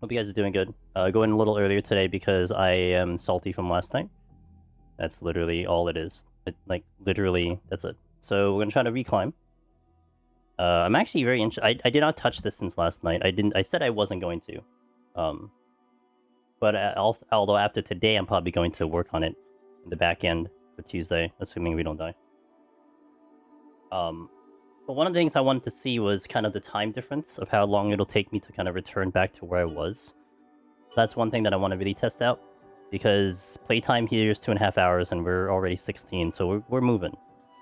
Hope you guys are doing good. Going a little earlier today because I am salty from last night. That's literally all it is. Literally, that's it. So we're gonna try to reclimb. I'm actually very interested. I did not touch this since last night. I said I wasn't going to. But although after today, I'm probably going to work on it in the back end for Tuesday, assuming we don't die. But one of the things I wanted to see was kind of the time difference of how long it'll take me to kind of return back to where I was. That's one thing that I want to really test out, because playtime here is 2.5 hours and we're already 16, so we're moving.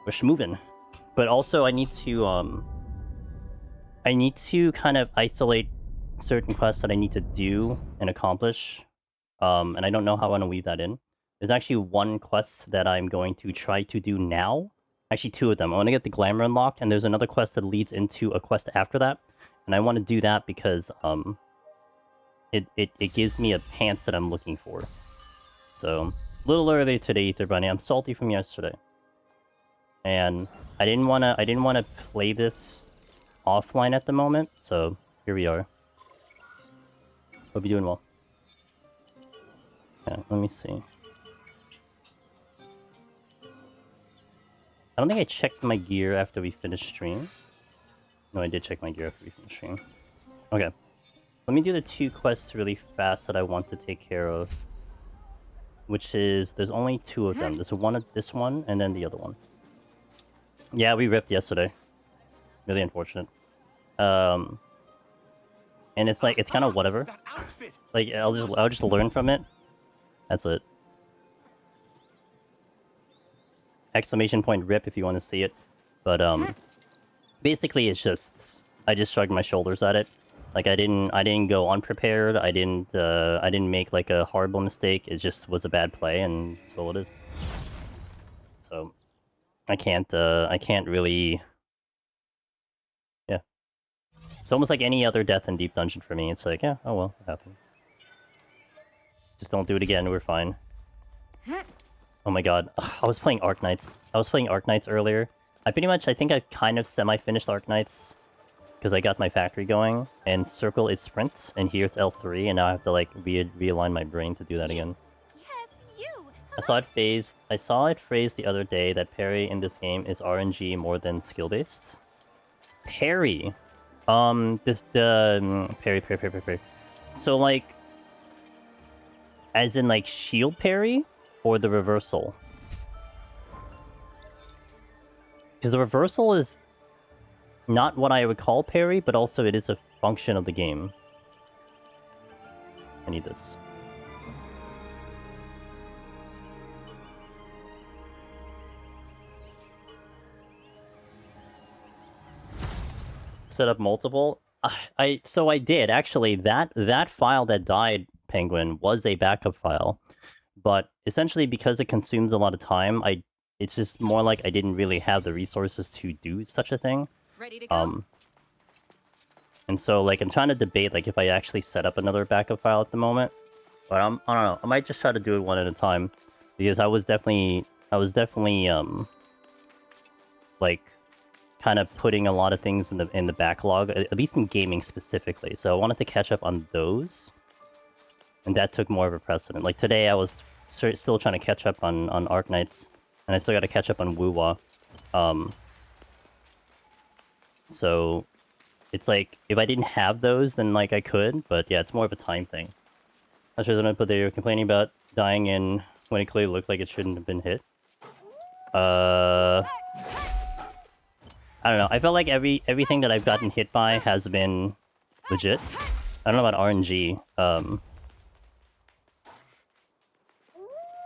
We're schmoving. But also I need to kind of isolate certain quests that I need to do and accomplish. And I don't know how I want to weave that in. There's actually one quest that I'm going to try to do now. Actually, two of them. I want to get the glamour unlocked, and there's another quest that leads into a quest after that. And I want to do that because it gives me a pants that I'm looking for. So, a little early today, Ether Bunny. I'm salty from yesterday. And I didn't wanna play this offline at the moment, so here we are. Hope you're doing well. Okay, let me see. I don't think I checked my gear after we finished stream. No, I did check my gear after we finished stream. Okay. Let me do the two quests really fast that I want to take care of. Which is, there's only two of them. There's this one, and then the other one. Yeah, we ripped yesterday. Really unfortunate. And it's like, it's kind of whatever. Like, I'll just learn from it. That's it. Exclamation point rip if you want to see it. But basically it's just, I just shrugged my shoulders at it. Like I didn't go unprepared. I didn't make like a horrible mistake. It just was a bad play, and so it is. So I can't really. Yeah. It's almost like any other death in Deep Dungeon for me. It's like, yeah, oh well, it happened. Just don't do it again, we're fine. Oh my god, I was playing Arknights. Earlier. I think I kind of semi-finished Arknights. Because I got my factory going, and circle is sprint, and here it's L3, and now I have to like realign my brain to do that again. Yes, you. I saw it phrased the other day that parry in this game is RNG more than skill-based. Parry? Parry. So like, as in like shield parry? Or the reversal? Because the reversal is not what I would call parry, but also it is a function of the game. I need this. Set up multiple? So I did, actually. That file that died, Penguin, was a backup file. But essentially, because it consumes a lot of time, it's just more like I didn't really have the resources to do such a thing. Ready to go? And so like I'm trying to debate like if I actually set up another backup file at the moment. But I don't know. I might just try to do it one at a time, because I was definitely like kind of putting a lot of things in the backlog, at least in gaming specifically. So I wanted to catch up on those. And that took more of a precedent. Like today, I was still trying to catch up on Arknights, and I still got to catch up on Wuwa. So it's like if I didn't have those, then like I could, but yeah, it's more of a time thing. Not sure someone put there, you're complaining about dying in when it clearly looked like it shouldn't have been hit. I don't know. I felt like everything that I've gotten hit by has been legit. I don't know about RNG.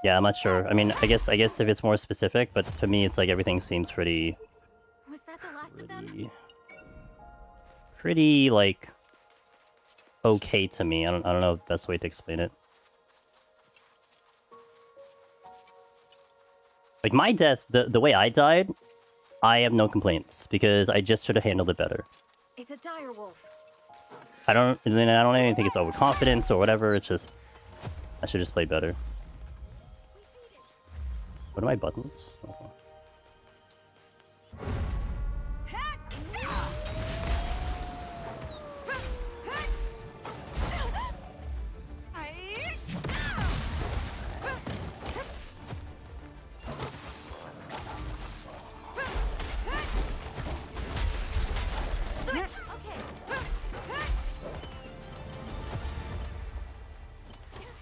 Yeah, I'm not sure. I mean, I guess if it's more specific, but to me, it's like everything seems pretty. Was that the last of them? Pretty like okay to me. I don't know the best way to explain it. Like my death, the way I died, I have no complaints because I just should have handled it better. It's a dire wolf. I don't even think it's overconfidence or whatever. It's just I should just play better. What are my buttons? Okay.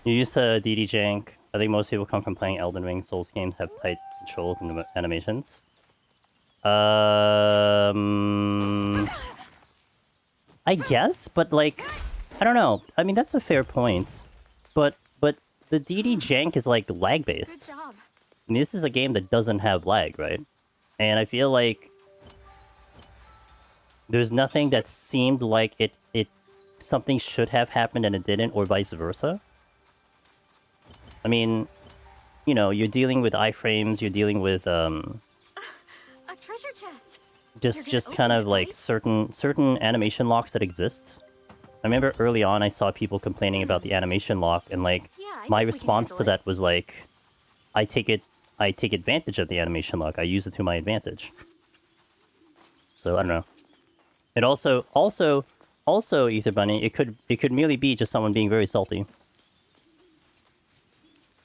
You used to DD jank. I think most people come from playing Elden Ring. Souls games have tight controls and animations. I guess, but like, I don't know. I mean, that's a fair point. But the DD jank is like lag Good based. job. And this is a game that doesn't have lag, right? And I feel like there's nothing that seemed like it something should have happened and it didn't, or vice versa. I mean, you know, you're dealing with iframes, you're dealing with A treasure chest. just open kind of it, like right? certain animation locks that exist. I remember early on I saw people complaining about the animation lock, and like Yeah, I my think we can response to handle it. that was like, I take advantage of the animation lock. I use it to my advantage. So I don't know. It also Ether Bunny, it could merely be just someone being very salty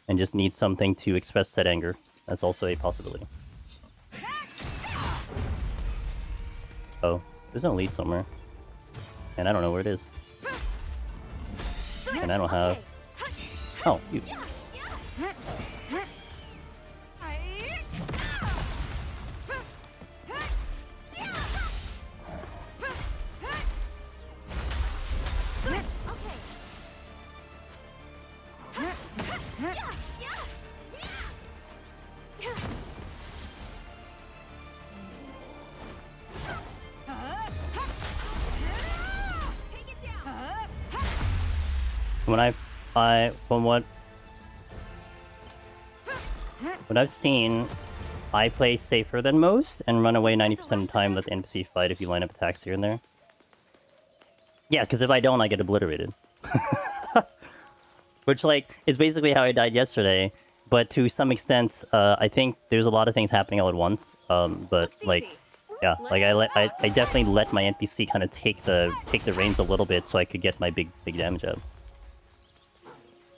and just needs something to express that anger. That's also a possibility. Oh, there's an elite somewhere. And I don't know where it is. And I don't have... Oh, you. From what I've seen, I play safer than most and run away 90% of the time, let the NPC fight if you line up attacks here and there. Yeah, because if I don't, I get obliterated. Which, like, is basically how I died yesterday. But to some extent, I think there's a lot of things happening all at once. But, Looks like, easy. yeah, like I definitely let my NPC kind of take the reins a little bit so I could get my big damage out.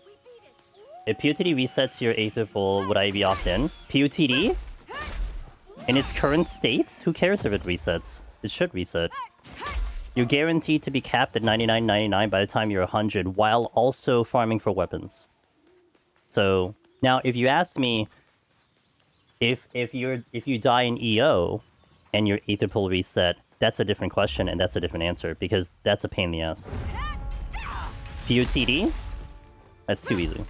We beat it. If POTD resets your Aether Pool, would I be opt-in? POTD? In its current state? Who cares if it resets? It should reset. You're guaranteed to be capped at 99.99 by the time you're 100, while also farming for weapons. So, now if you asked me if you die in EO and your Aether Pool reset, that's a different question and that's a different answer, because that's a pain in the ass. POTD? That's too easy.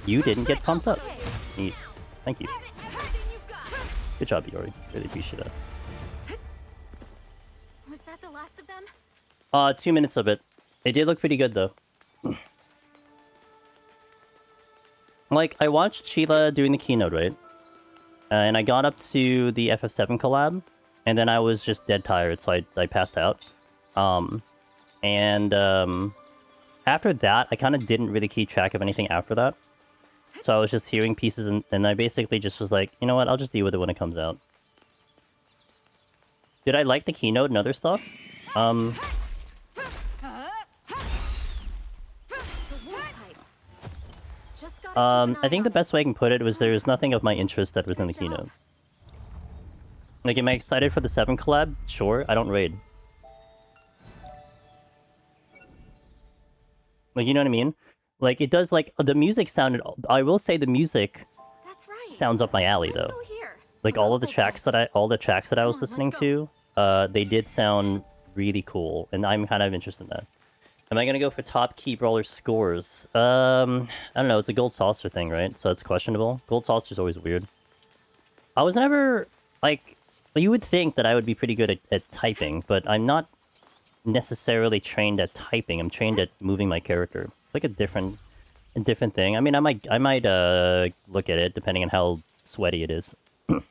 You didn't get pumped up. Neat. Thank you. Good job, Iori. Really appreciate that. Was that the last of them? 2 minutes of it. It did look pretty good, though. Like, I watched Sheila doing the keynote, right? And I got up to the FF7 collab, and then I was just dead tired, so I passed out. After that, I kind of didn't really keep track of anything after that. So I was just hearing pieces, and I basically just was like, you know what, I'll just deal with it when it comes out. Did I like the keynote and other stuff? It's a wolf type. Just gotta keep an I think eye the on best way I can put it was there's nothing of my interest that was in the Good job. keynote. Like, am I excited for the 7 collab? Sure, I don't raid. Like, you know what I mean? Like, it does, like, the music sounded... I will say the music it. That's right. sounds up my alley, Let's though. go here. Like, all of the tracks that I was Come on, listening let's to, they did sound really cool, and I'm kind of interested in that. Am I gonna go for top key brawler scores? I don't know, it's a gold saucer thing, right? So it's questionable. Gold saucer's always weird. I was never, like... You would think that I would be pretty good at typing, but I'm not necessarily trained at typing. I'm trained at moving my character. It's like a different thing. I mean, I might look at it depending on how sweaty it is. Yeah,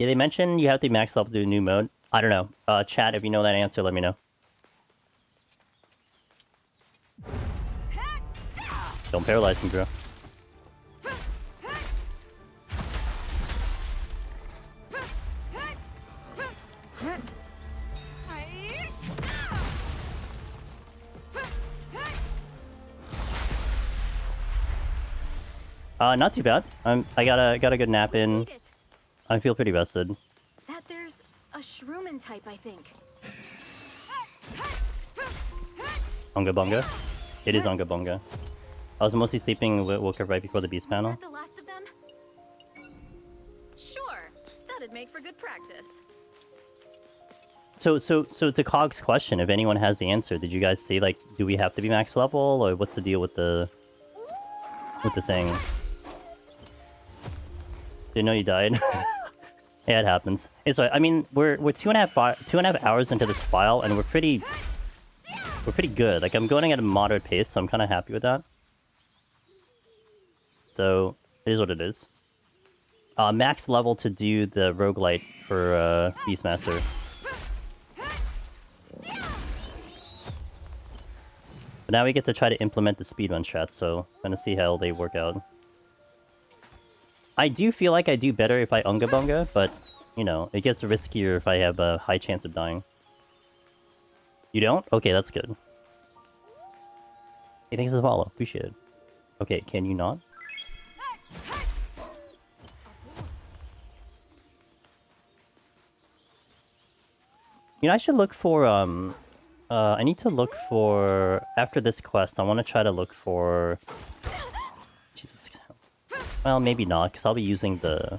they mentioned you have to max level to do a new mode. I don't know. Chat, if you know that answer, let me know. Don't paralyze me, bro. Not too bad. I got a good nap in. Beat it. I feel pretty rested. That there's a Shroomin type, I think. Unga Bunga? It is Unga Bunga. I was mostly sleeping, woke up right before the beast panel. Was that the last of them? Sure. That'd make for good practice. So to Cog's question, if anyone has the answer, did you guys see, like, do we have to be max level, or what's the deal with the thing? Didn't know you died. Yeah, it happens. Hey, so I mean, we're 2.5 hours into this file, and we're pretty good. Like, I'm going at a moderate pace, so I'm kind of happy with that. So it is what it is. Max level to do the roguelite for Beastmaster. But now we get to try to implement the speedrun strat, so I'm gonna see how they work out. I do feel like I do better if I Unga Bunga, but, you know, it gets riskier if I have a high chance of dying. You don't? Okay, that's good. Hey, thanks for the follow. Appreciate it. Okay, can you not? You know, I should look for, I need to look for... After this quest, I want to try to look for... Jesus. Well, maybe not, because I'll be using the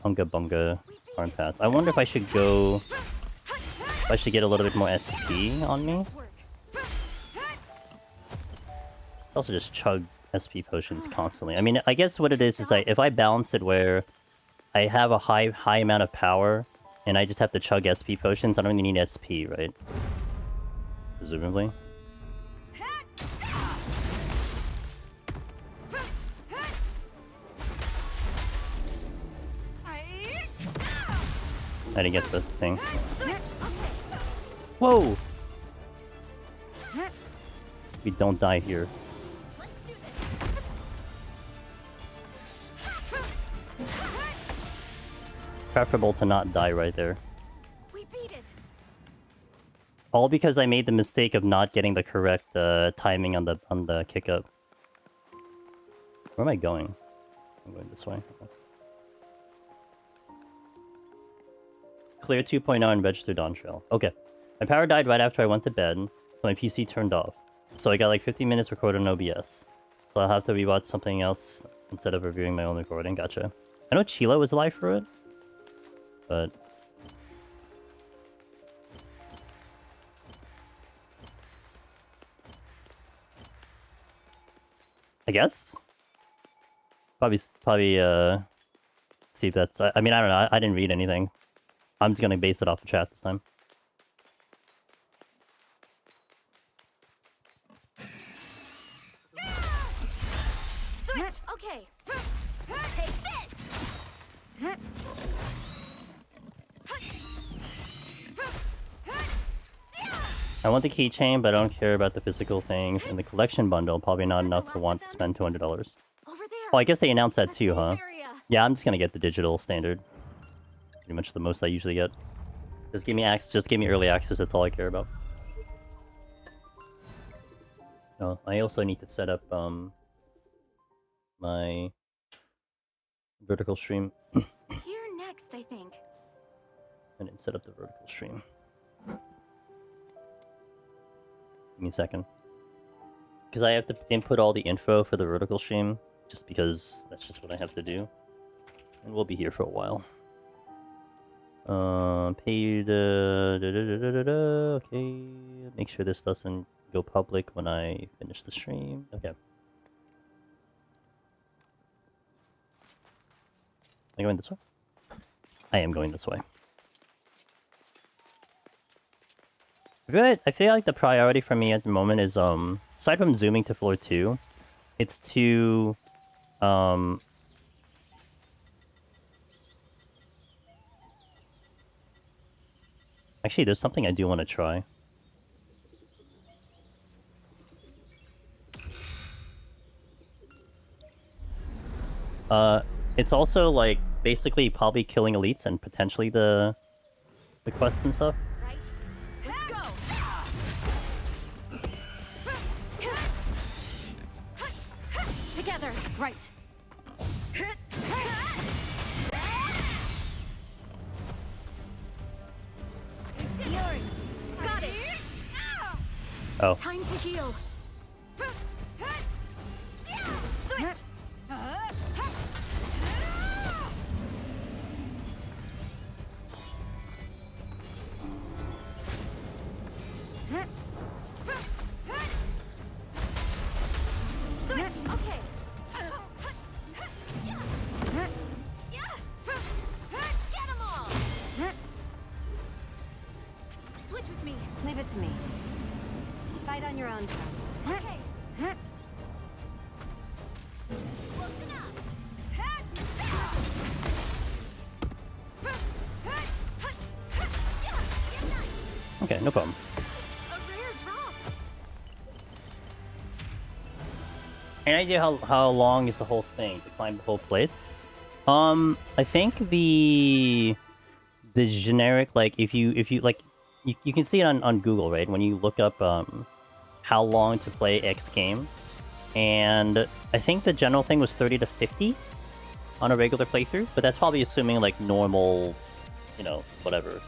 Unga Bunga arm pads. I wonder if I should go... If I should get a little bit more SP on me. Also just chug SP potions constantly. I mean, I guess what it is that if I balance it where I have a high amount of power, and I just have to chug SP potions, I don't really need SP, right? Presumably. I didn't get the thing. Whoa! We don't die here. Preferable to not die right there. We beat it. All because I made the mistake of not getting the correct timing on the kick up. Where am I going? I'm going this way. Clear 2.0 and registered on trail. Okay. My power died right after I went to bed, so my PC turned off. So I got like 15 minutes recorded on OBS. So I'll have to rewatch something else instead of reviewing my own recording. Gotcha. I know Chila was alive for it, but... I guess? Probably, see if that's... I mean, I don't know. I didn't read anything. I'm just gonna base it off the chat this time. Switch. Okay. Take this. I want the keychain, but I don't care about the physical things. And the collection bundle, probably not enough to want to spend $200. Over there. Oh, I guess they announced that too, huh? Area. Yeah, I'm just gonna get the digital standard. Pretty much the most I usually get. Just give me access. Just give me early access. That's all I care about. Oh, I also need to set up my vertical stream. Here next, I think. I didn't set up the vertical stream. Give me a second. Because I have to input all the info for the vertical stream, just because that's just what I have to do. And we'll be here for a while. Paid, okay. Make sure this doesn't go public when I finish the stream. Okay. Am I going this way? I am going this way. I feel like the priority for me at the moment is, aside from zooming to floor 2, it's to, actually, there's something I do want to try. It's also, like, basically probably killing elites and potentially the quests and stuff. Right. Let's go. Together. Right. Got it. Oh. Time to heal. Switch. Switch. Okay. Get 'em all. Switch with me. Leave it to me. Fight on your own terms. Okay. Close enough. Okay, no problem. A rare drop. Any idea how long is the whole thing to climb the whole place? I think the generic, like, if you like, you can see it on Google, right? When you look up how long to play X game, and I think the general thing was 30 to 50 on a regular playthrough, but that's probably assuming like normal, you know, whatever.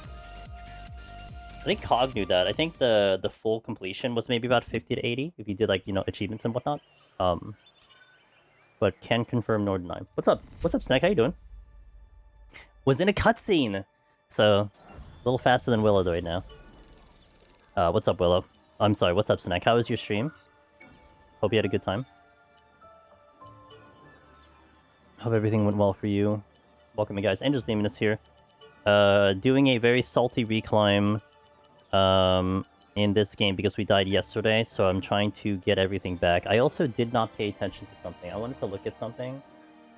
I think Cog knew that. I think the full completion was maybe about 50 to 80 if you did, like, you know, achievements and whatnot. But can confirm nor deny. What's up? What's up, Snack? How you doing? Was in a cutscene, so a little faster than Willow right now. What's up, Willow? I'm sorry. What's up, Snack? How was your stream? Hope you had a good time. Hope everything went well for you. Welcome, you guys. Angel's Demon is here. Doing a very salty reclimb in this game because we died yesterday, so I'm trying to get everything back. I also did not pay attention to something. I wanted to look at something.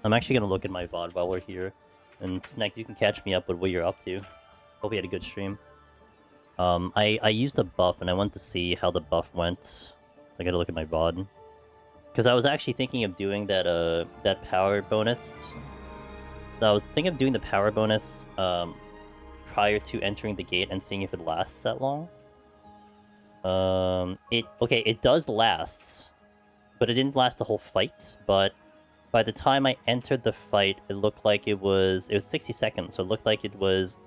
I'm actually going to look at my VOD while we're here. And Snack, you can catch me up with what you're up to. Hope you had a good stream. I used a buff, and I wanted to see how the buff went. So I gotta look at my VOD. Because I was actually thinking of doing that that power bonus. So I was thinking of doing the power bonus prior to entering the gate and seeing if it lasts that long. It does last, but it didn't last the whole fight. But by the time I entered the fight, it looked like it was 60 seconds, so it looked like it was,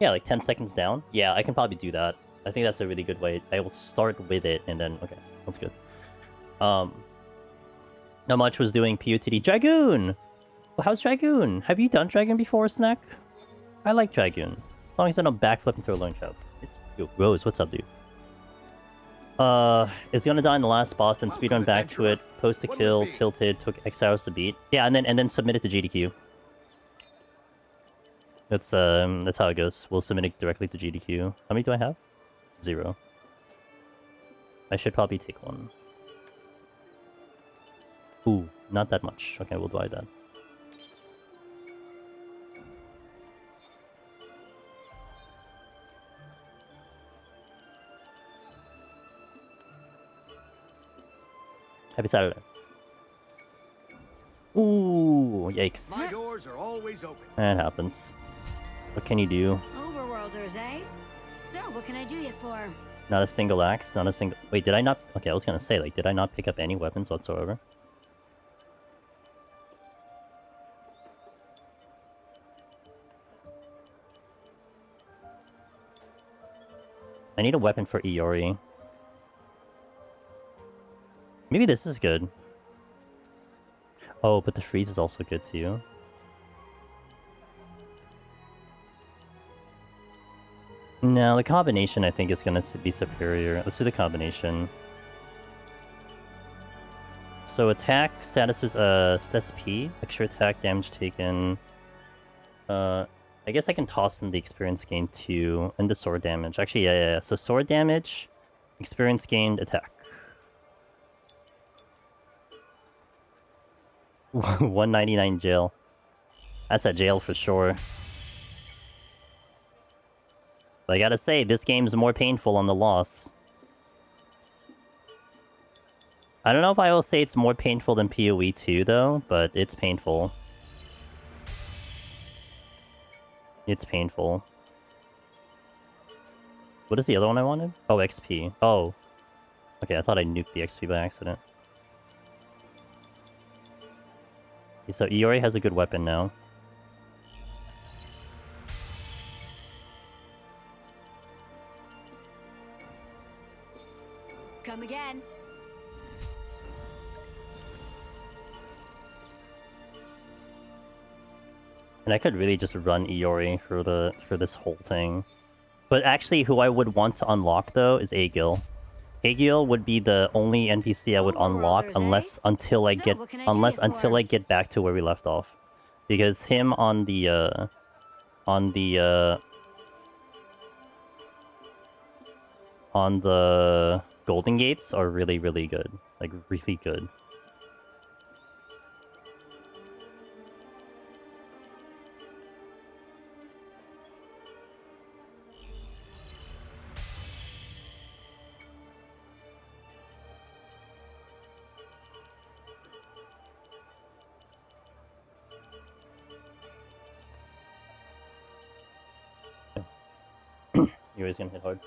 yeah, like 10 seconds down. Yeah, I can probably do that. I think that's a really good way. I will start with it and then, okay, sounds good. Not much was doing POTD. Dragoon! Well, how's Dragoon? Have you done Dragoon before, Snack? I like Dragoon. As long as I don't backflip into a lone chop. Yo, Rose, what's up, dude? It's gonna die in the last boss, then speedrun back to it, post a kill, tilted, took X hours to beat. Yeah, and then submit it to GDQ. That's how it goes. We'll submit it directly to GDQ. How many do I have? 0. I should probably take one. Ooh, not that much. Okay, we'll divide that. Happy Saturday. Ooh, yikes. My doors are always open. That happens. What can you do? Overworlders, eh? So, what can I do you for? Not a single axe, not a single... Wait, did I not... Okay, I was gonna say, like, did I not pick up any weapons whatsoever? I need a weapon for Iori. Maybe this is good. Oh, but the freeze is also good too. No, the combination I think is going to be superior. Let's do the combination. So attack status is status P, extra attack, damage taken. I guess I can toss in the experience gain too, and the sword damage. Actually, yeah. So sword damage, experience gained, attack. 199 jail. That's a jail for sure. But I gotta say, this game's more painful on the loss. I don't know if I will say it's more painful than PoE 2 though, but it's painful. It's painful. What is the other one I wanted? Oh, XP. Oh. Okay, I thought I nuked the XP by accident. Okay, so Iori has a good weapon now. And I could really just run Iori for this whole thing. But actually, who I would want to unlock though is Agil. Agil would be the only NPC I would unlock until I get back to where we left off, because him on the Golden Gates are really good, like really good. You're always gonna hit hard.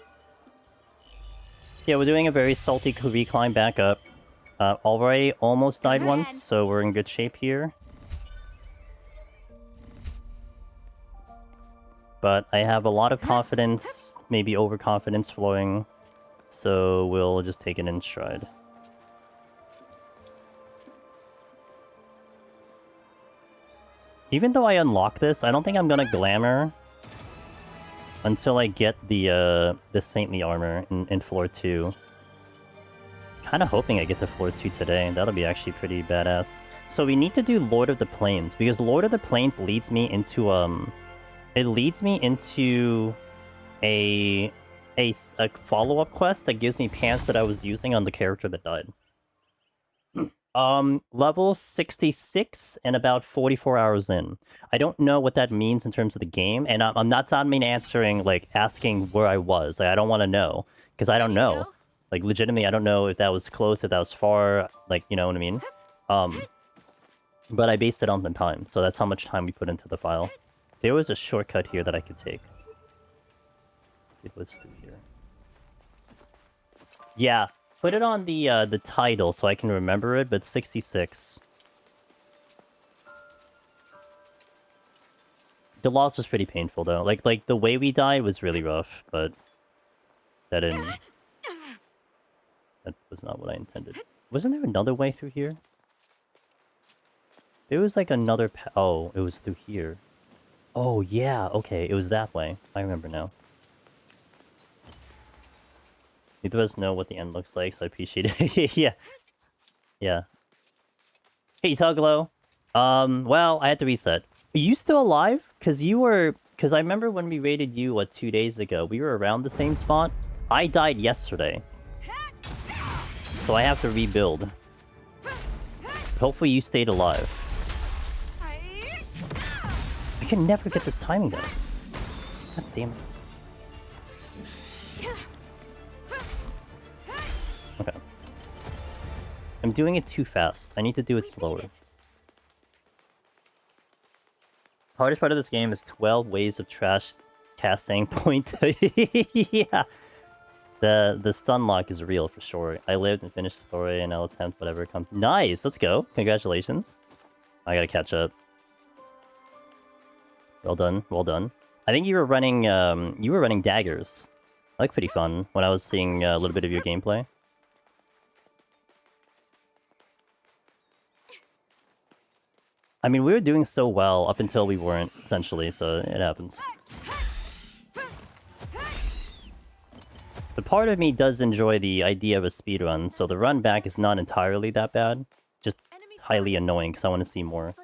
Yeah, we're doing a very salty reclimb back up. Already almost died once, so we're in good shape here. But I have a lot of confidence, maybe overconfidence flowing, so we'll just take it in stride. Even though I unlock this, I don't think I'm gonna glamour until I get the saintly armor in floor 2. Kinda hoping I get to floor 2 today. That'll be actually pretty badass. So we need to do Lord of the Plains, because Lord of the Plains leads me into a follow-up quest that gives me pants that I was using on the character that died. Level 66 and about 44 hours in. I don't know what that means in terms of the game, and I'm not answering, like, asking where I was. Like, I don't want to know, because I don't know. Like, legitimately, I don't know if that was close, if that was far, like, you know what I mean? But I based it on the time, so that's how much time we put into the file. There was a shortcut here that I could take. It was through here. Yeah. Put it on the title so I can remember it, but 66. The loss was pretty painful though. Like the way we died was really rough, but that was not what I intended. Wasn't there another way through here? There was like another oh, it was through here. Oh yeah, okay, it was that way. I remember now. Neither of us know what the end looks like, so I appreciate it. Yeah. Yeah. Hey, Tuglo. Well, I had to reset. Are you still alive? Because I remember when we raided you, 2 days ago, we were around the same spot. I died yesterday. So I have to rebuild. Hopefully you stayed alive. I can never get this timing down. God damn it. Okay. I'm doing it too fast. I need to do it slower. Hardest part of this game is 12 ways of trash casting point. Yeah. The stun lock is real for sure. I lived and finished the story and I'll attempt whatever comes. Nice! Let's go. Congratulations. I gotta catch up. Well done. Well done. I think you were running daggers. I like pretty fun when I was seeing a little bit of your gameplay. I mean, we were doing so well up until we weren't, essentially, so it happens. But part of me does enjoy the idea of a speedrun, so the run back is not entirely that bad. Just highly annoying, because I want to see more.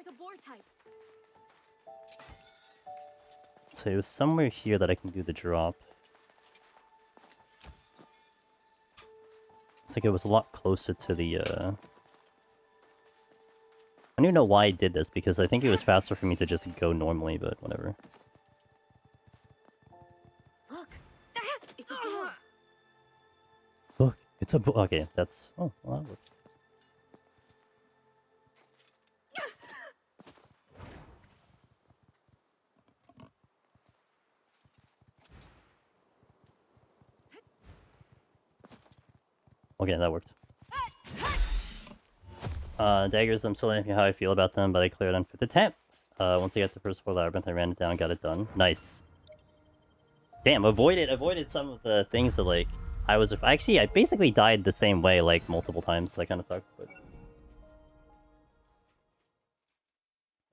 So it was somewhere here that I can do the drop. It's like it was a lot closer to the, I don't even know why I did this, because I think it was faster for me to just go normally, but whatever. Look, it's a book. Look, it's a book. Okay, that's... Oh, well, that worked. Okay, that worked. Daggers, I'm still not how I feel about them, but I cleared them for the attempts. Once I got the first floor labyrinth, I ran it down, got it done. Nice. Damn, avoided some of the things that, like, I basically died the same way, like, multiple times. That kind of sucked, but...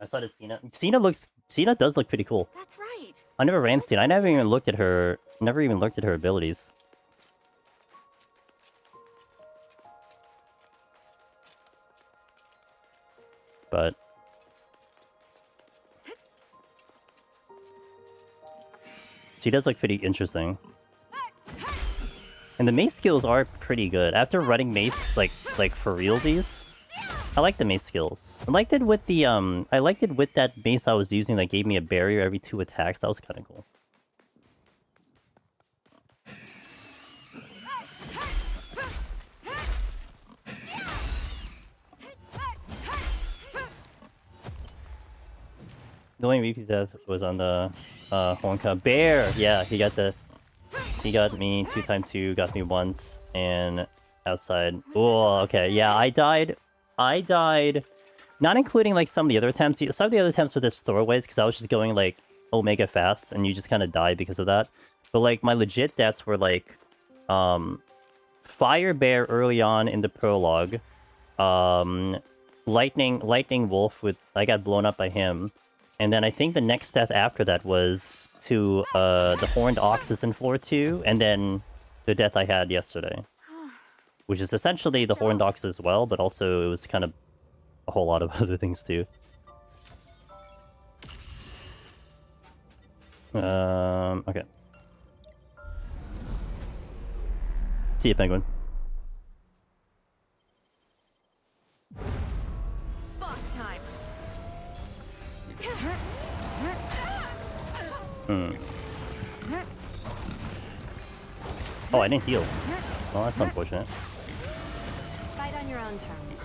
I started Cena. Cena looks Cena does look pretty cool. That's right. I never ran Cena. I never even looked at her. Never even looked at her abilities. But she does look pretty interesting. And the mace skills are pretty good. After running mace like for realsies, I like the mace skills. I liked it with the that mace I was using that gave me a barrier every 2 attacks. That was kind of cool. The only repeat death was on the Horncup Bear. Yeah, he got me 2x2, got me once, and outside. Oh, okay. Yeah, I died, not including like some of the other attempts. Some of the other attempts were just throwaways because I was just going like Omega fast, and you just kind of die because of that. But like my legit deaths were like, Fire Bear early on in the prologue, Lightning Wolf with I got blown up by him. And then I think the next death after that was to the Horned Oxes in floor 2, and then the death I had yesterday. Which is essentially the Horned Ox as well, but also it was kind of a whole lot of other things too. Okay. See you, Penguin. Boss time. Oh, I didn't heal. Well, that's unfortunate. Fight on your own terms.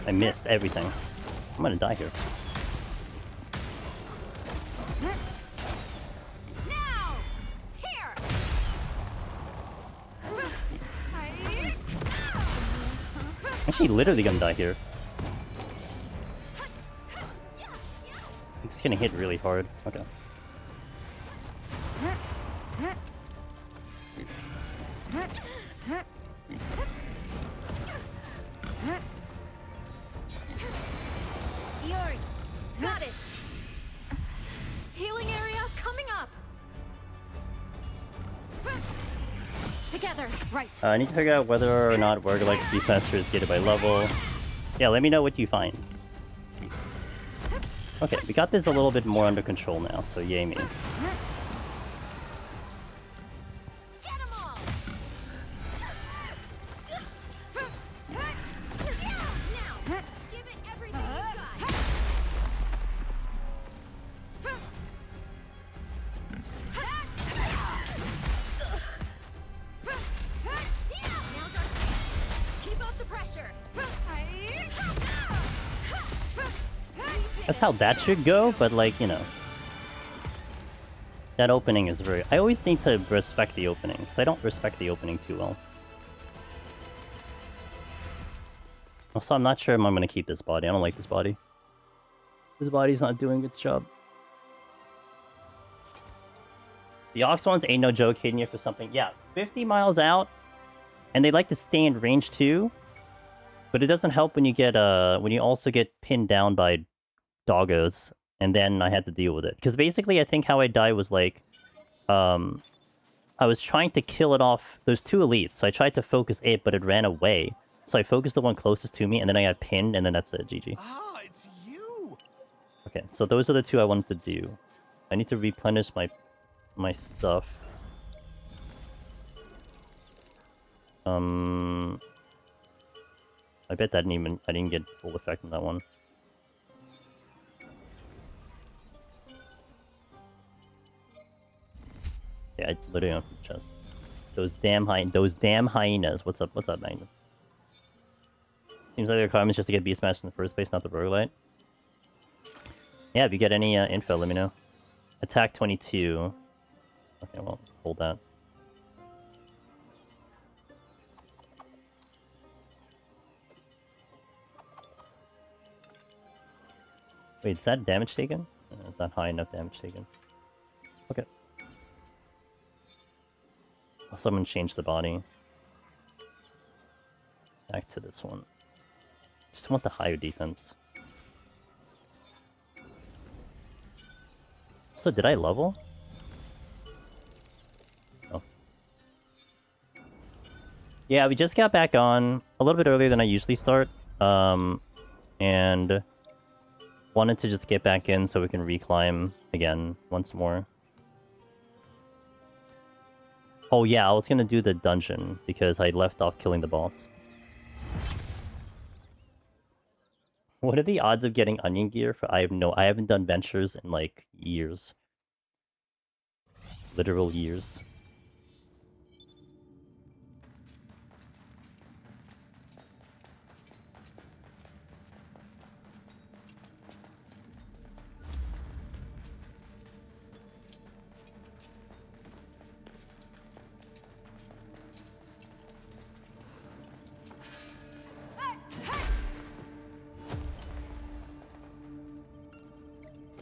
I missed everything. I'm gonna die here. Now! Here! Actually, literally gonna die here. It's getting hit really hard. Okay. Yuri, got it. Healing area coming up. Together, right. I need to figure out whether or not Warg-like to be faster is gated by level. Yeah, let me know what you find. Okay, we got this a little bit more under control now, so yay me. Get 'em all. Now, give it everything you got. Now's our chance. Keep up the pressure. That's how that should go, but like, you know. That opening is very... I always need to respect the opening, because I don't respect the opening too well. Also, I'm not sure if I'm going to keep this body. I don't like this body. This body's not doing its job. The Ox ones ain't no joke, hitting you for something. Yeah, 50 miles out, and they like to stay in range too. But it doesn't help when you get when you also get pinned down by doggos, and then I had to deal with it. Because basically, I think how I died was like, I was trying to kill it off. There's 2 elites, so I tried to focus it, but it ran away. So I focused the one closest to me, and then I got pinned, and then that's it, GG. Ah, it's you. Okay, so those are the 2 I wanted to do. I need to replenish my stuff. I bet that I didn't get full effect on that one. Yeah, I literally don't have the chest. Those damn hyenas. What's up, hyenas? Seems like the requirement is just to get Beast Smash in the first place, not the roguelite. Yeah, if you get any info, let me know. Attack 22. Okay, well, hold that. Wait, is that damage taken? It's not high enough damage taken. Okay. Someone changed the body. Back to this one. Just want the higher defense. So did I level? Oh. Yeah, we just got back on a little bit earlier than I usually start. And wanted to just get back in so we can reclimb again once more. Oh yeah, I was gonna do the dungeon because I left off killing the boss. What are the odds of getting onion gear? I haven't done ventures in like years. Literal years.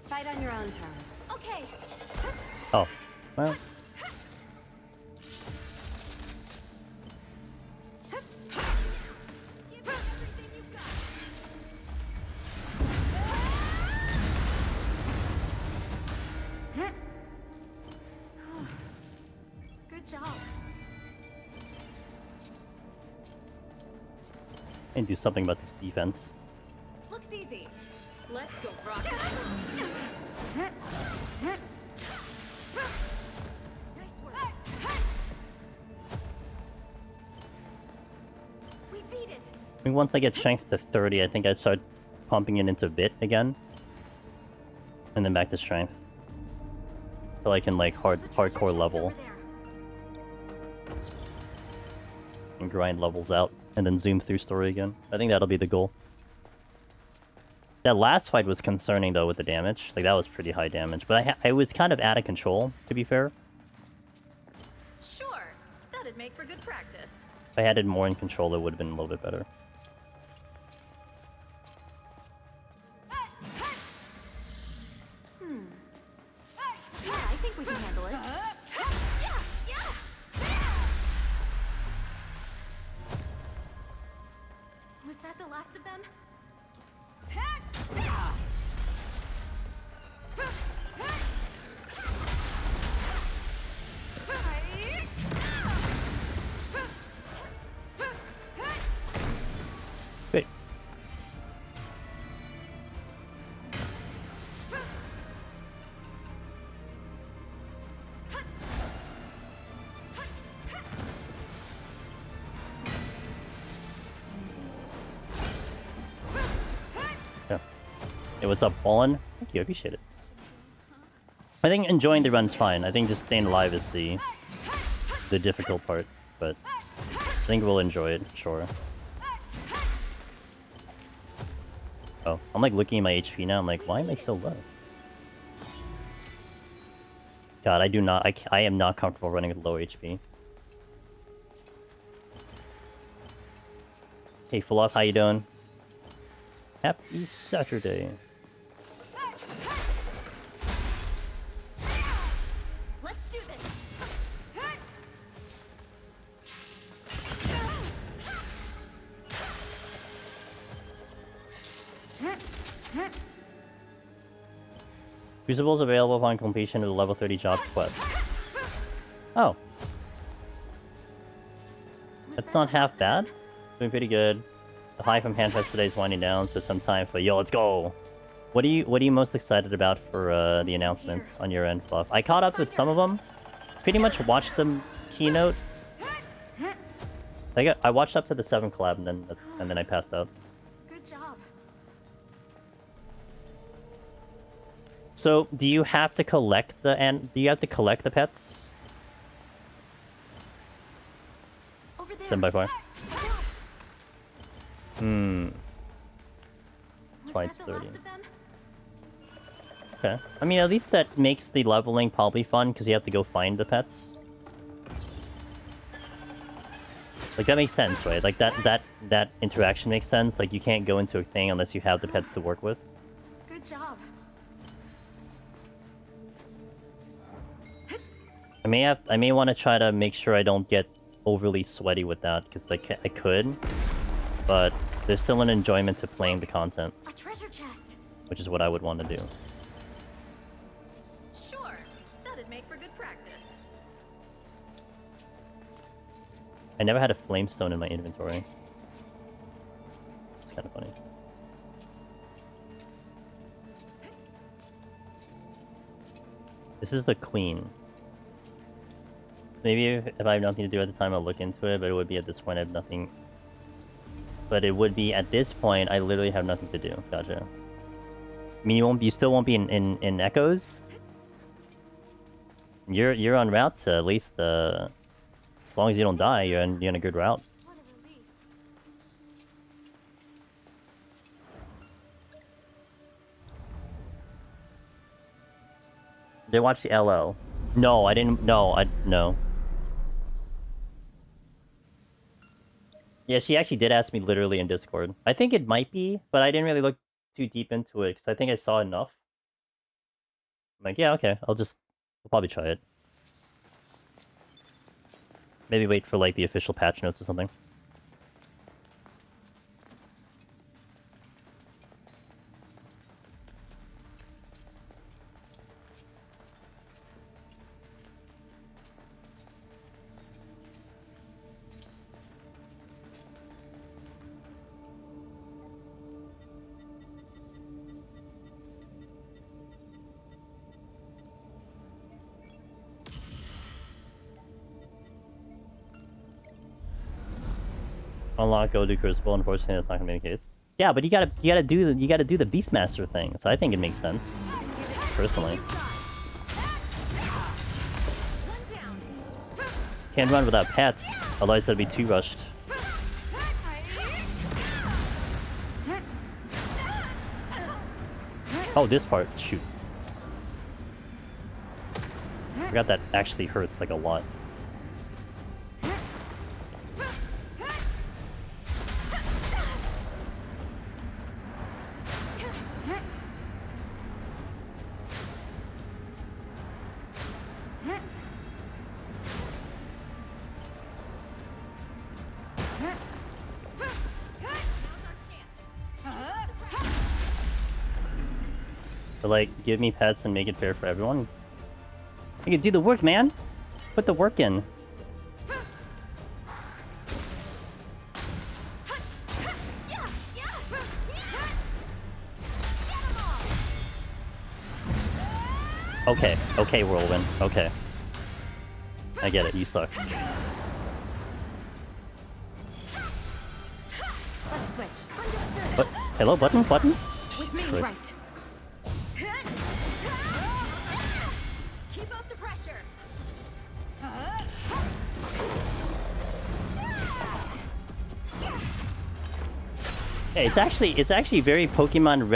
Fight on your own terms. Okay. Oh, well. Give me everything you've got. Good job. And do something about this defense. Looks easy. Let's go rock. Nice work. We beat it. I mean, once I get strength to 30, I think I'd start pumping it into bit again. And then back to strength. So I can like hardcore level. And grind levels out. And then zoom through story again. I think that'll be the goal. That last fight was concerning though with the damage. Like that was pretty high damage. But I was kind of out of control, to be fair. Sure. That'd make for good practice. If I had it more in control, it would have been a little bit better. Yeah, I think we can handle it. Was that the last of them? Great. Yeah. Hey, what's up, Ballin? Thank you, I appreciate it. I think enjoying the run's fine. I think just staying alive is the difficult part, but I think we'll enjoy it, sure. Oh, I'm like looking at my HP now, I'm like, why am I so low? God, I am not comfortable running with low HP. Hey, Full Off, how you doing? Happy Saturday. Let's do this. Crucibles available upon completion of the level 30 job quest. Oh. That's not half bad. Doing pretty good. The high from Handfest today is winding down, so some time for yo, let's go! What are you most excited about for the announcements on your end, Fluff? I caught up with some of them. Pretty much watched the keynote. I watched up to the 7 collab and then I passed out. Good job. So, do you have to collect the pets? Over there. 7 by 5. Was Twice that the 30. last of them? Okay. I mean, at least that makes the leveling probably fun, because you have to go find the pets. Like, that makes sense, right? Like, that interaction makes sense. Like, you can't go into a thing unless you have the pets to work with. Good job. I may want to try to make sure I don't get overly sweaty with that, because like I could, but There's still an enjoyment to playing the content, A treasure chest. which is what I would want to do. Sure, that'd make for good practice. I never had a flamestone in my inventory. It's kind of funny. This is the queen. Maybe if I have nothing to do at the time, I'll look into it, but it would be at this point I have nothing. But it would be at this point I literally have nothing to do. Gotcha. I mean, you still won't be in echoes. You're on route to at least as long as you don't die, you're in a good route. What a relief. Did I watch the LO? No, I didn't. No. Yeah, she actually did ask me literally in Discord. I think it might be, but I didn't really look too deep into it because I think I saw enough. I'm like, yeah, okay, I'll probably try it. Maybe wait for like the official patch notes or something. Unlock go to Crucible. Unfortunately, that's not gonna be the case. Yeah, but you gotta do the Beastmaster thing. So I think it makes sense, personally. One down. Can't run without pets, otherwise it'd be too rushed. Oh, this part. Shoot. I forgot that actually hurts like a lot. But like, give me pets and make it fair for everyone. You can do the work, man. Put the work in. Okay, Whirlwind. Okay. I get it, you suck. Let's switch. Understood. What? Hello, button? With me, Christ. right. Keep up the pressure. Yeah, it's actually very Pokemon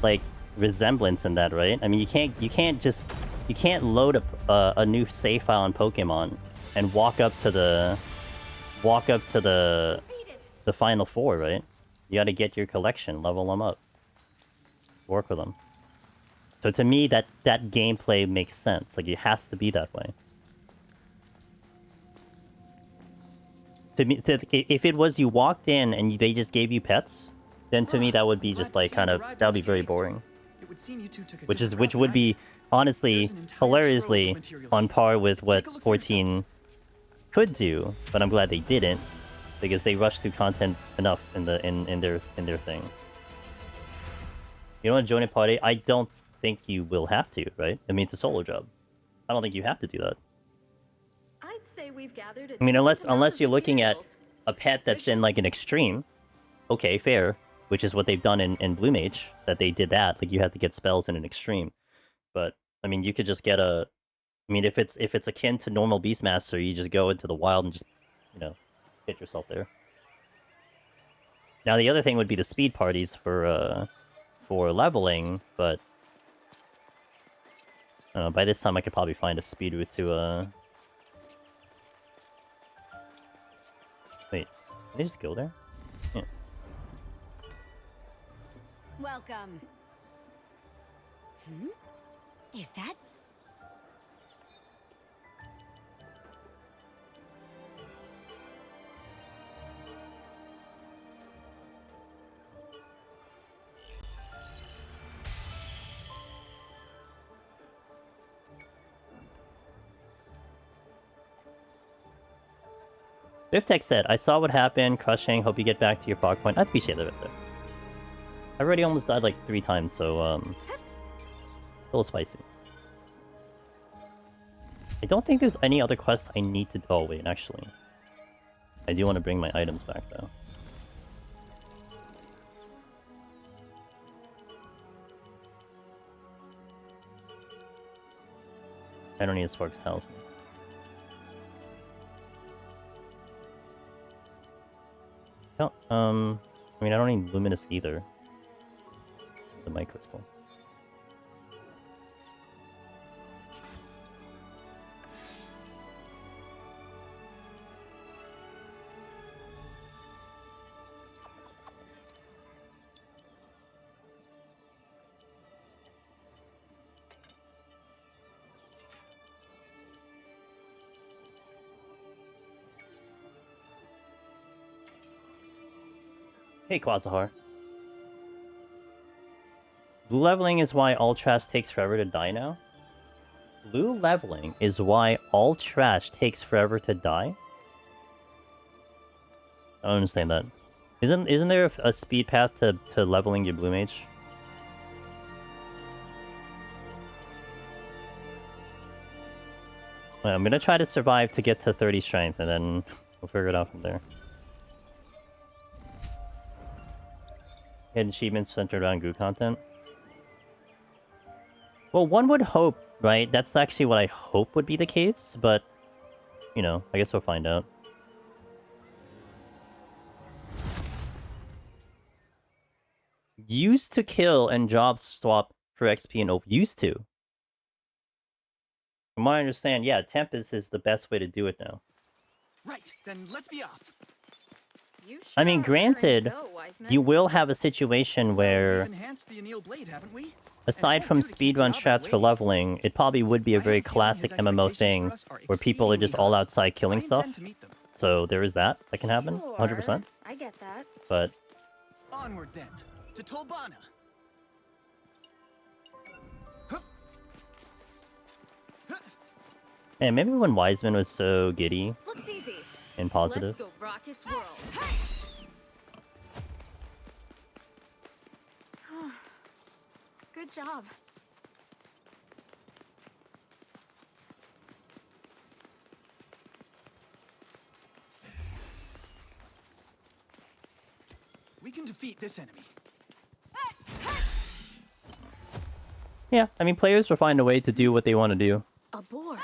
like resemblance in that, right? I mean, you can't load a new save file on Pokemon and walk up to the final four, right? You got to get your collection, level them up, work with them. So to me, that gameplay makes sense. Like, it has to be that way. To me, if it was you walked in and they just gave you pets, then to me that would be just like that would be very boring. It would seem you two took a Which different would route, be honestly There's an entire hilariously trove of materials on par with what Take a look for 14 yourselves. could do, but I'm glad they didn't because they rushed through content enough in their thing. You want to join a party? I don't think you will have to, right? I mean, it's a solo job. I don't think you have to do that. I'd say we've gathered. I mean, unless you're looking at a pet that's in like an extreme. Okay, fair. Which is what they've done in Blue Mage, that they did that. Like, you had to get spells in an extreme. But I mean, you could just get a. I mean, if it's akin to normal Beastmaster, you just go into the wild and just, hit yourself there. Now the other thing would be the speed parties for leveling, but I don't know, by this time I could probably find a speed route to Wait, did I just go there? Yeah. Welcome. Is that? Biftech said, I saw what happened, crushing, hope you get back to your POG point. I appreciate it, Biftech. I already almost died like 3 times, so, a little spicy. I don't think there's any other quests I need to... Oh, wait, actually. I do want to bring my items back, though. I don't need a Sparks Talisman. No, I mean, I don't need Luminous either. The Might Crystal. Hey, Quasahar. Blue leveling is why all trash takes forever to die now? Blue leveling is why all trash takes forever to die? I don't understand that. Isn't there a speed path to leveling your blue mage? Well, I'm gonna try to survive to get to 30 strength, and then we'll figure it out from there. Hidden achievements centered around goo content. Well, one would hope, right? That's actually what I hope would be the case, but, you know, I guess we'll find out. Used to kill and job swap for XP and OP. Used to. From what I understand, yeah, Tempest is the best way to do it now. Right, then let's be off. I mean, granted, you will have a situation where, aside from speedrun strats for leveling, it probably would be a very classic MMO thing where people are just all outside killing stuff. So there is that can happen, 100%. I get that. But onward then to Tolbana. and maybe when Wiseman was so giddy Looks easy. and positive. Let's go rock its world. Good job. We can defeat this enemy. Yeah, I mean, players will find a way to do what they want to do. Aboard.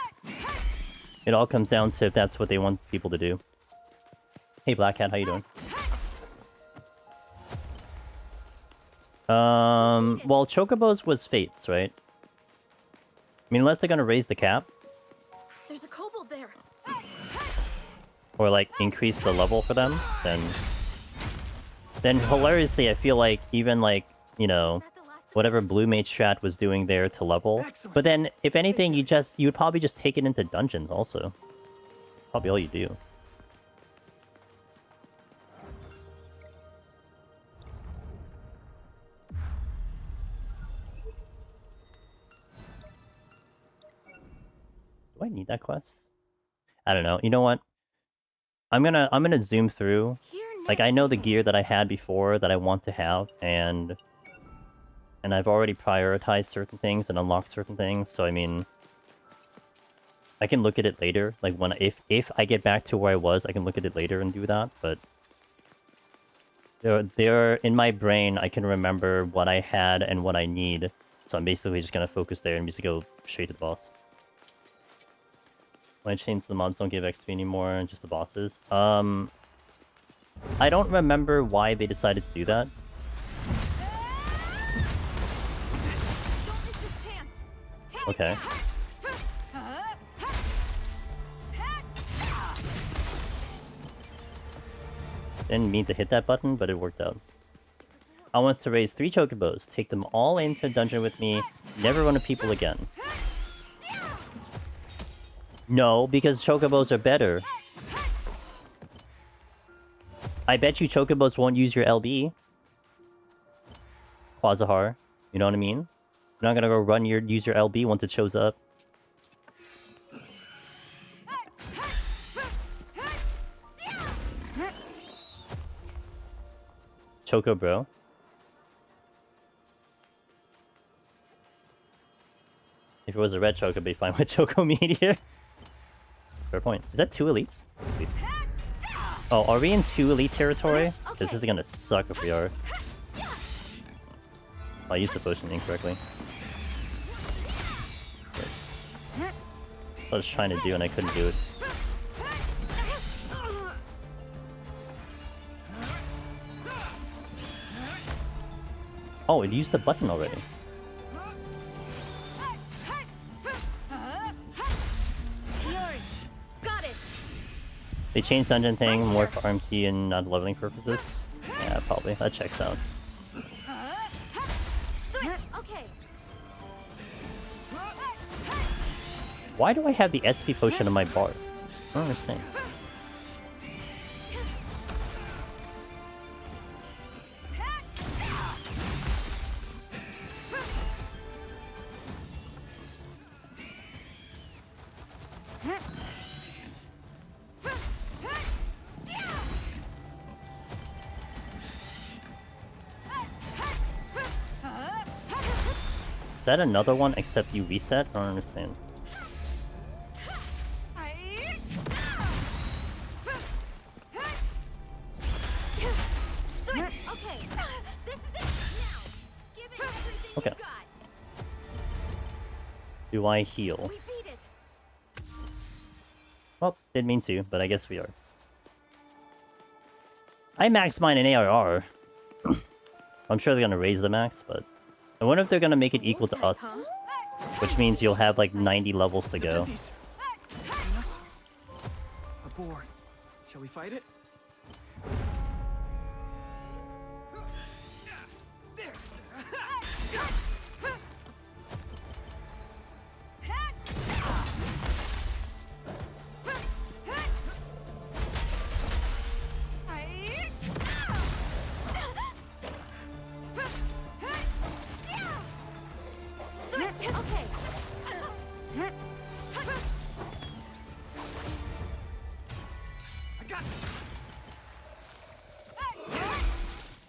It all comes down to if that's what they want people to do. Hey, Black Cat, how you doing? Well, Chocobos was Fates, right? I mean, unless they're gonna raise the cap. There's a kobold there. Or, like, increase the level for them, then hilariously, I feel like even, like, you know, whatever Blue Mage strat was doing there to level. But then, if anything, you would probably just take it into dungeons also. Probably all you do. Do I need that quest? I don't know. You know what? I'm gonna zoom through. Like, I know the gear that I had before that I want to have, and I've already prioritized certain things and unlocked certain things, so I mean, I can look at it later. Like, when if I get back to where I was, I can look at it later and do that, but there in my brain, I can remember what I had and what I need, so I'm basically just gonna focus there and just go straight to the boss. Why change the mobs don't give XP anymore, just the bosses? I don't remember why they decided to do that. Okay. Didn't mean to hit that button, but it worked out. I want to raise 3 chocobos, take them all into a dungeon with me, never run to people again. No, because chocobos are better. I bet you chocobos won't use your LB. Quasahar. You know what I mean? You're not gonna go use your LB once it shows up. Choco Bro. If it was a red Choco, it'd be fine with Choco Meteor. Fair point. Is that 2 elites? Elites. Oh, are we in 2 elite territory? This is gonna suck if we are. I used the potion incorrectly. That's what I was trying to do and I couldn't do it. Oh, it used the button already. Got it. They changed dungeon thing more for RMT and not leveling purposes. Yeah, probably. That checks out. Okay. Why do I have the SP potion in my bar? I don't understand. Is that another one except you reset? I don't understand. Okay. This is it. Now. Give it everything Okay. you got. Do I heal? We beat it. Well, didn't mean to, but I guess we are. I maxed mine in ARR. I'm sure they're gonna raise the max, but I wonder if they're gonna make it equal to us. Which means you'll have like 90 levels to go. A boar. Shall we fight it? There. Okay. I got you.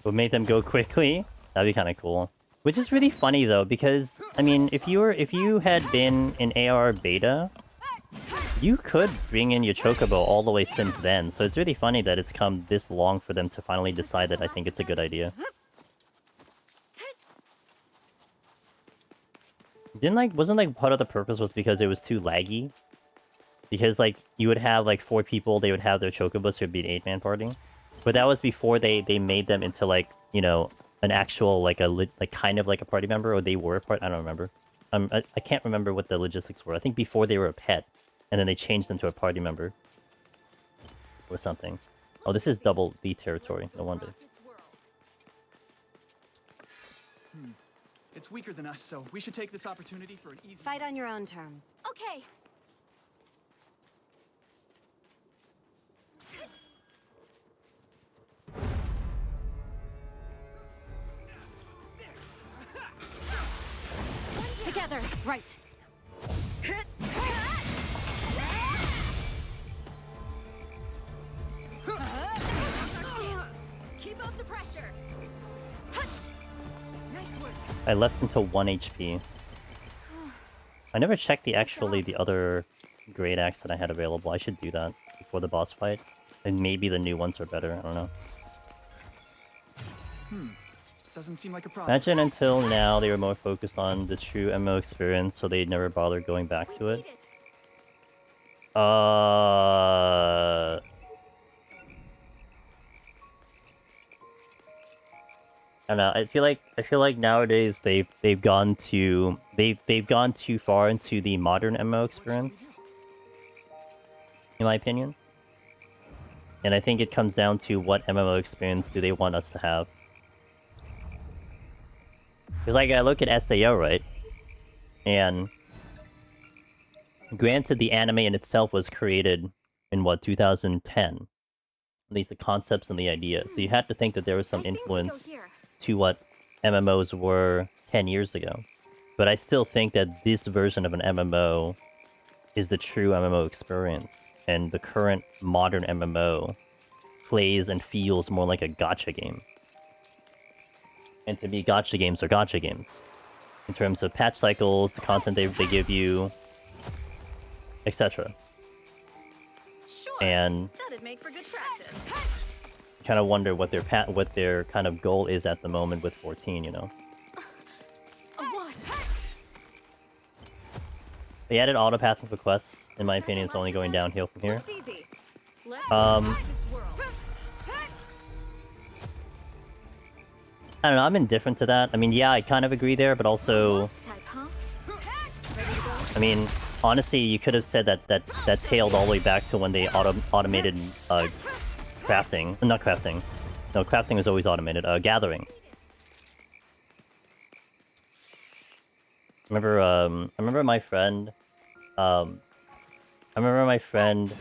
What made them go quickly? That'd be kind of cool. Which is really funny though, because I mean, if you had been in AR beta, you could bring in your Chocobo all the way since then. So it's really funny that it's come this long for them to finally decide that I think it's a good idea. Wasn't like part of the purpose was because it was too laggy? Because like you would have like 4 people, they would have their Chocobos, so it'd be an 8-man party. But that was before they made them into like, you know, an actual like kind of like a party member, or they were a part. I don't remember. I can't remember what the logistics were. I think before they were a pet, and then they changed them to a party member or something. Oh, this is double B territory. No wonder. It's weaker than us, so we should take this opportunity for an easy... Fight on your own terms. Okay. Together. Right. Keep up the pressure. Nice work. I left until 1 HP. I never checked the other great axe that I had available. I should do that before the boss fight. And maybe the new ones are better. I don't know. Doesn't seem like a problem. Imagine until now they were more focused on the true MMO experience, so they never bothered going back to it. I don't know. I feel like nowadays they've gone too far into the modern MMO experience, in my opinion. And I think it comes down to what MMO experience do they want us to have. Because like I look at SAO, right? And granted, the anime in itself was created in what, 2010? At least the concepts and the ideas. So you had to think that there was some influence to what MMOs were 10 years ago. But I still think that this version of an MMO is the true MMO experience. And the current modern MMO plays and feels more like a gacha game. And to me, gacha games are gacha games. In terms of patch cycles, the content they give you, etc. Sure. And That'd make for good practice. kind of wonder what their kind of goal is at the moment with 14, you know. A wasp. They added autopathing for quests. In my opinion, it's only going downhill from here. Looks easy. Let's its world. I don't know, I'm indifferent to that. I mean, yeah, I kind of agree there, but also, Wasp type, huh? Ready to go? I mean, honestly, you could have said that tailed all the way back to when they automated crafting. Not crafting. No, crafting was always automated. Gathering. I remember my friend. I remember my friend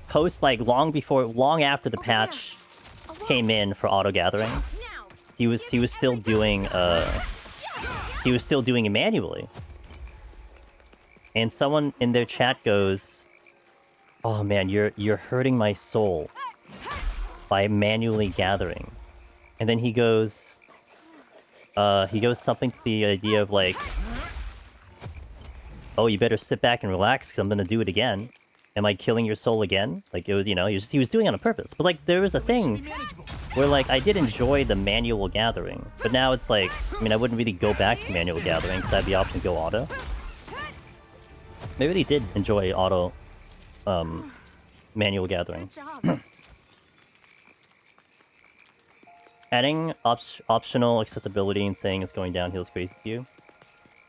post like long after the patch came in for auto gathering. Now. He was still doing it manually. And someone in their chat goes, "Oh man, you're hurting my soul by manually gathering." And then he goes something to the idea of like, "Oh, you better sit back and relax because I'm gonna do it again. Am I killing your soul again?" Like it was, you know, he was doing it on purpose. But like there was a thing where like I did enjoy the manual gathering, but now it's like, I mean, I wouldn't really go back to manual gathering because I have the option to go auto. Maybe they did enjoy auto, manual gathering. Good job. Adding optional accessibility and saying it's going downhill is crazy to you.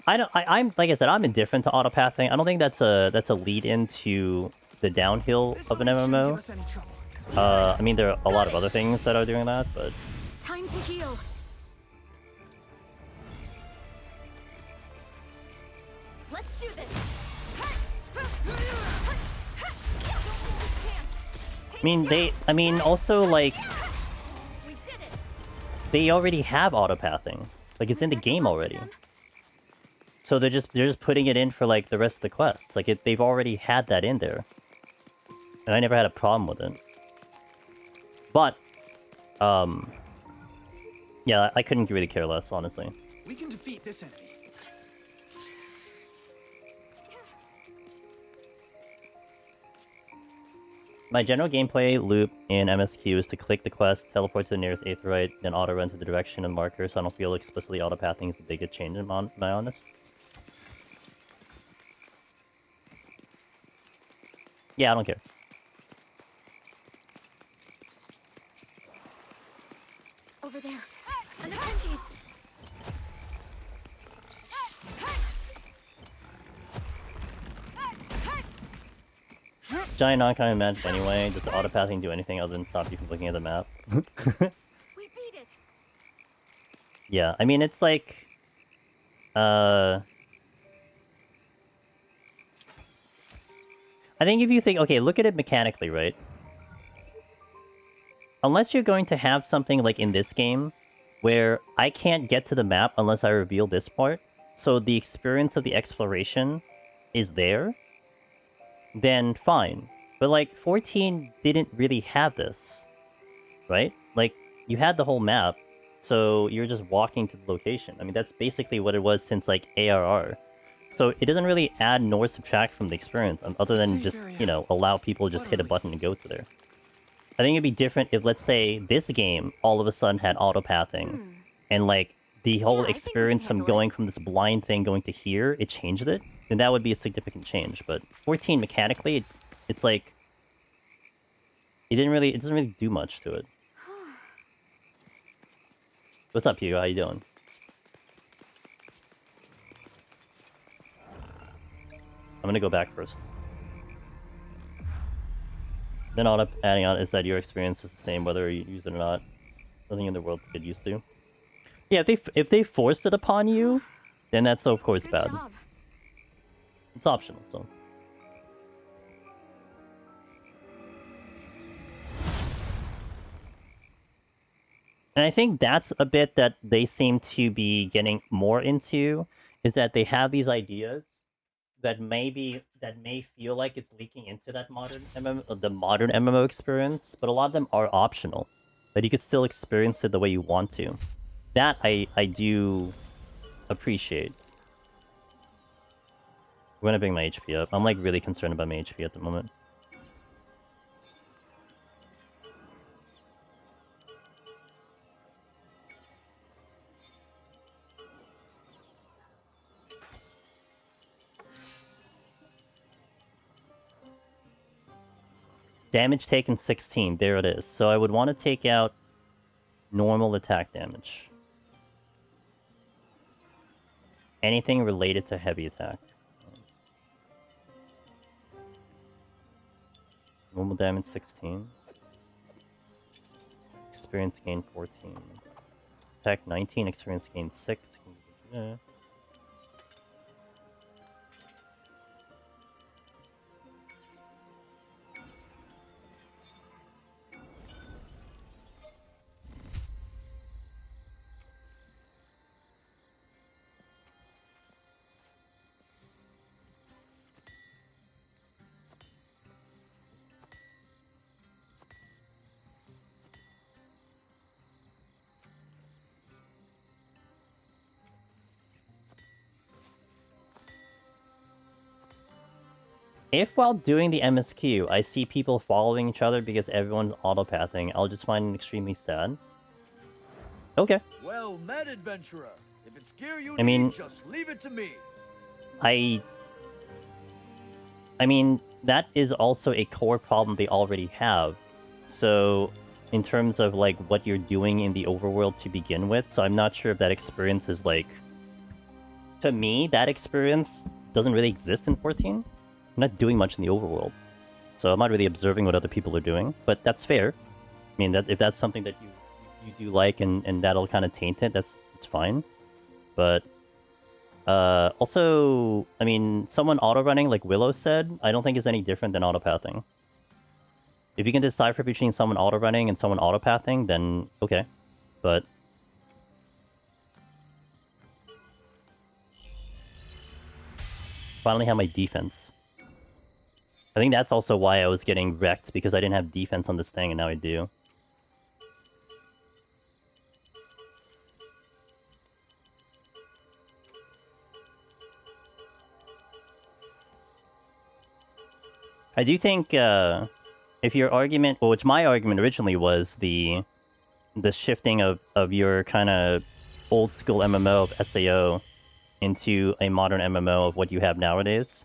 I'm like I said, I'm indifferent to autopathing. I don't think that's a lead into the downhill of an MMO. I mean, there are a lot of other things that are doing that, but Time to heal. Let's do this. I mean, also like We did it. they already have autopathing. Like it's in the game already. So they're just putting it in for like the rest of the quests. Like they've already had that in there, and I never had a problem with it. But, yeah, I couldn't really care less, honestly. We can defeat this enemy. My general gameplay loop in MSQ is to click the quest, teleport to the nearest aetheryte, then auto-run to the direction of the marker, so I don't feel explicitly autopathing is the biggest change, in my honest. Yeah, I don't care. Over there. An apprentice. Giant non-common magic anyway. Does the autopathing do anything other than stop you from looking at the map? We beat it. Yeah, I mean, it's like... I think if you think... Okay, look at it mechanically, right? Unless you're going to have something like in this game, where I can't get to the map unless I reveal this part, so the experience of the exploration is there, then fine. But like, 14 didn't really have this, right? Like, you had the whole map, so you're just walking to the location. I mean, that's basically what it was since like ARR. So it doesn't really add nor subtract from the experience, other than just, you know, allow people to just hit a button and go to there. I think it'd be different if, let's say, this game all of a sudden had autopathing, and like the whole experience from going from this blind thing going to here, it changed it, then that would be a significant change. But 14 mechanically, it's like it doesn't really do much to it. What's up, Hugo? How you doing? I'm gonna go back first. Then adding on is that your experience is the same whether you use it or not. Nothing in the world to get used to. Yeah, if they forced it upon you, then that's of course bad. Job. It's optional, so. And I think that's a bit that they seem to be getting more into, is that they have these ideas that may feel like it's leaking into that modern MMO experience, but a lot of them are optional. But you could still experience it the way you want to. That I do appreciate. I'm gonna bring my HP up. I'm like really concerned about my HP at the moment. Damage taken 16. There it is. So I would want to take out normal attack damage. Anything related to heavy attack. Normal damage 16. Experience gain 14. Attack 19. Experience gain 6. Yeah. If while doing the MSQ, I see people following each other because everyone's autopathing, I'll just find it extremely sad. Okay. Well met, adventurer. If it's gear you mean, need, just leave it to me. I mean, that is also a core problem they already have. So, in terms of like what you're doing in the overworld to begin with, so I'm not sure if that experience is like... To me, that experience doesn't really exist in 14. I'm not doing much in the overworld, so I'm not really observing what other people are doing, but that's fair. I mean, that if that's something that you do like and that'll kind of taint it, it's fine. But also, I mean, someone auto-running, like Willow said, I don't think is any different than autopathing. If you can decipher between someone auto-running and someone autopathing, then okay. But finally have my defense. I think that's also why I was getting wrecked, because I didn't have defense on this thing, and now I do. I do think, if your argument, well, which my argument originally was the shifting of your kind of old-school MMO of SAO into a modern MMO of what you have nowadays,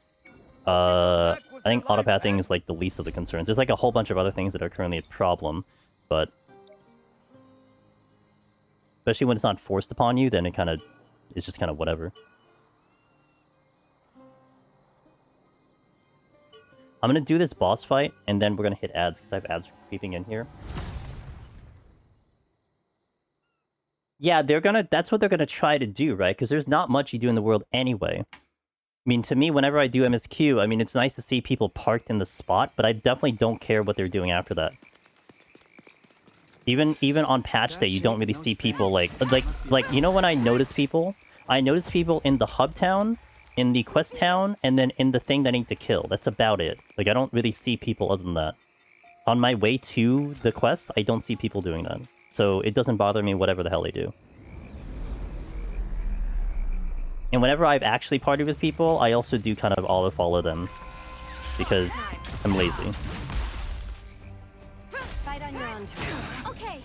I think autopathing is like the least of the concerns. There's like a whole bunch of other things that are currently a problem, but especially when it's not forced upon you, then it's just kind of whatever. I'm gonna do this boss fight, and then we're gonna hit ads, because I have ads creeping in here. Yeah, that's what they're gonna try to do, right? Because there's not much you do in the world anyway. I mean, to me, whenever I do MSQ, I mean, it's nice to see people parked in the spot, but I definitely don't care what they're doing after that. Even on patch day, you don't really see people like you know when I notice people? I notice people in the hub town, in the quest town, and then in the thing that I need to kill. That's about it. Like, I don't really see people other than that. On my way to the quest, I don't see people doing that. So it doesn't bother me whatever the hell they do. And whenever I've actually partied with people, I also do kind of auto-follow them. Because I'm lazy. Fight on your own terms. Okay.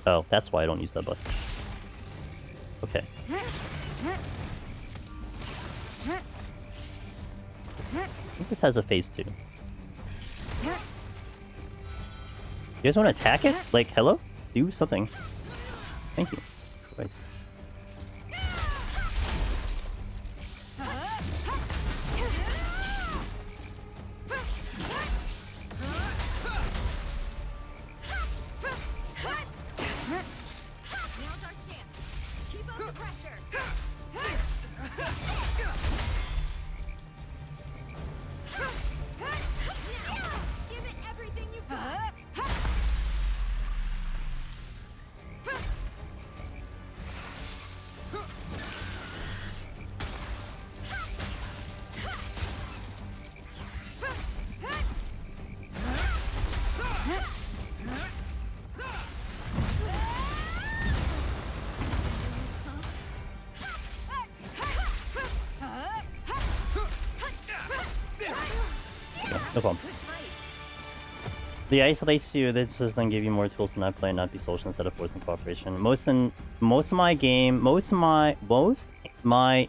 Oh, that's why I don't use that button. Okay. I think this has a phase 2. You guys want to attack it? Like, hello? Do something. Thank you. Christ. Now's our chance. Keep up the pressure. Give it everything you've got. No problem. The isolates you. This does then give you more tools to not play and not be social instead of forcing cooperation. Most my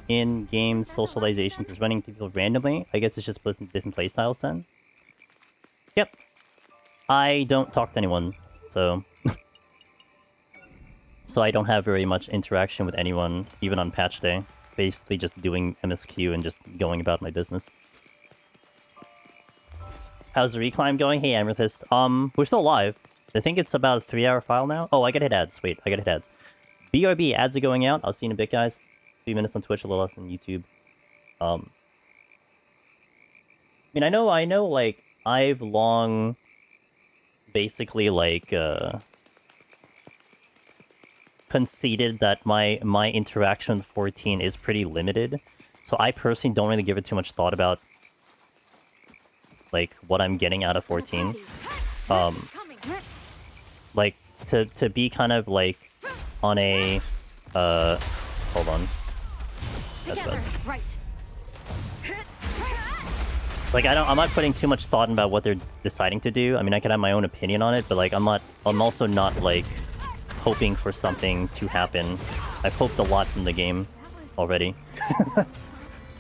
in-game socializations is running into people randomly. I guess it's just different playstyles then. Yep. I don't talk to anyone, so so I don't have very much interaction with anyone, even on patch day. Basically just doing MSQ and just going about my business. How's the reclimb going? Hey, Amethyst. We're still live. I think it's about a 3-hour file now. Oh, I gotta hit ads. Wait, I gotta hit ads. BRB, ads are going out. I'll see you in a bit, guys. 3 minutes on Twitch, a little less on YouTube. I mean, I know, like, I've long... basically, like, conceded that my interaction with 14 is pretty limited. So I personally don't really give it too much thought about like what I'm getting out of 14. Like to be kind of like on a hold on. That's bad. Right. Like I'm not putting too much thought about what they're deciding to do. I mean, I could have my own opinion on it, but like I'm also not like hoping for something to happen. I've hoped a lot from the game already.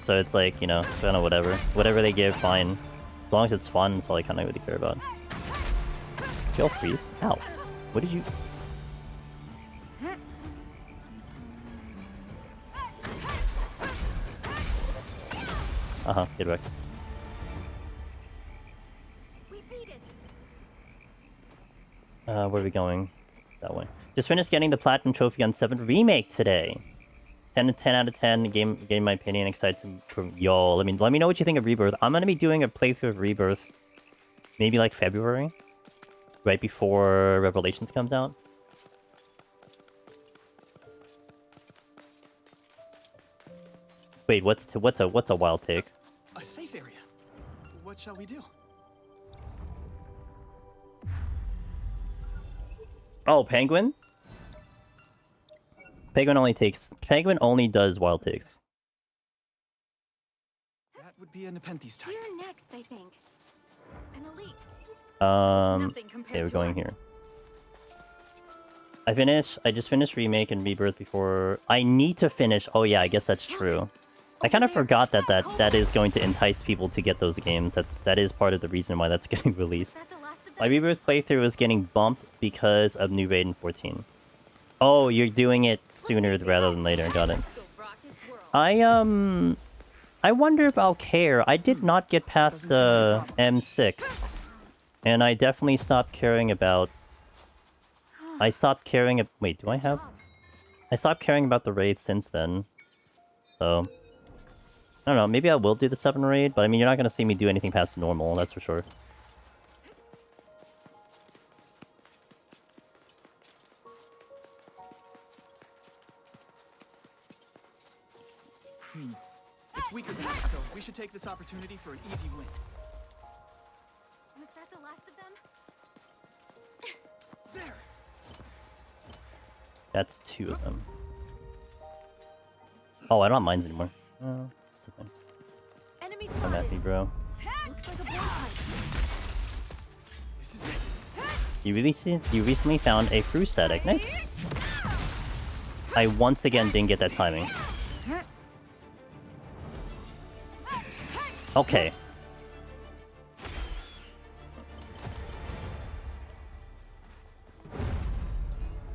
So it's like, you know, kind of whatever. Whatever they give, fine. As long as it's fun, that's all I kind of really care about. Kill freeze? Ow. What did you... Uh-huh, get wrecked. Where are we going? That way. Just finished getting the Platinum Trophy on 7 Remake today. 10 out of 10. Game my opinion. Excited to... Yo, let me know what you think of Rebirth. I'm gonna be doing a playthrough of Rebirth. Maybe like February. Right before Revelations comes out. Wait, what's a wild take? A safe area. What shall we do? Oh, Penguin? Penguin only does wild takes. That would be a Nepenthes type. You're next, I think. An elite. Okay, we're going here. I just finished Remake and Rebirth before... I need to finish... Oh yeah, I guess that's true. I kind of forgot that is going to entice people to get those games. That is part of the reason why that's getting released. My Rebirth playthrough was getting bumped because of New Raid in 14. Oh, you're doing it sooner rather than later. Got it. I wonder if I'll care. I did not get past the M6. And I definitely stopped caring about... I stopped caring... Wait, do I have... I stopped caring about the raid since then. So... I don't know, maybe I will do the 7 raid, but I mean, you're not going to see me do anything past normal, that's for sure. It's weaker than us, so we should take this opportunity for an easy win. Was that the last of them? There! That's 2 of them. Oh, I don't have mines anymore. That's a thing. Enemy Come at me, bro. Looks like a blow type. This is it. You recently found a Fru static. Nice. I once again didn't get that timing. Okay.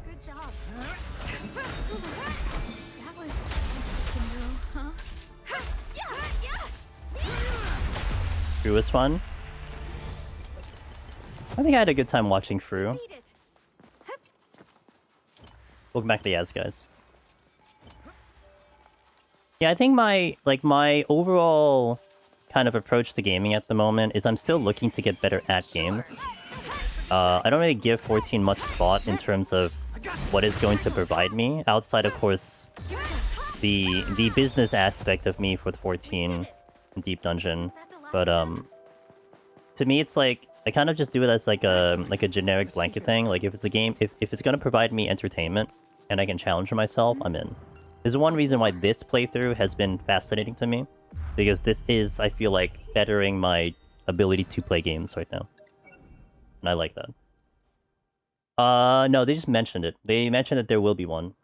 Good job. That was huh? Fru was fun. I think I had a good time watching Fru. Welcome back to the ads, guys. Yeah, I think my overall kind of approach to gaming at the moment is I'm still looking to get better at games. I don't really give 14 much thought in terms of what it's going to provide me, outside of course the business aspect of me for the 14 Deep Dungeon. But to me it's like I kind of just do it as like a generic blanket thing. Like if it's a game, if it's gonna provide me entertainment and I can challenge myself, I'm in. There's one reason why this playthrough has been fascinating to me, because this is, I feel like, bettering my ability to play games right now. And I like that. No, they just mentioned it. They mentioned that there will be one.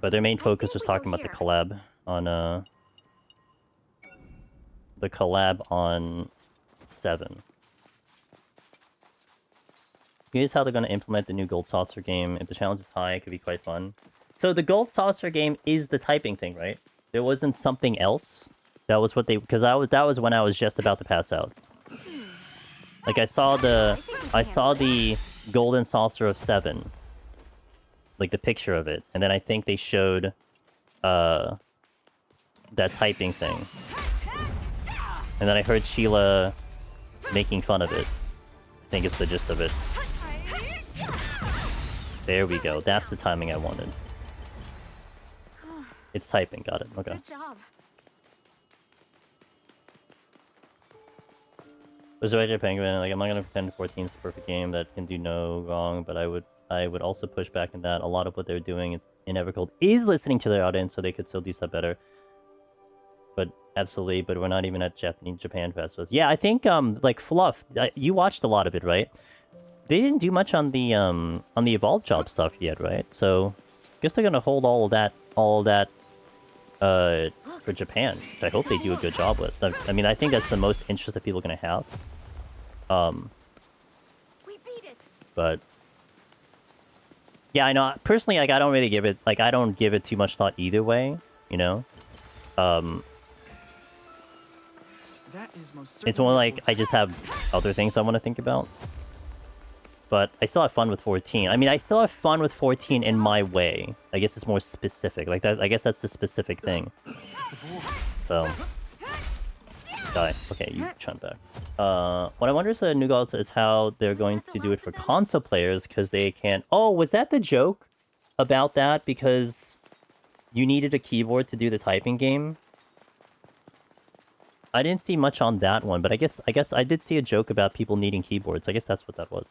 But their main focus was talking about the collab on, the collab on 7. Here's how they're going to implement the new Gold Saucer game. If the challenge is high, it could be quite fun. So the Gold Saucer game is the typing thing, right? There wasn't something else? That was what they... Because that was when I was just about to pass out. Like, I saw the Golden Saucer of 7. Like, the picture of it. And then I think they showed, that typing thing. And then I heard Sheila making fun of it. I think it's the gist of it. There we go. That's the timing I wanted. It's typing. Got it. Okay. Good job. Was right there, Penguin. Like, I'm not gonna pretend 14 is the perfect game that can do no wrong, but I would also push back in that a lot of what they're doing in Evercold is listening to their audience, so they could still do stuff better. But absolutely, but we're not even at Japan festivals. Yeah, I think like Fluff, you watched a lot of it, right? They didn't do much on the Evolve Job stuff yet, right? So I guess they're gonna hold all of that for Japan, which I hope they do a good job with. I mean, I think that's the most interest that people are gonna have. We beat it. But yeah, I know. Personally, like, I don't really give it too much thought either way. You know, That is most it's more like I just have other things I want to think about. But I still have fun with 14. I mean, I still have fun with 14 in my way. I guess it's more specific. Like that. I guess that's the specific thing. So, die. Okay, you chant back. What I wonder is new goals is how they're going to do it for console players because they can't. Oh, was that the joke about that? Because you needed a keyboard to do the typing game. I didn't see much on that one, but I guess I did see a joke about people needing keyboards. I guess that's what that was.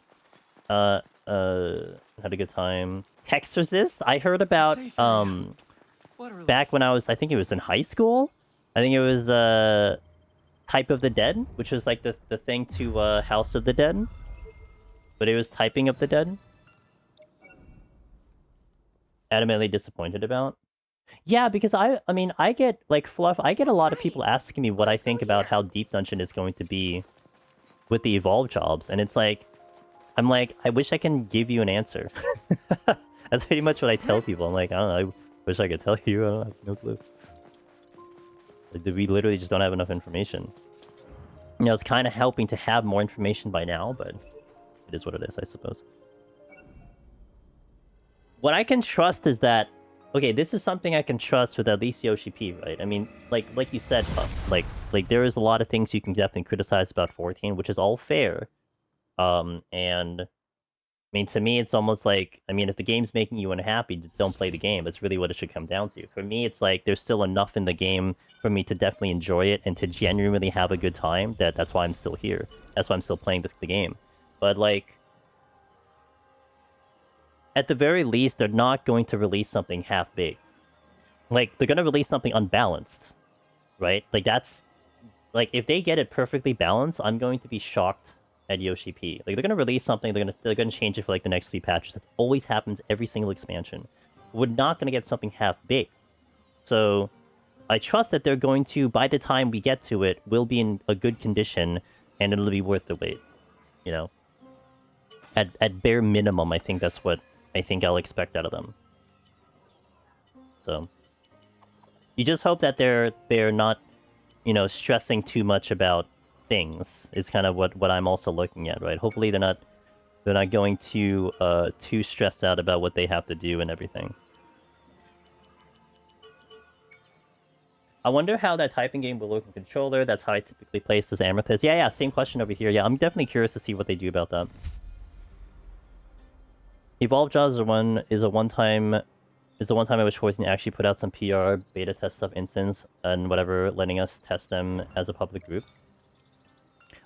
Had a good time. Text resist? I heard about back when I think it was in high school. I think it was Type of the Dead, which was like the thing to House of the Dead. But it was Typing of the Dead. Adamantly disappointed about. Yeah, because I mean, I get, like, Fluff, I get a lot of people asking me what I think about how Deep Dungeon is going to be with the Evolve jobs, and it's like, I'm like, I wish I can give you an answer. That's pretty much what I tell people. I'm like, I don't know, I wish I could tell you, I don't have no clue. Like, we literally just don't have enough information. You know, it's kind of helping to have more information by now, but it is what it is, I suppose. What I can trust is that, okay, this is something I can trust with at least Yoshi P, right? I mean, like you said, Puff, like there is a lot of things you can definitely criticize about 14, which is all fair. And I mean, to me, it's almost like, I mean, if the game's making you unhappy, just don't play the game. That's really what it should come down to. For me, it's like there's still enough in the game for me to definitely enjoy it and to genuinely have a good time. That's why I'm still here. That's why I'm still playing the game. But like, at the very least, they're not going to release something half-baked. Like, they're going to release something unbalanced, right? Like, that's... Like, if they get it perfectly balanced, I'm going to be shocked at Yoshi P. Like, they're going to release something, they're going to change it for, like, the next 3 patches. That always happens every single expansion. We're not going to get something half-baked. So, I trust that they're going to, by the time we get to it, will be in a good condition, and it'll be worth the wait. You know? At bare minimum, I think that's what I think I'll expect out of them. So, you just hope that they're not, you know, stressing too much about things. Is kind of what I'm also looking at, right? Hopefully they're not going too stressed out about what they have to do and everything. I wonder how that typing game will work in controller. That's how I typically play as Amethyst. Yeah, same question over here. Yeah, I'm definitely curious to see what they do about that. Evolve Jobs is the one time I wish 14 actually put out some PR beta test stuff instance and whatever, letting us test them as a public group.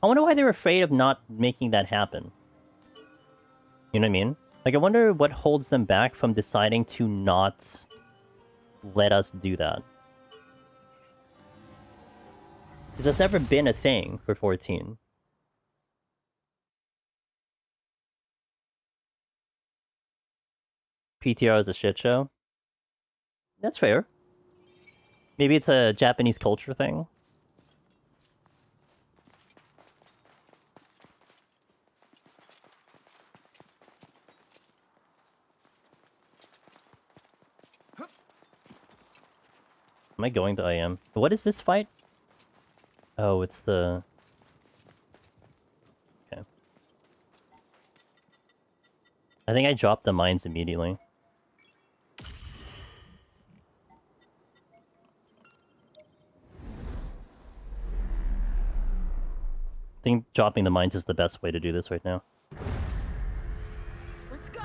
I wonder why they're afraid of not making that happen. You know what I mean? Like, I wonder what holds them back from deciding to not let us do that. Because that's never been a thing for 14. PTR is a shit show. That's fair. Maybe it's a Japanese culture thing. Am I going to IM? What is this fight? Oh, it's the... Okay. I think I dropped the mines immediately. I think dropping the mines is the best way to do this right now. Let's go.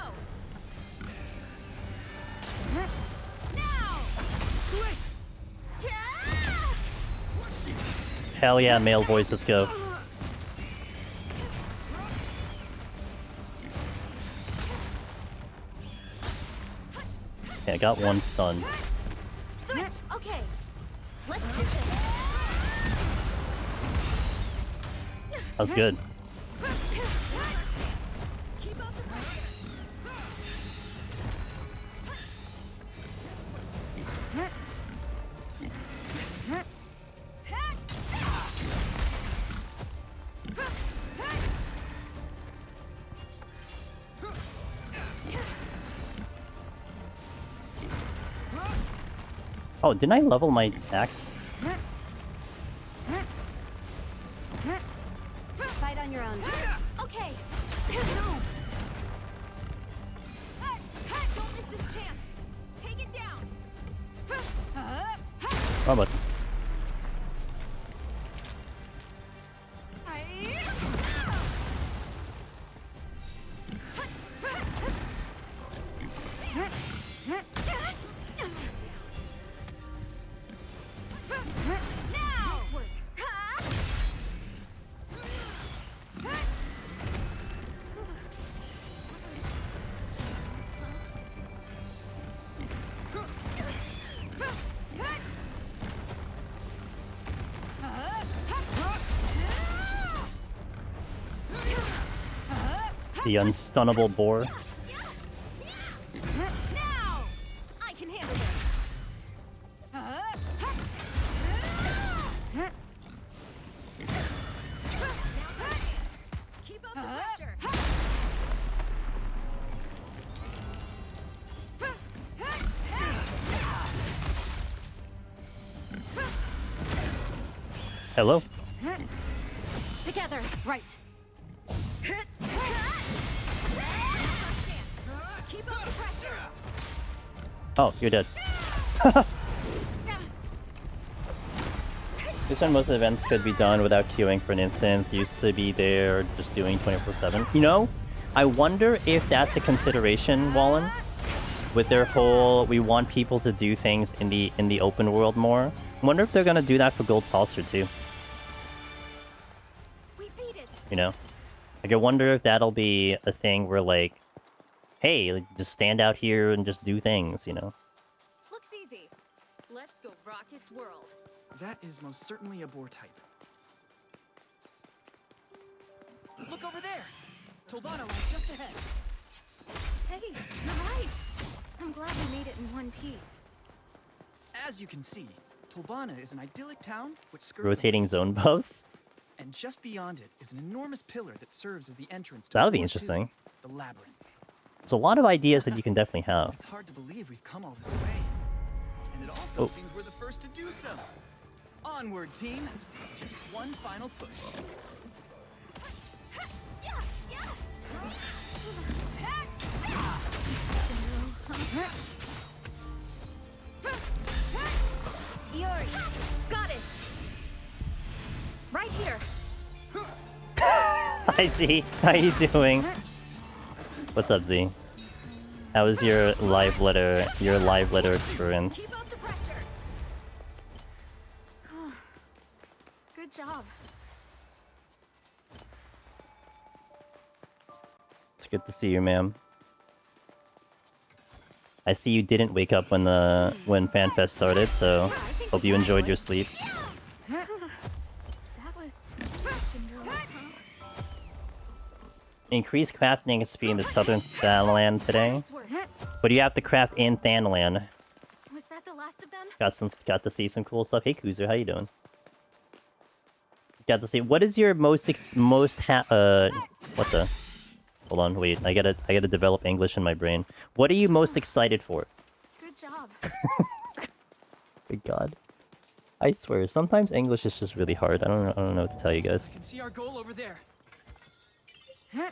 Now. Hell yeah, male voice, let's go. Okay, I got one stunned. Switch. Okay. Let's do this. That was good. Keep up the pressure. Oh, didn't I level my axe? Fight on your own. Okay. No. Don't miss this chance. Take it down. Wrong button. Nice work. The unstunnable boar. Now! I can handle this. Keep up the pressure. Hello? Together. Right. Keep up the pressure. Oh, you're dead. This when most events could be done without queuing for an instance. Used to be there just doing 24/7. You know, I wonder if that's a consideration, Wallen. With their whole, we want people to do things in the open world more. I wonder if they're gonna do that for Gold Saucer too. We beat it. You know? Like, I wonder if that'll be a thing where, like, hey, like, just stand out here and just do things, you know? Looks easy. Let's go rock its world. That is most certainly a boar type. Look over there! Tolbana lies just ahead. Hey, you're right. I'm glad we made it in one piece. As you can see, Tolbana is an idyllic town which skirts Rotating zone buffs? and just beyond it is an enormous pillar that serves as the entrance to That'll be Floor interesting. 2, the labyrinth. There's a lot of ideas that you can definitely have. It's hard to believe we've come all this way. And it also Oh. seems we're the first to do so. Onward, team. Just one final push. Yeah, yeah. Yuri. Got it. Right here. Hi Z, how you doing? What's up Z? How was your live letter experience? Keep up the pressure. Good job. It's good to see you, ma'am. I see you didn't wake up when FanFest started, so hope you enjoyed your sleep. Increase crafting speed in the southern Thanalan today. Nice work. But you have to craft in Thanalan. Was that the last of them? Got to see some cool stuff. Hey Kuzer, how you doing? Got to see. What is your what the? Hold on, wait. I gotta develop English in my brain. What are you most excited for? Good job. Good God. I swear, sometimes English is just really hard. I don't know what to tell you guys. I can see our goal over there. I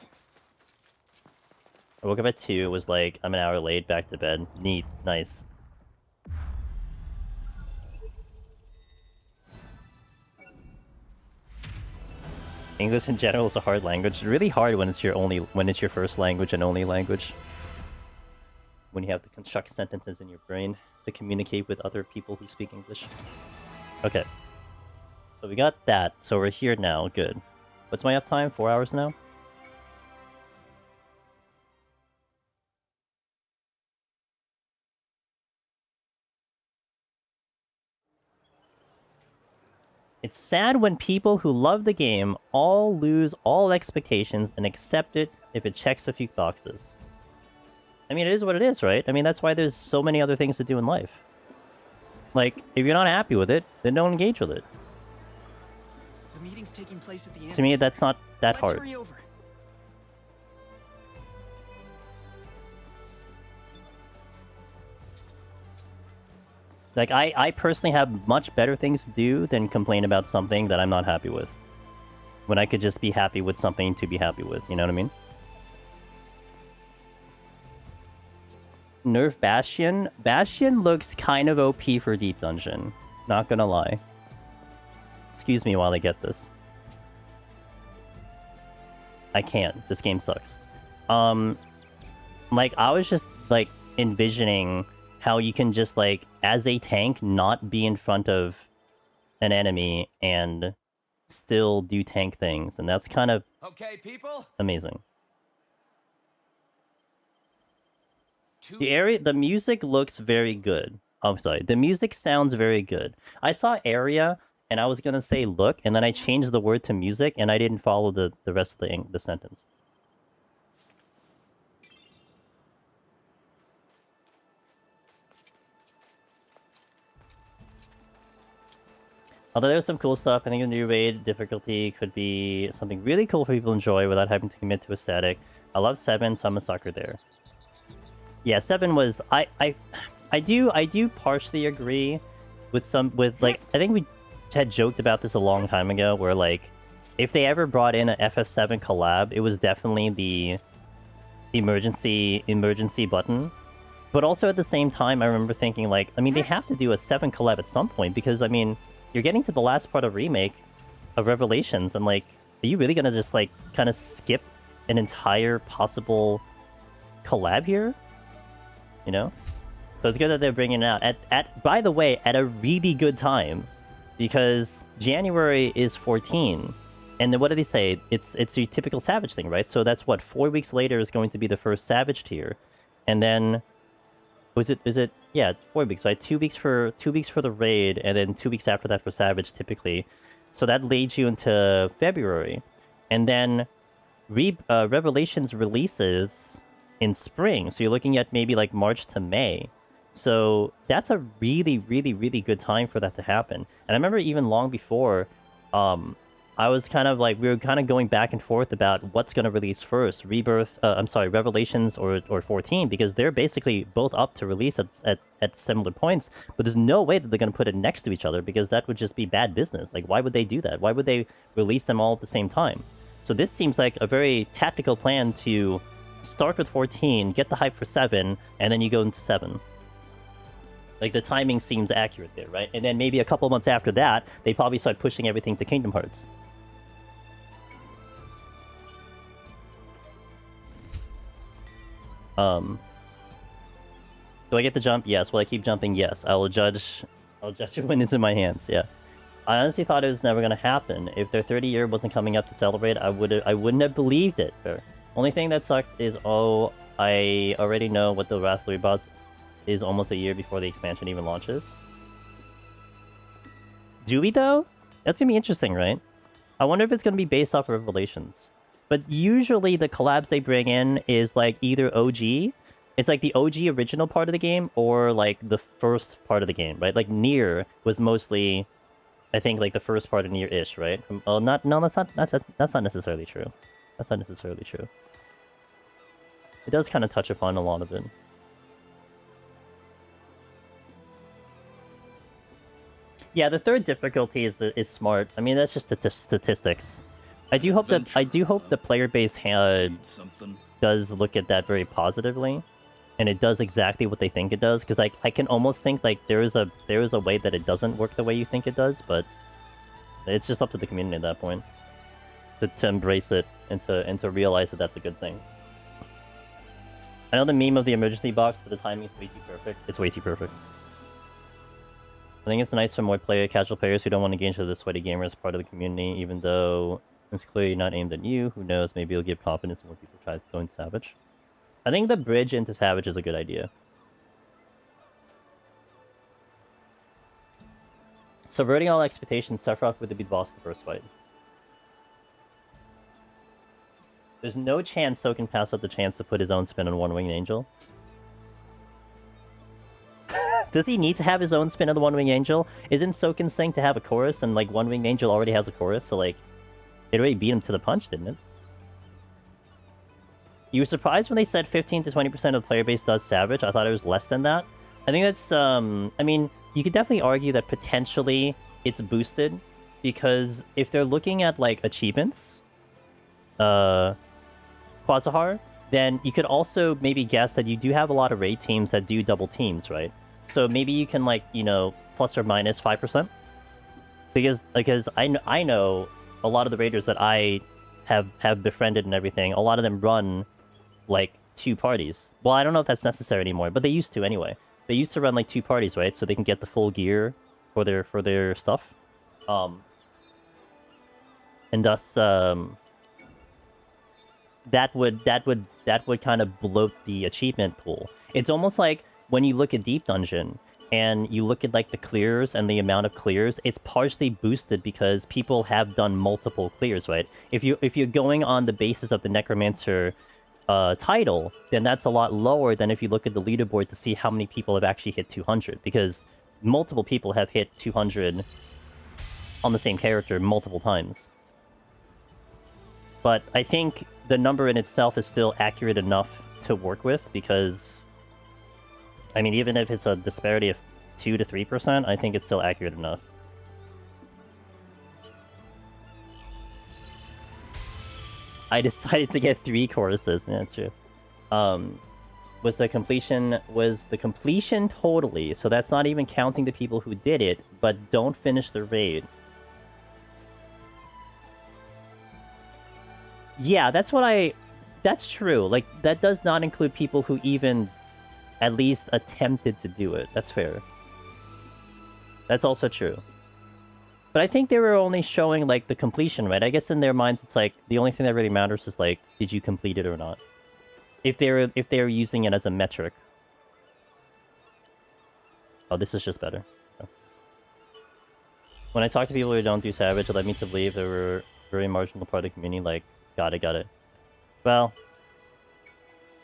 woke up at 2, was like, I'm an hour late, back to bed. Neat, nice. English in general is a hard language. Really hard when it's your first language and only language. When you have to construct sentences in your brain to communicate with other people who speak English. Okay. So we got that. So we're here now. Good. What's my uptime? 4 hours now? It's sad when people who love the game all lose all expectations and accept it if it checks a few boxes. I mean, it is what it is, right? I mean, that's why there's so many other things to do in life. Like, if you're not happy with it, then don't engage with it. The meeting's taking place at the end. To me, that's not that hard. Let's hurry over. Like, I personally have much better things to do than complain about something that I'm not happy with. When I could just be happy with something to be happy with, you know what I mean? Nerf Bastion? Bastion looks kind of OP for Deep Dungeon. Not gonna lie. Excuse me while I get this. I can't. This game sucks. Like, I was just, like, envisioning how you can just, like, as a tank, not be in front of an enemy and still do tank things. And that's kind of Okay, people. amazing. The music looks very good. I'm sorry. The music sounds very good. I saw area, and I was gonna say look, and then I changed the word to music, and I didn't follow the rest of the sentence. Although there's some cool stuff, I think the new raid difficulty could be something really cool for people to enjoy without having to commit to a static. I love 7, so I'm a sucker there. Yeah, 7 was... I do partially agree with like, I think we had joked about this a long time ago, where, like, if they ever brought in an FF7 collab, it was definitely the emergency button. But also at the same time, I remember thinking, like, I mean, they have to do a 7 collab at some point, because, I mean, you're getting to the last part of Remake of Revelations, and, like, are you really gonna just, like, kind of skip an entire possible collab here? You know? So it's good that they're bringing it out by the way, at a really good time, because January is 14, and then what did they say? It's your typical Savage thing, right? So that's what, 4 weeks later is going to be the first Savage tier, and then is it yeah, 4 weeks, right? 2 weeks for the raid, and then 2 weeks after that for Savage typically. So that leads you into February, and then Revelations releases in spring, so you're looking at maybe like March to May. So that's a really, really, really good time for that to happen. And I remember even long before, I was kind of like, we were kind of going back and forth about what's going to release first, Revelations or 14, because they're basically both up to release at similar points, but there's no way that they're going to put it next to each other, because that would just be bad business. Like, why would they do that? Why would they release them all at the same time? So this seems like a very tactical plan to start with 14, get the hype for 7, and then you go into 7. Like, the timing seems accurate there, right? And then maybe a couple months after that, they probably start pushing everything to Kingdom Hearts. Do I get to jump? Yes. Will I keep jumping? Yes. I'll judge it when it's in my hands, yeah. I honestly thought it was never gonna happen. If their 30 year wasn't coming up to celebrate, I wouldn't have believed it. Only thing that sucks is, oh, I already know what the Raspberry Bots is almost a year before the expansion even launches. Do we, though? That's gonna be interesting, right? I wonder if it's gonna be based off of Revelations. But usually the collabs they bring in is like either OG, it's like the OG original part of the game, or like the first part of the game, right? Like Nier was mostly, I think, like the first part of Nier-ish, right? Oh, not no, that's not necessarily true. That's not necessarily true. It does kind of touch upon a lot of it. Yeah, the third difficulty is smart. I mean, that's just the statistics. I do hope the player base does look at that very positively, and it does exactly what they think it does. Because like I can almost think like there is a way that it doesn't work the way you think it does, but it's just up to the community at that point to embrace it and to realize that that's a good thing. I know the meme of the emergency box, but the timing is way too perfect. It's way too perfect. I think it's nice for more casual players who don't want to engage with the sweaty gamers part of the community, even though it's clearly not aimed at you. Who knows? Maybe it'll give confidence when more people try to go into Savage. I think the bridge into Savage is a good idea. Subverting all expectations, Sephiroth would be the boss of the first fight. There's no chance So can pass up the chance to put his own spin on One-Winged Angel. Does he need to have his own spin on the One-Winged Angel? Isn't Soken's thing to have a chorus, and like One-Winged Angel already has a chorus, so like it already beat him to the punch, didn't it? You were surprised when they said 15 to 20% of the player base does Savage? I thought it was less than that. I think that's I mean, you could definitely argue that potentially it's boosted, because if they're looking at like achievements, Quasahar, then you could also maybe guess that you do have a lot of raid teams that do double teams, right? So maybe you can, like, you know, plus or minus 5%. Because I know a lot of the raiders that I have befriended and everything, a lot of them run, like, 2 parties. Well, I don't know if that's necessary anymore, but they used to anyway. They used to run, like, 2 parties, right? So they can get the full gear for their stuff. And thus, that would kind of bloat the achievement pool. It's almost like when you look at Deep Dungeon and you look at like the clears and the amount of clears, it's partially boosted because people have done multiple clears, right? If you're going on the basis of the Necromancer title, then that's a lot lower than if you look at the leaderboard to see how many people have actually hit 200, because multiple people have hit 200 on the same character multiple times. But I think the number in itself is still accurate enough to work with, because I mean, even if it's a disparity of 2 to 3%, I think it's still accurate enough. I decided to get 3 choruses. Yeah, true. Was the completion totally? So that's not even counting the people who did it, but don't finish the raid. Yeah, that's true. Like, that does not include people who even at least attempted to do it. That's fair. That's also true. But I think they were only showing, like, the completion, right? I guess in their minds, it's like, the only thing that really matters is, like, did you complete it or not? If they're using it as a metric. Oh, this is just better. Okay. When I talk to people who don't do Savage, it led me to believe they were a very marginal part of the community, like, got it. Well,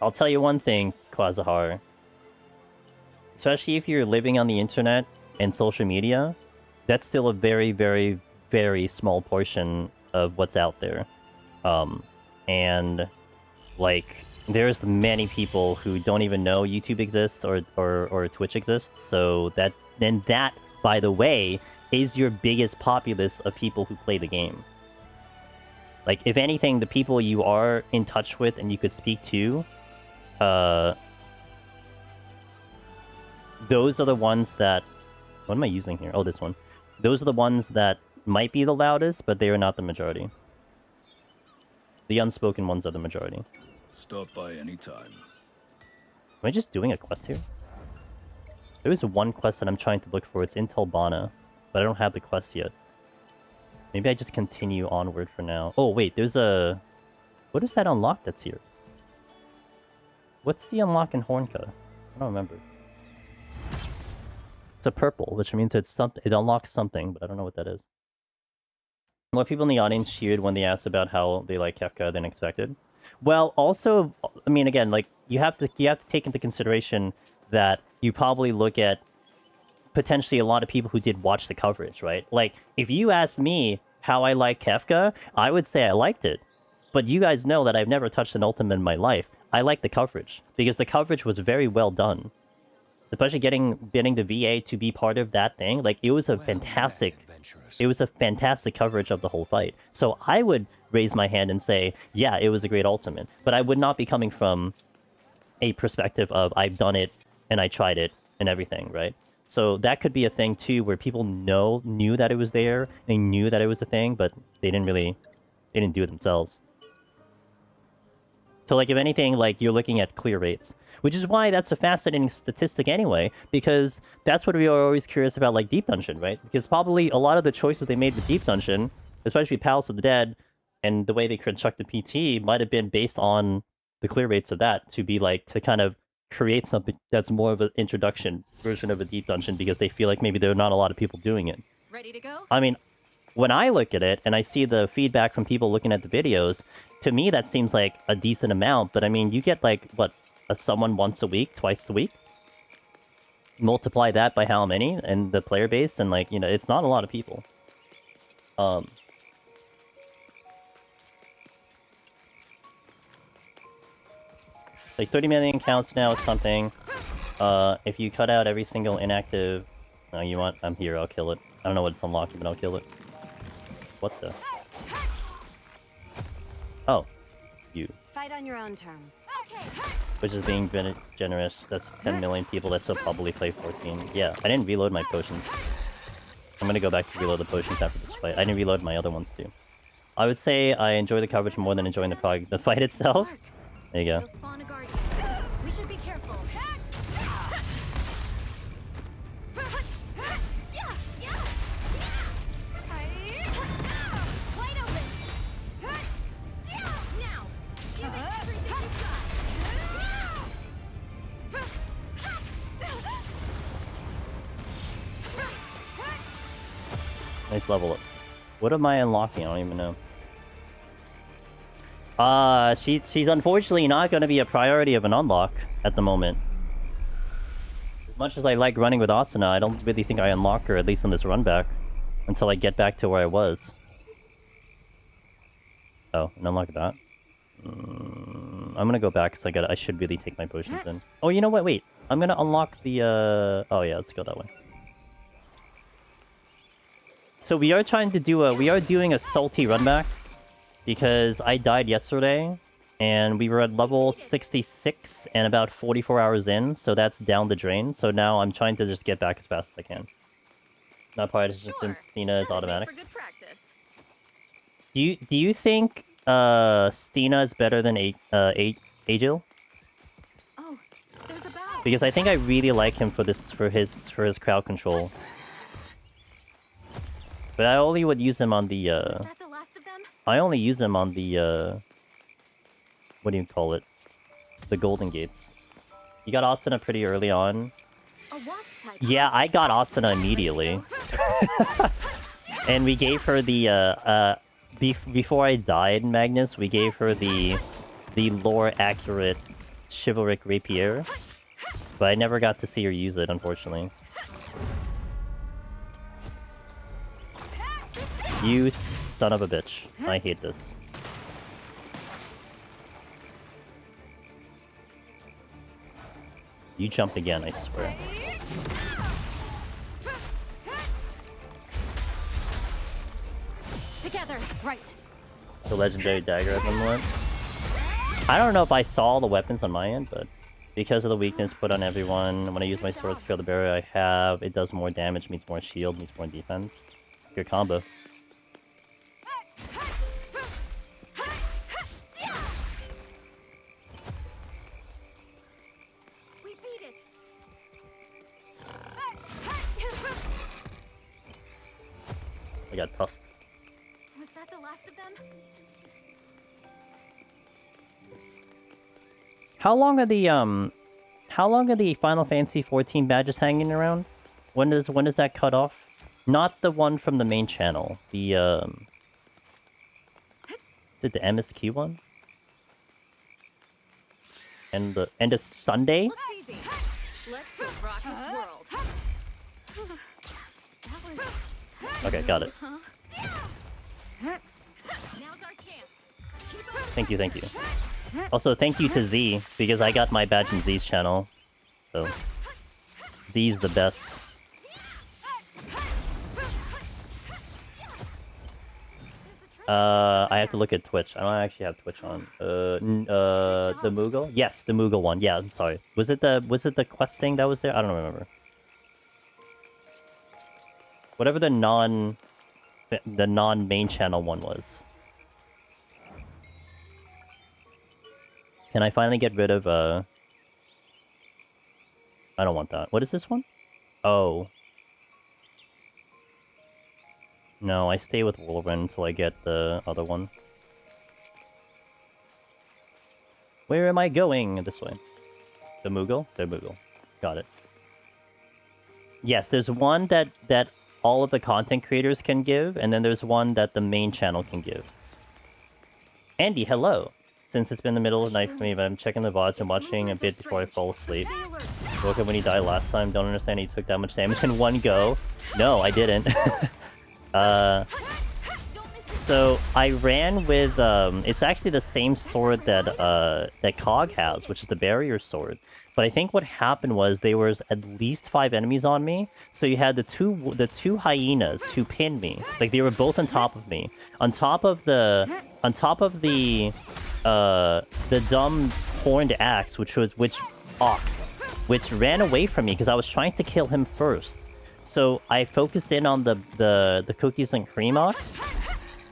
I'll tell you one thing, Quasahar. Especially if you're living on the internet and social media, that's still a very, very, very small portion of what's out there. And, like, there's many people who don't even know YouTube exists or Twitch exists, so that, by the way, is your biggest populace of people who play the game. Like, if anything, the people you are in touch with and you could speak to, those are the ones that... What am I using here? Oh, this one. Those are the ones that might be the loudest, but they are not the majority. The unspoken ones are the majority. Stop by anytime. Am I just doing a quest here? There is one quest that I'm trying to look for. It's in Telbana, but I don't have the quest yet. Maybe I just continue onward for now. Oh, wait, there's a... What is that unlock that's here? What's the unlock in Hornka? I don't remember. It's a purple, which means it unlocks something, but I don't know what that is. More people in the audience cheered when they asked about how they like Kefka than expected. Well, also, I mean, again, like you have to take into consideration that you probably look at potentially a lot of people who did watch the coverage, right? Like, if you asked me how I like Kefka, I would say I liked it. But you guys know that I've never touched an ultimate in my life. I like the coverage because the coverage was very well done. Especially getting the VA to be part of that thing, like it was a fantastic coverage of the whole fight. So I would raise my hand and say, yeah, it was a great ultimate. But I would not be coming from a perspective of I've done it and I tried it and everything, right? So that could be a thing too, where people knew that it was there, they knew that it was a thing, but they didn't do it themselves. So like if anything, like you're looking at clear rates, which is why that's a fascinating statistic anyway, because that's what we are always curious about, like Deep Dungeon, right? Because probably a lot of the choices they made with Deep Dungeon, especially Palace of the Dead, and the way they constructed PT might have been based on the clear rates of that to be like, to kind of create something that's more of an introduction version of a Deep Dungeon because they feel like maybe there are not a lot of people doing it. Ready to go? I mean, when I look at it and I see the feedback from people looking at the videos, to me that seems like a decent amount, but I mean, you get like, what, someone once a week, twice a week? Multiply that by how many, and the player base, and like, you know, it's not a lot of people. Like 30 million counts now is something. If you cut out every single inactive... No, you want... I'm here, I'll kill it. I don't know what it's unlocking, but I'll kill it. What the... Oh. You. Fight on your own terms. Which is being generous. That's 10 million people that still probably play 14. Yeah, I didn't reload my potions. I'm gonna go back to reload the potions after this fight. I didn't reload my other ones too. I would say I enjoy the coverage more than enjoying the fight itself. There you go. It'll spawn a guardian. We should be careful. Wide open. Now, give it everything you've got. Nice level up. What am I unlocking? I don't even know. She's unfortunately not going to be a priority of an unlock at the moment. As much as I like running with Asuna, I don't really think I unlock her, at least in this run back, until I get back to where I was. Oh, and unlock that. I'm gonna go back because I should really take my potions in. Oh, you know what? Wait, I'm gonna unlock the. Oh yeah, let's go that way. So we are trying to do we are doing a salty run back. Because I died yesterday, and we were at level 66 and about 44 hours in, so that's down the drain. So now I'm trying to just get back as fast as I can. Not part of since Stina is automatic. For good practice. Do you think Stina is better than Agil? Oh, there's a bell. Because I think I really like him for his crowd control. But I only would use him on the Is that the last of them? I only use him on the, what do you call it? The Golden Gates. You got Asuna pretty early on. A wasp type. Yeah, I got Asuna immediately. And we gave her the, before I died, Magnus, we gave her the lore-accurate chivalric rapier. But I never got to see her use it, unfortunately. You son of a bitch. I hate this. You jumped again, I swear. Together, right. The legendary dagger at the moment. I don't know if I saw the weapons on my end, but because of the weakness put on everyone, when I use my sword to kill the barrier I have, it does more damage, means more shield, means more defense. Good combo. I got tossed. Was that the last of them? How long are the Final Fantasy 14 badges hanging around? When does that cut off? Not the one from the main channel. The Did the MSQ one? And the end of Sunday? Looks easy. Let's hit Rocket's world. That was tough. Okay, got it. Now's our chance. Keep on. Thank you, thank you. Also, thank you to Z, because I got my badge in Z's channel. So, Z's the best. I have to look at Twitch. I don't actually have Twitch on. The Moogle? Yes, the Moogle one. Yeah, I'm sorry. Was it the quest thing that was there? I don't remember. Whatever the non-main channel one was. Can I finally get rid of I don't want that. What is this one? Oh. No, I stay with Whirlwind until I get the other one. Where am I going? This way. The Moogle? The Moogle. Got it. Yes, there's one that all of the content creators can give, and then there's one that the main channel can give. Andy, hello! Since it's been the middle of the night for me, but I'm checking the VODs and watching a bit before I fall asleep. Woke up when he died last time, don't understand he took that much damage in one go. No, I didn't. So I ran with it's actually the same sword that that Cog has, which is the barrier sword. But I think what happened was there was at least 5 enemies on me. So you had the two hyenas who pinned me. Like they were both on top of me. On top of the dumb horned axe, which ran away from me because I was trying to kill him first. So I focused in on the cookies and cream ox,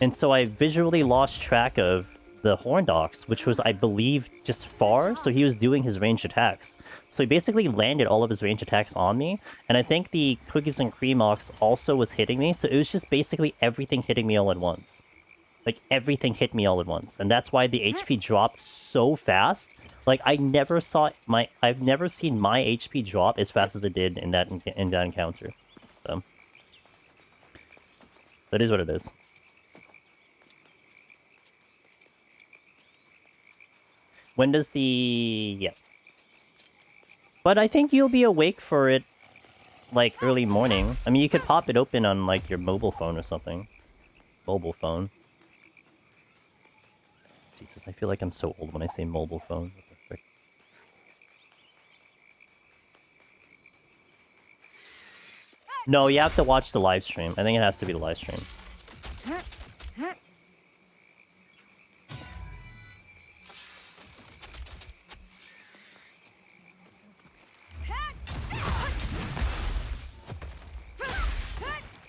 and so I visually lost track of the horned ox, which was, I believe, just far. So he was doing his ranged attacks. So he basically landed all of his ranged attacks on me, and I think the cookies and cream ox also was hitting me. So it was just basically everything hitting me all at once. Like everything hit me all at once, and that's why the HP dropped so fast. Like I've never seen my HP drop as fast as it did in that encounter. So that is what it is. When does the But I think you'll be awake for it like early morning. I mean, you could pop it open on like your mobile phone or something. Mobile phone. Jesus, I feel like I'm so old when I say mobile phone. What the frick? No, you have to watch the live stream. I think it has to be the live stream.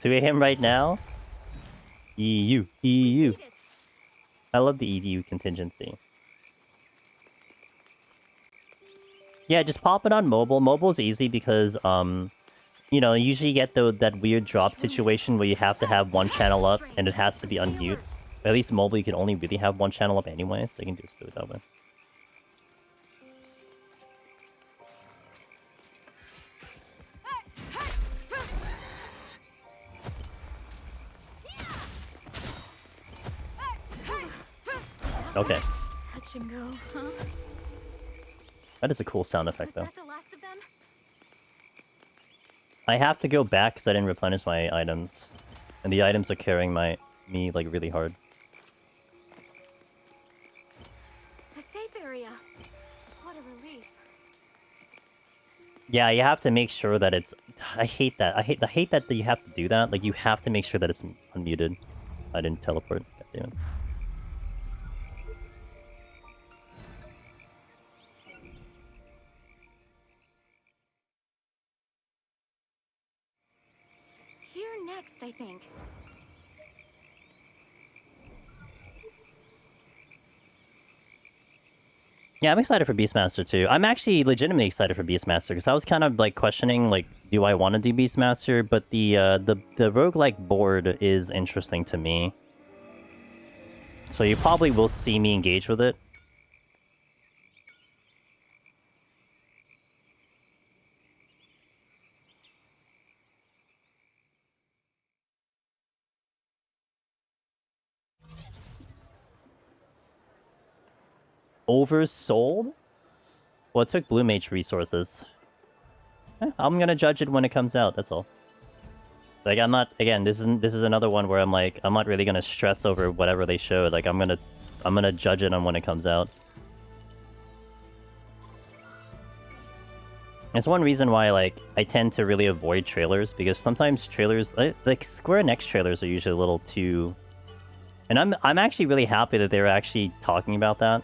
Do we hit him right now? EU. I love the EDU contingency. Yeah, just pop it on mobile. Mobile's easy because, you know, usually you get that weird drop situation where you have to have one channel up and it has to be on mute. But at least mobile, you can only really have one channel up anyway, so you can just do it that way. Okay. Touch and go, huh? That is a cool sound effect, Was though. that the last of them? I have to go back because I didn't replenish my items. And the items are carrying me like really hard. A safe area. What a relief. Yeah, you have to make sure that it's... I hate that. I hate that you have to do that. Like, you have to make sure that it's unmuted. I didn't teleport. God damn it. Here next, I think. Yeah, I'm excited for Beastmaster too. I'm actually legitimately excited for Beastmaster because I was kind of like questioning, like, do I want to do Beastmaster? But the roguelike board is interesting to me. So you probably will see me engage with it. Oversold? Well, it took Blue Mage resources. I'm gonna judge it when it comes out, that's all. Like, I'm not... Again, this is another one where I'm like... I'm not really gonna stress over whatever they showed. Like, I'm gonna judge it on when it comes out. It's one reason why, like, I tend to really avoid trailers, because sometimes trailers... Like, Square Enix trailers are usually a little too... And I'm actually really happy that they're actually talking about that.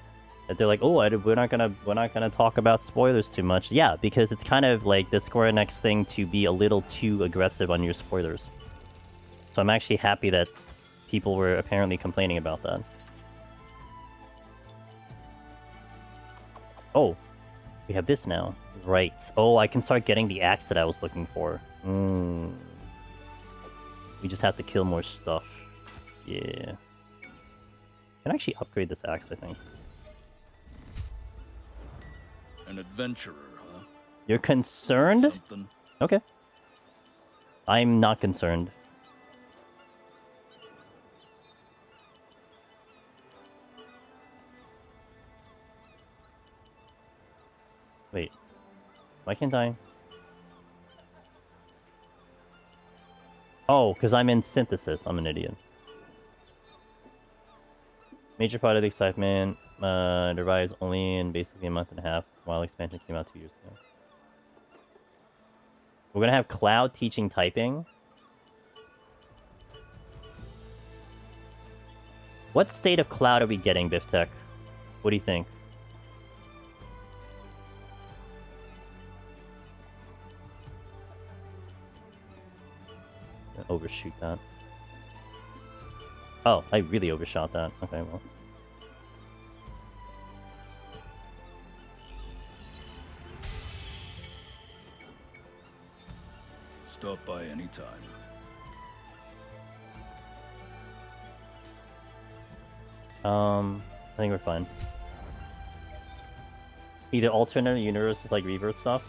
That they're like, oh, we're not gonna talk about spoilers too much. Yeah, because it's kind of like the Square Enix thing to be a little too aggressive on your spoilers. So I'm actually happy that people were apparently complaining about that. Oh, we have this now. Right. Oh, I can start getting the axe that I was looking for. We just have to kill more stuff. Yeah. I can actually upgrade this axe, I think. An adventurer, huh? You're concerned? Something. Okay. I'm not concerned. Wait. Why can't I? Oh, because I'm in synthesis. I'm an idiot. Major part of the excitement derives only in basically a month and a half, while expansion came out 2 years ago. We're gonna have Cloud teaching typing. What state of Cloud are we getting, Biftech? What do you think? Overshoot that. Oh, I really overshot that. Okay, well. Stop by anytime. I think we're fine. Either alternate universes like Rebirth stuff.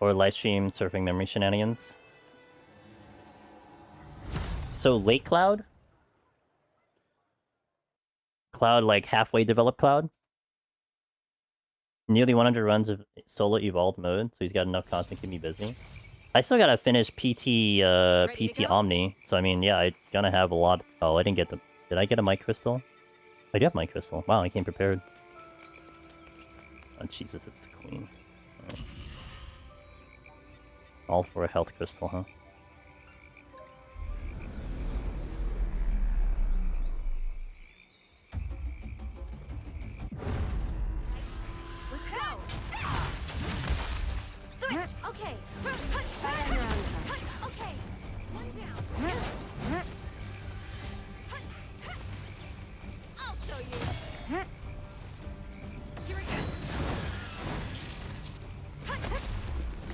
Or live stream surfing memory shenanigans. So late Cloud? Cloud like halfway developed Cloud? Nearly 100 runs of solo evolved mode, so he's got enough content to keep me busy. I still gotta finish PT Omni, so I mean, yeah, I'm gonna have a lot. Oh, I didn't get the. Did I get a mic crystal? I do have mic crystal. Wow, I came prepared. Oh Jesus, it's the queen. Right. All for a health crystal, huh? Let's go. Switch. Okay. Okay. One down. I'll show you. Here we go.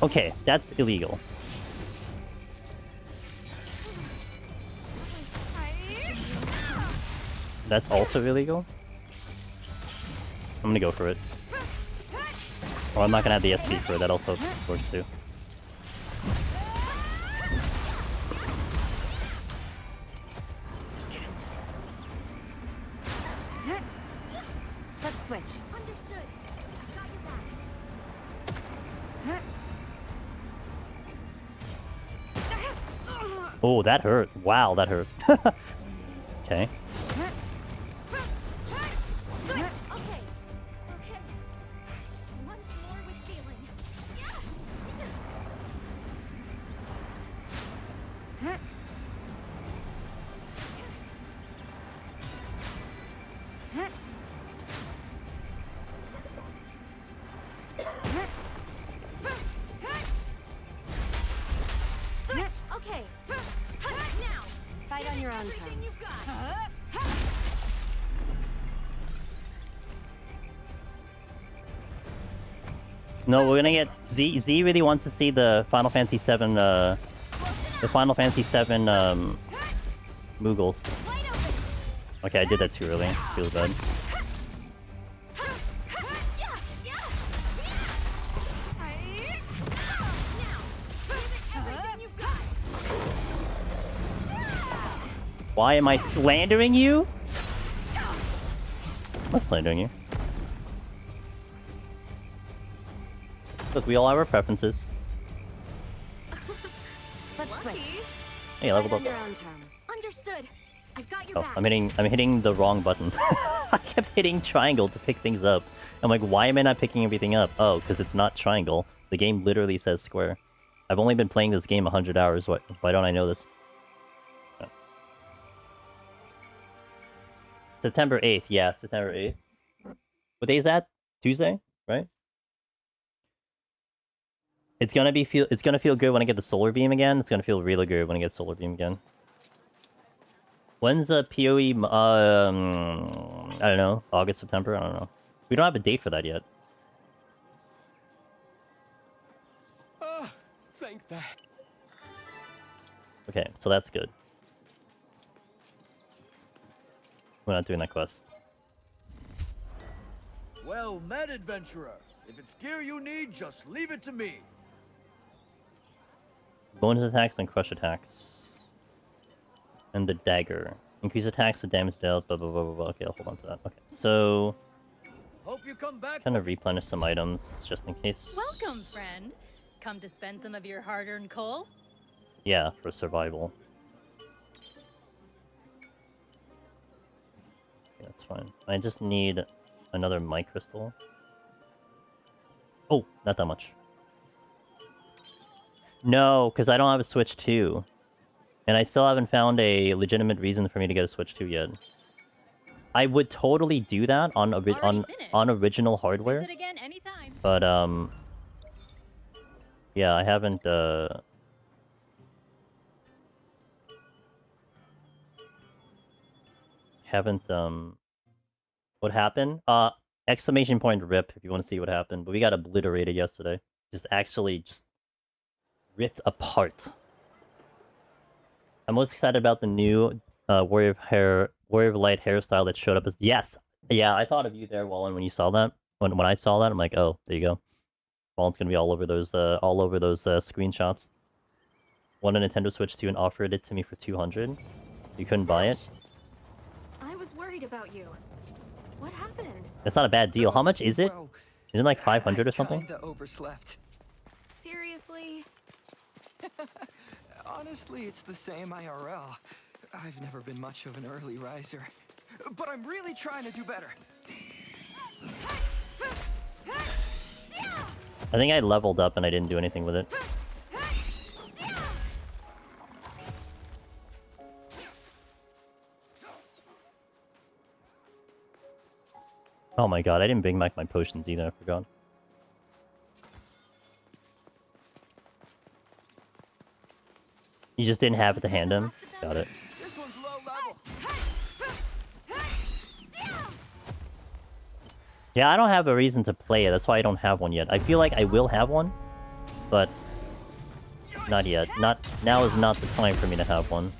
Okay, that's illegal. That's also illegal? I'm gonna go for it. Or I'm not gonna have the SP for it, that also works too. Let's switch. Understood. Got your back. Oh, that hurt. Wow, that hurt. Okay. Switch. Okay. Okay. Once more with feeling. Switch. Okay. Now. Fight on your own Everything terms. you've got. No, we're gonna get Z really wants to see the Final Fantasy VII Moogles. Okay, I did that too early. Feels bad. Why am I slandering you? I'm not slandering you. Look, we all have our preferences. Let's switch. Hey, leveled up. On your own terms. Understood. I've got your Oh, back. I'm hitting the wrong button. I kept hitting triangle to pick things up. I'm like, why am I not picking everything up? Oh, because it's not triangle. The game literally says square. I've only been playing this game 100 hours. Why don't I know this? Oh. September 8th. Yeah, September 8th. What day is that? Tuesday, right? It's gonna feel good when I get the solar beam again. It's gonna feel really good when I get solar beam again. When's the PoE? I don't know. August, September. I don't know. We don't have a date for that yet. Thank that. Okay, so that's good. We're not doing that quest. Well met, adventurer. If it's gear you need, just leave it to me. Bonus attacks and crush attacks. And the dagger. Increase attacks, the damage dealt, blah blah blah blah blah. Okay, I'll hold on to that. Okay, so Hope you come back. kind of replenish some items just in case. Welcome, friend. Come to spend some of your hard-earned coal? Yeah, for survival. Okay, that's fine. I just need another mic crystal. Oh, not that much. No, because I don't have a Switch 2. And I still haven't found a legitimate reason for me to get a Switch 2 yet. I would totally do that on on original hardware. Visit again anytime. But yeah, I haven't what happened? Exclamation point rip if you want to see what happened. But we got obliterated yesterday. Just ripped apart. I'm most excited about the new Warrior of Light hairstyle that showed up as yeah, I thought of you there, Wallen, when you saw that. When I saw that, I'm like, oh, there you go. Wallen's gonna be all over those screenshots. Won a Nintendo Switch 2 and offered it to me for 200. You couldn't buy it. I was worried about you. What happened? That's not a bad deal. How much is it? Well, Is it like 500 or something? kinda overslept. Seriously? Honestly, it's the same IRL. I've never been much of an early riser. But I'm really trying to do better. I think I leveled up and I didn't do anything with it. Oh my god, I didn't bring back my potions either, I forgot. You just didn't have it to hand him? Got it. This one's low level. Yeah, I don't have a reason to play it, that's why I don't have one yet. I feel like I will have one, but not yet. Now is not the time for me to have one.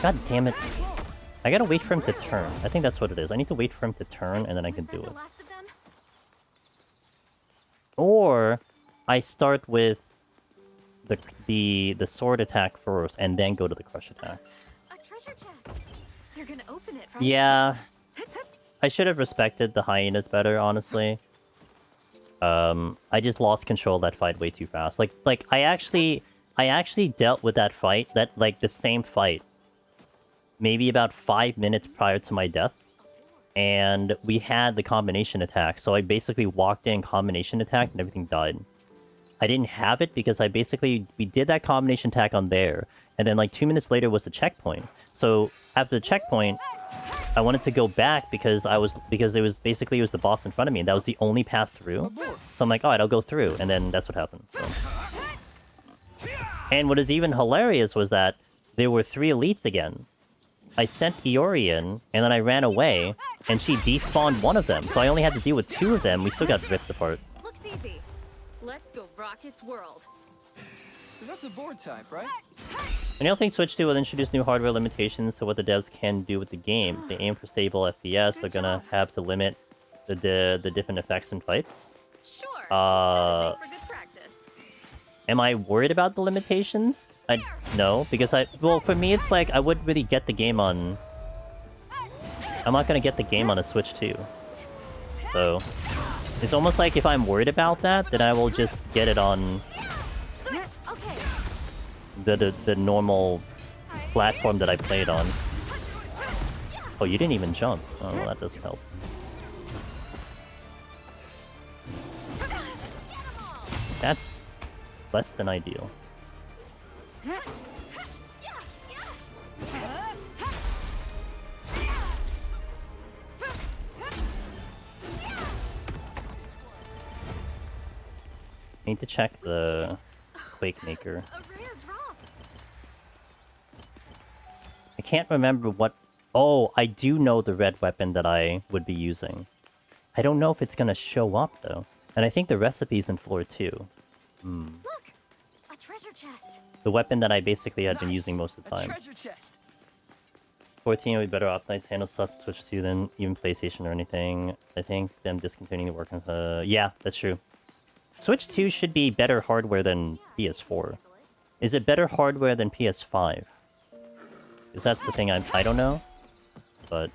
God damn it. I gotta wait for him to turn. I think that's what it is. I need to wait for him to turn and then I can do Was that it. the last of them? Or I start with the sword attack first and then go to the crush attack. A treasure chest. You're gonna open it, right? Yeah. I should have respected the hyenas better, honestly. I just lost control of that fight way too fast. Like I actually dealt with that fight, the same fight, maybe about 5 minutes prior to my death. And we had the combination attack, so I basically walked in combination attack and everything died. I didn't have it because we did that combination attack on there, and then like 2 minutes later was the checkpoint. So after the checkpoint, I wanted to go back because it was the boss in front of me, and that was the only path through. So I'm like, alright, I'll go through, and then that's what happened. So. And what is even hilarious was that there were 3 elites again. I sent Iori in, and then I ran away, and she despawned one of them. So I only had to deal with 2 of them. We still got ripped apart. Looks easy. Let's go rock its world. So that's a board type, right? And I don't think Switch 2 will introduce new hardware limitations to what the devs can do with the game. They aim for stable FPS. They're gonna have to limit the different effects in fights. Sure. Uh, That'd make for good practice. Am I worried about the limitations? No, because well, for me, it's like I wouldn't really get the game on... I'm not gonna get the game on a Switch 2. So, it's almost like if I'm worried about that, then I will just get it on the normal platform that I played on. Oh, you didn't even jump. Oh, well, that doesn't help. That's less than ideal. Need to check the Quake Maker. I can't remember what... Oh, I do know the red weapon that I would be using. I don't know if it's gonna show up, though. And I think the recipe's in floor 2. Look, a treasure chest. The weapon that I basically had been using most of the time. Treasure chest. 14 would be better optimized handle stuff to Switch 2 than even PlayStation or anything. I think them discontinuing the work on... yeah, that's true. Switch 2 should be better hardware than PS4. Is it better hardware than PS5? Because that's the thing I don't know. But...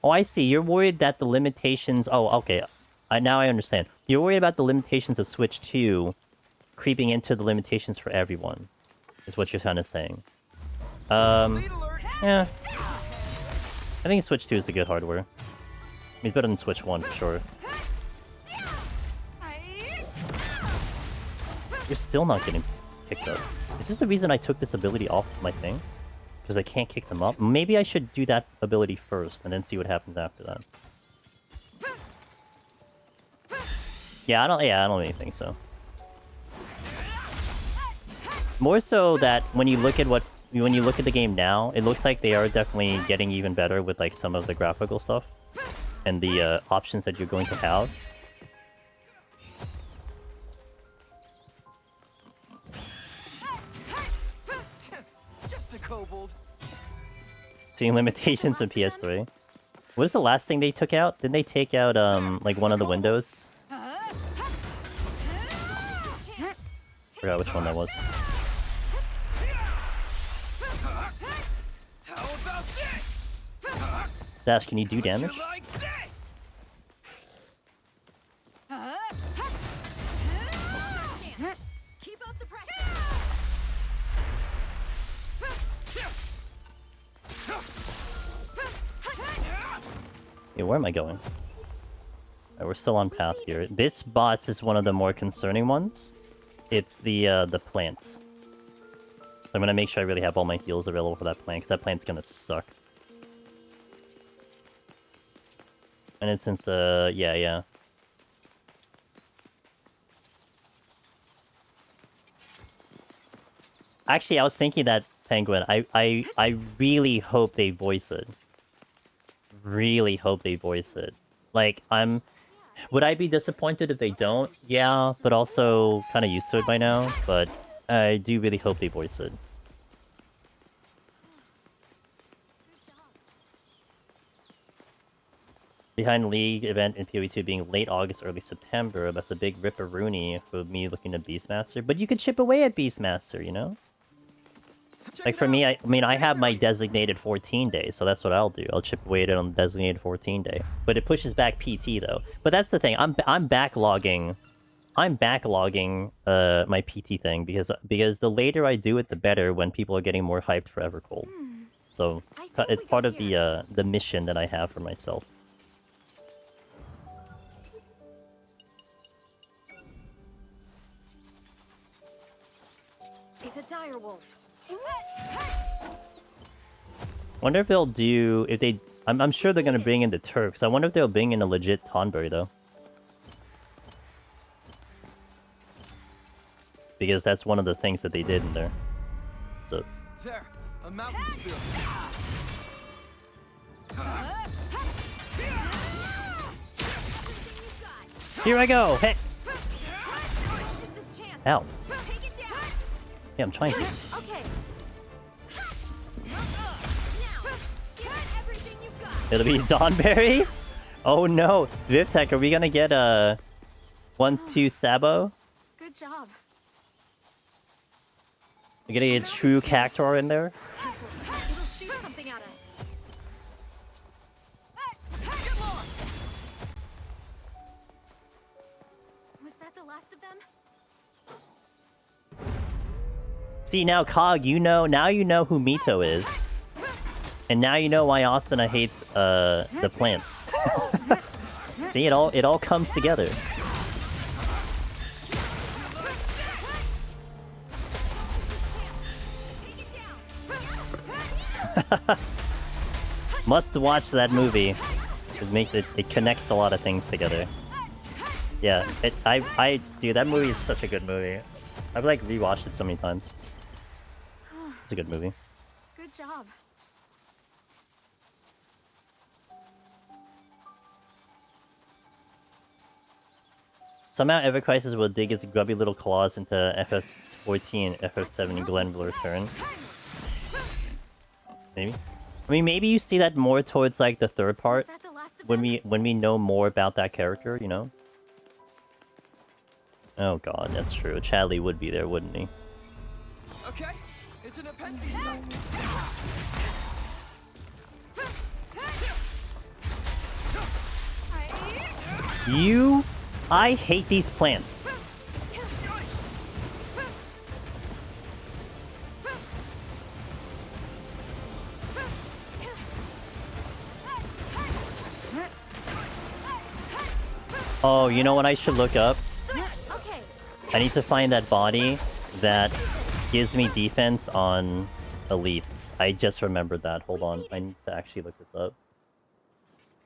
Oh, I see. You're worried that the limitations... Oh, okay. Now I understand. You're worried about the limitations of Switch 2 creeping into the limitations for everyone. Is what you're kind of saying. Yeah. I think Switch 2 is the good hardware. I mean, better than Switch 1 for sure. You're still not getting picked up. Is this the reason I took this ability off my thing? Because I can't kick them up? Maybe I should do that ability first and then see what happens after that. Yeah, I don't really think so. More so that when you look at the game now, it looks like they are definitely getting even better with like some of the graphical stuff and the options that you're going to have. Just a kobold. Seeing limitations of PS3. What was the last thing they took out? Didn't they take out like one of the windows? Forgot which one that was. Dash, can you do damage? Keep up the pressure. Yeah, where am I going? Alright, we're still on path here. This boss is one of the more concerning ones. It's the plant. So I'm gonna make sure I really have all my heals available for that plant, because that plant's gonna suck. And it's since the... yeah. Actually, I was thinking that, Penguin, I really hope they voice it. Really hope they voice it. Like, would I be disappointed if they don't? Yeah, but also kind of used to it by now. But I do really hope they voice it. Behind League event in PoE2 being late August, early September. That's a big ripperoonie for me looking at Beastmaster. But you could chip away at Beastmaster, you know? Like for me, I mean, I have my designated 14 days, so that's what I'll do. I'll chip away at it on the designated 14 day. But it pushes back PT though. But that's the thing. I'm backlogging. I'm backlogging my PT thing because the later I do it, the better. When people are getting more hyped for Evercold. So it's part of the mission that I have for myself. It's a dire wolf. Wonder if they'll do I'm sure they're gonna bring in the Turks. I wonder if they'll bring in a legit Tonberry though. Because that's one of the things that they did in there. So There, a mountain spill. here I go! Hey! This chance. Ow. Take it down. Yeah, I'm trying to. Okay. Now, give it everything you've got. It'll be Donberry? Oh no! Vivtech, are we gonna get a 1-2 Sabo? Good job. We're gonna get a true Cactuar in there? Careful. It'll shoot something at us. Was that the last of them? See, now, Cog, you know, now you know who Mito is. And now you know why Asuna hates, the plants. See, it all comes together. Must watch that movie. It connects a lot of things together. Yeah, dude, that movie is such a good movie. I've like rewatched it so many times. It's a good movie. Good job. Somehow Evercrisis will dig its grubby little claws into FF14, FF7 Glen will return. Maybe? I mean, maybe you see that more towards like the third part, Was that the last of when them? we know more about that character, you know? Oh god, that's true. Chadley would be there, wouldn't he? Okay, it's an appendix time. I hate these plants. Oh, you know what I should look up? Okay. I need to find that body that gives me defense on elites. I just remembered that. Hold on. I need to actually look this up.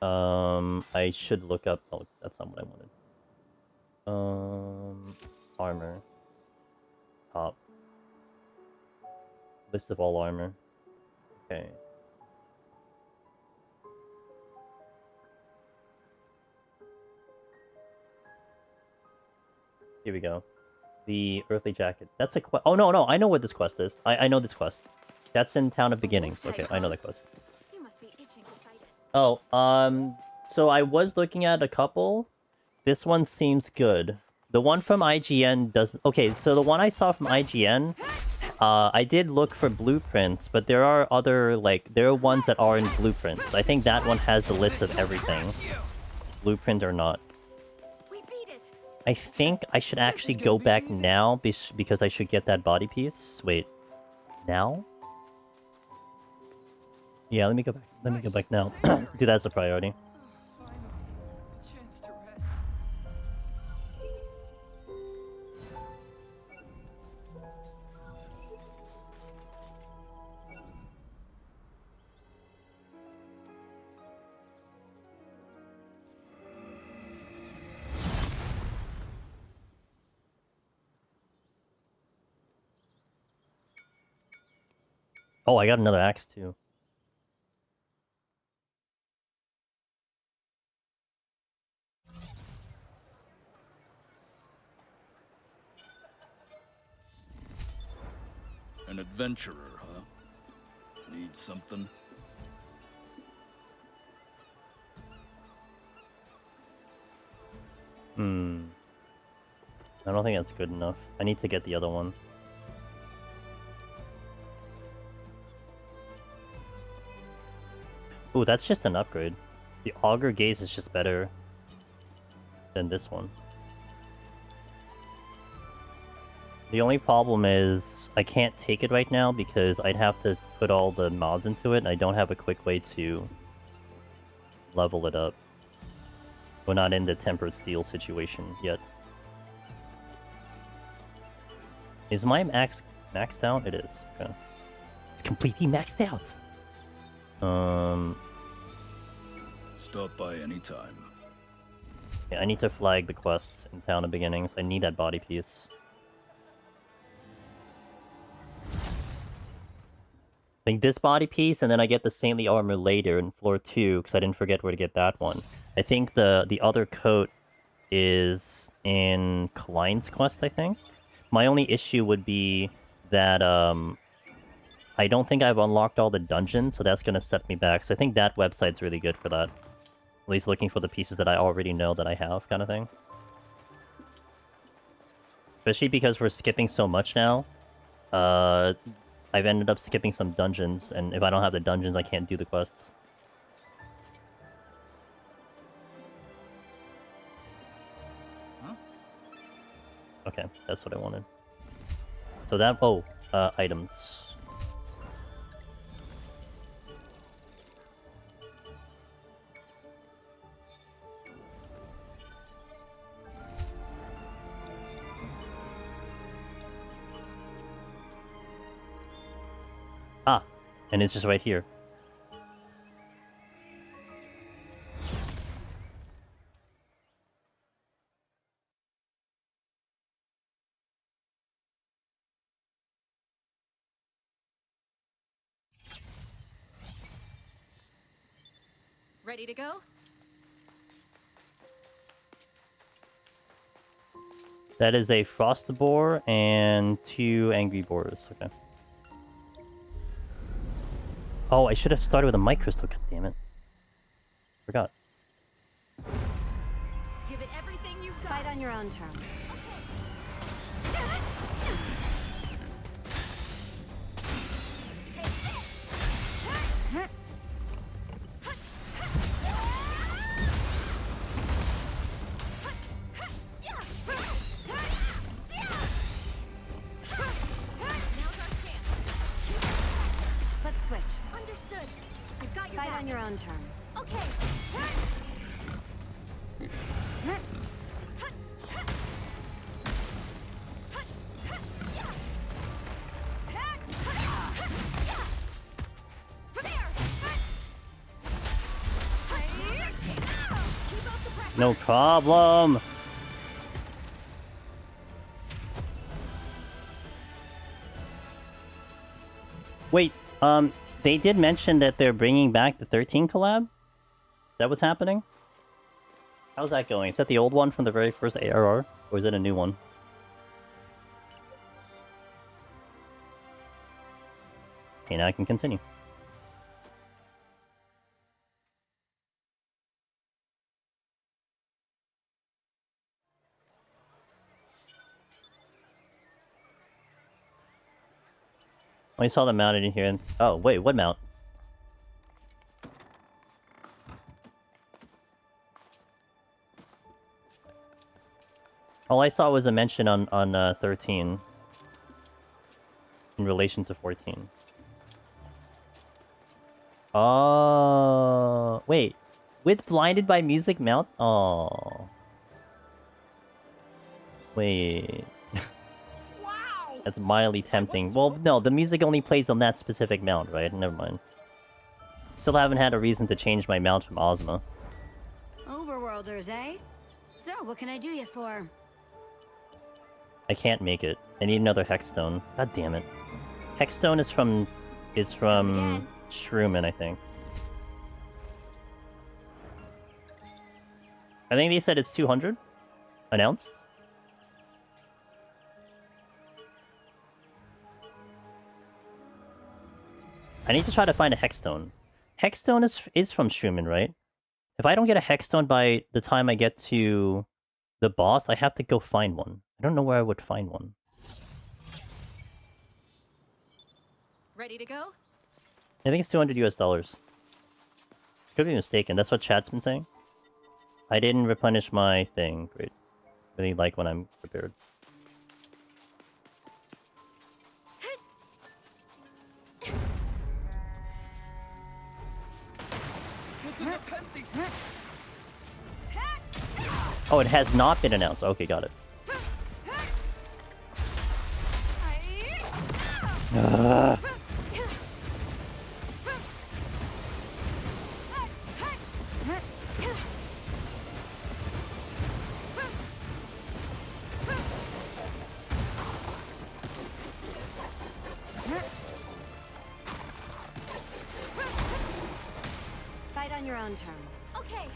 I should look up... Oh, that's not what I wanted. Armor. Top. List of all armor. Okay. Here we go. The Earthly Jacket. That's a quest. Oh, no. I know what this quest is. I know this quest. That's in Town of Beginnings. Okay, I know that quest. You must be itching to fight it. Oh, so I was looking at a couple. This one seems good. The one from IGN doesn't... Okay, so the one I saw from IGN, I did look for blueprints, but there are other, like, there are ones that are in blueprints. I think that one has a list of everything. Blueprint or not. We beat it. I think I should actually go back now because I should get that body piece. Wait. Now? Yeah, let me go back. Let me go back now. Dude, that's a priority. Finally, a chance to rest. Oh, I got another axe too. An adventurer, huh? Need something? I don't think that's good enough. I need to get the other one. Ooh, that's just an upgrade. The Augur Gaze is just better than this one. The only problem is I can't take it right now because I'd have to put all the mods into it and I don't have a quick way to level it up. We're not in the Tempered Steel situation yet. Is my max maxed out? It is. Okay. It's completely maxed out. Stop by anytime. Yeah, I need to flag the quests in Town of Beginnings. I need that body piece. I think this body piece, and then I get the Saintly Armor later in floor 2, because I didn't forget where to get that one. I think the other coat is in Klein's quest, I think. My only issue would be that I don't think I've unlocked all the dungeons, so that's going to set me back. So I think that website's really good for that. At least looking for the pieces that I already know that I have, kind of thing. Especially because we're skipping so much now. I've ended up skipping some dungeons, and if I don't have the dungeons, I can't do the quests. Huh? Okay, that's what I wanted. So that... Oh, items. Ah, and it's just right here. Ready to go? That is a frost boar and 2 angry boars. Okay. Oh, I should have started with a mic crystal. God damn it. Forgot. Give it everything you've got. Fight on your own terms. Take this. Now's our chance. Let's switch. Understood. I've got your Fight back. on your own terms. Okay. No problem. Wait, they did mention that they're bringing back the 13 collab? Is that what's happening? How's that going? Is that the old one from the very first ARR? Or is it a new one? Okay, now I can continue. I saw them mounted in here and... Oh, wait, what mount? All I saw was a mention on 13. In relation to 14. Oh... Wait. With Blinded by Music mount? Oh. Wait... That's mildly tempting. Well, no, the music only plays on that specific mount, right? Never mind. Still haven't had a reason to change my mount from Ozma. Overworlders, eh? So, what can I do you for? I can't make it. I need another Hexstone. God damn it. Hexstone is from Shroomin, I think. I think they said it's 200 announced. I need to try to find a Hexstone. Hexstone is from Shroomin, right? If I don't get a Hexstone by the time I get to the boss, I have to go find one. I don't know where I would find one. Ready to go? I think it's $200 US. Could be mistaken. That's what chat's been saying. I didn't replenish my thing. Great. Really like when I'm prepared. Oh, it has not been announced. Okay, got it. Fight on your own terms. Okay.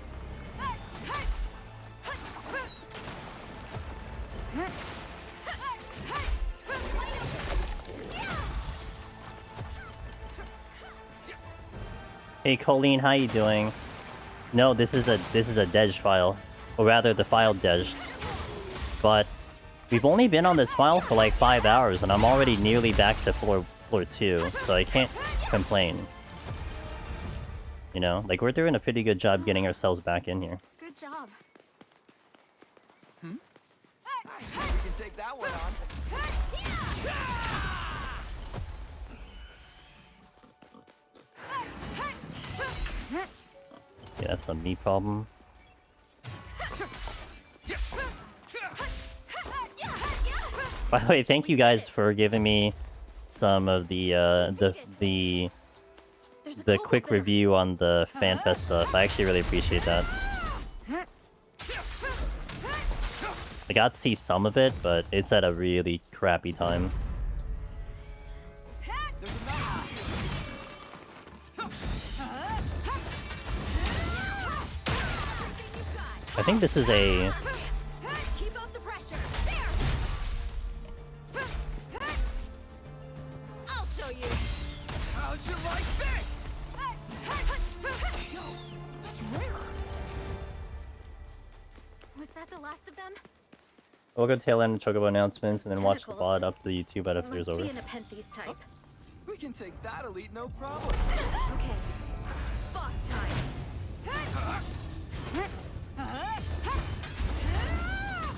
Hey, Colleen, how you doing? No, this is a dej file, or rather the file dejed. But we've only been on this file for like 5 hours, and I'm already nearly back to floor 2, so I can't complain. You know, like we're doing a pretty good job getting ourselves back in here. Good job. I think we can take that one on. Yeah, that's a me problem. By the way, thank you guys for giving me some of the quick review on the FanFest stuff. I actually really appreciate that. I got to see some of it, but it's at a really crappy time. I think this is a... Keep up the pressure. There. I'll show you. How'd you like this? No, that's rare. Was that the last of them? We'll go tail end Chocobo announcements and then watch the Tentacles. VOD up to YouTube at after it's Must over. be an Apenthes type. We can take that elite, no problem. Okay. Boss time.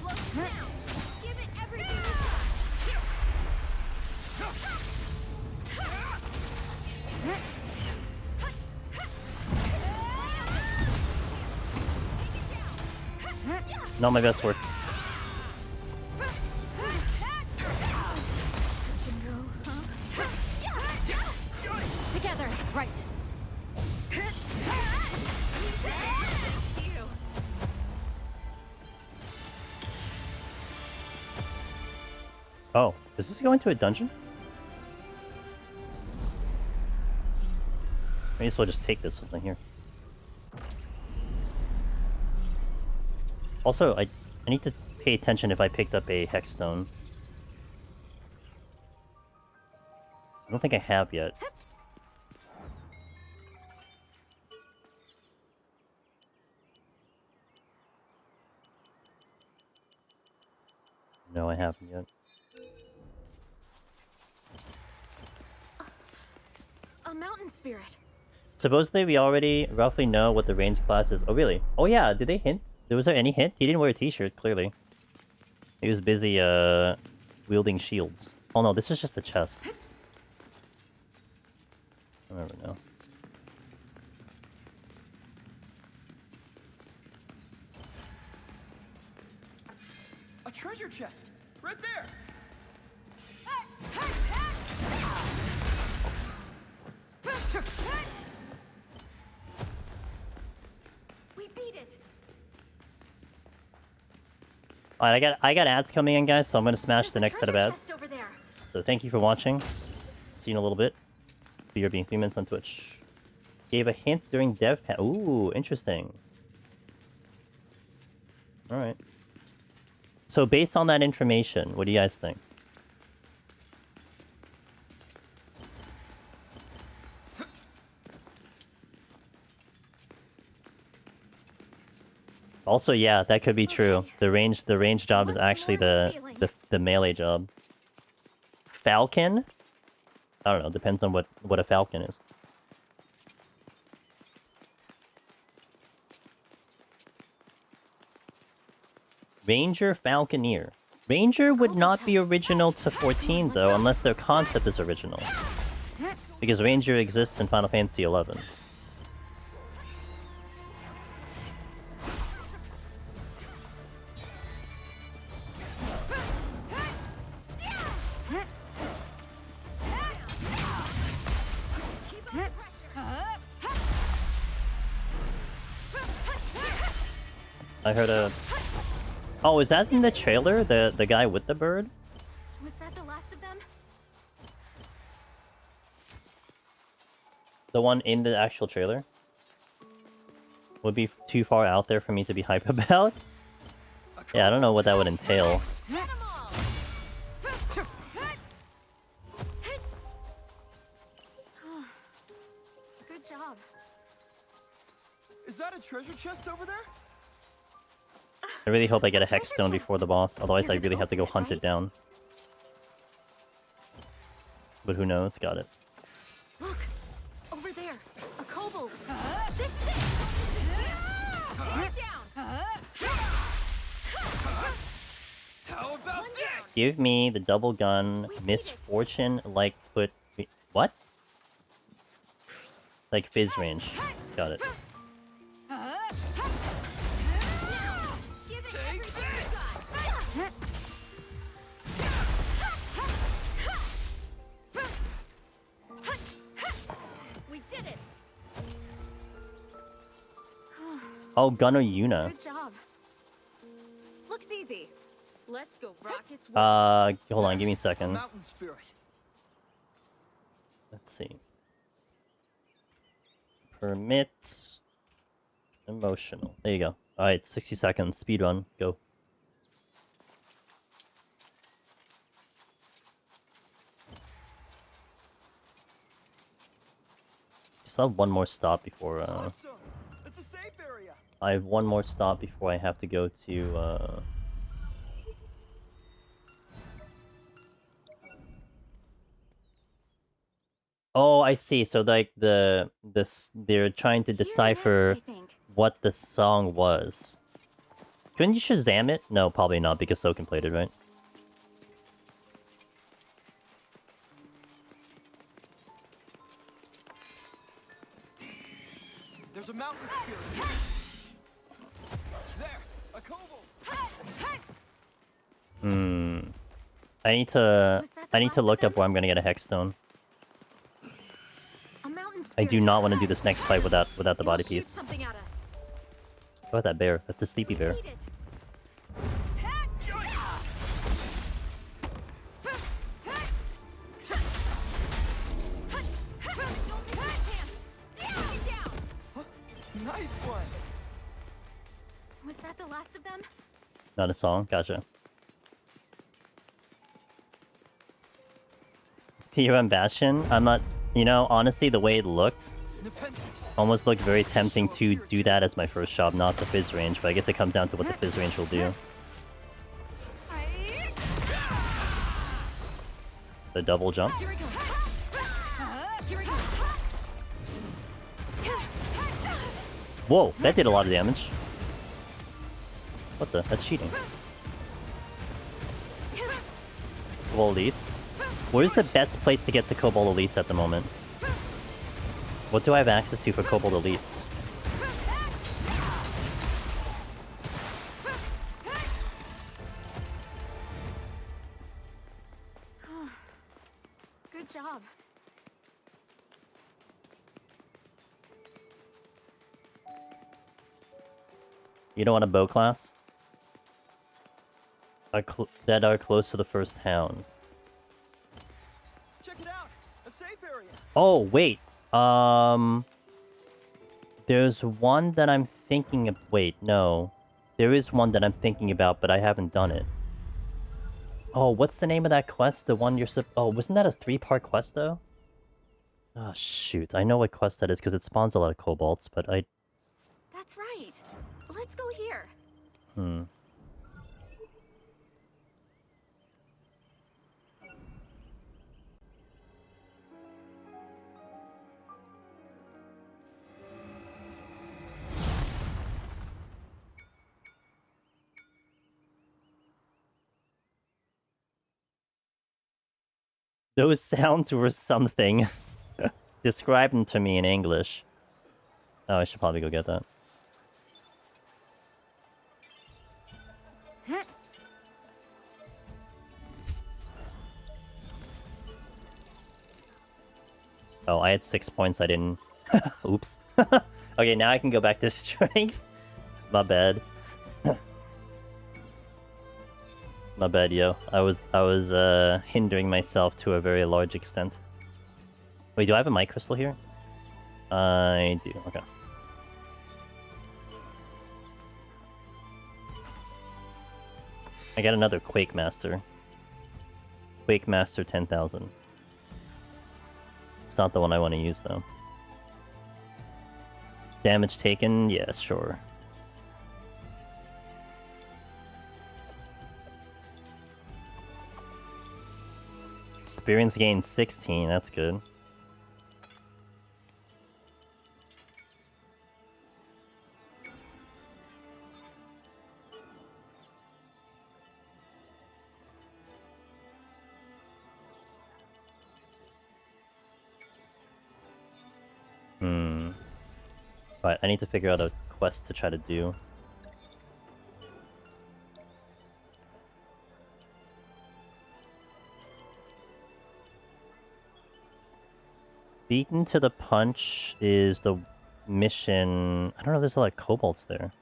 Look now. Give it everything you got. Not my best work. Together, right. Oh, does this go into a dungeon? May as well just take this something here. Also, I need to pay attention if I picked up a hex stone. I don't think I have yet. No, I haven't yet. A mountain spirit. Supposedly, we already roughly know what the range class is. Oh, really? Oh, yeah. Did they hint? Was there any hint? He didn't wear a t-shirt, clearly. He was busy, wielding shields. Oh, no. This is just a chest. I never know. A treasure chest, right there. We beat it. Alright, I got ads coming in, guys, so I'm gonna smash the next set of ads. Chest over there. So thank you for watching. See you in a little bit. BRB, 3 minutes on Twitch. Gave a hint during dev pan. Ooh, interesting. Alright. So based on that information, what do you guys think? Also, yeah, that could be true. The range job is actually the melee job. Falcon? I don't know, depends on what a falcon is. Ranger Falconeer. Ranger would not be original to 14 though, unless their concept is original. Because Ranger exists in Final Fantasy 11. I heard a... Oh, is that in the trailer? The guy with the bird? Was that the last of them? The one in the actual trailer? Would be too far out there for me to be hype about? Yeah, I don't know what that would entail. Get 'em all. Good job. Is that that a treasure chest over there? I really hope I get a hex treasure stone before chest. the boss, otherwise I You're really gonna have to go open it, hunt it right? down. But who knows? Got it. Look, over there, a kobold. This is it. Take it down. How about One down. Give me the double gun, We beat it. misfortune, like put... What? Like fizz range. Got it. Now, give it everything you got. We did it. Oh, Gunner Yuna. Good job. Looks easy. Let's go, rockets. Hold on, give me a second. Mountain spirit. Let's see. Permit. Emotional. There you go. Alright, 60 seconds. Speedrun. Go. Still have one more stop before, Awesome. It's a safe area. I have one more stop before I have to go to, Oh, I see. So like they're trying to Here decipher next, I think. what the song was. Couldn't you Shazam it? No, probably not because so completed, right? There's a mountain spirit. There, a kobold. I need to Was that the I need to last look of up where I'm gonna get a hex stone. A mountain I spirit. do not want to do this next fight without the It will body shoot piece. something at us. What about that bear? That's a sleepy bear. Beat it. Don't miss a chance. Down. Nice one. Was that the last of them? Not a song. Gotcha. TRM Bastion? I'm not... You know, honestly, the way it looked, Nepenthe. almost looked very tempting to do that as my first shot, not the fizz range, but I guess it comes down to what the fizz range will do. The double jump. Here we go. Here we go. Whoa, that did a lot of damage. What the? That's cheating. Cobalt Elites. Where's the best place to get the Cobalt Elites at the moment? What do I have access to for Cobalt Elites? Good job. You don't want a bow class? That are close to the first town. Check it out. A safe area. Oh, wait. There's one that I'm thinking of... Wait, no. There is one that I'm thinking about, but I haven't done it. Oh, what's the name of that quest? The one you're... Oh, wasn't that a 3-part quest, though? Oh, shoot. I know what quest that is, because it spawns a lot of kobolds, but I... That's right. Let's go here. Those sounds were something. Describe them to me in English. Oh, I should probably go get that. Oh, I had 6 points, I didn't... Oops. Okay, now I can go back to strength. My bad. My bad, yo. I was hindering myself to a very large extent. Wait, do I have a mic crystal here? I do, okay. I got another Quake Master. Quake Master 10,000. It's not the one I want to use, though. Damage taken? Yeah, sure. Experience gained 16, that's good. But I need to figure out a quest to try to do. Beaten to the punch is the mission. I don't know if there's a lot of kobolds there.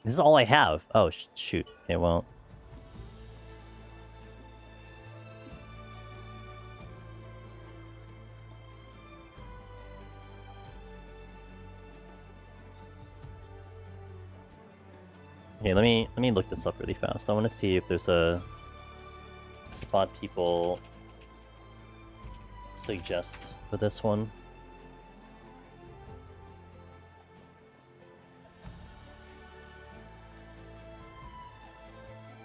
This is all I have. Oh, shoot. Okay, well. Okay, let me look this up really fast. I want to see if there's a spot people suggest for this one.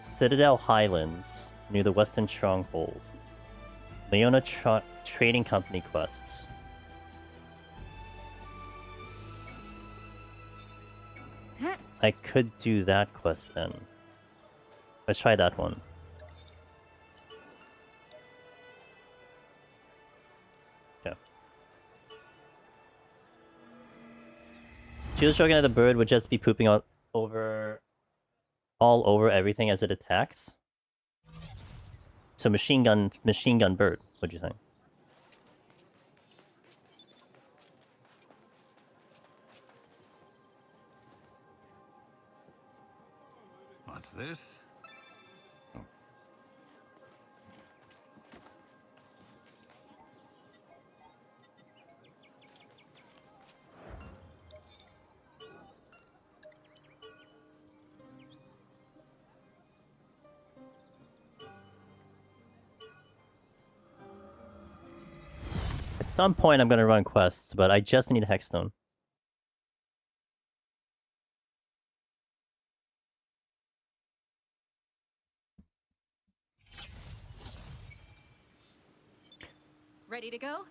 Citadel Highlands, near the Western Stronghold. Leona Trading Company quests. I could do that quest then. Let's try that one. Okay. Shield stroking at the bird would just be pooping all over everything as it attacks. So machine gun bird, what'd you say? What's this? At some point I'm gonna run quests, but I just need a hexstone. Ready to go?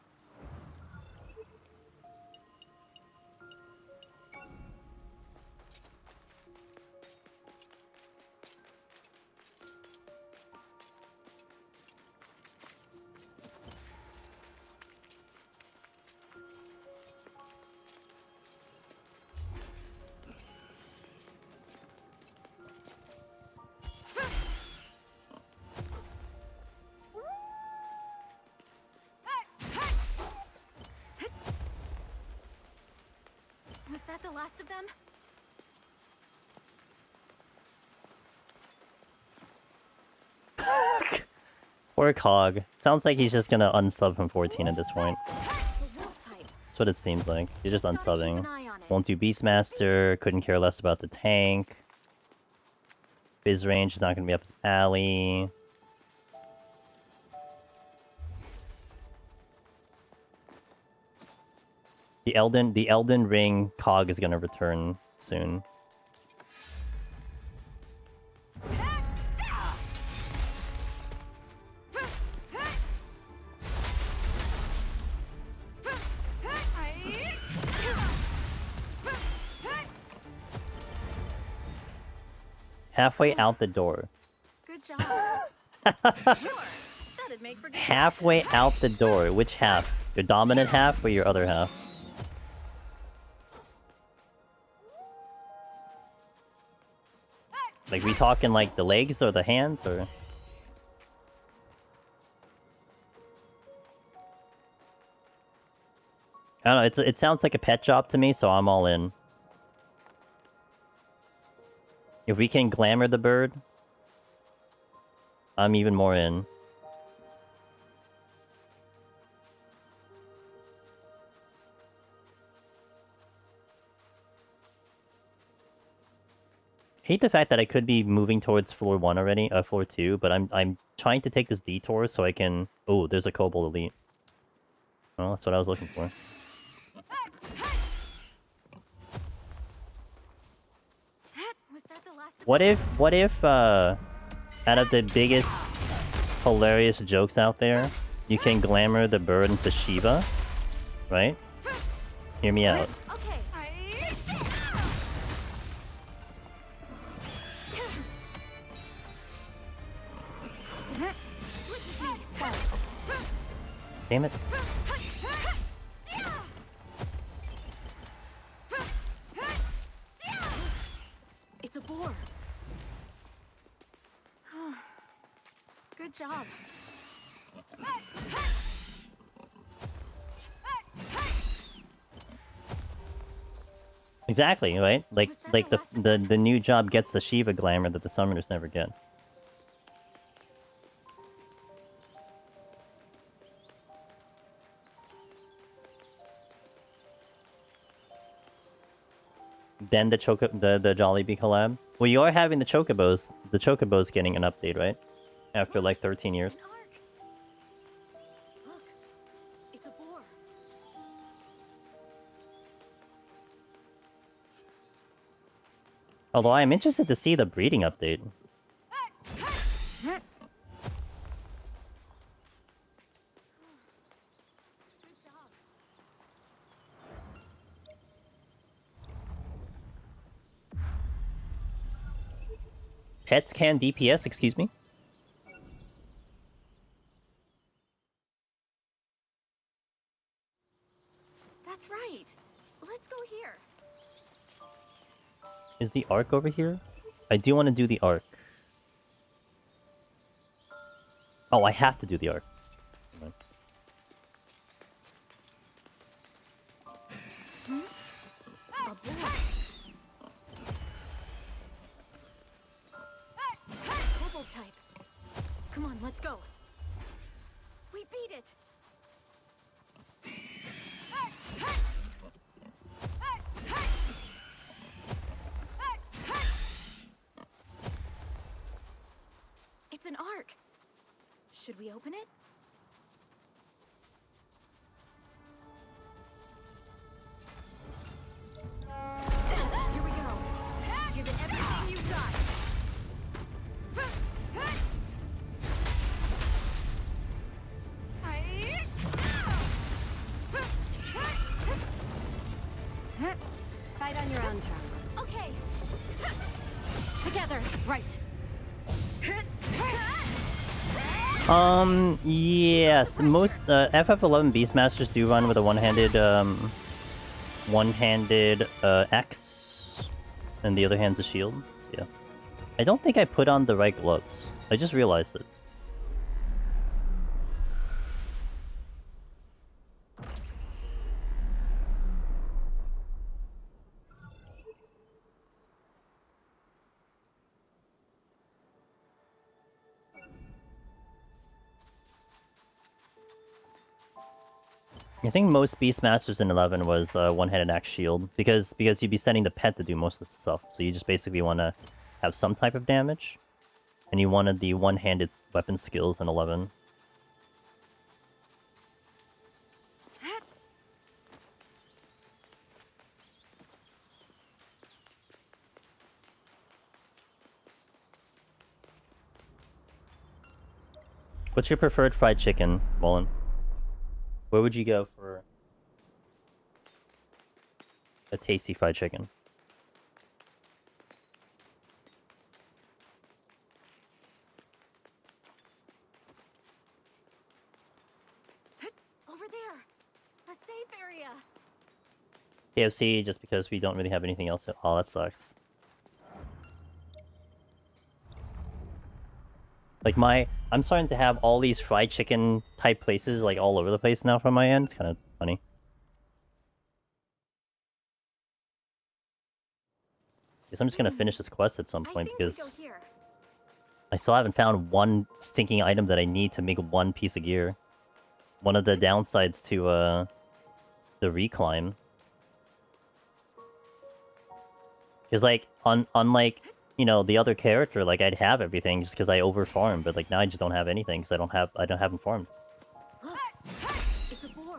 Was that the last of them? Poor Cog. Sounds like he's just gonna unsub from 14 at this point. It's a wolf type. That's what it seems like. He's just Gotta keep unsubbing. an eye on it. Won't do Beastmaster, couldn't care less about the tank. Biz range is not gonna be up his alley. The Elden Ring Cog is gonna return soon. Halfway out the door. Good job. Sure. That'd make for good Halfway out the door. Which half? Your dominant half or your other half? Like, we talking like the legs or the hands or? I don't know, it sounds like a pet shop to me, so I'm all in. If we can glamour the bird, I'm even more in. Hate the fact that I could be moving towards floor 1 already, floor 2, but I'm trying to take this detour so I can... Oh, there's a Kobold Elite. Well, that's what I was looking for. Was that the last of What if, out of the biggest hilarious jokes out there, you can glamour the bird into Shiva, right? Hear me out. Okay. Damn it. It's a boar. Good job. Exactly, right? Like Was that like the the new job gets the Shiva glamour that the summoners never get. Then the the Jollibee collab. Well, you are having the Chocobos. The Chocobo's getting an update, right? After like 13 years. An ark. Look, it's a boar. Although I am interested to see the breeding update. Good job. Pets can DPS, excuse me? That's right. Let's go here. Is the arc over here? I do want to do the arc. Oh, I have to do the arc. Never mind. A boar. Kobold type. Come on, let's go. We beat it. It's an ark. Should we open it? Here we go. Give it everything you've got. Fight on your own terms. Okay. Together. Right. Yes, most FF11 Beastmasters do run with a one-handed axe, and the other hand's a shield. Yeah, I don't think I put on the right gloves. I just realized it. I think most Beastmasters in 11 was one-handed axe shield because you'd be sending the pet to do most of the stuff. So you just basically want to have some type of damage, and you wanted the one-handed weapon skills in 11. What's your preferred fried chicken, Mullen? Where would you go for a tasty fried chicken? Over there. A safe area. KFC, just because we don't really have anything else. Oh, that sucks. Like I'm starting to have all these fried chicken type places like all over the place now from my end. It's kind of funny. Guess I'm just gonna finish this quest at some point because Here. I still haven't found one stinking item that I need to make one piece of gear. One of the downsides to the reclimb. Because like unlike, you know, the other character, like I'd have everything just because I overfarmed, but like now I just don't have anything because I don't haven't farmed. Look, it's a boar.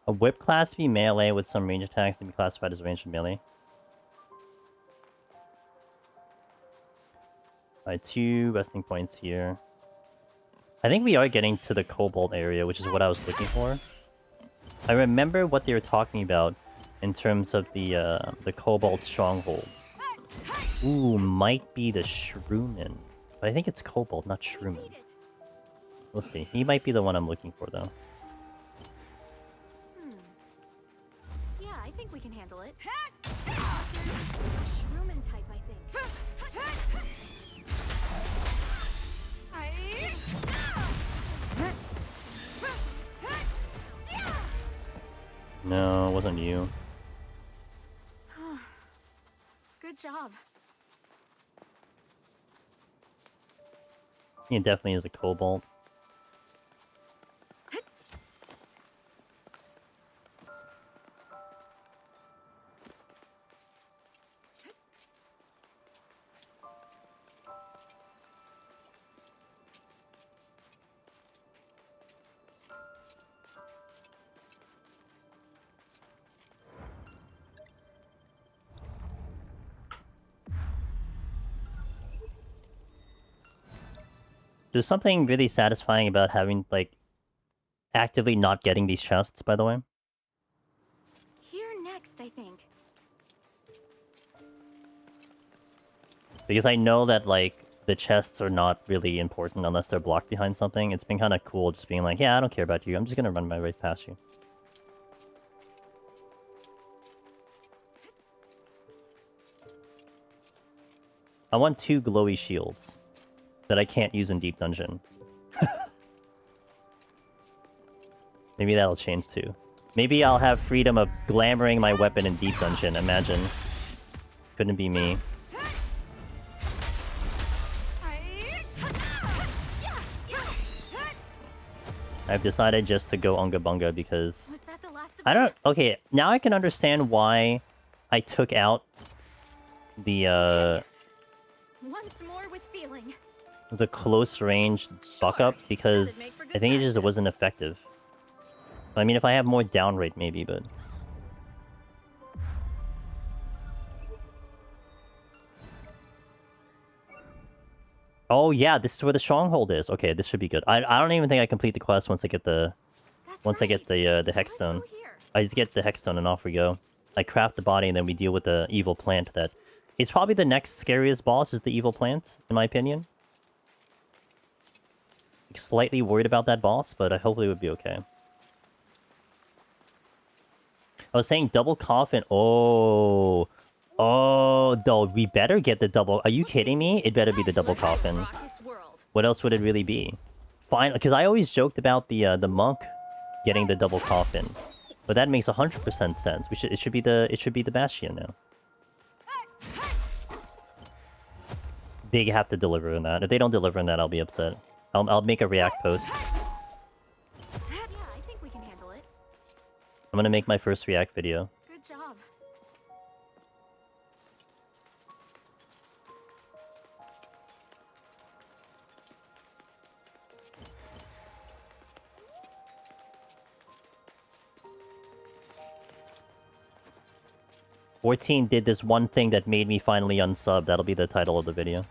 A whip class be melee with some range attacks to be classified as ranged melee. Alright, 2 resting points here. I think we are getting to the Cobalt area, which is what I was looking for. I remember what they were talking about in terms of the Cobalt stronghold. Ooh, might be the Shroomin. But I think it's Cobalt, not Shroomin. We'll see. He might be the one I'm looking for, though. Yeah, I think we can handle it. A Shroomin type, I think. No, it wasn't you. Good job. He definitely is a Cobalt. There's something really satisfying about having, like, actively not getting these chests, by the way. Here next, I think. Because I know that, like, the chests are not really important unless they're blocked behind something. It's been kind of cool just being like, yeah, I don't care about you. I'm just gonna run my right past you. I want 2 glowy shields that I can't use in Deep Dungeon. Maybe that'll change too. Maybe I'll have freedom of glamoring my weapon in Deep Dungeon, imagine. Couldn't be me. I've decided just to go Unga Bunga because... Was that the last of I don't... Okay, now I can understand why I took out the, Once more with feeling. the close range buck up because I think it just wasn't effective. I mean, if I have more down rate, maybe, but... Oh yeah, this is where the stronghold is. Okay, this should be good. I don't even think I complete the quest once I get the I get the hexstone. I just get the hexstone and off we go. I craft the body and then we deal with the evil plant that is probably the next scariest boss is the evil plant, in my opinion. Slightly worried about that boss, but I hopefully it would be okay. I was saying double coffin. Oh, no, we better get the double. Are you kidding me? It better be the double coffin. What else would it really be? Fine, because I always joked about the monk getting the double coffin, but that makes 100% sense. It should be the Bastion now. They have to deliver on that. If they don't deliver on that, I'll be upset. I'll make a react post. Yeah, I think we can handle it. I'm gonna make my first react video. Good job. "14 did this one thing that made me finally unsub." That'll be the title of the video.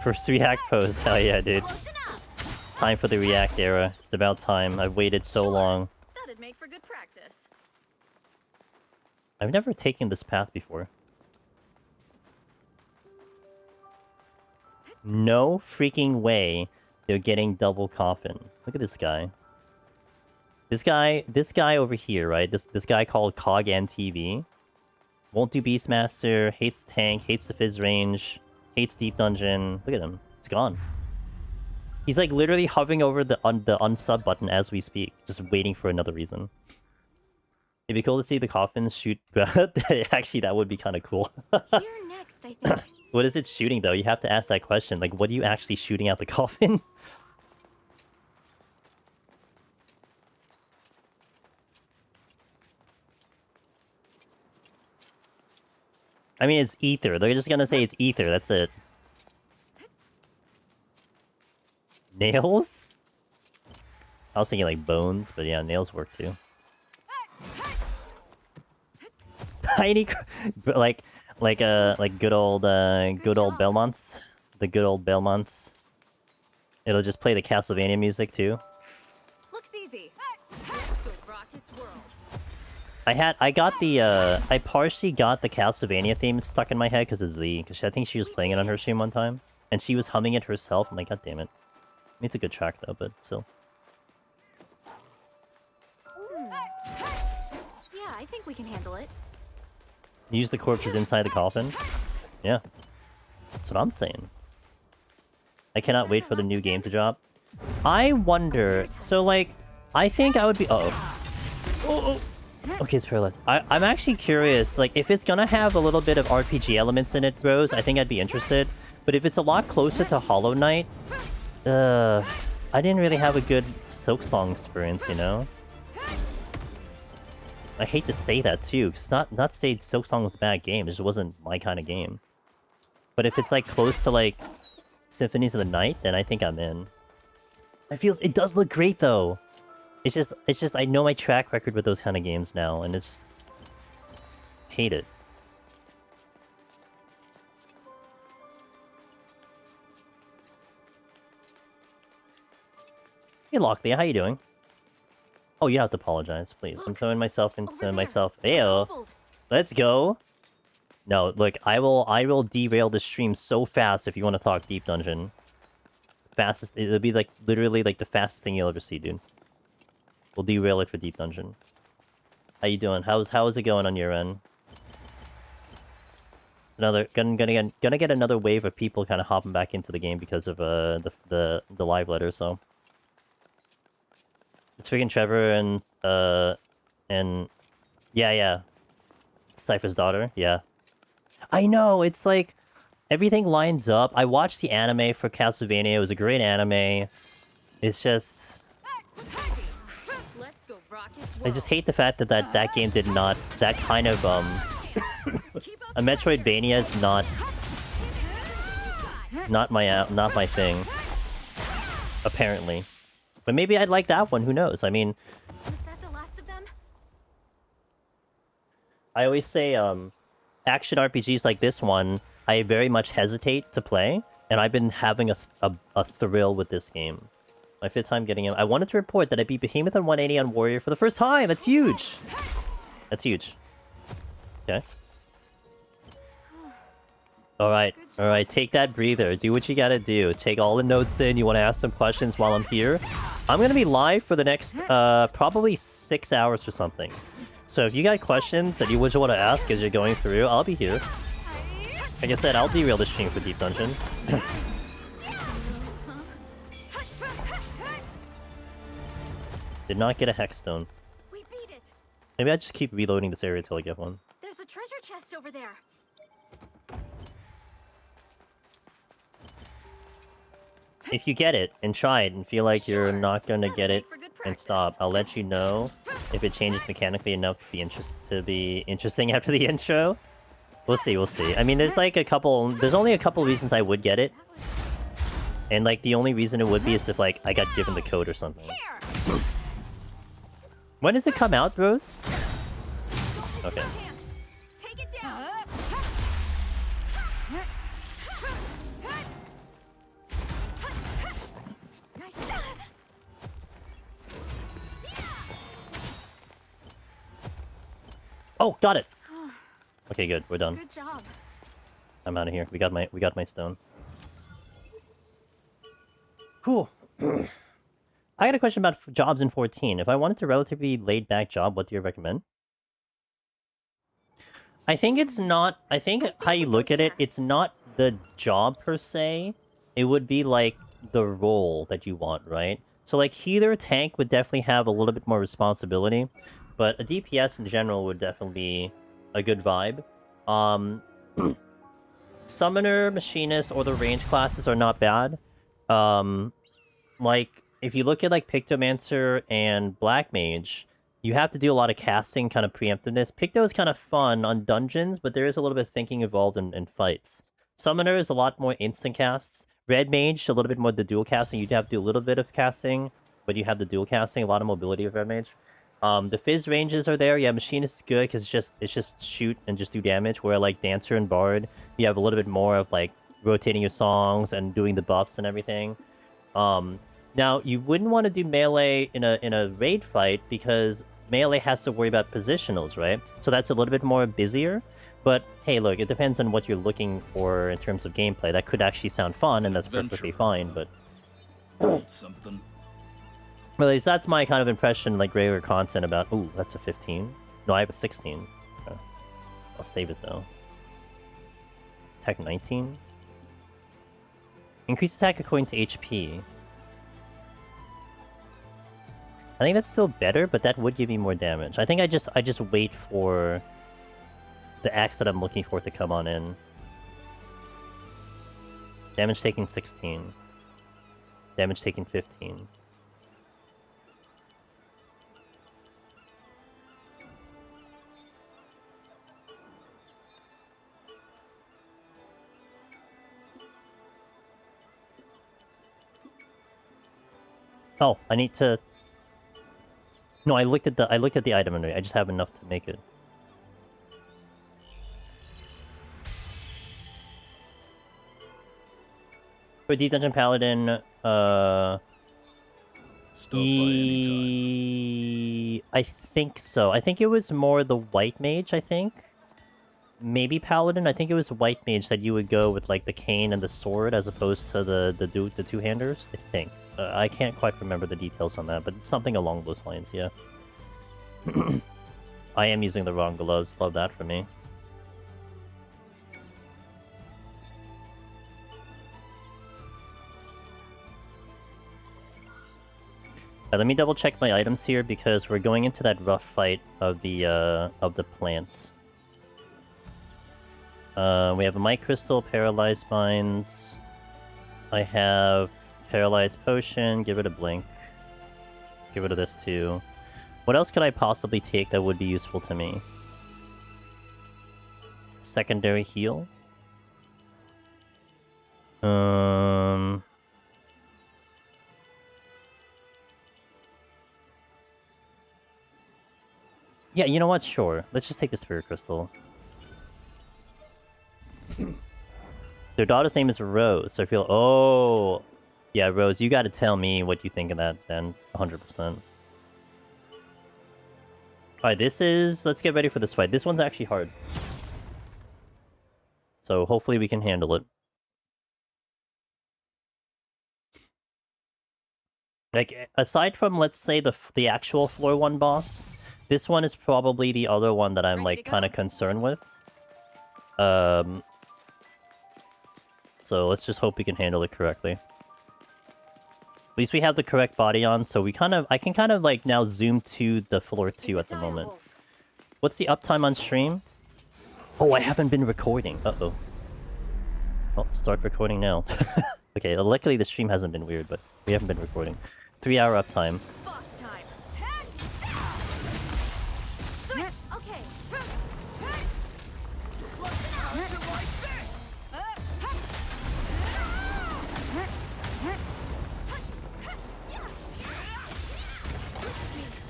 First react post. Hell yeah, dude. It's time for the react era. It's about time. I've waited so long. That'd make for good practice. I've never taken this path before. No freaking way they're getting double coffin. Look at this guy. This guy over here, right? This guy called Cog TV. Won't do Beastmaster, hates tank, hates the fizz range, hates Deep Dungeon. Look at him. It's gone. He's like literally hovering over the unsub button as we speak, just waiting for another reason. It'd be cool to see the coffins shoot. Actually, that would be kind of cool. Here next, I think. What is it shooting, though? You have to ask that question. Like, what are you actually shooting out the coffin? I mean, it's ether. They're just gonna say it's ether. That's it. Nails? I was thinking like bones, but yeah, nails work too. Tiny, like good old Belmonts, the good old Belmonts. It'll just play the Castlevania music too. Looks easy. Let's go rock its world. I partially got the Castlevania theme stuck in my head because of Z, because I think she was playing it on her stream one time, and she was humming it herself. I'm like, god damn it. I mean, it's a good track though, but still. Yeah, I think we can handle it. Use the corpses inside the coffin? Yeah. That's what I'm saying. I cannot wait for the new game to drop. I wonder... So, like, I think I would be... Oh. Okay, it's paralyzed. I'm actually curious, like, if it's gonna have a little bit of RPG elements in it, Rose, I think I'd be interested. But if it's a lot closer to Hollow Knight... I didn't really have a good Silksong experience, you know? I hate to say that too, because not say Silksong was a bad game, it just wasn't my kind of game. But if it's like close to like Symphonies of the Night, then I think I'm in. I feel it does look great though. It's just I know my track record with those kind of games now, and it's just hate it. Hey Lockley, how you doing? Oh, you don't have to apologize, please. I'm throwing myself into myself. Ayo. Let's go. No, look, I will derail the stream so fast if you want to talk Deep Dungeon. Fastest, it'll be like literally like the fastest thing you'll ever see, dude. We'll derail it for Deep Dungeon. How you doing? How is it going on your end? Gonna get another wave of people kind of hopping back into the game because of the live letter. So it's freaking Trevor and yeah, Cypher's daughter. Yeah, I know. It's like everything lines up. I watched the anime for Castlevania. It was a great anime. It's just Let's go rock its I world. just hate the fact that that game did not that kind of a Metroidvania is not my thing. Apparently. But maybe I'd like that one, who knows? I mean, Was that the last of them? I always say action RPGs like this one, I very much hesitate to play, and I've been having a thrill with this game. My 5th time getting him. I wanted to report that I beat Behemoth on 180 on Warrior for the first time. That's huge. That's huge. Okay. Alright, take that breather. Do what you gotta do. Take all the notes in. You want to ask some questions while I'm here. I'm gonna be live for the next, probably 6 hours or something. So if you got questions that you would want to ask as you're going through, I'll be here. Like I said, I'll derail the stream for Deep Dungeon. Did not get a Hexstone. We beat it. Maybe I just keep reloading this area till I get one. There's a treasure chest over there. If you get it and try it and feel like you're not gonna get it for good and stop, I'll let you know if it changes mechanically enough to be interesting after the intro. We'll see, we'll see. I mean, there's like there's only a couple reasons I would get it. And like the only reason it would be is if like I got given the code or something. Here. When does it come out, Rose? Okay. Take it down. Oh, got it. Okay, good. We're done. Good job. I'm out of here. We got my stone. Cool. I got a question about jobs in 14. If I wanted a relatively laid-back job, what do you recommend? I think it's not... I think how you look at it, it's not the job per se. It would be like the role that you want, right? So like healer tank would definitely have a little bit more responsibility, but a DPS in general would definitely be a good vibe. Summoner, machinist, or the range classes are not bad. Like if you look at like Pictomancer and Black Mage, you have to do a lot of casting, kind of preemptiveness. Picto is kind of fun on dungeons, but there is a little bit of thinking involved in fights. Summoner is a lot more instant casts. Red Mage, a little bit more the dual casting. You have to do a little bit of casting, but you have the dual casting, a lot of mobility with Red Mage. The Fizz ranges are there. Yeah, Machinist is good because it's just shoot and just do damage. Where like Dancer and Bard, you have a little bit more of like rotating your songs and doing the buffs and everything. Now you wouldn't want to do melee in a raid fight because melee has to worry about positionals, right? So that's a little bit more busier. But hey, look, it depends on what you're looking for in terms of gameplay. That could actually sound fun, and that's perfectly fine. But Something. well, at least that's my kind of impression, like regular content about. Ooh, that's a 15. No, I have a 16. Okay. I'll save it though. Attack 19. Increase attack according to HP. I think that's still better, but that would give me more damage. I think I just wait for the axe that I'm looking for to come on in. Damage taken 16. Damage taken 15. Oh, I need to. No, I looked at the item inventory. I just have enough to make it. For Deep Dungeon Paladin, Stop by anytime. I think so. I think it was more the White Mage, I think. Maybe Paladin. I think it was White Mage that you would go with like the cane and the sword as opposed to the two-handers, I think. I can't quite remember the details on that, but it's something along those lines, yeah. I am using the wrong gloves. Love that for me. Let me double check my items here because we're going into that rough fight of the plants. We have a Might Crystal, Paralyzed Mines. I have Paralyzed Potion, give it a Blink. Get rid of this too. What else could I possibly take that would be useful to me? Secondary Heal? Yeah, you know what? Sure. Let's just take the Spirit Crystal. Their daughter's name is Rose, so I feel... Oh! Yeah, Rose, you gotta tell me what you think of that, then. 100%. Alright, this is... Let's get ready for this fight. This one's actually hard. So, hopefully we can handle it. Like, aside from, let's say, the actual floor 1 boss, this one is probably the other one that I'm, like, kind of concerned with. So let's just hope we can handle it correctly. At least we have the correct body on, so I can kind of, like, now zoom to the floor 2 at the moment. What's the uptime on stream? Oh, I haven't been recording. Uh-oh. Well, start recording now. Okay, luckily the stream hasn't been weird, but we haven't been recording. 3-hour uptime. Boss time. Switch. Okay.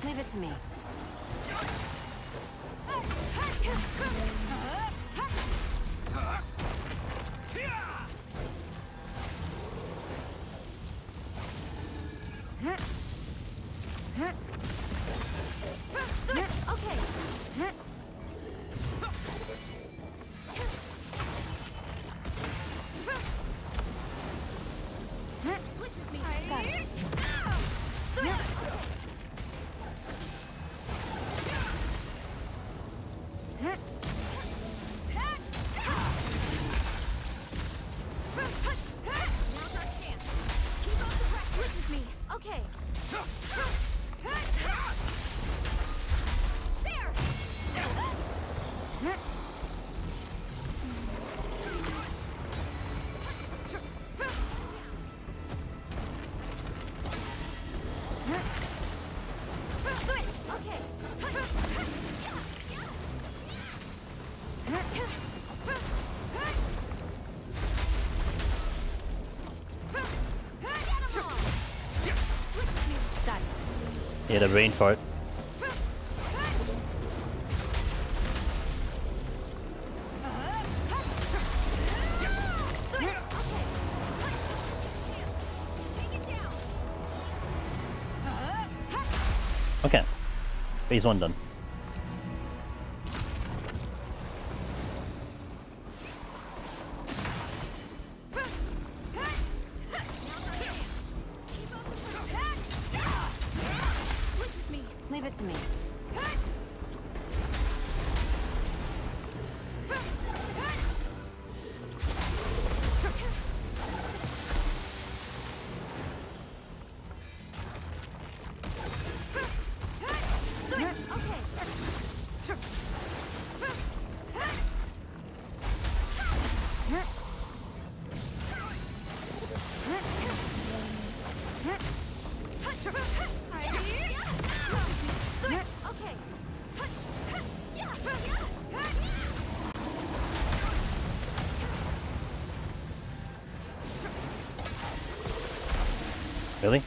Leave it to me. Yeah, the brain fart. Okay. Phase 1 done. Leave it to me. Really?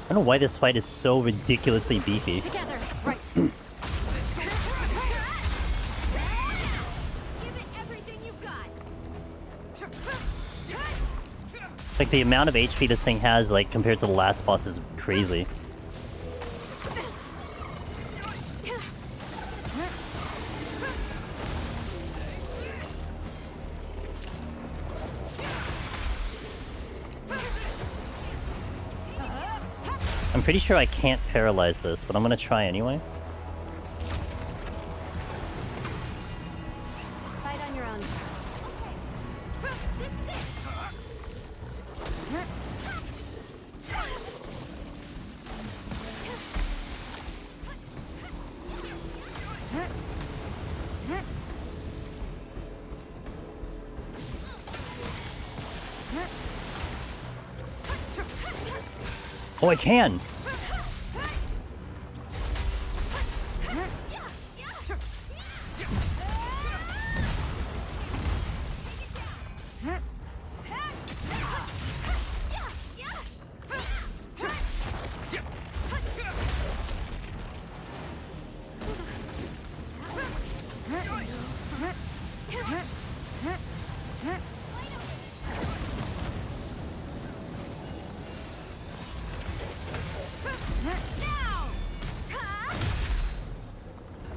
I don't know why this fight is so ridiculously beefy. Together, right. Give it everything you've got. Like, the amount of HP this thing has, like, compared to the last boss is crazy. I'm pretty sure I can't paralyze this, but I'm gonna try anyway. Fight on your own. This is it. Oh, I can!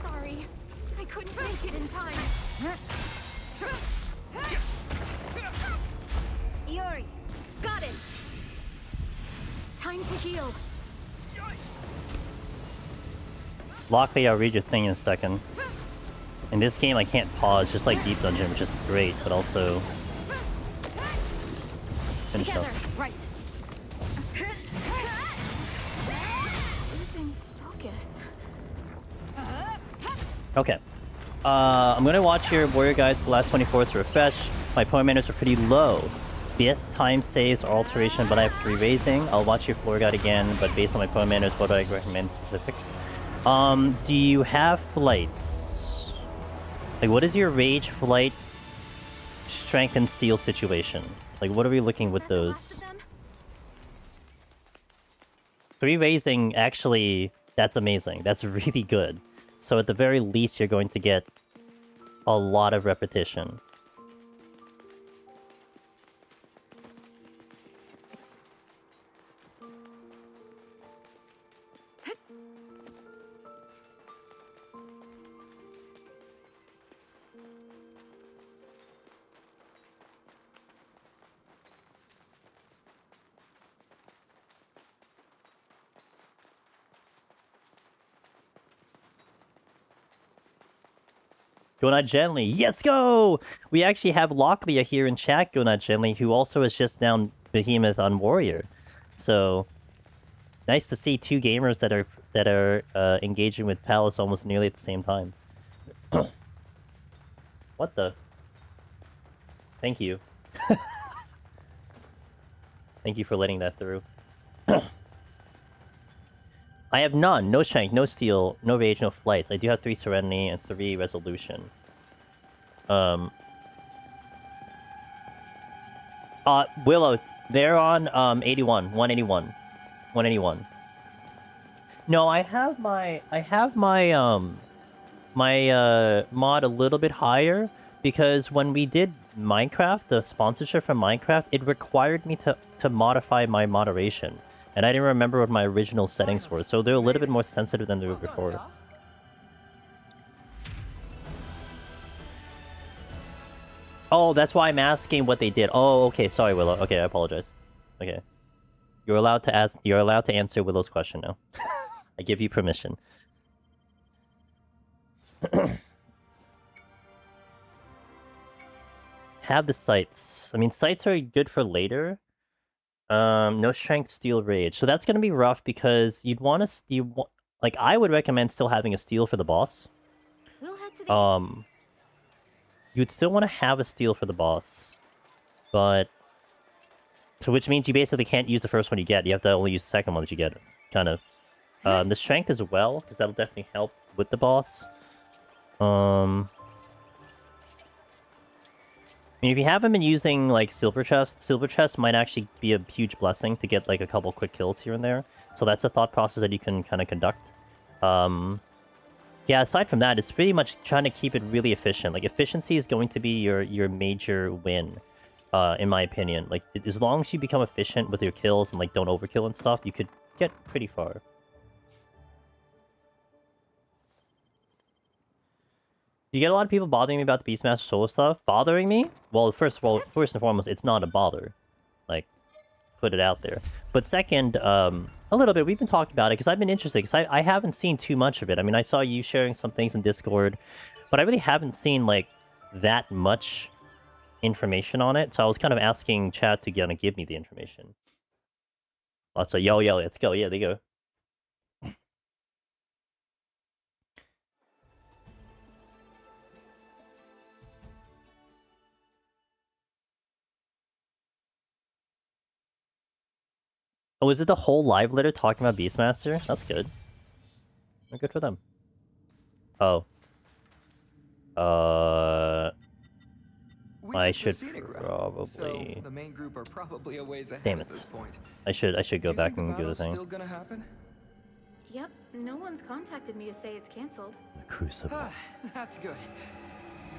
Sorry, I couldn't make it in time. Yuri, Got it. Time to heal. Luckily, I'll read your thing in a second. In this game, I can't pause, just like Deep Dungeon, which is great, but also... Finished Together, up. right. Losing focus. Okay. I'm gonna watch your warrior guides for the last 24 to refresh. My point manners are pretty low. Yes, time saves or alteration, but I have 3 raising. I'll watch your floor guide again, but based on my point manners, what do I recommend specific? Do you have flights? Like, what is your rage, flight, strength, and steel situation? Like, what are we looking with Is that the last those? of them? 3 raising, actually, that's amazing. That's really good. So at the very least, you're going to get a lot of repetition. Go Not Gently. Let's go! We actually have Locklear here in chat, Go Not Gently, who also has just down Behemoth on Warrior. So, nice to see 2 gamers that are engaging with Palace almost nearly at the same time. What the? Thank you. Thank you for letting that through. I have none. No strength, no steel, no rage, no flights. I do have 3 serenity and 3 resolution. Willow, they're on 81, 181, 181. No, I have my mod a little bit higher because when we did Minecraft, the sponsorship from Minecraft, it required me to modify my moderation, and I didn't remember what my original settings were, so they're a little bit more sensitive than they were before. Oh, that's why I'm asking what they did. Oh, okay. Sorry, Willow. Okay, I apologize. Okay, you're allowed to ask. You're allowed to answer Willow's question now. I give you permission. Have the sights. I mean, sights are good for later. No strength, steel, rage. So that's gonna be rough because you'd want to. Like, I would recommend still having a steel for the boss. We'll head to the You'd still want to have a steel for the boss, but so which means you basically can't use the first one you get. You have to only use the second one that you get, kind of. The strength as well, because that'll definitely help with the boss. I mean, if you haven't been using like silver chest might actually be a huge blessing to get like a couple quick kills here and there. So that's a thought process that you can kind of conduct. Yeah, aside from that, it's pretty much trying to keep it really efficient. Like, efficiency is going to be your major win, in my opinion. Like, as long as you become efficient with your kills and like don't overkill and stuff, you could get pretty far. You get a lot of people bothering me about the Beastmaster solo stuff. Bothering me? Well, first and foremost, it's not a bother. Like, put it out there. But second, a little bit, we've been talking about it because I've been interested, because I haven't seen too much of it. I mean, I saw you sharing some things in Discord, but I really haven't seen, like, that much information on it. So I was kind of asking chat to give me the information. Lots of yo, let's go. Yeah, there you go. Oh, is it the whole live litter talking about Beastmaster? That's good. Good for them. Oh. I should probably. So the main group are probably a ways ahead Damn at it. this point. I should go back and do the thing. Still gonna happen? Yep, no one's contacted me to say it's canceled. The Crucible. That's good.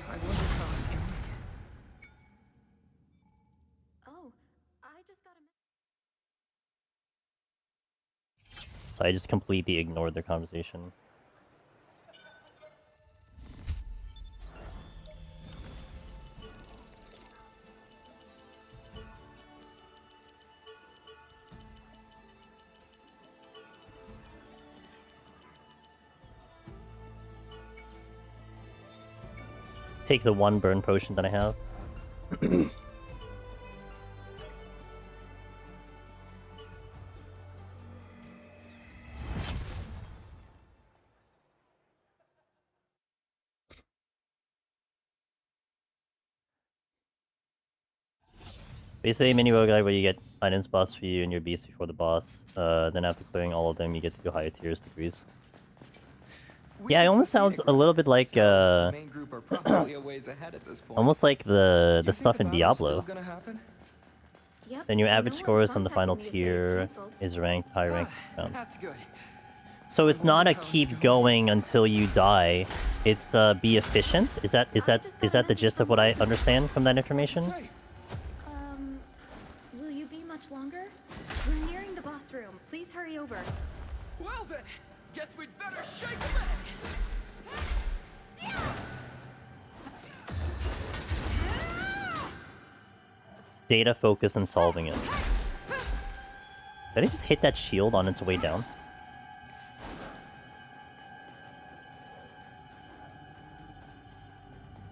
I wonder how it's going. Oh, I just got a So I just completely ignored their conversation. Take the one burn potion that I have. Basically, a mini roguelike where you get items boss for you and your beast before the boss. Then after clearing all of them, you get to go higher tiers degrees. Yeah, it almost sounds a little bit like almost like the stuff in Diablo. Yep, Then your average no scores one's on the final contacted me to say it's tier canceled. is ranked high rank. That's good. So it's not a keep going until you die. It's be efficient. Is that the gist of what I understand from that information? Will you be much longer? We're nearing the boss room. Please hurry over. Well then, guess we'd better shake a leg. Data focus and solving it. Did I just hit that shield on its way down?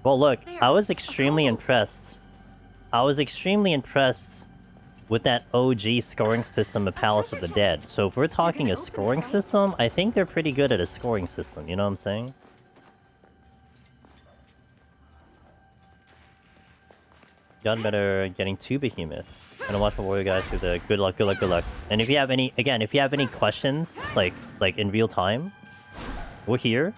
Well, look, I was extremely impressed. I was extremely impressed with that OG scoring system of Palace of the Dead. So if we're talking a scoring system, I think they're pretty good at a scoring system, you know what I'm saying? Gotten better at getting to Behemoth. Gonna watch my warrior guys through the good luck. And if you have any, again, if you have any questions, like in real time, we're here.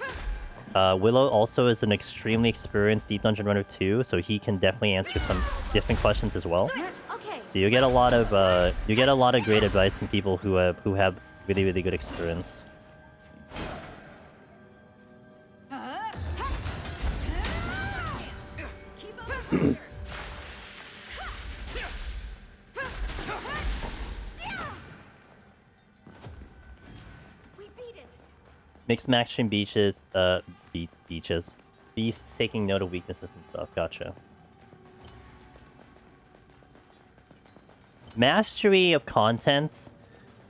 Willow also is an extremely experienced deep dungeon runner too, so he can definitely answer some different questions as well. Okay. So you get a lot of great advice from people who have really good experience. Mixed matching beaches, beaches. Beasts taking note of weaknesses and stuff. Gotcha. Mastery of content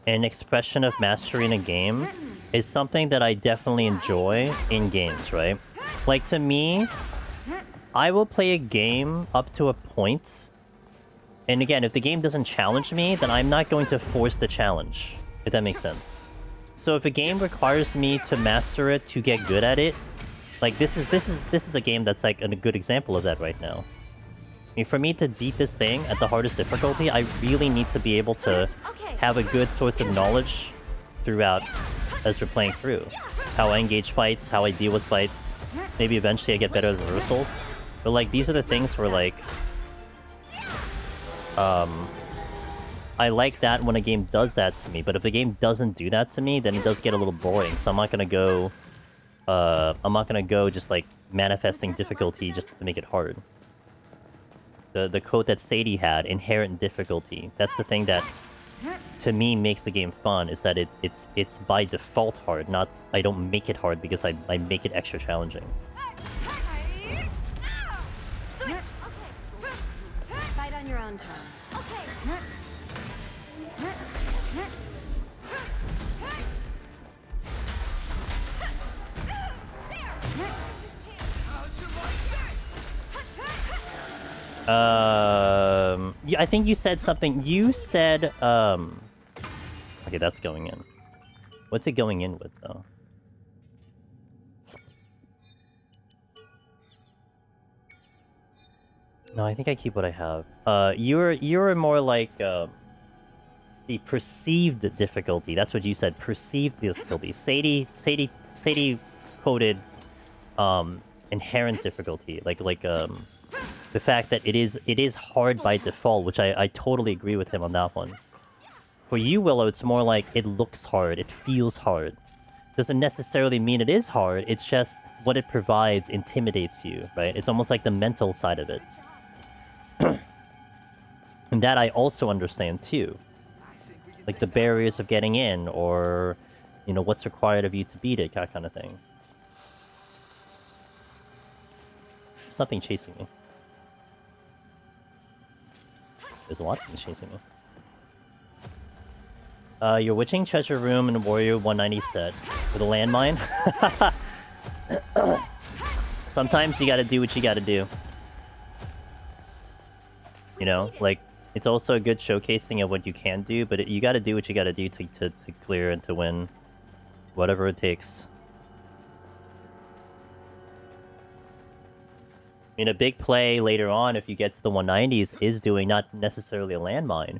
and expression of mastery in a game is something that I definitely enjoy in games, right? Like, to me, I will play a game up to a point. And again, if the game doesn't challenge me, then I'm not going to force the challenge, if that makes sense. So if a game requires me to master it to get good at it, like this is a game that's like a good example of that right now. I mean, for me to beat this thing at the hardest difficulty, I really need to be able to have a good source of knowledge throughout as we're playing through. How I engage fights, how I deal with fights. Maybe eventually I get better at reversals. But like, these are the things where like I like that when a game does that to me, but if the game doesn't do that to me, then it does get a little boring. So I'm not gonna go just like manifesting difficulty just to make it hard. The quote that Sadie had, inherent difficulty, that's the thing that to me makes the game fun, is that it's by default hard, not I don't make it hard because I make it extra challenging. Fight on your own terms. Okay. Yeah, I think you said something. You said, okay, that's going in. What's it going in with, though? No, I think I keep what I have. You're more like, the perceived difficulty. That's what you said. Perceived difficulty. Sadie quoted, inherent difficulty. Like, the fact that it is hard by default, which I totally agree with him on that one. For you, Willow, it's more like it looks hard, it feels hard. Doesn't necessarily mean it is hard, it's just what it provides intimidates you, right? It's almost like the mental side of it. And that I also understand too. Like the barriers of getting in, or, you know, what's required of you to beat it, that kind of thing. Something chasing me. There's a lot of things chasing me. Your witching treasure room in Warrior 190 set with a landmine. Sometimes you gotta do what you gotta do. You know, like, it's also a good showcasing of what you can do, but you gotta do what you gotta do to clear and to win. Whatever it takes. I mean, a big play later on, if you get to the 190s, is doing not necessarily a landmine,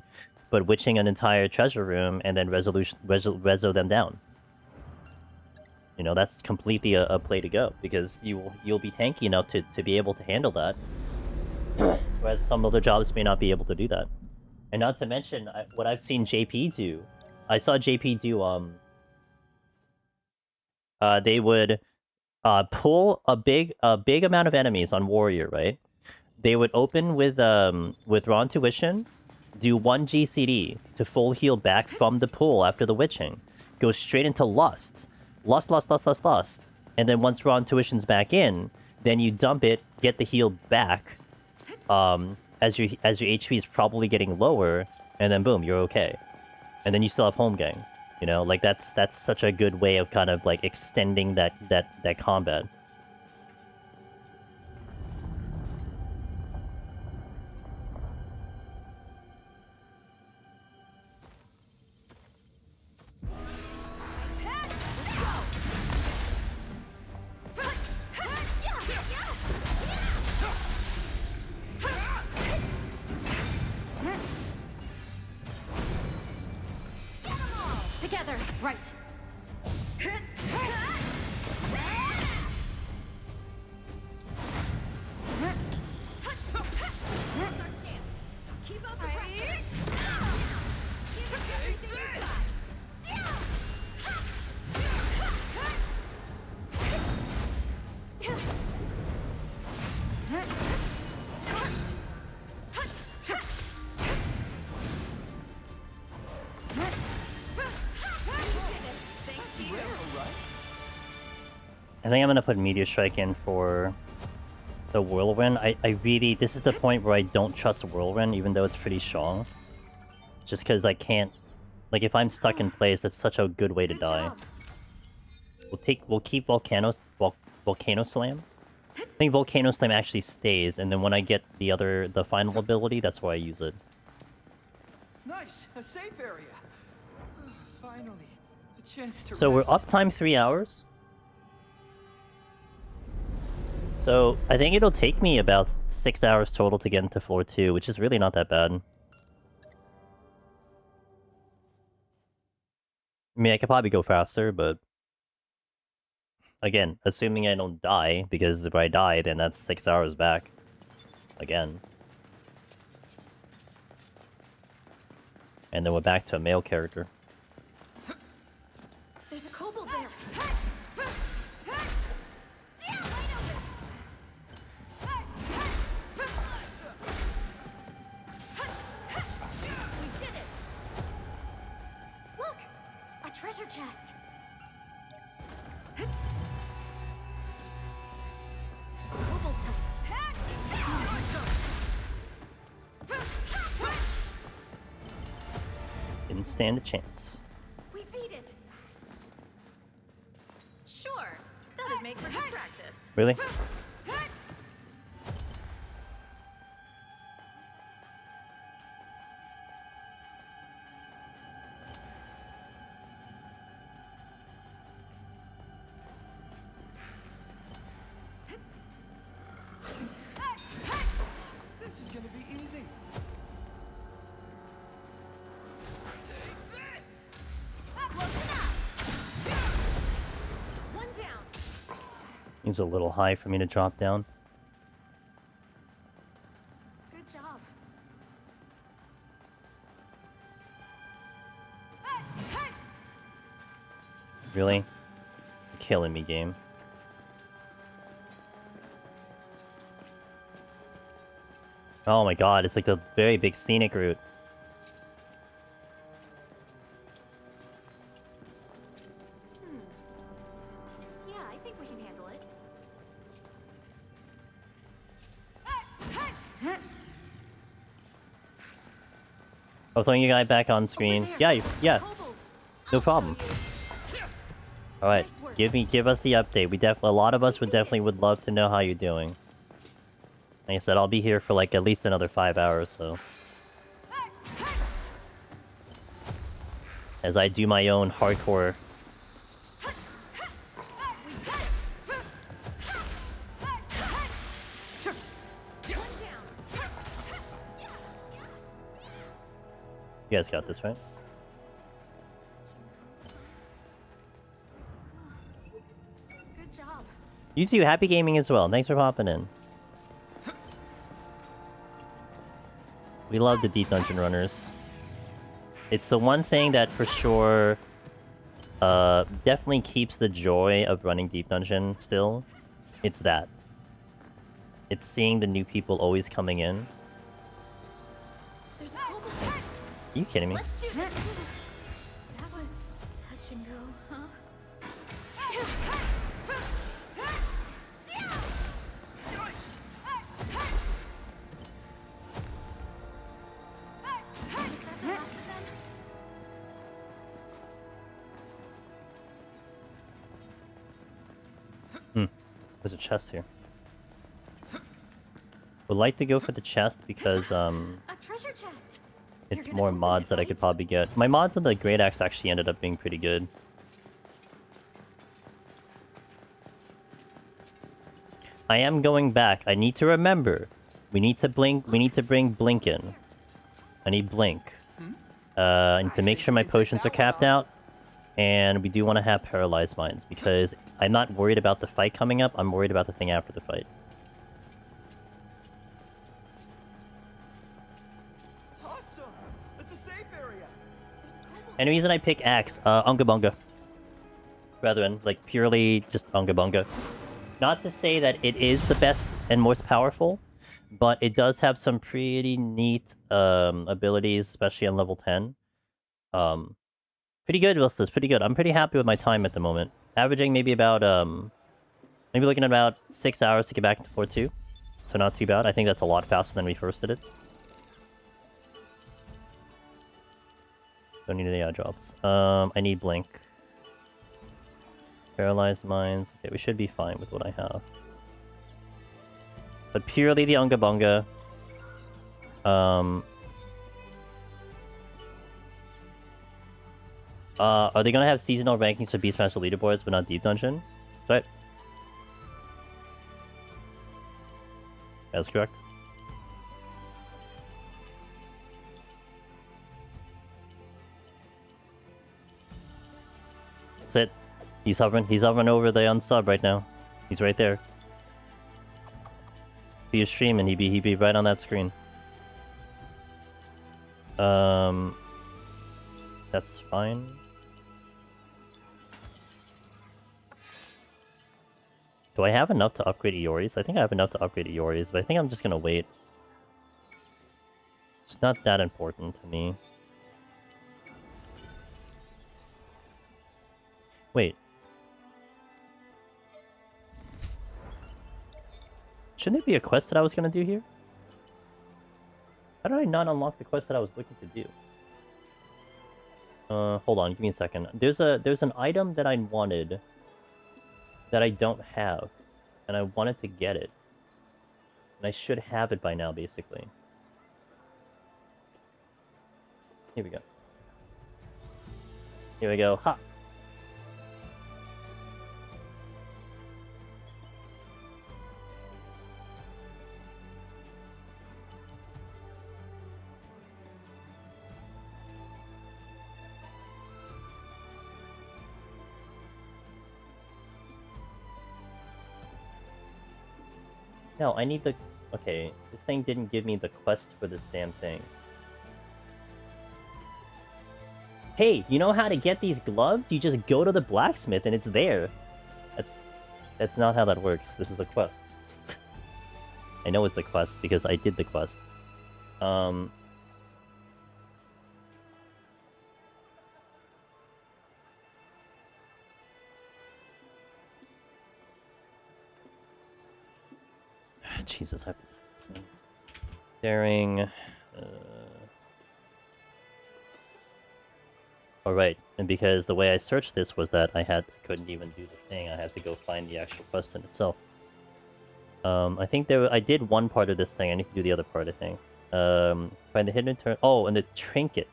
but witching an entire treasure room and then reso them down. You know, that's completely a play to go, because you'll be tanky enough to be able to handle that. Whereas some other jobs may not be able to do that. And not to mention, what I've seen JP do. I saw JP do, they would pull a big amount of enemies on Warrior, right? They would open with Raw Intuition, do 1 GCD to full heal back from the pool after the witching, go straight into Lust, and then once Raw Intuition's back in, then you dump it, get the heal back, as your HP is probably getting lower, and then boom, you're okay. And then you still have home gang. You know, like that's such a good way of kind of like extending that combat. Together, right. I think I'm gonna put Meteor Strike in for the Whirlwind. I really... This is the point where I don't trust Whirlwind, even though it's pretty strong. Just because I can't... Like, if I'm stuck in place, that's such a good way to Good die. job. We'll keep Volcano Slam. I think Volcano Slam actually stays, and then when I get the final ability, that's why I use it. Nice, a safe area. Finally, a chance to So we're rest. uptime 3 hours. So I think it'll take me about 6 hours total to get into floor 2, which is really not that bad. I mean, I could probably go faster, but again, assuming I don't die, because if I die, then that's 6 hours back. Again. And then we're back to a male character. There's a kobold there. We did it. Look, a treasure chest. Kobold type. Didn't stand a chance. We beat it. Sure, that'd make for good practice. Really? This is gonna be easy. One down. He's a little high for me to drop down. Good job. Really? You're killing me, game. Oh my god, it's like a very big scenic route. Yeah, I think we can handle it. Oh, throwing your guy back on screen. Over Yeah, there. yeah, Kobold. no problem. All right, Nice work. give us the update. A lot of us would definitely would love to know how you're doing. Like I said, I'll be here for like at least another 5 hours, so. As I do my own hardcore. One down. You guys got this, right? Good job. You too, happy gaming as well. Thanks for popping in. We love the Deep Dungeon runners. It's the one thing that for sure definitely keeps the joy of running Deep Dungeon still. It's that. It's seeing the new people always coming in. There's a kobold there. Are you kidding me? Let's do this. That was touch and go, huh? Was that the last of them? There's a chest here. Would like to go for the chest because A treasure chest. it's You're gonna more open mods it, that I could right? probably get. My mods on the Great Axe actually ended up being pretty good. I am going back. I need to remember. We need to blink. We need to bring Blink in. I need Blink. I need to make sure my potions are capped out. And we do want to have Paralyzed Minds because I'm not worried about the fight coming up. I'm worried about the thing after the fight. Awesome! It's a safe area. There's a kobold. And the reason I pick Axe, Unga Bunga. Rather than, like, purely just Unga Bunga. Not to say that it is the best and most powerful, but it does have some pretty neat abilities, especially on level 10. Pretty good, Wilstis, pretty good. I'm pretty happy with my time at the moment. Averaging maybe about Maybe looking at about 6 hours to get back into 4-2. So not too bad. I think that's a lot faster than we first did it. Don't need any AI drops. I need Blink. Paralyzed Minds. Okay, we should be fine with what I have. But purely the Unga Bunga. Are they gonna have seasonal rankings for Beastmaster leaderboards but not Deep Dungeon? Right? That's correct. That's it. He's hovering over the unsub right now. He's right there. If he was streaming, he'd be right on that screen. That's fine. Do I have enough to upgrade Iori's? I think I have enough to upgrade Iori's, but I think I'm just gonna wait. It's not that important to me. Wait. Shouldn't it be a quest that I was gonna do here? How did I not unlock the quest that I was looking to do? Hold on, give me a second. There's an item that I wanted that I don't have, and I wanted to get it. And I should have it by now, basically. Here we go. Here we go. Ha! No, I need the... Okay, this thing didn't give me the quest for this damn thing. Hey, you know how to get these gloves? You just go to the blacksmith and it's there. That's not how that works. This is a quest. I know it's a quest because I did the quest. Jesus, I have to do this thing. Daring. Alright, and because the way I searched this was that I couldn't even do the thing. I had to go find the actual quest in itself. I think I did one part of this thing. I need to do the other part, I think. Find the hidden turn. Oh, and the trinket.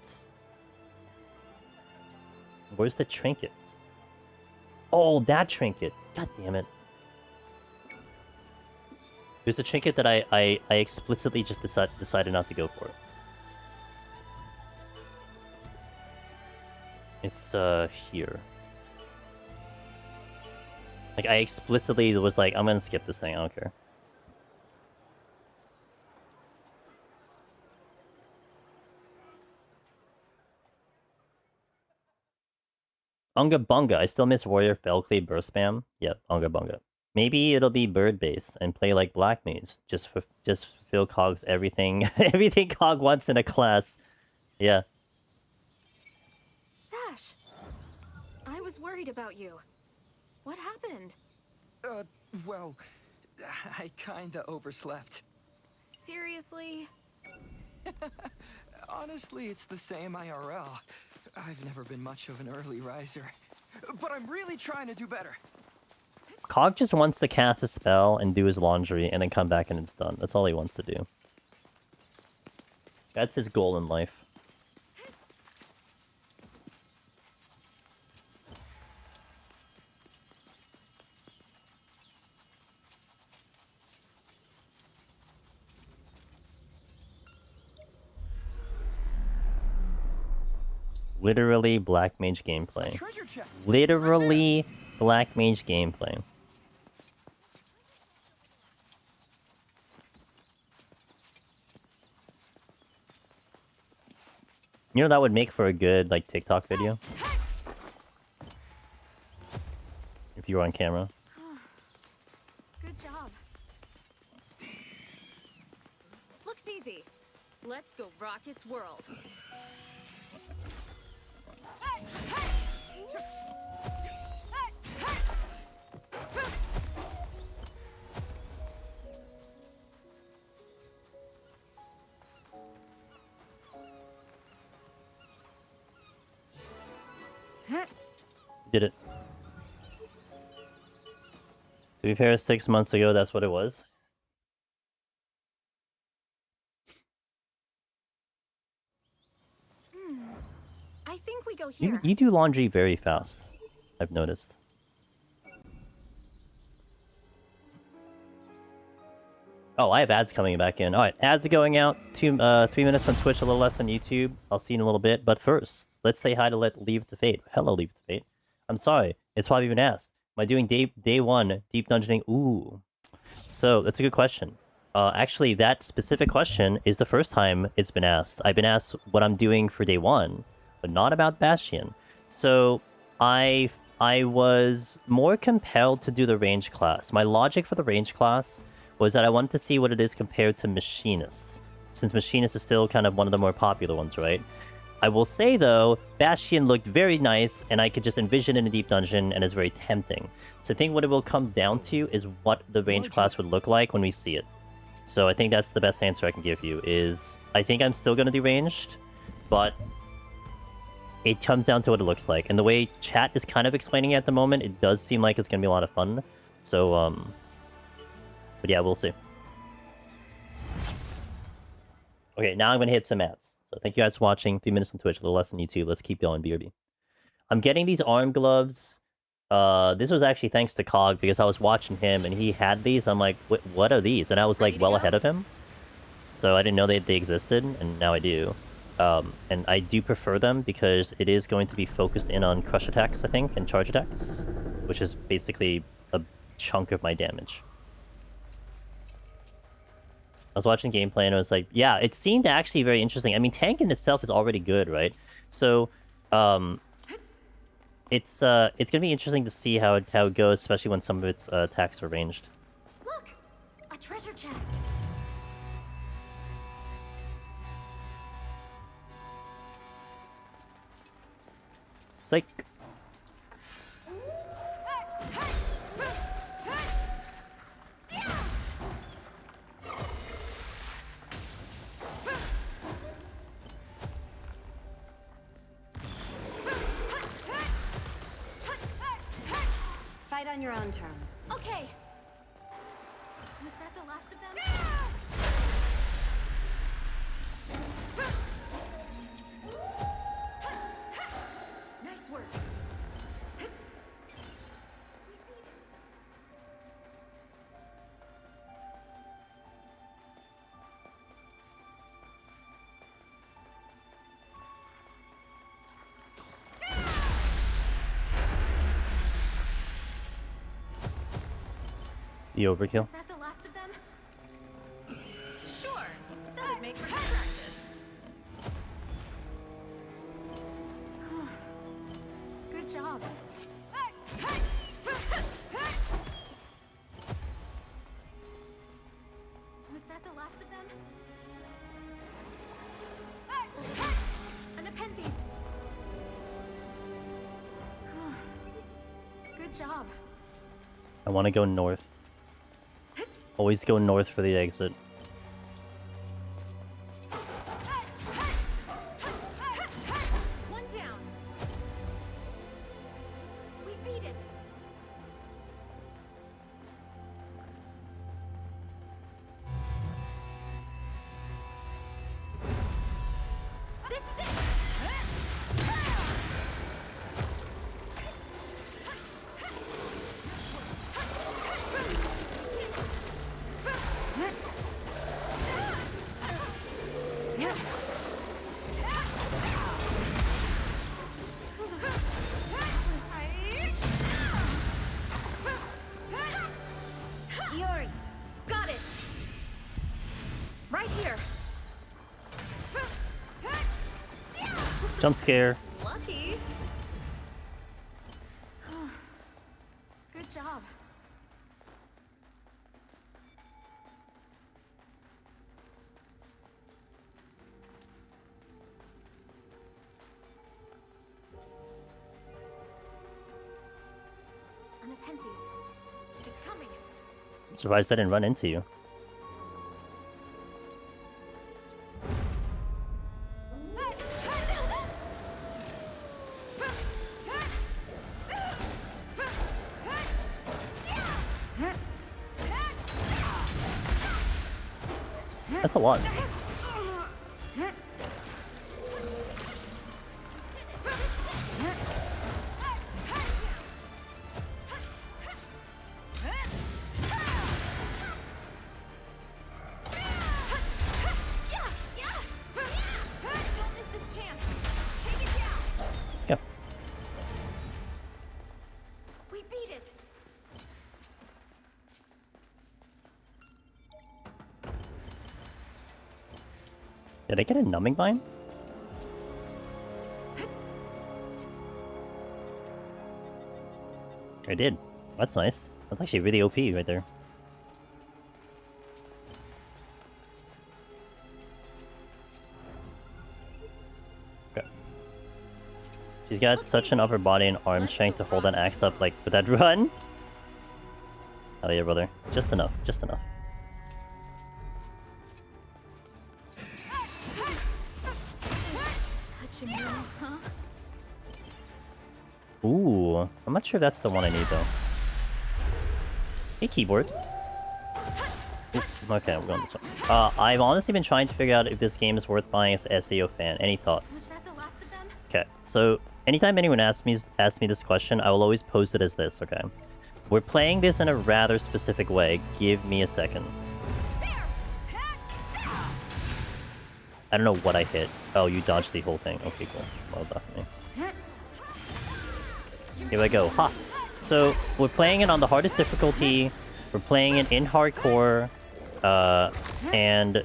Where's the trinket? Oh, that trinket. God damn it. There's a trinket that I explicitly just decided not to go for. It's here. Like I explicitly was like, I'm gonna skip this thing, I don't care. Unga Bunga. I still miss Warrior Felclay Burst Spam. Yep, Unga Bunga. Maybe it'll be bird based and play like Black Mage. Just fill Cog's everything everything Cog wants in a class. Yeah. Sash, I was worried about you. What happened? Well, I kinda overslept. Seriously? Honestly, it's the same IRL. I've never been much of an early riser. But I'm really trying to do better. Cog just wants to cast a spell and do his laundry and then come back and it's done. That's all he wants to do. That's his goal in life. Literally Black Mage gameplay. Treasure chest. Literally Black Mage gameplay. You know that would make for a good like TikTok video? If you were on camera. Good job. Looks easy. Let's go rock its world. Did it. To be fair, 6 months ago, that's what it was. I think we go You, here. you do laundry very fast, I've noticed. Oh, I have ads coming back in. Alright, ads are going out. 3 minutes on Twitch, a little less on YouTube. I'll see you in a little bit. But first, let's say hi to Leave to Fate. Hello, Leave to Fate. I'm sorry, it's probably been asked. Am I doing day 1 deep dungeoning? Ooh. So, that's a good question. Actually, that specific question is the first time it's been asked. I've been asked what I'm doing for day 1, but not about Bastion. So, I was more compelled to do the range class. My logic for the range class was that I wanted to see what it is compared to Machinist, since Machinist is still kind of one of the more popular ones, right? I will say, though, Bastion looked very nice, and I could just envision it in a deep dungeon, and it's very tempting. So I think what it will come down to is what the range class would look like when we see it. So I think that's the best answer I can give you, is I think I'm still going to do ranged, but it comes down to what it looks like. And the way chat is kind of explaining it at the moment, it does seem like it's going to be a lot of fun. So, but yeah, we'll see. Okay, now I'm going to hit some ads. So thank you guys for watching. 3 minutes on Twitch, a little less on YouTube. Let's keep going, BRB. I'm getting these arm gloves. This was actually thanks to Cog, because I was watching him and he had these. I'm like, what are these? And I was like well ahead of him. So I didn't know they existed, and now I do. And I do prefer them because it is going to be focused in on crush attacks, I think, and charge attacks, which is basically a chunk of my damage. I was watching gameplay and I was like, yeah, it seemed actually very interesting. I mean, tank in itself is already good, right? So, it's gonna be interesting to see how it goes, especially when some of its attacks are ranged. Look, a treasure chest. Psych. Fight on your own terms. Okay. Was that the last of them? Nice work. The overkill. Was that the last of them? Sure, that'd make for good practice. Good job. Was that the last of them? And the Penthes. Good job. I want to go north. Always go north for the exit. One down. We beat it. This is it. Yuri, Got it. Right here. Jump scare. Lucky. Good job. And a Penthes. It's coming. I'm surprised I didn't run into you. That's a lot. Don't miss this chance. Take it down. Yep. We beat it. Did I get a numbing vine? I did. That's nice. That's actually really OP right there. Okay. She's got such an upper body and arm strength to hold that axe up like with that run. Hell yeah, brother. Just enough. Just enough. Touching you, huh? Ooh, I'm not sure that's the one I need though. Hey, keyboard. Ooh, okay, we're going this one. I've honestly been trying to figure out if this game is worth buying as an SAO fan. Any thoughts? Was that the last of them? Okay, so anytime anyone asks me this question, I will always pose it as this. Okay, we're playing this in a rather specific way. Give me a second. I don't know what I hit. Oh, you dodged the whole thing. Okay, cool. Well done for me. Here I go. Ha! So, we're playing it on the hardest difficulty. We're playing it in hardcore. And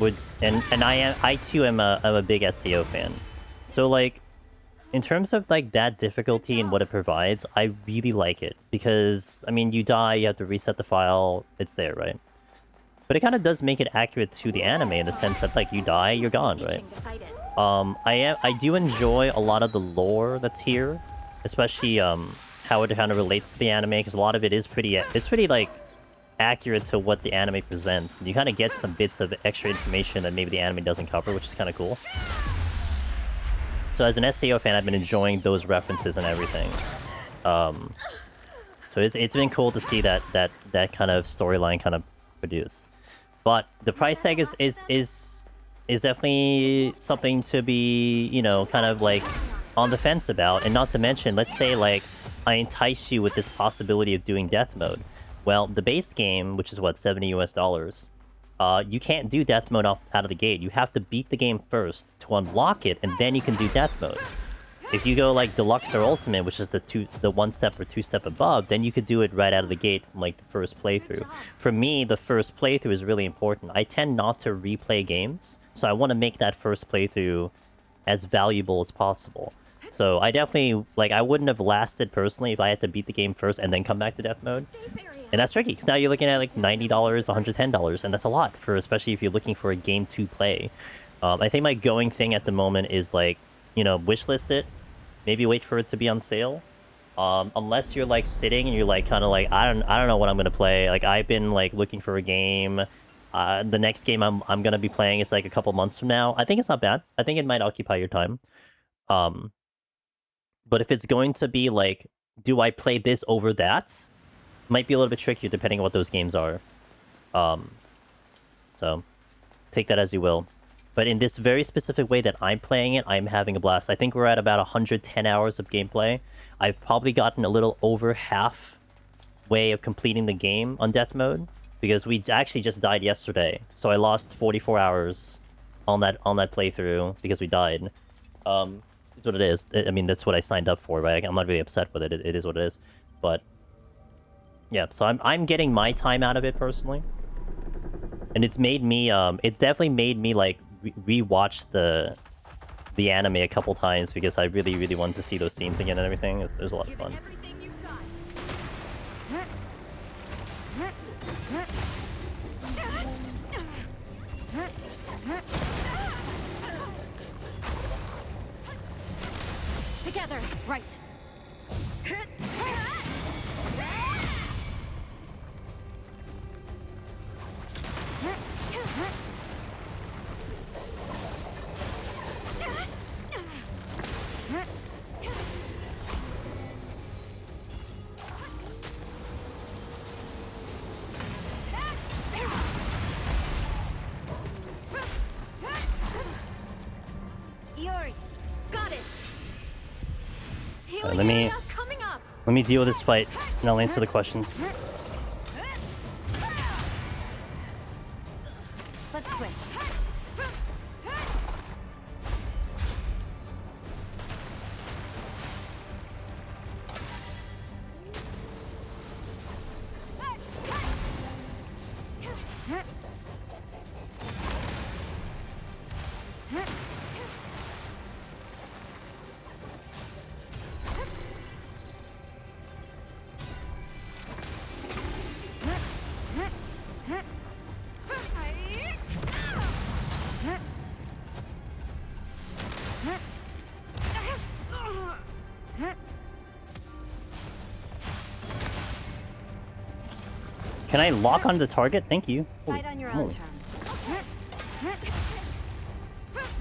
I too am a big SAO fan. So, like, in terms of, like, that difficulty and what it provides, I really like it. Because, I mean, you die, you have to reset the file. It's there, right? But it kind of does make it accurate to the anime in the sense that, like, you die, you're gone, right? I do enjoy a lot of the lore that's here, especially how it kind of relates to the anime, because a lot of it is pretty like accurate to what the anime presents. And you kind of get some bits of extra information that maybe the anime doesn't cover, which is kind of cool. So as an SAO fan, I've been enjoying those references and everything. So it's been cool to see that kind of storyline kind of produced. But the price tag is definitely something to be, you know, kind of like on the fence about. And not to mention, let's say like I entice you with this possibility of doing death mode. Well, the base game, which is what, $70 US, you can't do death mode out of the gate. You have to beat the game first to unlock it, and then you can do death mode. If you go like deluxe or ultimate, which is the one step or two step above, then you could do it right out of the gate from like the first playthrough. For me, the first playthrough is really important. I tend not to replay games, so I want to make that first playthrough as valuable as possible. So I definitely, like, I wouldn't have lasted personally if I had to beat the game first and then come back to death mode. And that's tricky, because now you're looking at like $90, $110, and that's a lot, for especially if you're looking for a game to play. I think my going thing at the moment is like, you know, wishlist it. Maybe wait for it to be on sale. Unless you're like sitting and you're like kind of like, I don't know what I'm gonna play. Like I've been like looking for a game. The next game I'm gonna be playing is like a couple months from now. I think it's not bad. I think it might occupy your time. But if it's going to be like, do I play this over that? Might be a little bit trickier depending on what those games are. So take that as you will. But in this very specific way that I'm playing it, I'm having a blast. I think we're at about 110 hours of gameplay. I've probably gotten a little over half way of completing the game on death mode, because we actually just died yesterday. So I lost 44 hours on that playthrough because we died. It's what it is. I mean, that's what I signed up for, right? I'm not really upset with it. It is what it is. But yeah, so I'm getting my time out of it personally. And it's made me it's definitely made me like rewatch the anime a couple times, because I really wanted to see those scenes again and everything. It was a lot of fun. Together, right. Coming up. Let me deal with this fight, and I'll answer the questions. Let's switch. Can I lock on the target? Thank you. Fight on your own moly. terms.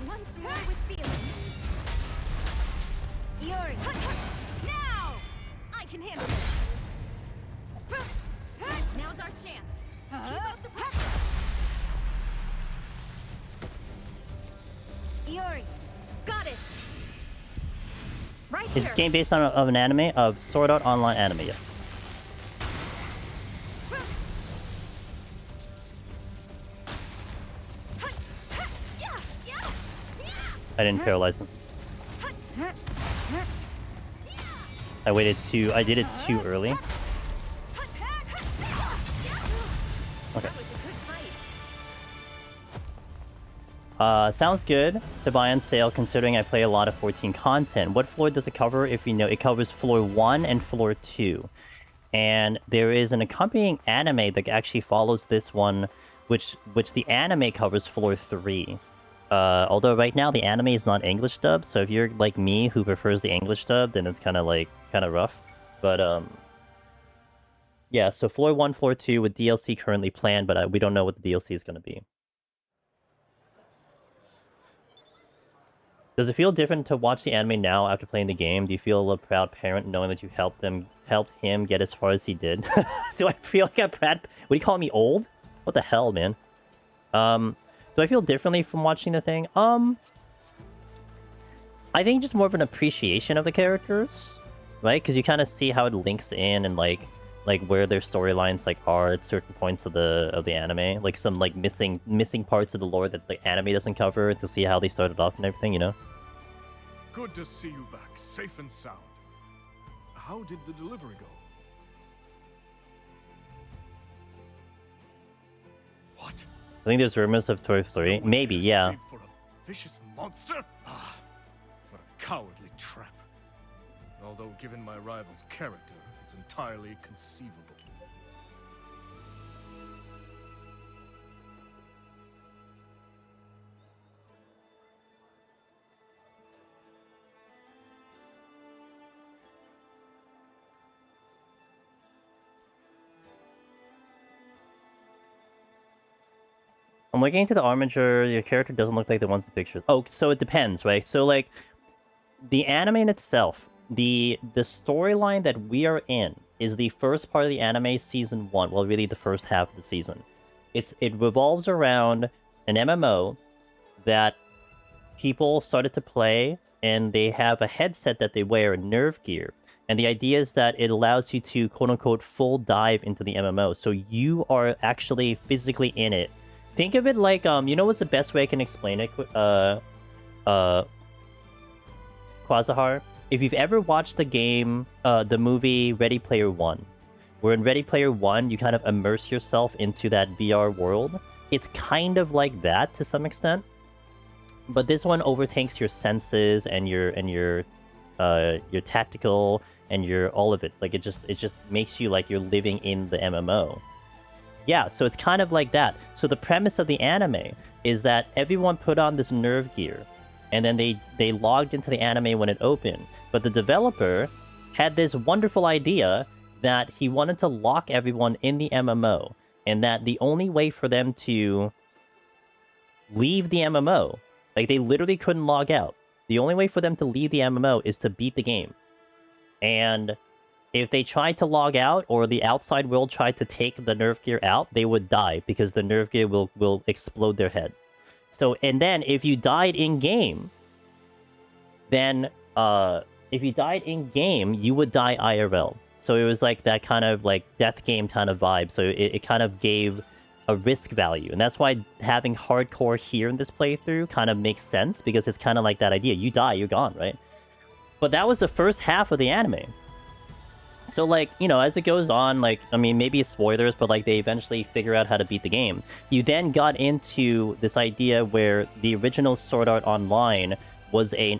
Once more with feeling. Yuri. Now! I can handle this. Now's our chance. Keep up the pressure. Yuri. Got it. Right Is here. this game based on of an anime? Of Sword Art Online anime, yes. I didn't paralyze him. I waited too... I did it too early. Okay. Sounds good to buy on sale considering I play a lot of 14 content. What floor does it cover? If you know, it covers floor 1 and floor 2. And there is an accompanying anime that actually follows this one, which the anime covers floor 3. Although right now the anime is not English dub, so if you're like me who prefers the English dub, then it's kind of rough. But yeah, so floor 1, floor 2 with DLC currently planned, but we don't know what the DLC is going to be. Does it feel different to watch the anime now after playing the game? Do you feel a proud parent knowing that you helped him get as far as he did? Do I feel like a proud... What, do you call me old? What the hell, man? Do I feel differently from watching the thing? I think just more of an appreciation of the characters, right? Because you kind of see how it links in and like where their storylines are at certain points of the anime, like some missing parts of the lore that the anime doesn't cover, to see how they started off and everything, you know. Good to see you back, safe and sound. How did the delivery go? What? I think there's rumors of Toy 3. Maybe, yeah. Saved for a vicious monster? Ah, what a cowardly trap. Although, given my rival's character, it's entirely conceivable. I'm looking into the armature. Your character doesn't look like the ones in the pictures. Oh, so it depends, right? So, the anime in itself, the storyline that we are in is the first part of the anime season 1. Well, really the first half of the season. It revolves around an MMO that people started to play, and they have a headset that they wear, nerve gear. And the idea is that it allows you to, quote-unquote, full dive into the MMO. So you are actually physically in it. Think of it like, you know what's the best way I can explain it, Quasahar? If you've ever watched the game, the movie Ready Player One, where in Ready Player One, you kind of immerse yourself into that VR world, it's kind of like that to some extent. But this one overtakes your senses and your tactical and your all of it. Like it just makes you like you're living in the MMO. Yeah, so it's kind of like that. So the premise of the anime is that everyone put on this nerve gear, and then they logged into the anime when it opened. But the developer had this wonderful idea that he wanted to lock everyone in the MMO, and that the only way for them to leave the MMO, like they literally couldn't log out. The only way for them to leave the MMO is to beat the game. And if they tried to log out, or the outside world tried to take the nerve gear out, they would die, because the nerve gear will explode their head. So, and then if you died in game, then if you died in game, you would die IRL. So it was like that kind of like death game kind of vibe. So it kind of gave a risk value, and that's why having hardcore here in this playthrough kind of makes sense, because it's kind of like that idea. You die, you're gone, right? But that was the first half of the anime. So, like, you know, as it goes on, like, I mean, maybe it's spoilers, but, like, they eventually figure out how to beat the game. You then got into this idea where the original Sword Art Online was an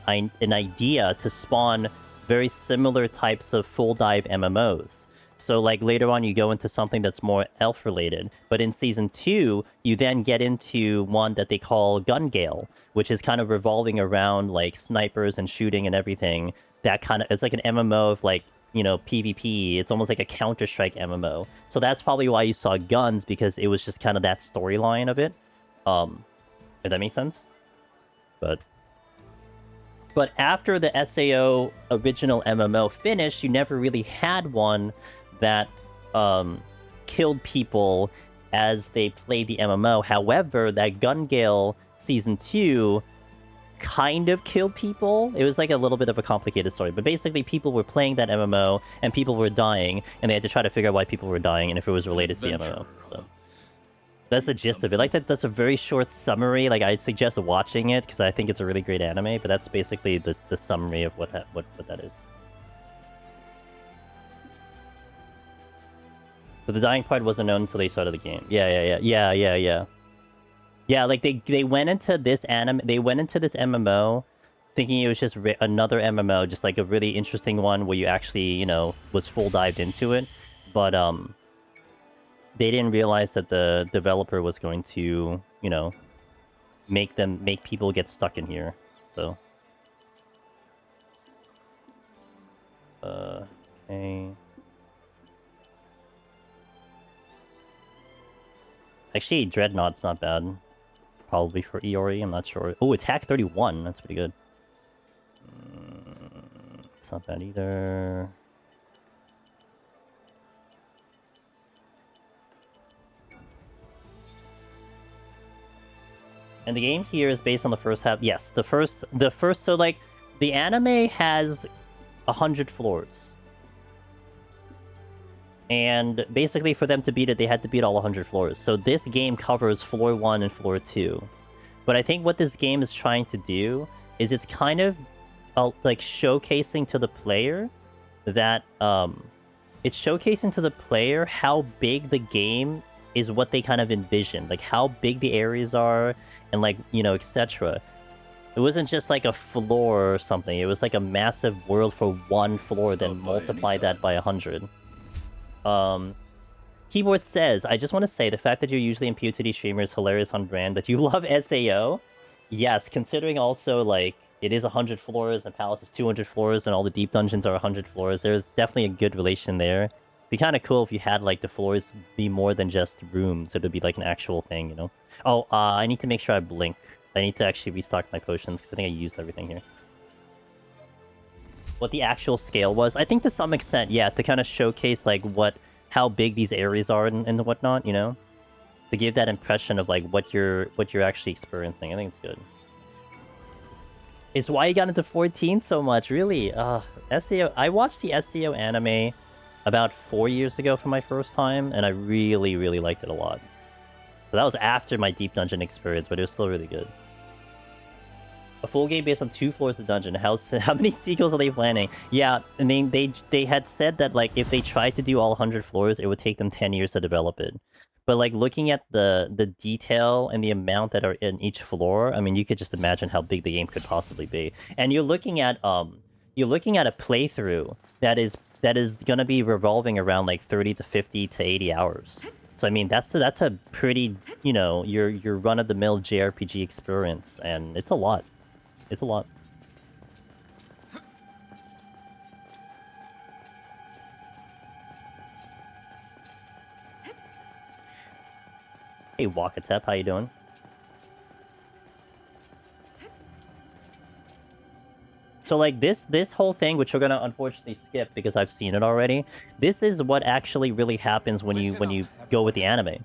idea to spawn very similar types of full dive MMOs. So, like, later on, you go into something that's more elf-related. But in Season 2, you then get into one that they call Gun Gale, which is kind of revolving around, like, snipers and shooting and everything. That kind of... It's like an MMO of, like, you know, PvP. It's almost like a Counter-Strike MMO. So that's probably why you saw guns, because it was just kind of that storyline of it. If that makes sense? But after the SAO original MMO finished, you never really had one that killed people as they played the MMO. However, that Gun Gale Season 2 kind of killed people. It was like a little bit of a complicated story, but basically people were playing that MMO and people were dying, and they had to try to figure out why people were dying and if it was related to the MMO. So that's the gist of it. Like that's a very short summary. Like I'd suggest watching it because I think it's a really great anime, but that's basically the summary of what that is. But the dying part wasn't known until they started the game. Yeah. Yeah, like they went into this MMO thinking it was just another MMO, just like a really interesting one where you actually, you know, was full dived into it. But they didn't realize that the developer was going to, you know, make people get stuck in here. So okay. Actually, Dreadnought's not bad. Probably for Iori, I'm not sure. Oh, attack 31. That's pretty good. It's not bad either. And the game here is based on the first half. Yes, the first. So like, the anime has 100 floors. And basically, for them to beat it, they had to beat all 100 floors. So this game covers floor 1 and floor 2. But I think what this game is trying to do is it's kind of like showcasing to the player that it's showcasing to the player how big the game is, what they kind of envision, like how big the areas are, and like, you know, etc. It wasn't just like a floor or something. It was like a massive world for one floor, then multiply that by 100. Keyboard says, I just want to say the fact that you're usually impute to these streamers hilarious on brand, but you love SAO. Yes, considering also like it is 100 floors and Palace is 200 floors and all the deep dungeons are 100 floors. There's definitely a good relation there. It'd be kind of cool if you had like the floors be more than just rooms. It would be like an actual thing, you know? Oh, I need to make sure I blink. I need to actually restock my potions because I think I used everything here. What the actual scale was, I think to some extent, yeah, to kind of showcase like how big these areas are and whatnot, you know, to give that impression of like what you're actually experiencing. I think it's good. It's why you got into 14 so much, really. SAO. I watched the SAO anime about 4 years ago for my first time, and I really, really liked it a lot. So that was after my deep dungeon experience, but it was still really good. A full game based on 2 floors of dungeon. How many sequels are they planning? Yeah, I mean, they had said that, like, if they tried to do all 100 floors, it would take them 10 years to develop it. But, like, looking at the detail and the amount that are in each floor, I mean, you could just imagine how big the game could possibly be. And you're looking at a playthrough that is gonna be revolving around, like, 30 to 50 to 80 hours. So, I mean, that's a pretty, you know, your run-of-the-mill JRPG experience, and it's a lot. It's a lot. Hey, Wakatep, how you doing? So, like, this whole thing, which we're gonna unfortunately skip because I've seen it already, this is what actually really happens when you go with the anime.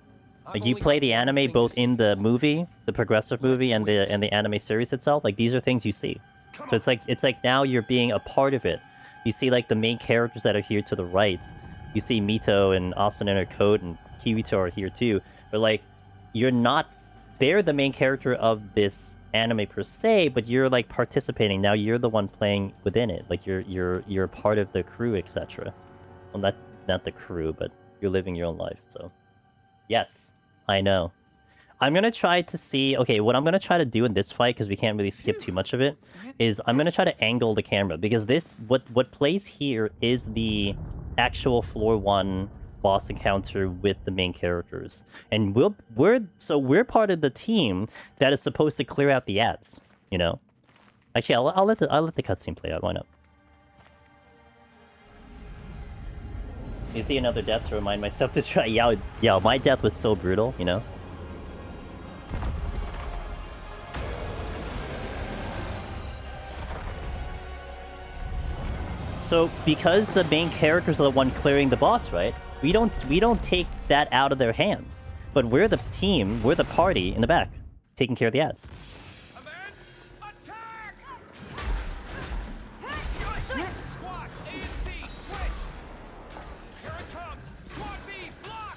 Like, you play the anime both in the movie, the progressive movie, and the anime series itself. Like, these are things you see. So it's like now you're being a part of it. You see like the main characters that are here to the right. You see Mito and Austin and her code and Kirito are here too. But like you're not they're the main character of this anime per se, but you're like participating. Now you're the one playing within it. Like you're part of the crew, etc. Well, not the crew, but you're living your own life. So yes, I know. I'm gonna try to see. Okay, what I'm gonna try to do in this fight, because we can't really skip too much of it, is I'm gonna try to angle the camera, because this what plays here is the actual floor 1 boss encounter with the main characters, and we're part of the team that is supposed to clear out the ads. You know, actually, I'll let the cutscene play out. Why not? You see another death to remind myself to try. Yeah, my death was so brutal. You know. So, because the main characters are the one clearing the boss, right? We don't take that out of their hands. But we're the team, we're the party in the back, taking care of the ads. Attack! Squads, A and C, switch! Here it comes! Squad B, block!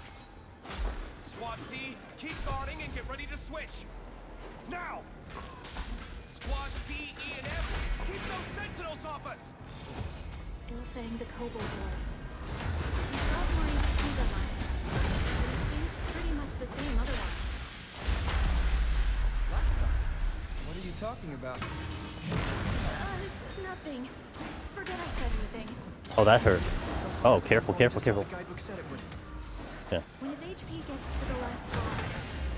Squad C, keep guarding and get ready to switch. Now! Squads B, E, and F, keep those sentinels off us! Ilfang the Kobold Lord. We got more XP than last time, but he seems pretty much the same otherwise. Last time? What are you talking about? It's nothing. Forget I said anything. Oh, that hurt. Oh, careful. The guidebook said it would. Yeah. When his HP gets to the last block,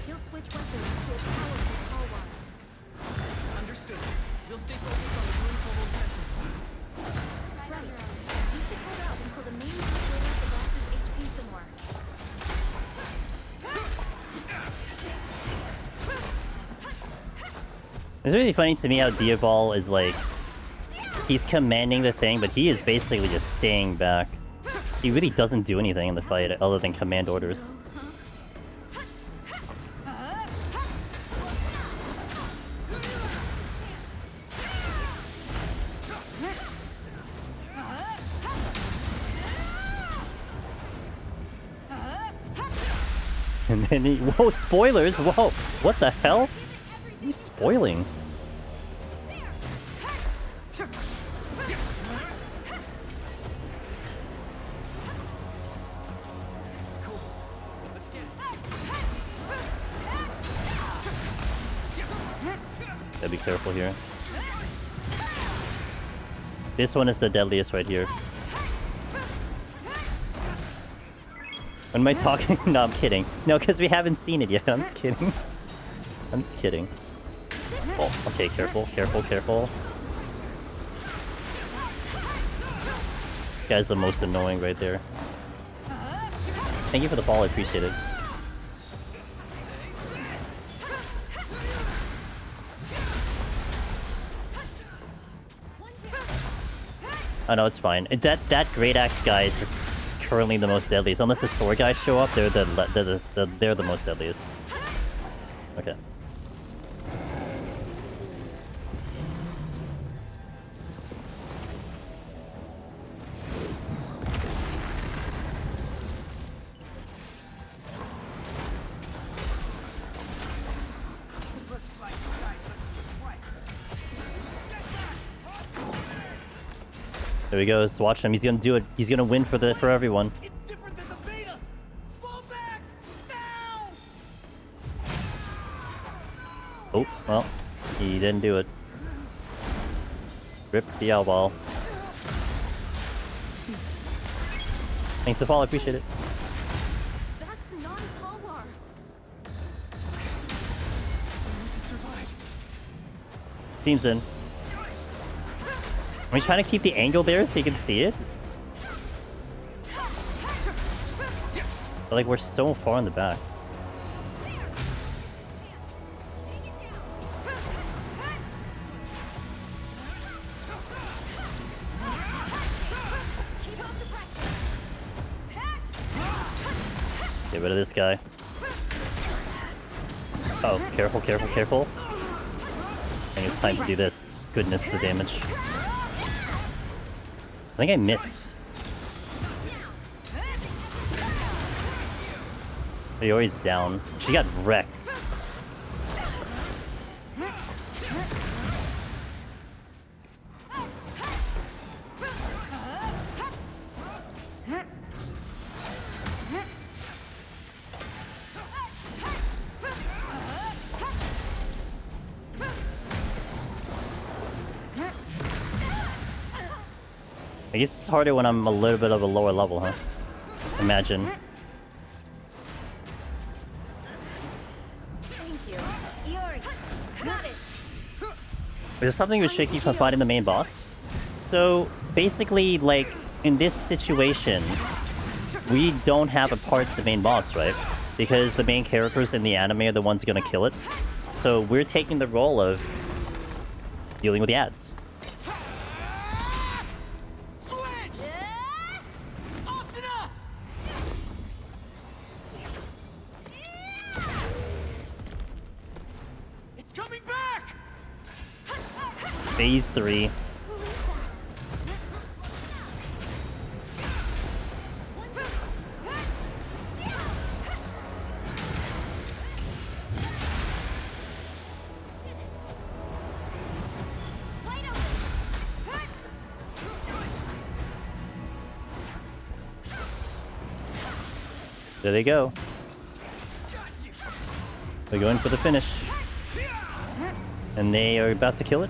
he'll switch weapons to a powerful tall one. Understood. We'll stay focused on the room kobold sentinels. Right. We should hold out until the main restores the boss's HP some more. It's really funny to me how Diaval is like, he's commanding the thing, but he is basically just staying back. He really doesn't do anything in the fight other than command orders. And then whoa, spoilers! Whoa, what the hell? He's spoiling. Gotta be careful here. This one is the deadliest right here. When am I talking? No, I'm kidding. No, because we haven't seen it yet. I'm just kidding. I'm just kidding. Oh, okay, careful. Guy's the most annoying right there. Thank you for the ball, I appreciate it. Oh no, it's fine. That Great Axe guy is just currently the most deadliest. Unless the sword guys show up, they're the most deadliest. Okay. There he goes. Watch him. He's gonna do it. He's gonna win for everyone. It's different than the beta! Fall back! Now! Oh, well, he didn't do it. Rip the owl ball. Thanks for the follow. I appreciate it. That's non-Talwar. We need to survive. Team's in. Are we trying to keep the angle there so you can see it? But like we're so far in the back. Get rid of this guy. Oh, careful. I think it's time to do this. goodness, the damage. I think I missed. Iori's down. She got wrecked. I guess it's harder when I'm a little bit of a lower level, huh? Imagine. Thank you. Iori, got it. There's something with Shaky from fighting the main boss. So basically, like in this situation, we don't have a part to the main boss, right? Because the main characters in the anime are the ones gonna kill it. So we're taking the role of dealing with the ads. It's coming back! Phase 3. There they go. They're going for the finish. And they are about to kill it.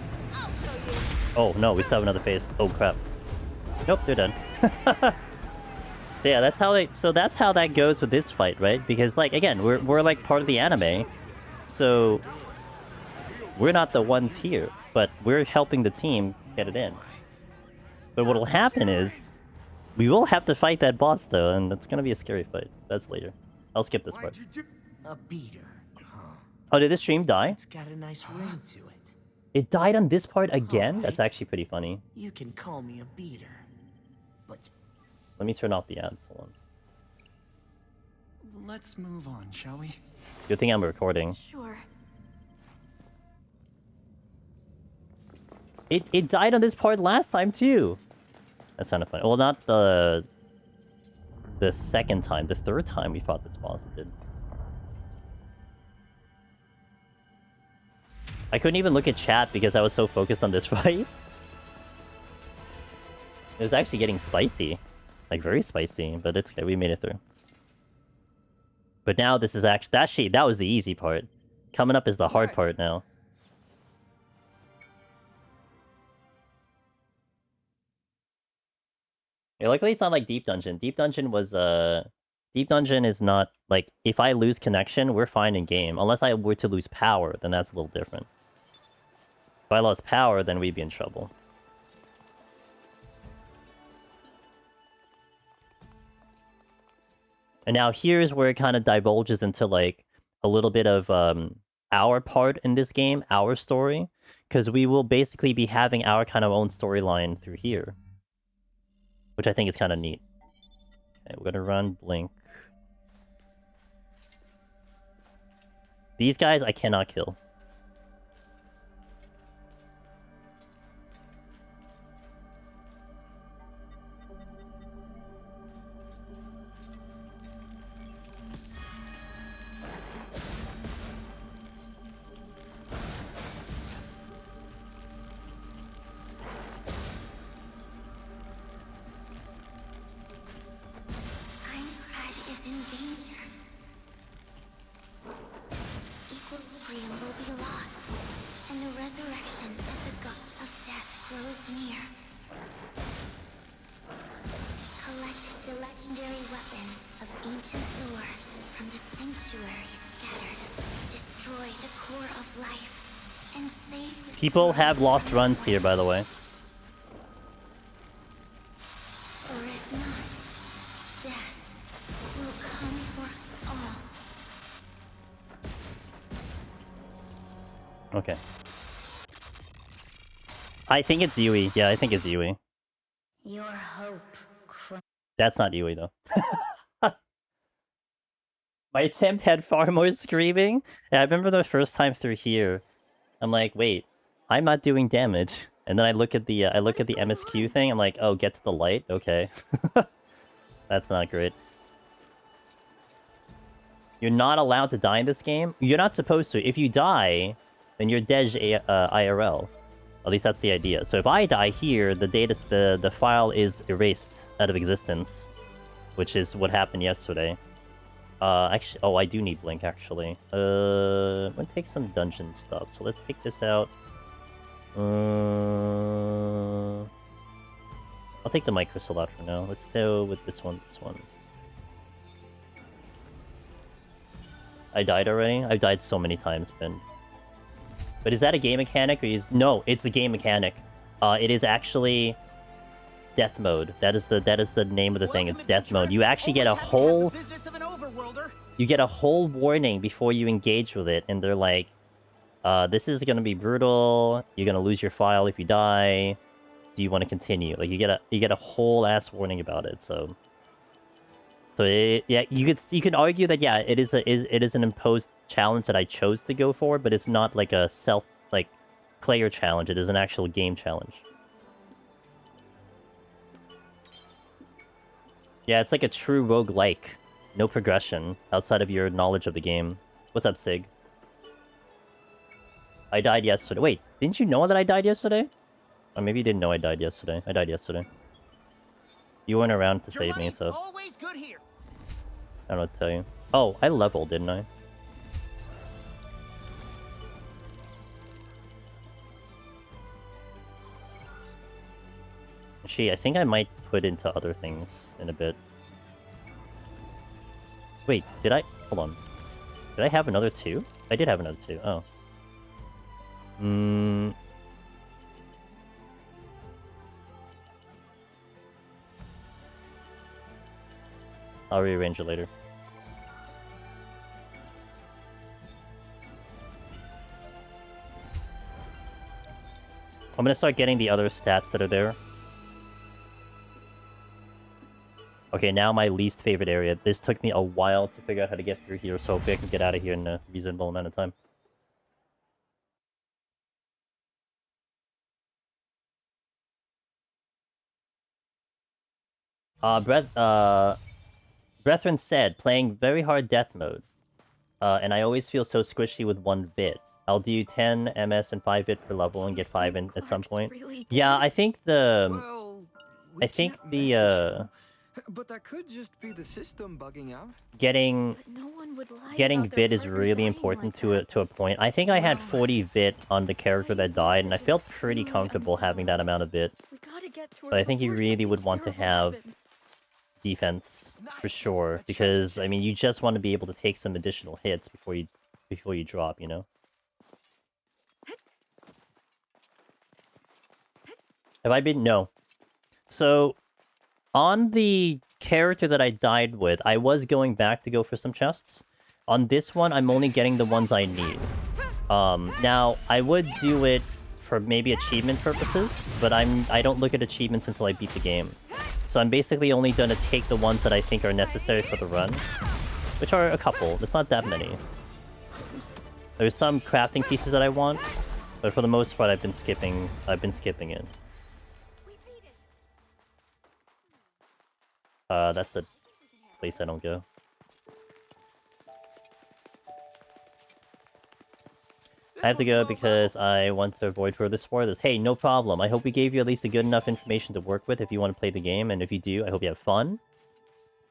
Oh no, we still have another phase. Oh crap. Nope, they're done. So yeah, that's how that's how that goes with this fight, right? Because like again, we're like part of the anime. So we're not the ones here, but we're helping the team get it in. But what'll happen is we will have to fight that boss though, and that's gonna be a scary fight. That's later. I'll skip this part. A beater, huh? Oh, did this stream die? It's got a nice ring to it. It died on this part again? Alright. That's actually pretty funny. You can call me a beater, but Let me turn off the ads. Hold on. let's move on, shall we? Good thing I'm recording. Sure. It died on this part last time too. That sounded funny. Well, not the second time. The third time we fought this boss, it did. I couldn't even look at chat because I was so focused on this fight. It was actually getting spicy. Like, very spicy. But it's okay. We made it through. But now this is actually... That was the easy part. Coming up is the hard part now. Yeah, luckily it's not like Deep Dungeon. Deep Dungeon was, Deep Dungeon is not... Like, if I lose connection, we're fine in game. Unless I were to lose power, then that's a little different. If I lost power, then we'd be in trouble. And now here's where it kind of divulges into, like, a little bit of our part in this game, our story. Because we will basically be having our kind of own storyline through here. Which I think is kind of neat. Okay, we're gonna run Blink. These guys I cannot kill. Aincrad is in danger. Equilibrium will be lost, and the resurrection of the god of death grows near. Collect the legendary weapons of ancient lore from the sanctuary scattered. Destroy the core of life, and save the People have lost runs here, by the way. or if not, death will come for us all. Okay. I think it's Yui. Yeah, I think it's Yui. Your hope. That's not Yui, though. My attempt had far more screaming. Yeah, I remember the first time through here. I'm like, wait. I'm not doing damage. And then I look at the MSQ thing. I'm like, oh, get to the light. Okay, that's not great. You're not allowed to die in this game. You're not supposed to. If you die, then you're dead IRL. At least that's the idea. So if I die here, the file is erased out of existence, which is what happened yesterday. Actually, oh, I do need Blink, actually. I'm gonna take some dungeon stuff. So let's take this out. I'll take the mic crystal out for now. Let's go with this one, I died already? I've died so many times, Ben. But is that a game mechanic or is... No, it's a game mechanic. It is actually death mode. That is the name of the thing. It's death mode. You actually get a whole... You get a whole warning before you engage with it, and they're like, this is gonna be brutal. You're gonna lose your file if you die. Do you want to continue? Like, you get a whole ass warning about it. So yeah, you could argue that yeah, it is an imposed challenge that I chose to go for, but it's not like a player challenge. It is an actual game challenge. Yeah, it's like a true roguelike. No progression outside of your knowledge of the game. What's up, Sig? I died yesterday. Wait, didn't you know that I died yesterday? Or maybe you didn't know I died yesterday. I died yesterday. You weren't around to save me, so... Always good here. I don't know what to tell you. Oh, I leveled, didn't I? Actually, I think I might put into other things in a bit. Wait, did I... Hold on. Did I have another 2? I did have another 2. Oh. I'll rearrange it later. I'm gonna start getting the other stats that are there. Okay, now my least favorite area. This took me a while to figure out how to get through here, so hopefully I can get out of here in a reasonable amount of time. Brethren said, playing very hard death mode. And I always feel so squishy with 1 bit. I'll do 10 MS and 5 bit per level and get 5 in at some point. Yeah, I think Well, but that could just be the system bugging out. getting VIT is really important to a point. I think I had 40 VIT on the character that died, and I felt pretty comfortable having that amount of VIT. But I think you really would want to have defense for sure, because I mean, you just want to be able to take some additional hits before you drop, you know. Have I been? No. So, on the character that I died with, I was going back to go for some chests. On this one, I'm only getting the ones I need. Now, I would do it for maybe achievement purposes, but I don't look at achievements until I beat the game. So I'm basically only gonna take the ones that I think are necessary for the run, which are a couple. There's not that many. There's some crafting pieces that I want, but for the most part, I've been skipping it. That's a place I don't go. I have to go because I want to avoid further spoilers. Hey, no problem. I hope we gave you at least a good enough information to work with if you want to play the game, and if you do, I hope you have fun.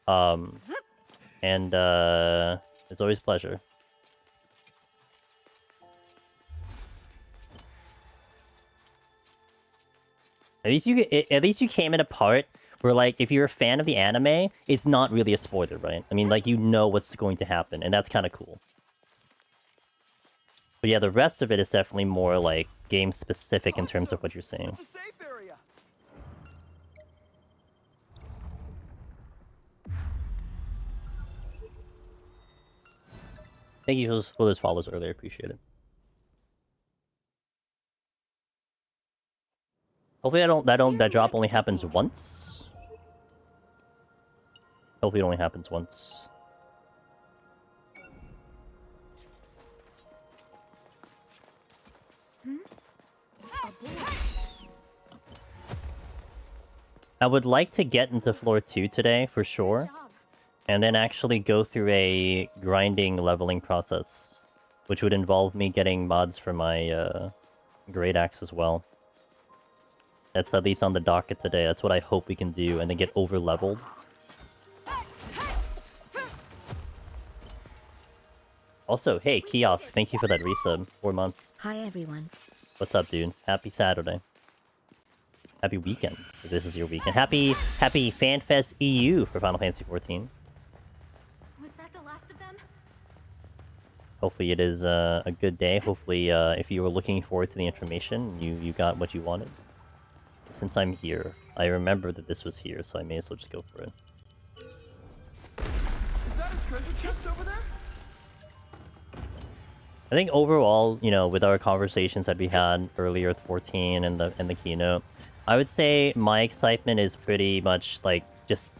And it's always a pleasure. At least you came at a part where, like, if you're a fan of the anime, it's not really a spoiler, right? I mean, like, you know what's going to happen, and that's kind of cool. But yeah, the rest of it is definitely more, like, game-specific in terms of what you're saying. Thank you for those follows earlier, appreciate it. Hopefully that drop only happens once. Hopefully it only happens once. I would like to get into floor 2 today, for sure. And then actually go through a grinding leveling process. Which would involve me getting mods for my great axe as well. That's at least on the docket today. That's what I hope we can do, and then get over leveled. Also, hey, Kiosk, thank you for that resub. 4 months. Hi, everyone. What's up, dude? Happy Saturday. Happy weekend, if this is your weekend. Happy FanFest EU for Final Fantasy XIV. Was that the last of them? Hopefully it is a good day. Hopefully, if you were looking forward to the information, you got what you wanted. Since I'm here, I remember that this was here, so I may as well just go for it. Is that a treasure chest over there? I think overall, you know, with our conversations that we had earlier at 14 and the keynote, I would say my excitement is pretty much like just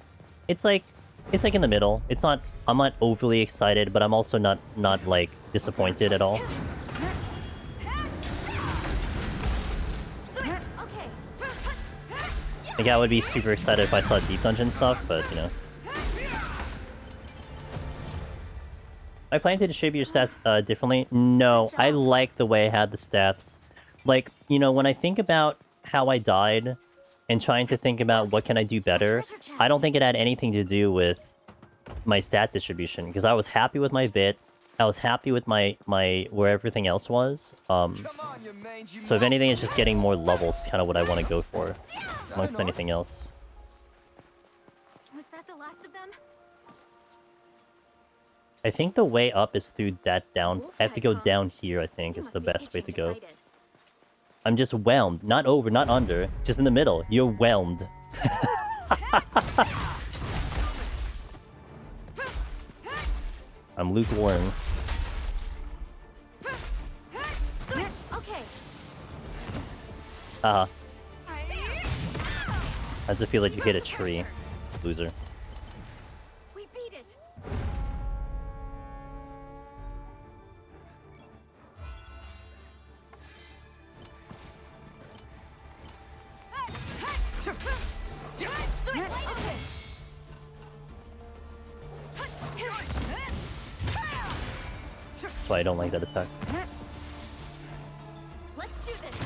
it's like in the middle. I'm not overly excited, but I'm also not like disappointed at all. Like I would be super excited if I saw deep dungeon stuff, but you know. I plan to distribute your stats differently. No, I like the way I had the stats. Like, you know, when I think about how I died and trying to think about what can I do better, I don't think it had anything to do with my stat distribution, because I was happy with my bit. I was happy with my where everything else was. So if anything, it's just getting more levels, kind of what I want to go for, amongst anything else. Was that the last of them? I think the way up is through that down. I have to go down here, I think, is the best way to go. I'm just whelmed. Not over, not under. Just in the middle. You're whelmed. I'm lukewarm. Okay. Haha. How does it feel like you hit a tree, loser? We beat it. That's why I don't like that attack. Let's do this.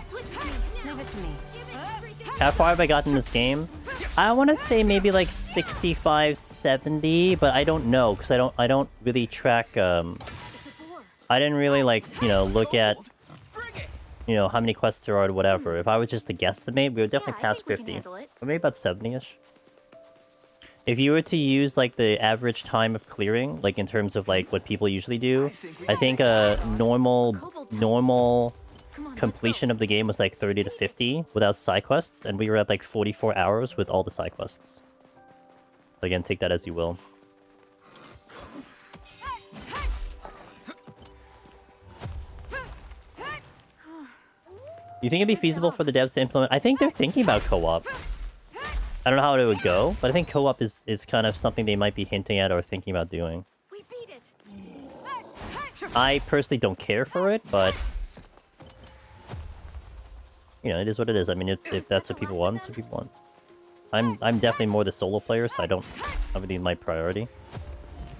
Switch with me. Leave it to me. Give it everything. How far have I gotten in this game? I want to say maybe like 65, 70, but I don't know, because I don't really track, I didn't really, like, you know, look at, you know, how many quests there are or whatever. If I was just to guesstimate, we would definitely pass 50. Or maybe about 70-ish. If you were to use, like, the average time of clearing, like, in terms of, like, what people usually do, I think a normal completion of the game was, like, 30 to 50 without side quests, and we were at, like, 44 hours with all the side quests. So, again, take that as you will. You think it'd be feasible for the devs to implement? I think they're thinking about co-op. I don't know how it would go, but I think co-op is kind of something they might be hinting at or thinking about doing. We beat it. I personally don't care for it, but you know, it is what it is. I mean, if that's what people want, it's what people want. I'm definitely more the solo player, so I don't really my priority.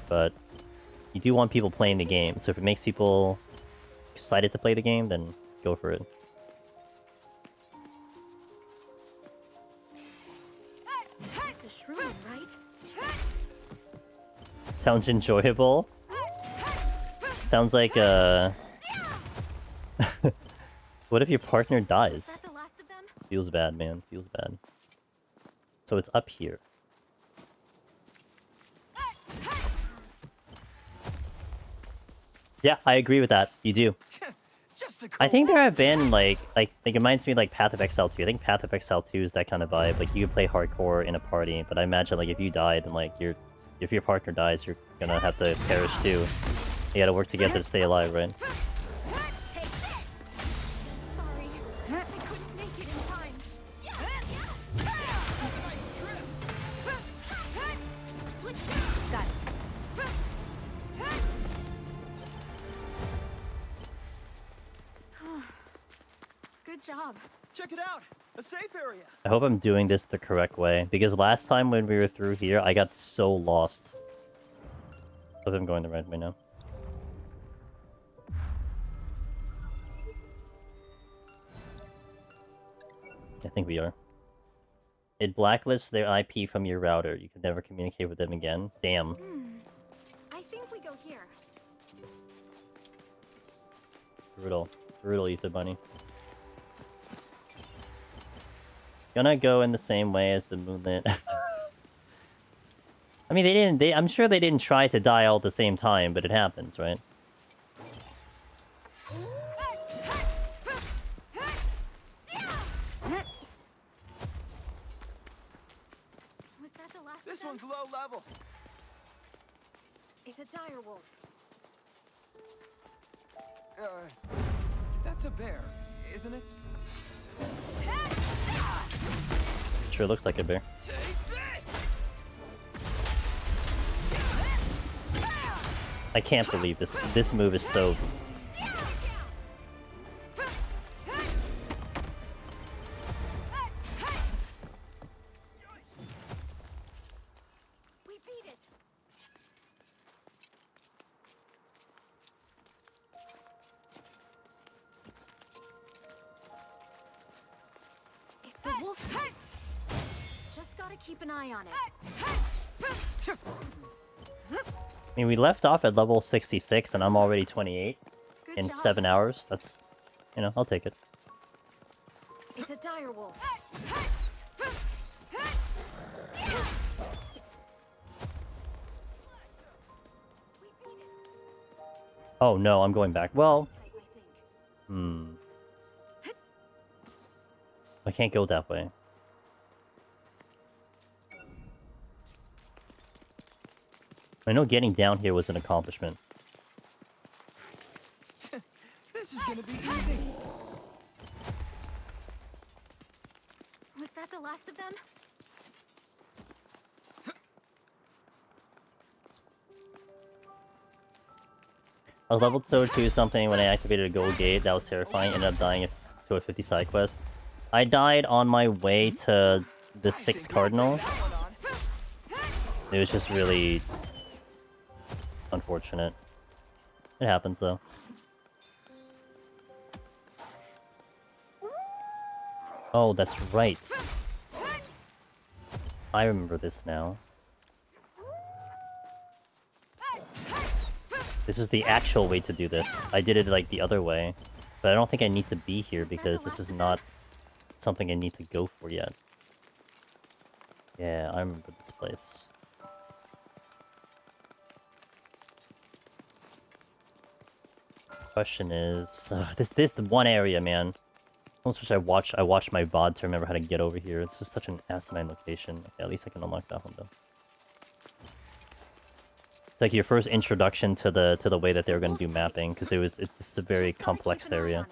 But you do want people playing the game, so if it makes people excited to play the game, then go for it. It's a shroom, right? Sounds enjoyable. Sounds like what if your partner dies? Was that the last of them? Feels bad, man. Feels bad. So it's up here. Yeah, I agree with that. You do. I think there have been like it reminds me of, like, Path of Exile 2. I think Path of Exile 2 is that kind of vibe. Like, you can play hardcore in a party, but I imagine, like, if you die, then, like, if your partner dies, you're gonna have to perish too. You gotta work together to stay alive, right? Take this. Sorry, I couldn't make it in time. Switch. Got it. Good job. Check it out. A safe area. I hope I'm doing this the correct way, because last time when we were through here, I got so lost. Hope I'm going the right way now. I think we are. It blacklists their IP from your router. You can never communicate with them again. Damn. I think we go here. Brutal. Brutal, Ether Bunny. Gonna go in the same way as the moonlit. I mean, I'm sure they didn't try to die all at the same time, but it happens, right? Was that the last This of them? one's low level. It's a dire wolf. That's a bear, isn't it? Sure looks like a bear. I can't believe this. This move is so... We beat it. It's a wolf type. Just gotta keep an eye on it. I mean, we left off at level 66 and I'm already 28 Good in job. 7 hours. That's... You know, I'll take it. It's a dire wolf. We beat it. Oh no, I'm going back. Well... I think. I can't go that way. I know getting down here was an accomplishment. This is gonna be easy. Was that the last of them? I was level 2 something when I activated a gold gate. That was terrifying. Ended up dying to a 50 side quest. I died on my way to the 6th cardinal. It was just really unfortunate. It happens though. Oh, that's right. I remember this now. This is the actual way to do this. I did it like the other way. But I don't think I need to be here because this is not something I need to go for yet. Yeah, I remember this place. Question is... this one area, man. I almost wish I watched my VOD to remember how to get over here. It's just such an asinine location. Okay, at least I can unlock that one though. It's like your first introduction to the way that they were going to do mapping, because it's a very complex area.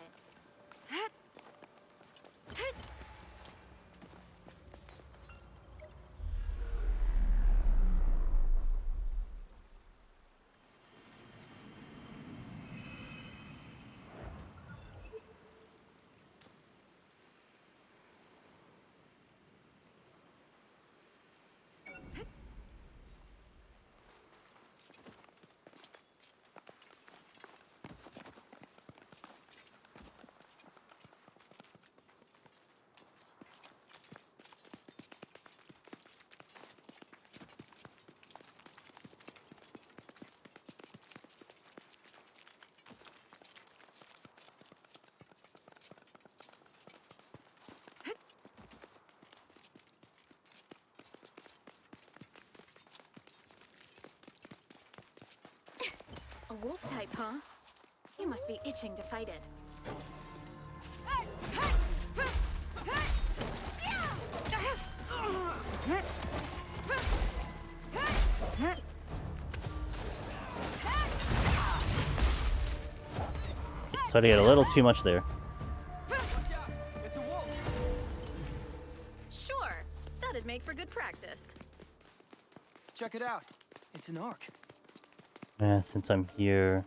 A wolf type, huh? You must be itching to fight it. Started to get a little too much there. It's a wolf. Sure, that'd make for good practice. Check it out. It's an arc. Yeah, since I'm here...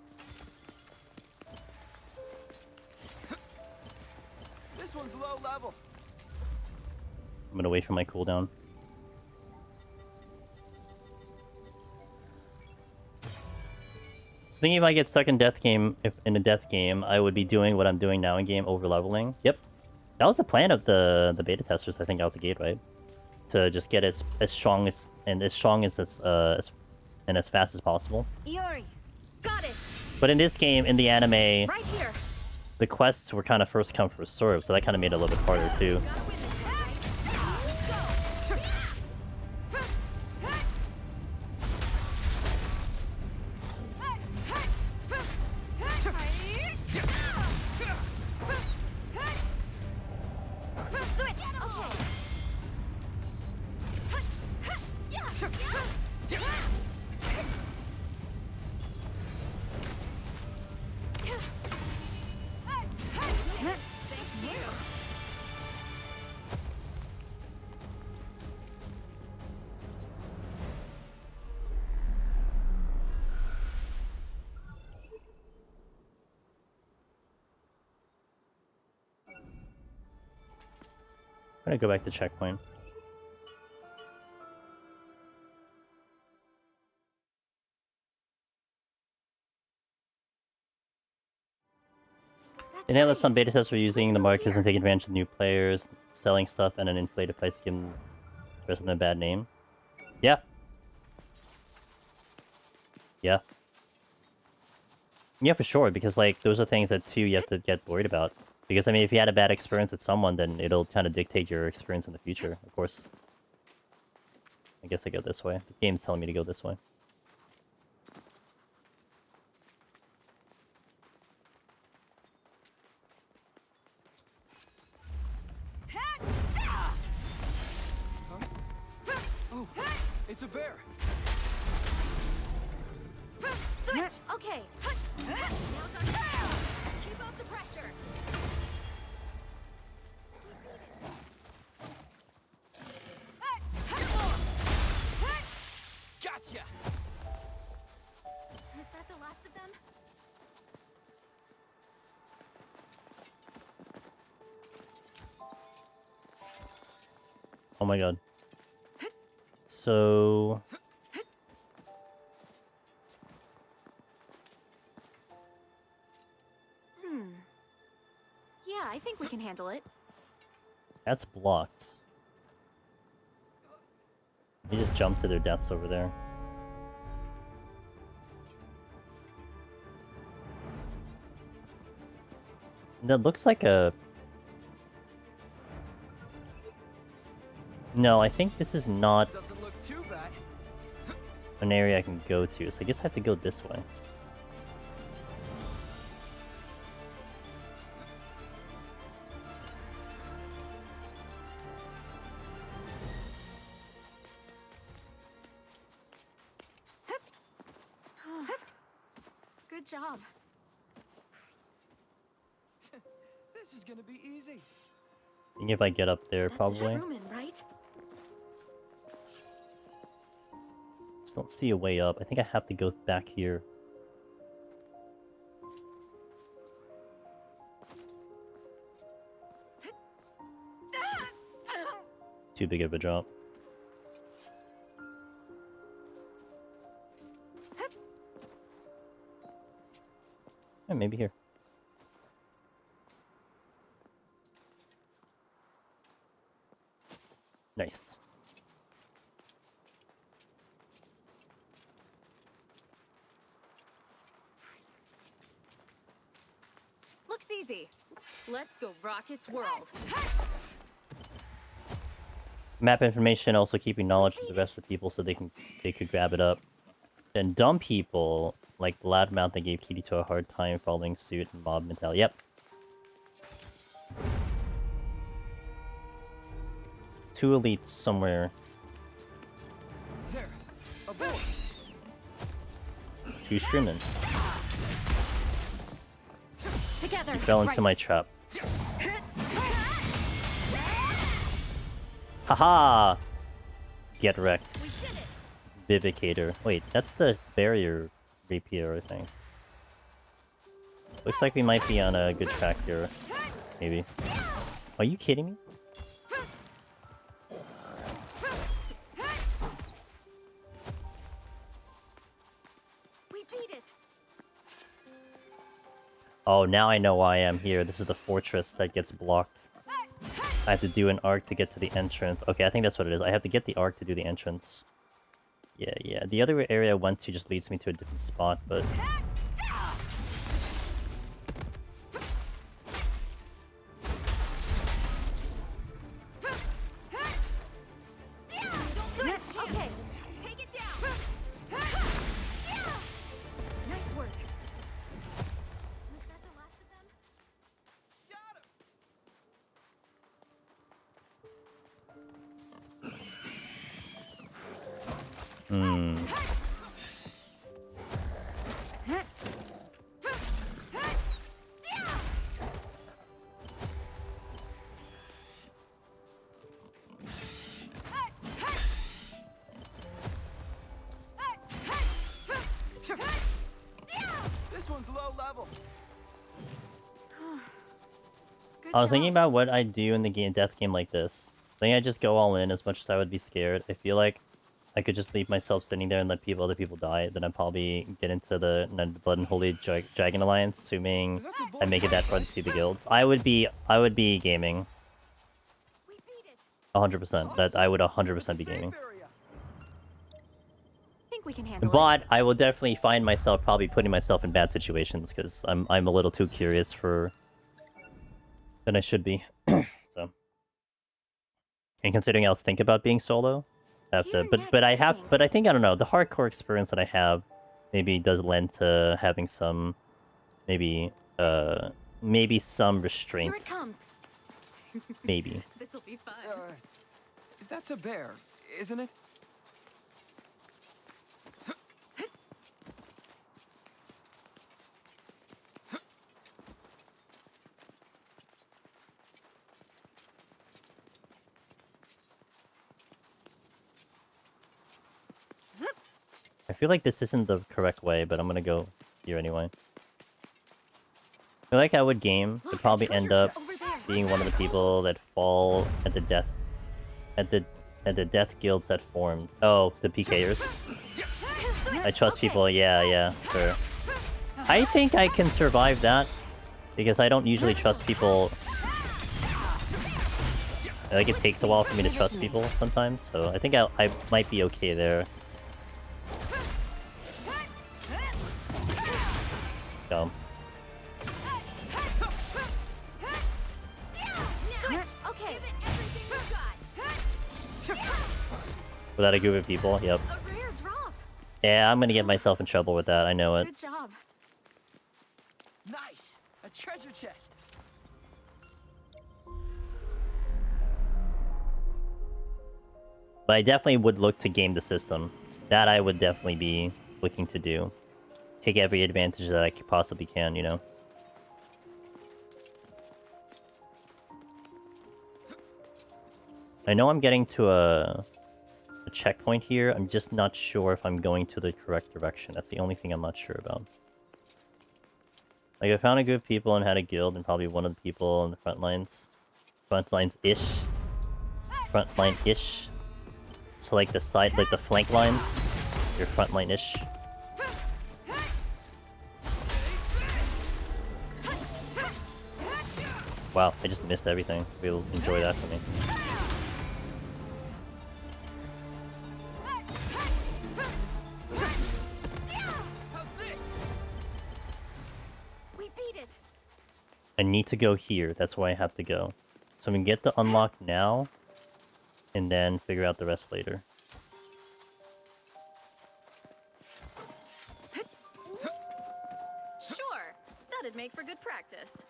This one's low level. I'm gonna wait for my cooldown. Thinking if I get stuck in in a death game, I would be doing what I'm doing now in game, over leveling. Yep, that was the plan of the beta testers, I think, out the gate, right? To just get it as strong as and as fast as possible. Iori, got it. But in this game, in the anime, Right here. the quests were kind of first come first serve, so that kind of made it a little bit harder too. Gotta win this, right? Thanks to you. I'm gonna go back to checkpoint. They now let some beta testers using the markets and taking advantage of new players, selling stuff and an inflated price to give them the rest of them a bad name. Yeah. Yeah. Yeah, for sure, because like those are things that too you have to get worried about. Because I mean, if you had a bad experience with someone, then it'll kind of dictate your experience in the future, of course. I guess I go this way. The game's telling me to go this way. Oh, it's a bear. Switch. Okay. Now it's our turn. Keep up the pressure. Gotcha. Is that the last of them? Oh my god. So... Yeah, I think we can handle it. That's blocked. You just jump to their deaths over there. That looks like a... No, I think this is not Doesn't look too bad. an area I can go to, so I guess I have to go this way. Good job. This is gonna be easy. I think if I get up there, That's probably. a Truman, right? Just don't see a way up. I think I have to go back here. Too big of a drop. Yeah, maybe here. Nice. Looks easy. Let's go rock its world. Map information, also keeping knowledge of the rest of the people so they could grab it up. Then dumb people, like the loudmouth that gave Kirito a hard time following suit and mob mentality. Yep. Two elites somewhere. There. A boy. Two streaming. Together. He fell into my trap. Haha! Get wrecked. Vivicator. Wait, that's the barrier rapier, I think. Looks like we might be on a good track here. Maybe. Are you kidding me? Oh, now I know why I'm here. This is the fortress that gets blocked. I have to do an arc to get to the entrance. Okay, I think that's what it is. I have to get the arc to do the entrance. Yeah, yeah. The other area I went to just leads me to a different spot, but... Okay, take it down. Nice work. Was that the last of them? Hmm. This one's low level. Good I was thinking job. about what I'd do in the death game like this. I think I'd just go all in as much as I would be scared. I feel like I could just leave myself sitting there and let other people die. Then I'd probably get into the Blood and Holy Dragon Alliance, assuming I make it that far to see the guilds. I would be gaming. We beat it. 100%. That I would 100% be gaming. Think we can handle it. But I will definitely find myself probably putting myself in bad situations because I'm a little too curious for than I should be. So, and considering I'll think about being solo, have to. But I have. But I think I don't know. The hardcore experience that I have maybe does lend to having some maybe some Here restraint. it comes. Maybe. This'll be fun. That's a bear, isn't it? I feel like this isn't the correct way, but I'm gonna go here anyway. I feel like I would game to probably end up being one of the people that fall at the death guilds that formed. Oh, the PKers. I trust people. Yeah, sure. I think I can survive that because I don't usually trust people. Like it takes a while for me to trust people sometimes, so I think I might be okay there. So. Okay. Without a group of people, yep. A rare drop. Yeah, I'm gonna get myself in trouble with that, I know it. Good job. Nice, a treasure chest. But I definitely would look to game the system. That I would definitely be looking to do. Take every advantage that I possibly can, you know? I know I'm getting to a checkpoint here. I'm just not sure if I'm going to the correct direction. That's the only thing I'm not sure about. Like, I found a group of people and had a guild, and probably one of the people in the front lines. Front lines-ish. Front line-ish. So, like, the side, like, the flank lines. Your front line-ish. Wow, I just missed everything. We'll enjoy that for me. We beat it. I need to go here. That's where I have to go. So I'm gonna get the unlock now, and then figure out the rest later. Sure, that'd make for good practice.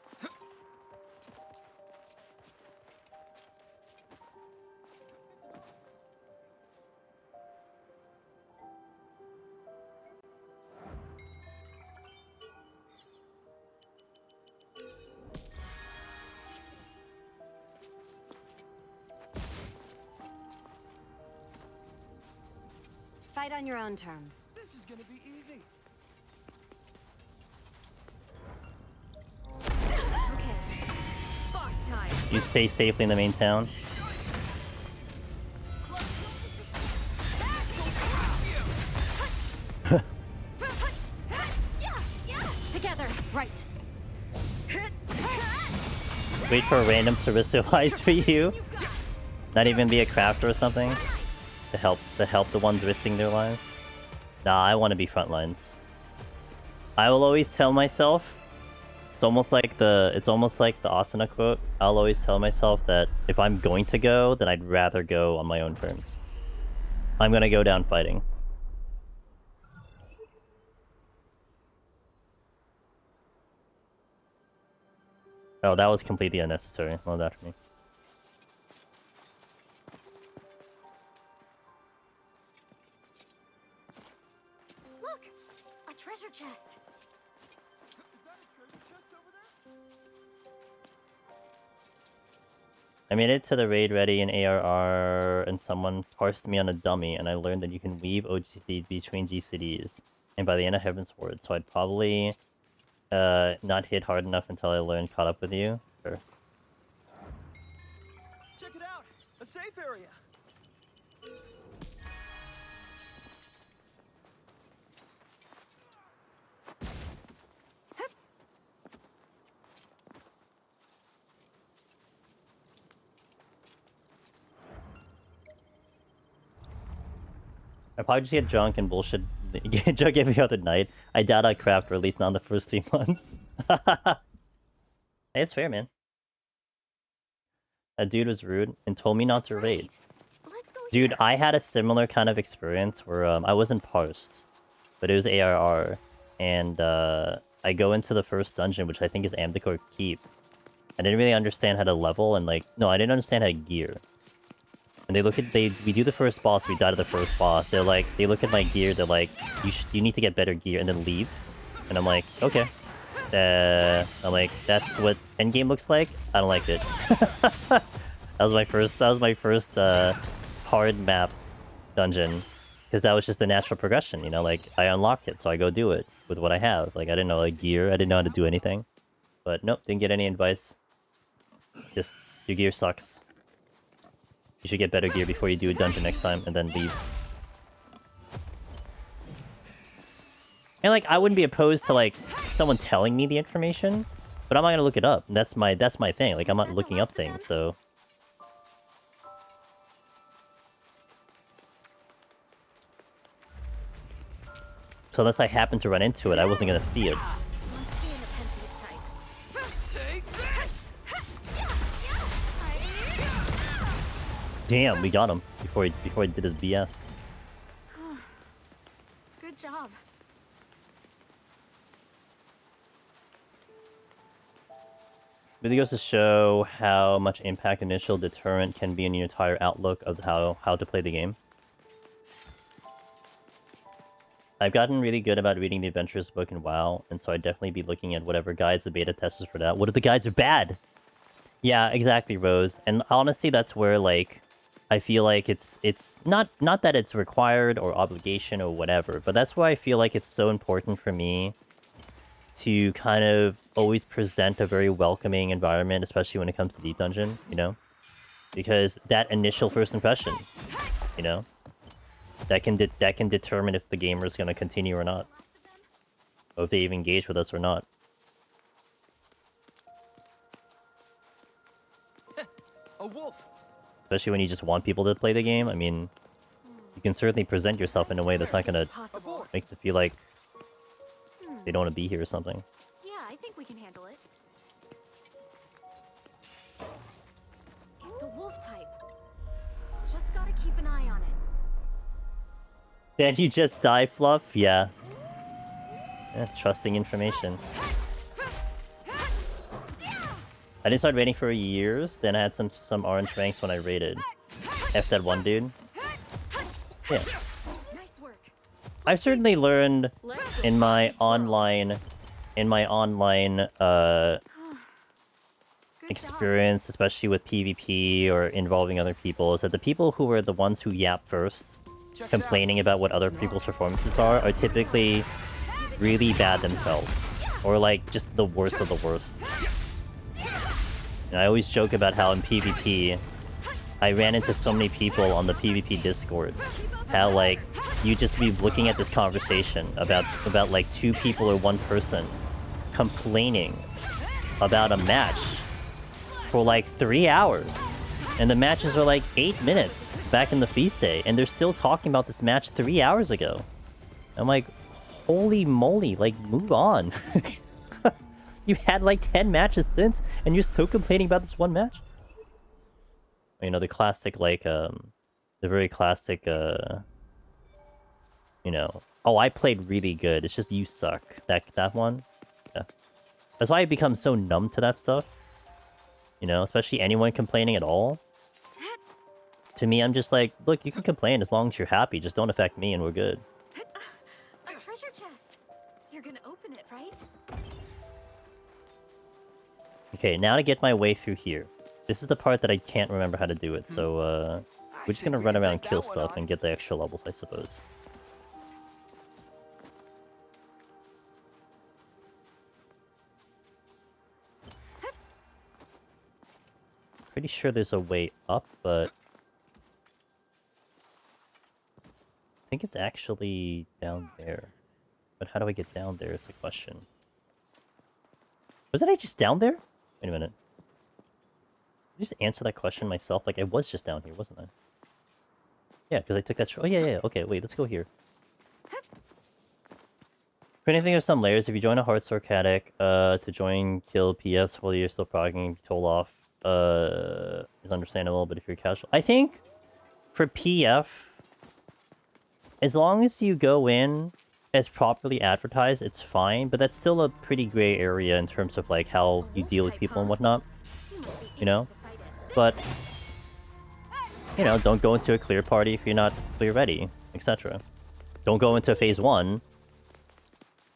Fight on your own terms. This is gonna be easy. Okay. Boss time. You stay safely in the main town. Together. Right. Wait for a random to risk their lives for you. Not even be a crafter or something to help the ones risking their lives. Nah, I want to be frontlines. I will always tell myself. It's almost like the Asuna quote. I'll always tell myself that if I'm going to go, then I'd rather go on my own terms. I'm gonna go down fighting. Oh, that was completely unnecessary. Well, that for me. Look! A treasure chest! I made it to the raid ready in ARR, and someone parsed me on a dummy, and I learned that you can weave OGC between GCDs. And by the end of Heaven's Word, so I'd probably not hit hard enough until I learned caught up with you. Sure. Check it out! A safe area! I probably just get drunk and bullshit. Get drunk every other night. I doubt I craft, or at least not in the first 3 months. Hey, it's fair, man. That dude was rude and told me not to raid. Dude, I had a similar kind of experience where I wasn't parsed, but it was ARR, and I go into the first dungeon, which I think is Amdicor Keep. I didn't really understand how to level, and no, I didn't understand how to gear. And we do the first boss, we die to the first boss. They look at my gear, they're like, you need to get better gear, and then leaves. And I'm like, okay. I'm like, that's what endgame looks like? I don't like it. that was my first hard map dungeon. Because that was just the natural progression, you know? Like, I unlocked it, so I go do it with what I have. Like, I didn't know, like, gear, I didn't know how to do anything. But nope, didn't get any advice. Just, your gear sucks. You should get better gear before you do a dungeon next time, and then leaves. And like, I wouldn't be opposed to like someone telling me the information, but I'm not gonna look it up. That's my thing. Like, I'm not looking up things, so. So unless I happen to run into it, I wasn't gonna see it. Damn, we got him before he did his BS. Good job. Really goes to show how much impact initial deterrent can be in your entire outlook of how to play the game. I've gotten really good about reading the Adventurers book in WoW, and so I'd definitely be looking at whatever guides the beta testers for that. What if the guides are bad? Yeah, exactly, Rose. And honestly, that's where, like, I feel like it's not that it's required or obligation or whatever, but that's why I feel like it's so important for me to kind of always present a very welcoming environment, especially when it comes to Deep Dungeon, you know? Because that initial first impression, you know? That can determine if the gamer is going to continue or not. Or if they even engage with us or not. A wolf. Especially when you just want people to play the game. I mean, you can certainly present yourself in a way that's not going to make them feel like they don't want to be here or something. Yeah, I think we can handle it. It's a wolf type. Just gotta keep an eye on it. Then you just die, Fluff? Yeah. Trusting information. I didn't start raiding for years, then I had some orange ranks when I raided. F that one dude. Yeah. I've certainly learned in my online experience, especially with PvP or involving other people, is that the people who are the ones who yap first, complaining about what other people's performances are typically really bad themselves. Or like, just the worst of the worst. And I always joke about how in PvP, I ran into so many people on the PvP Discord. How, like, you just be looking at this conversation about like 2 people or 1 person complaining about a match for like 3 hours. And the matches are like 8 minutes back in the feast day. And they're still talking about this match 3 hours ago. I'm like, holy moly, like, move on. You've had like 10 matches since, and you're still complaining about this one match? You know, the classic, like, the very classic, you know, oh, I played really good, it's just you suck. That one? Yeah. That's why I become so numb to that stuff. You know, especially anyone complaining at all. To me, I'm just like, look, you can complain as long as you're happy, just don't affect me and we're good. A treasure chest. You're gonna open it, right? Okay, now to get my way through here. This is the part that I can't remember how to do it, so, we're just gonna run around and kill stuff and get the extra levels, I suppose. Pretty sure there's a way up, but... I think it's actually down there. But how do I get down there is the question. Wasn't I just down there? Wait a minute. Did I just answer that question myself? Like, I was just down here, wasn't I? Yeah, because I took that... Oh, yeah. Okay, wait, let's go here. For anything, there's some layers. If you join a hard sarcadic, to join kill PFs while you're still progging, be told off, is understandable, but if you're casual... I think, for PF, as long as you go in as properly advertised, it's fine, but that's still a pretty gray area in terms of, like, how you deal with people and whatnot. You know? But, you know, don't go into a clear party if you're not clear ready, etc. Don't go into phase 1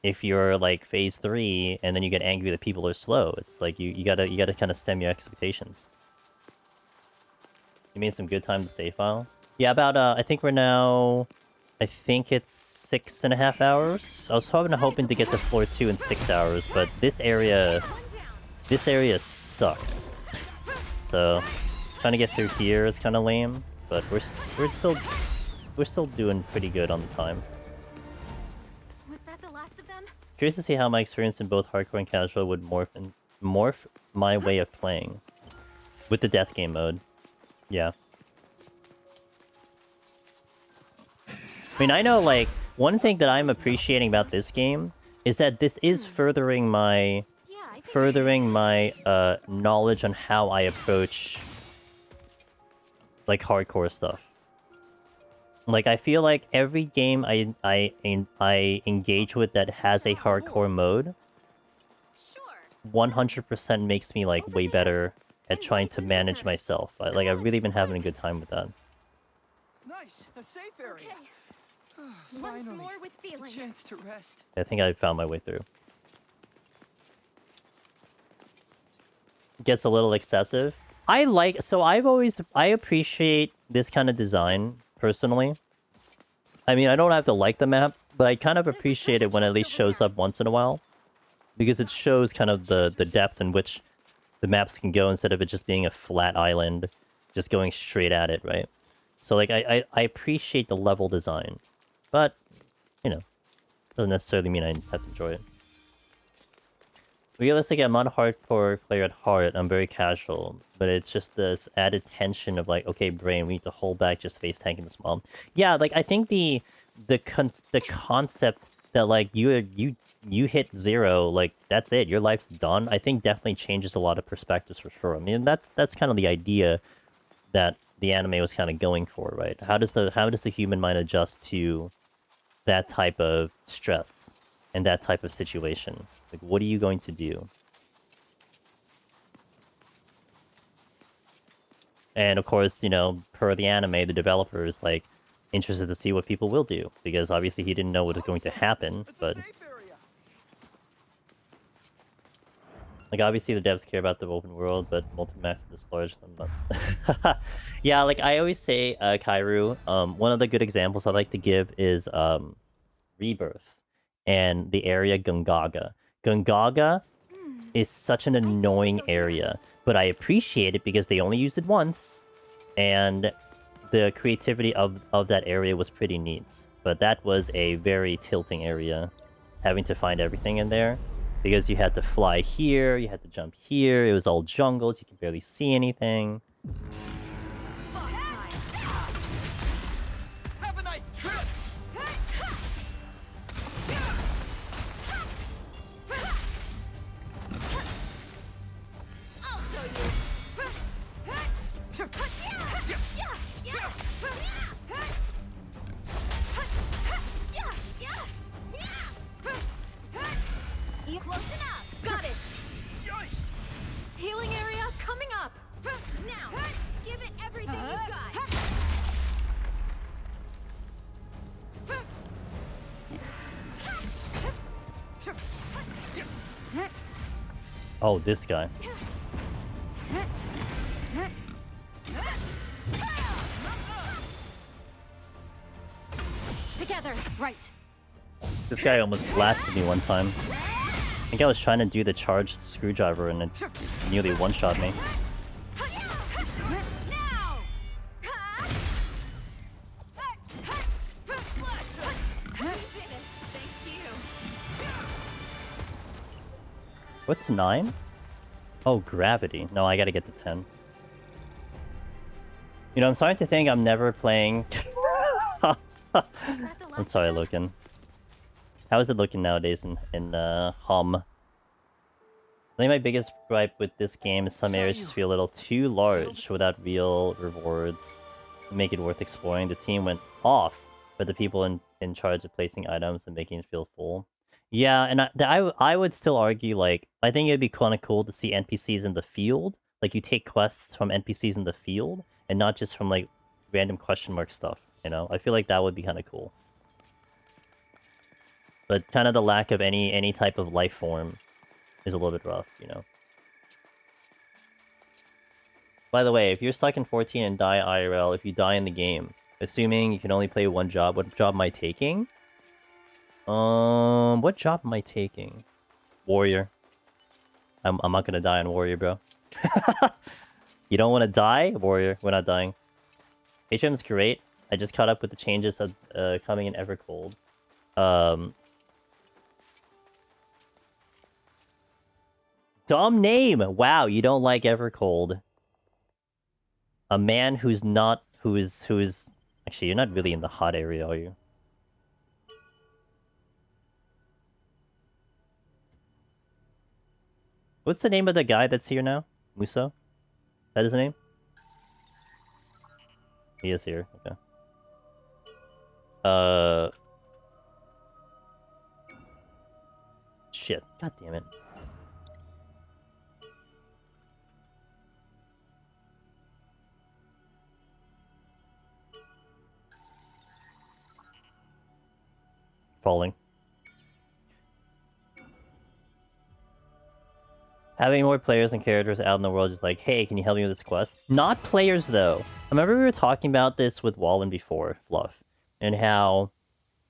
if you're, like, phase 3 and then you get angry that people are slow. It's like, you gotta kind of stem your expectations. You made some good time to save file? Yeah, about, I think we're now... I think it's 6.5 hours. I was hoping to get to floor 2 in 6 hours, but this area sucks. So, trying to get through here is kind of lame, but we're still doing pretty good on the time. Was that the last of them? Curious to see how my experience in both hardcore and casual would morph my way of playing with the death game mode. Yeah. I mean, I know, like, one thing that I'm appreciating about this game is that this is furthering my knowledge on how I approach, like, hardcore stuff. Like, I feel like every game I engage with that has a hardcore mode, 100% makes me, like, way better at trying to manage myself. Like, I've really been having a good time with that. Nice, a safe area. Okay. Once more with feeling. Chance to rest. I think I found my way through. Gets a little excessive. I appreciate this kind of design, personally. I mean, I don't have to like the map, but I kind of appreciate it when it at least shows up once in a while. Because it shows kind of the depth in which the maps can go instead of it just being a flat island, just going straight at it, right? So, like, I appreciate the level design. But, you know, doesn't necessarily mean I have to enjoy it. Realistic, I'm not a hardcore player at heart. I'm very casual. But it's just this added tension of, like, okay, brain, we need to hold back just face tanking this mom. Yeah, like, I think the concept that, like, you hit 0, like, that's it, your life's done, I think definitely changes a lot of perspectives for sure. I mean, that's kind of the idea that the anime was kind of going for, right? How does the human mind adjust to that type of stress and that type of situation? Like, what are you going to do? And of course, you know, per the anime, the developer is, like, interested to see what people will do, because obviously he didn't know what was going to happen, but... Like, obviously the devs care about the open world, but multi-max is large. Yeah, like, I always say, Kairu, one of the good examples I like to give is, Rebirth and the area Gungaga. Gungaga is such an annoying area, but I appreciate it because they only used it once, and the creativity of that area was pretty neat. But that was a very tilting area, having to find everything in there. because you had to fly here, you had to jump here. It was all jungles. You could barely see anything. Have a nice trip! I'll show you. You close enough. Got it. Yikes! Healing area coming up. Now, give it everything you've got. Oh, this guy. Together, right. This guy almost blasted me one time. I think I was trying to do the charged screwdriver and it nearly one-shot me. Now. Thanks to you. What's 9? Oh, gravity. No, I gotta get to 10. You know, I'm starting to think I'm never playing... I'm sorry, Loken. How is it looking nowadays in Hum? I think my biggest gripe with this game is some areas just feel a little too large without real rewards to make it worth exploring. The team went off for the people in charge of placing items and making it feel full. Yeah, and I would still argue, like, I think it'd be kind of cool to see NPCs in the field. Like, you take quests from NPCs in the field and not just from, like, random question mark stuff, you know? I feel like that would be kind of cool. But kind of the lack of any type of life form is a little bit rough, you know? By the way, if you're stuck in 14 and die IRL, if you die in the game, assuming you can only play one job, what job am I taking? What job am I taking? Warrior. I'm not gonna die on Warrior, bro. You don't want to die? Warrior, we're not dying. HM's great. I just caught up with the changes of coming in Evercold. Dumb name! Wow, you don't like Evercold. A man who's not... Who is... Actually, you're not really in the hot area, are you? What's the name of the guy that's here now? Muso? Is that his name? He is here, okay. Shit, god damn it. Falling. Having more players and characters out in the world is like, hey, can you help me with this quest? Not players, though. I remember we were talking about this with Wallen before, Fluff, and how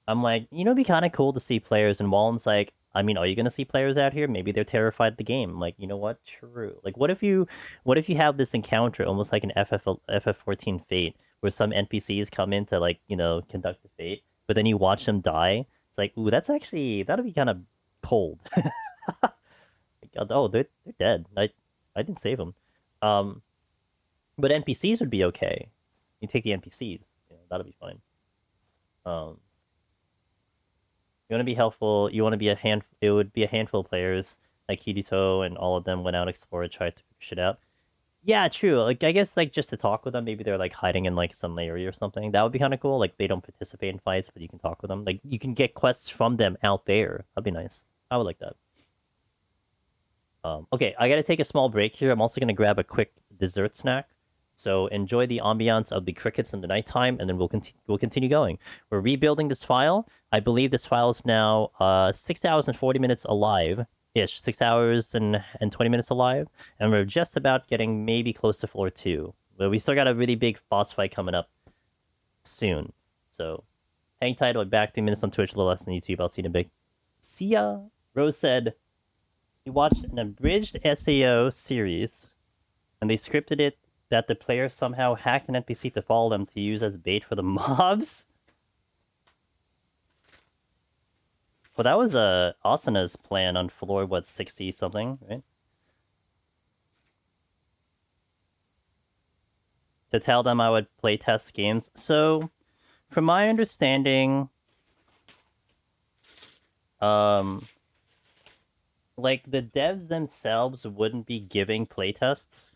I'm like, you know, it'd be kind of cool to see players, and Wallen's like, I mean, are you gonna see players out here? Maybe they're terrified of the game. I'm like, you know what? True. Like, what if you have this encounter, almost like an FF14 Fate, where some NPCs come in to, like, you know, conduct the fate, but then you watch them die? It's like, ooh, that'd be kind of cold. Oh, they're dead. I didn't save them. But NPCs would be okay. You take the NPCs. You know, that'll be fine. You want to be helpful. You want to be It would be a handful of players like Kirito and all of them went out, explored, tried to figure shit out. Yeah, true. Like, I guess, like, just to talk with them, maybe they're, like, hiding in, like, some area or something. That would be kind of cool. Like, they don't participate in fights, but you can talk with them. Like, you can get quests from them out there. That'd be nice. I would like that. Okay, I gotta take a small break here. I'm also gonna grab a quick dessert snack. So enjoy the ambiance of the crickets in the nighttime, and then we'll continue going. We're rebuilding this file. I believe this file is now 6 hours and 40 minutes alive-ish. 6 hours and 20 minutes alive. And we're just about getting maybe close to floor 2. But we still got a really big boss fight coming up soon. So hang tight. I'll be back 3 minutes on Twitch, a little less on YouTube. I'll see you in a bit. See ya! Rose said... He watched an abridged SAO series, and they scripted it that the player somehow hacked an NPC to follow them to use as bait for the mobs. Well, that was Asana's plan on floor, what, 60 something, right? To tell them I would play test games. So, from my understanding, like the devs themselves wouldn't be giving playtests.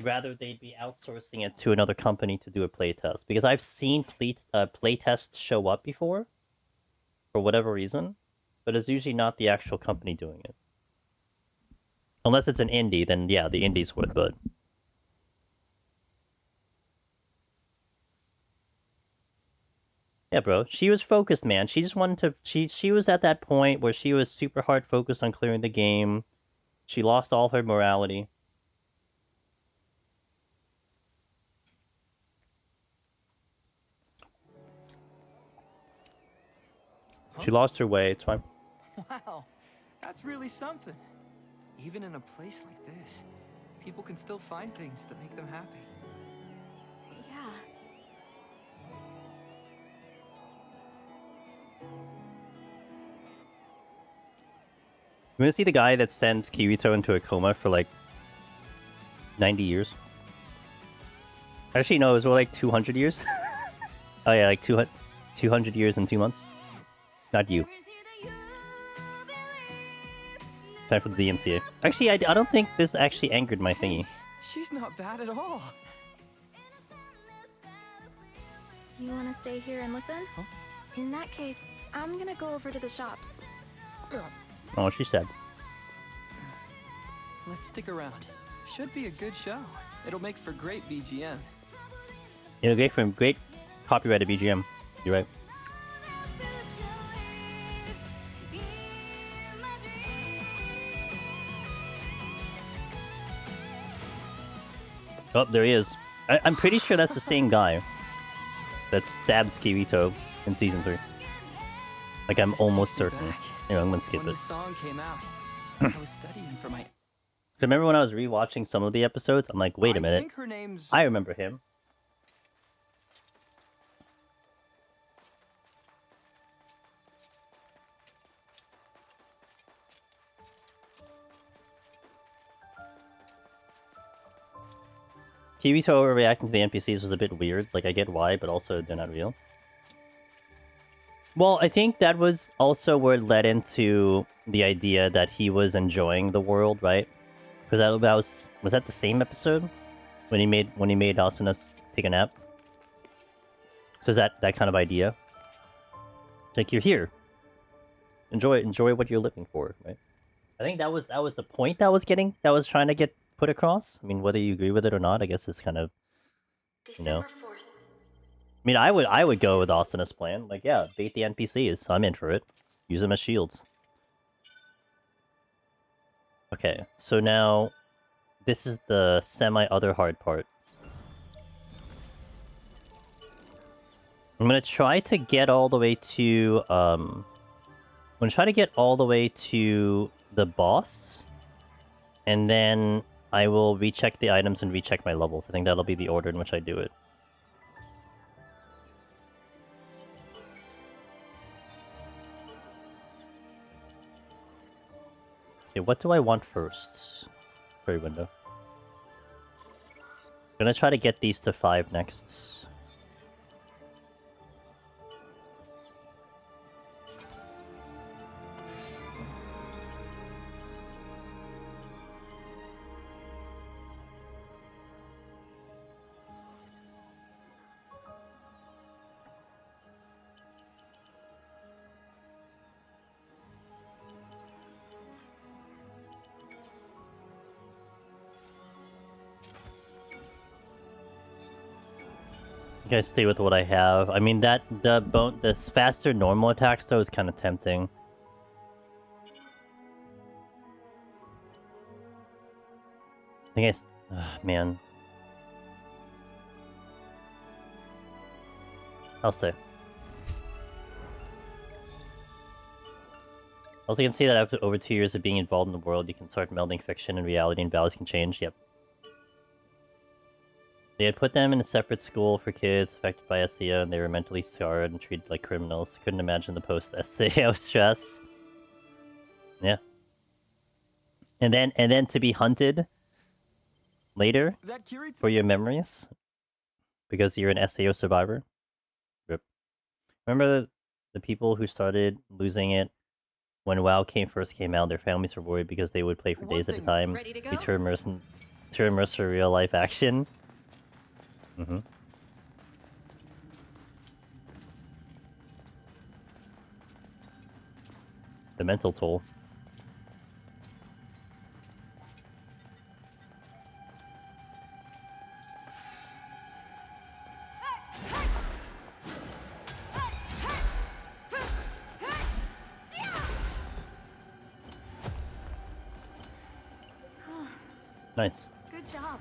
Rather, they'd be outsourcing it to another company to do a playtest. Because I've seen playtests show up before, for whatever reason, but it's usually not the actual company doing it. Unless it's an indie, then yeah, the indies would, but... Yeah, bro. She was focused, man. She just wanted to... She was at that point where she was super hard focused on clearing the game. She lost all her morality. She lost her way, it's fine. Wow, that's really something. Even in a place like this, people can still find things that make them happy. Yeah. You want to see the guy that sends Kirito into a coma for like 90 years? Actually, no, it was more like 200 years. Oh yeah, like 200 years and 2 months. Not you. Time for the DMCA. Actually, I don't think this actually angered my thingy. She's not bad at all. You want to stay here and listen? Huh? In that case, I'm gonna go over to the shops. Oh, she said. Let's stick around. Should be a good show. It'll make for great BGM. It'll get from great copyrighted BGM. You're right. Oh, there he is. I'm pretty sure that's the same guy that stabs Kirito in Season 3. Like, I'm almost certain. Anyway, I'm gonna skip When it. the song came out, I was studying for my... I remember when I was rewatching some of the episodes, I'm like, wait a minute. I think her name's... I remember him. Kirito overreacting to the NPCs was a bit weird. Like, I get why, but also they're not real. Well, I think that was also where it led into the idea that he was enjoying the world, right? Because that was that the same episode when he made Asuna take a nap? So is that kind of idea? It's like, you're here. Enjoy what you're living for, right? I think that was the point that was trying to get put across. I mean, whether you agree with it or not, I guess it's kind of, you know. I mean, I would go with Asuna's plan. Like, yeah, bait the NPCs. I'm in for it. Use them as shields. Okay, so now this is the semi-other hard part. I'm gonna try to get all the way to I'm gonna try to get all the way to the boss, and then I will recheck the items and recheck my levels. I think that'll be the order in which I do it. Okay, what do I want first? Query window. I'm gonna try to get these to 5 next. I gotta stay with what I have. I mean, the faster normal attacks though is kind of tempting. I think man. I'll stay. Also, you can see that after over 2 years of being involved in the world, you can start melding fiction and reality, and values can change. Yep. They had put them in a separate school for kids affected by SAO, and they were mentally scarred and treated like criminals. Couldn't imagine the post-SAO stress. Yeah. And then to be hunted later That Kirito. for your memories because you're an SAO survivor. Rip. Remember the people who started losing it when WoW first came out? Their families were worried because they would play for days at a time. Ready to go? Be too immersed for real life action. Mm-hmm. The mental toll. Nice. Good job.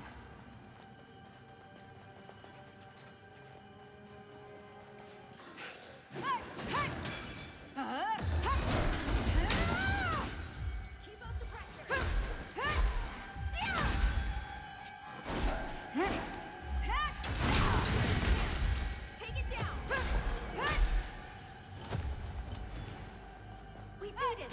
Keep up the pressure. Take it down. We beat it.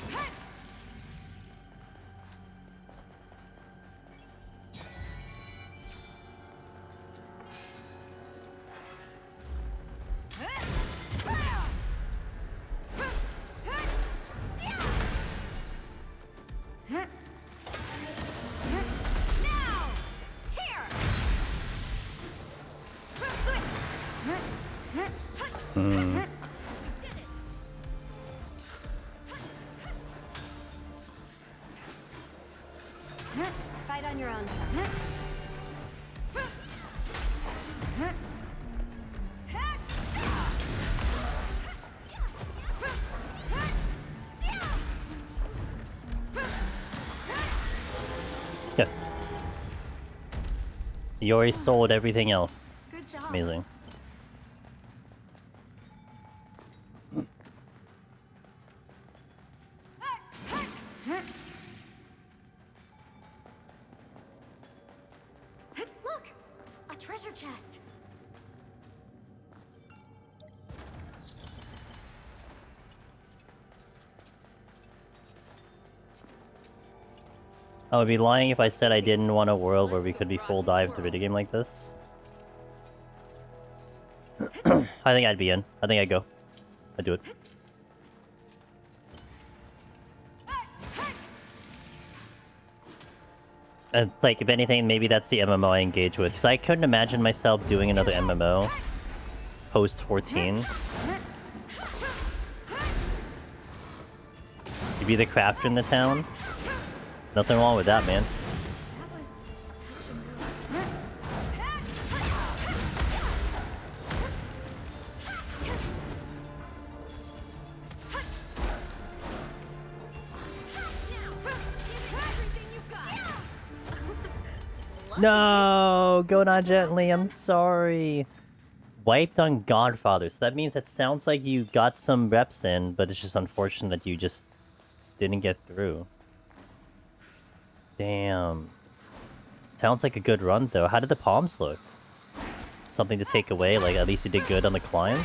Now! Here! Hmm. Fight on your own terms. Yeah. You already sold everything else. Good job. Amazing. Look! A treasure chest. I would be lying if I said I didn't want a world where we could be full dive through a game like this. I think I'd be in. I think I'd go. I'd do it. And, like, if anything, maybe that's the MMO I engage with. Because I couldn't imagine myself doing another MMO post-14. You be the crafter in the town? Nothing wrong with that, man. That was touch and go. No, go not gently. I'm sorry. Wiped on Godfather. So that means it sounds like you got some reps in, but it's just unfortunate that you just didn't get through. Damn. Sounds like a good run though. How did the palms look? Something to take away, like at least you did good on the climb?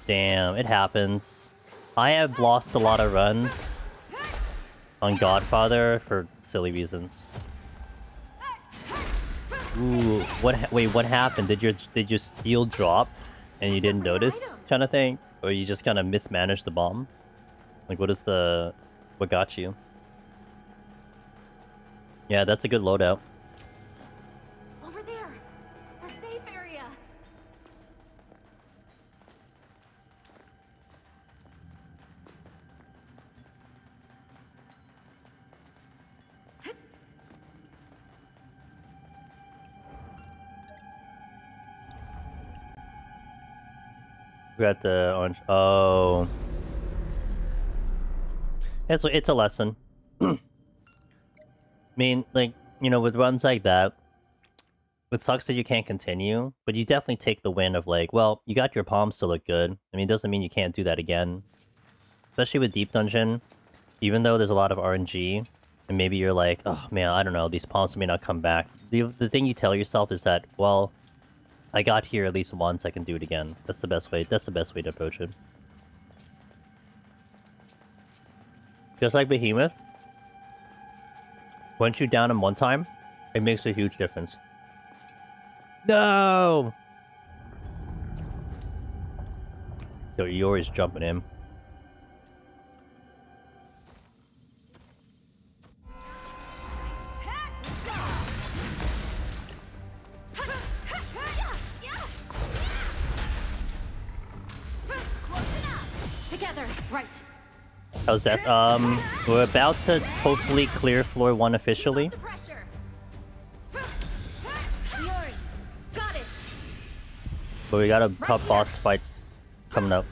Damn, it happens. I have lost a lot of runs on Godfather for silly reasons. Ooh, wait, what happened? Did your steel drop and you didn't notice, kind of thing? Or you just kind of mismanaged the bomb? Like, what got you? Yeah, that's a good loadout. Over there. A safe area. We got the orange. Oh. It's a lesson. I mean, like, you know, with runs like that, it sucks that you can't continue, but you definitely take the win of like, well, you got your palms to look good. I mean, it doesn't mean you can't do that again. Especially with Deep Dungeon, even though there's a lot of RNG, and maybe you're like, oh man, I don't know, these pawns may not come back. The thing you tell yourself is that, well, I got here at least once, I can do it again. That's the best way. That's the best way to approach it. Just like Behemoth, once you down him one time, it makes a huge difference. No! Yo, Yori's jumping in. Together, right. How's that? We're about to hopefully clear floor 1 officially. Got it. But we got a tough boss fight coming up.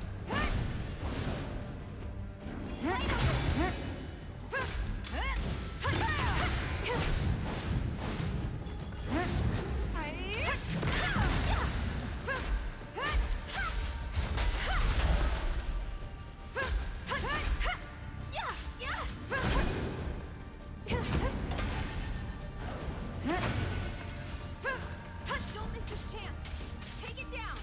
Don't miss this chance. Take it down.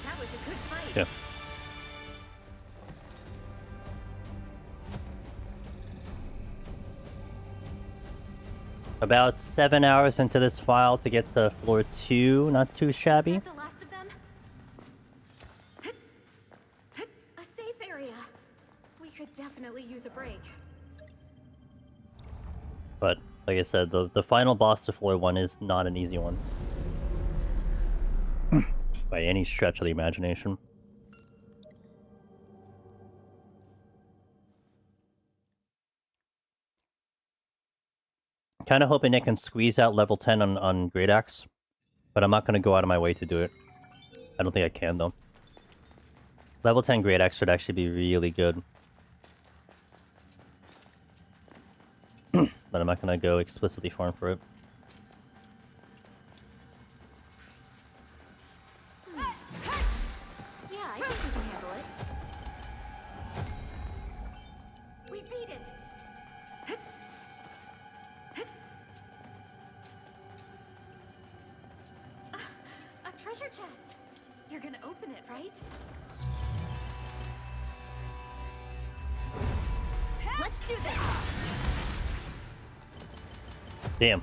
That was a good fight. Yeah. About 7 hours into this file to get to floor 2. Not too shabby. Is that the last of them? A safe area. We could definitely use a break. But like I said, the final boss to floor 1 is not an easy one. By any stretch of the imagination. Kind of hoping they can squeeze out level 10 on Great Axe. But I'm not going to go out of my way to do it. I don't think I can, though. Level 10 Great Axe should actually be really good. But I'm not going to go explicitly farm for it. Yeah, I think we can handle it. We beat it. A treasure chest. You're gonna open it, right? Let's do this. Damn.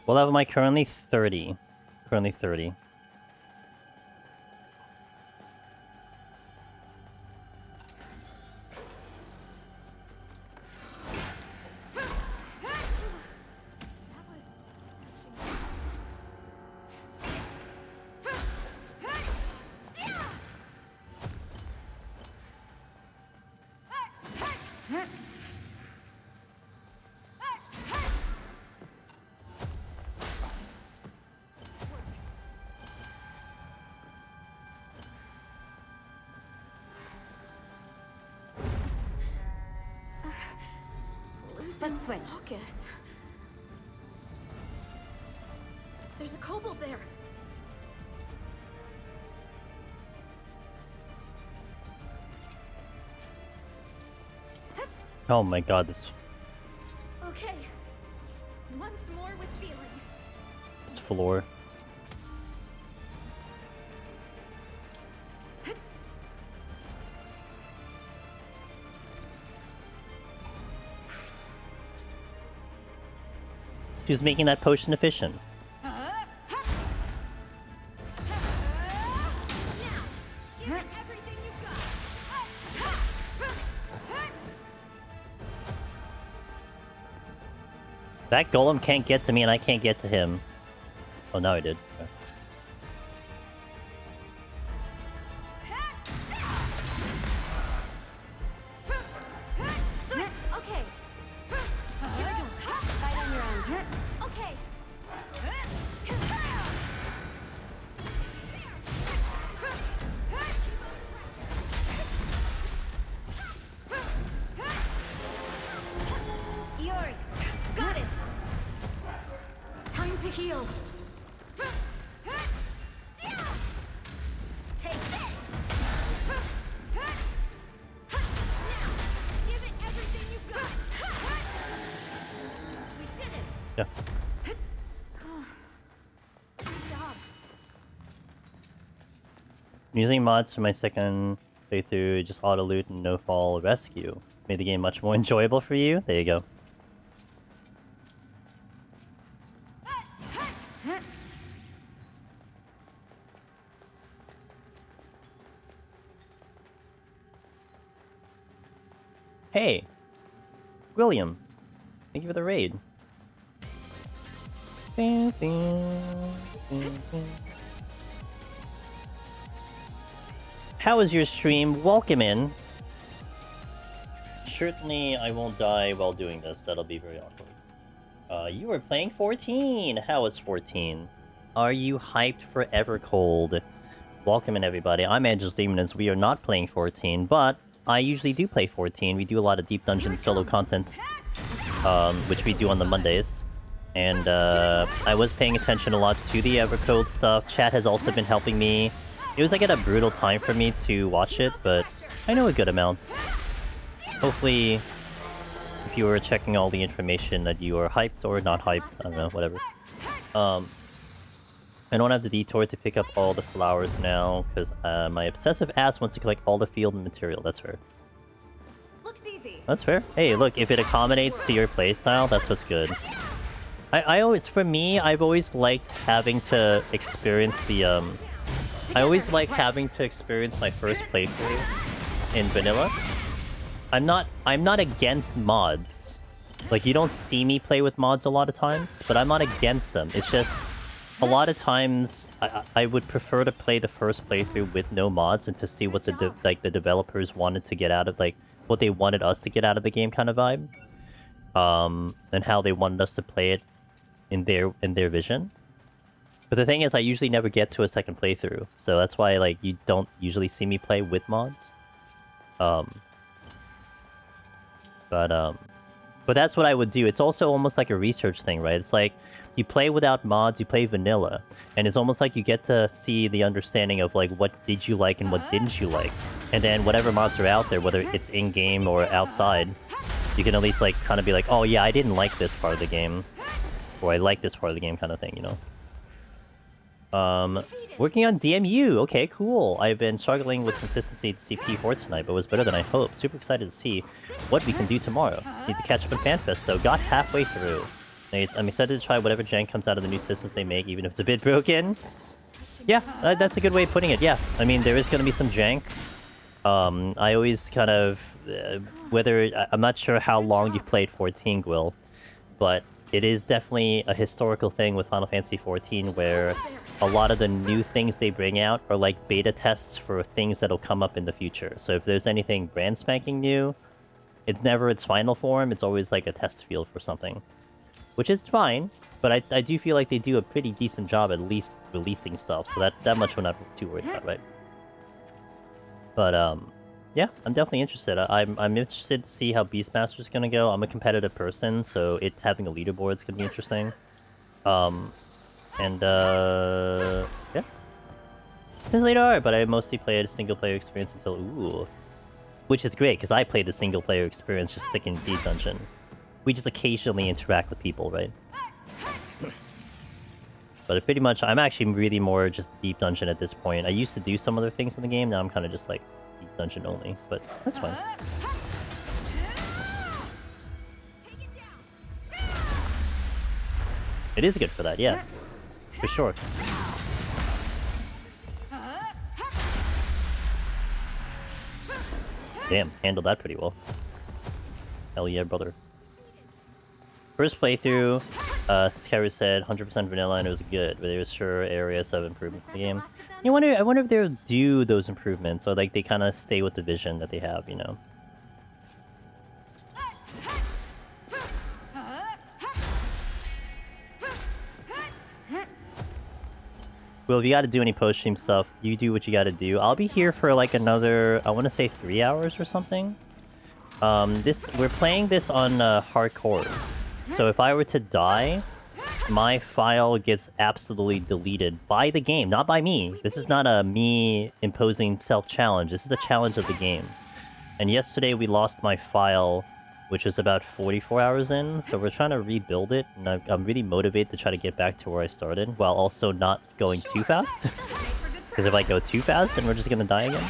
What level am I currently? 30. Currently 30. That was touching. Let's switch. Focus. There's a kobold there. Oh my god, this Okay. Once more with feeling. floor. She's making that potion efficient. That golem can't get to me and I can't get to him. Oh, now I did. Okay. Okay. Here we go. Fight on your own terms. Okay. Yori, got it. Time to heal. Yeah. Good job. Using mods for my second playthrough, just auto loot and no fall rescue. Made the game much more enjoyable for you. There you go. Hey, William. Thank you for the raid. How was your stream? Welcome in. Certainly, I won't die while doing this. That'll be very awkward. You were playing 14. How was 14? Are you hyped for Evercold? Welcome in, everybody. I'm Angel's Demoness. We are not playing 14, but I usually do play 14. We do a lot of Deep Dungeon solo content, which we do on the Mondays. And I was paying attention a lot to the Evercode stuff. Chat has also been helping me. It was like at a brutal time for me to watch it, but I know a good amount. Hopefully, if you were checking all the information, that you are hyped or not hyped. I don't know, whatever. I don't have the detour to pick up all the flowers now, because my obsessive ass wants to collect all the field material. That's fair. Looks easy. That's fair. Hey, look, if it accommodates to your playstyle, that's what's good. I always, for me, I've always liked having to experience the, I always like having to experience my first playthrough in vanilla. I'm not against mods. Like, you don't see me play with mods a lot of times, but I'm not against them. It's just, a lot of times, I would prefer to play the first playthrough with no mods and to see what the developers wanted to get out of, like, what they wanted us to get out of the game kind of vibe. And how they wanted us to play it in their vision. But the thing is, I usually never get to a second playthrough, so that's why, like, you don't usually see me play with mods. But that's what I would do. It's also almost like a research thing, right? It's like, you play without mods, you play vanilla, and it's almost like you get to see the understanding of, like, what did you like and what didn't you like. And then whatever mods are out there, whether it's in-game or outside, you can at least, like, kind of be like, oh yeah, I didn't like this part of the game, or I like this part of the game kind of thing, you know? Working on DMU. Okay, cool. I've been struggling with consistency to see P4 tonight, but it was better than I hoped. Super excited to see what we can do tomorrow. Need to catch up in FanFest, though. Got halfway through. I'm excited to try whatever jank comes out of the new systems they make, even if it's a bit broken. Yeah, that's a good way of putting it, yeah. I mean, there is going to be some jank. I always kind of... I'm not sure how long you've played 14, Gwill, but it is definitely a historical thing with Final Fantasy XIV where a lot of the new things they bring out are like beta tests for things that'll come up in the future. So if there's anything brand spanking new, it's never its final form, it's always like a test field for something. Which is fine, but I do feel like they do a pretty decent job at least releasing stuff, so that much we're not too worried about, right? But, yeah, I'm definitely interested. I'm interested to see how Beastmaster's gonna go. I'm a competitive person, so having a leaderboard is gonna be interesting. Yeah. Since later, but I mostly played a single-player experience until, ooh. Which is great, because I played the single-player experience just sticking Deep Dungeon. We just occasionally interact with people, right? But pretty much, I'm actually really more just Deep Dungeon at this point. I used to do some other things in the game, now I'm kind of just like Deep Dungeon only, but that's fine. It is good for that, yeah. For sure. Damn, handled that pretty well. Hell yeah, brother. First playthrough, Skyrim said 100% vanilla and it was good, but there was sure areas of improvement in the game. I wonder if they'll do those improvements, or like they kind of stay with the vision that they have, you know? Well, if you gotta do any post-stream stuff, you do what you gotta do. I'll be here for like another, I want to say 3 hours or something. We're playing this on hardcore. So if I were to die, my file gets absolutely deleted by the game, not by me. This is not a me imposing self-challenge. This is the challenge of the game. And yesterday we lost my file which is about 44 hours in. So we're trying to rebuild it, and I'm really motivated to try to get back to where I started, while also not going too fast. Because if I go too fast, then we're just gonna die again.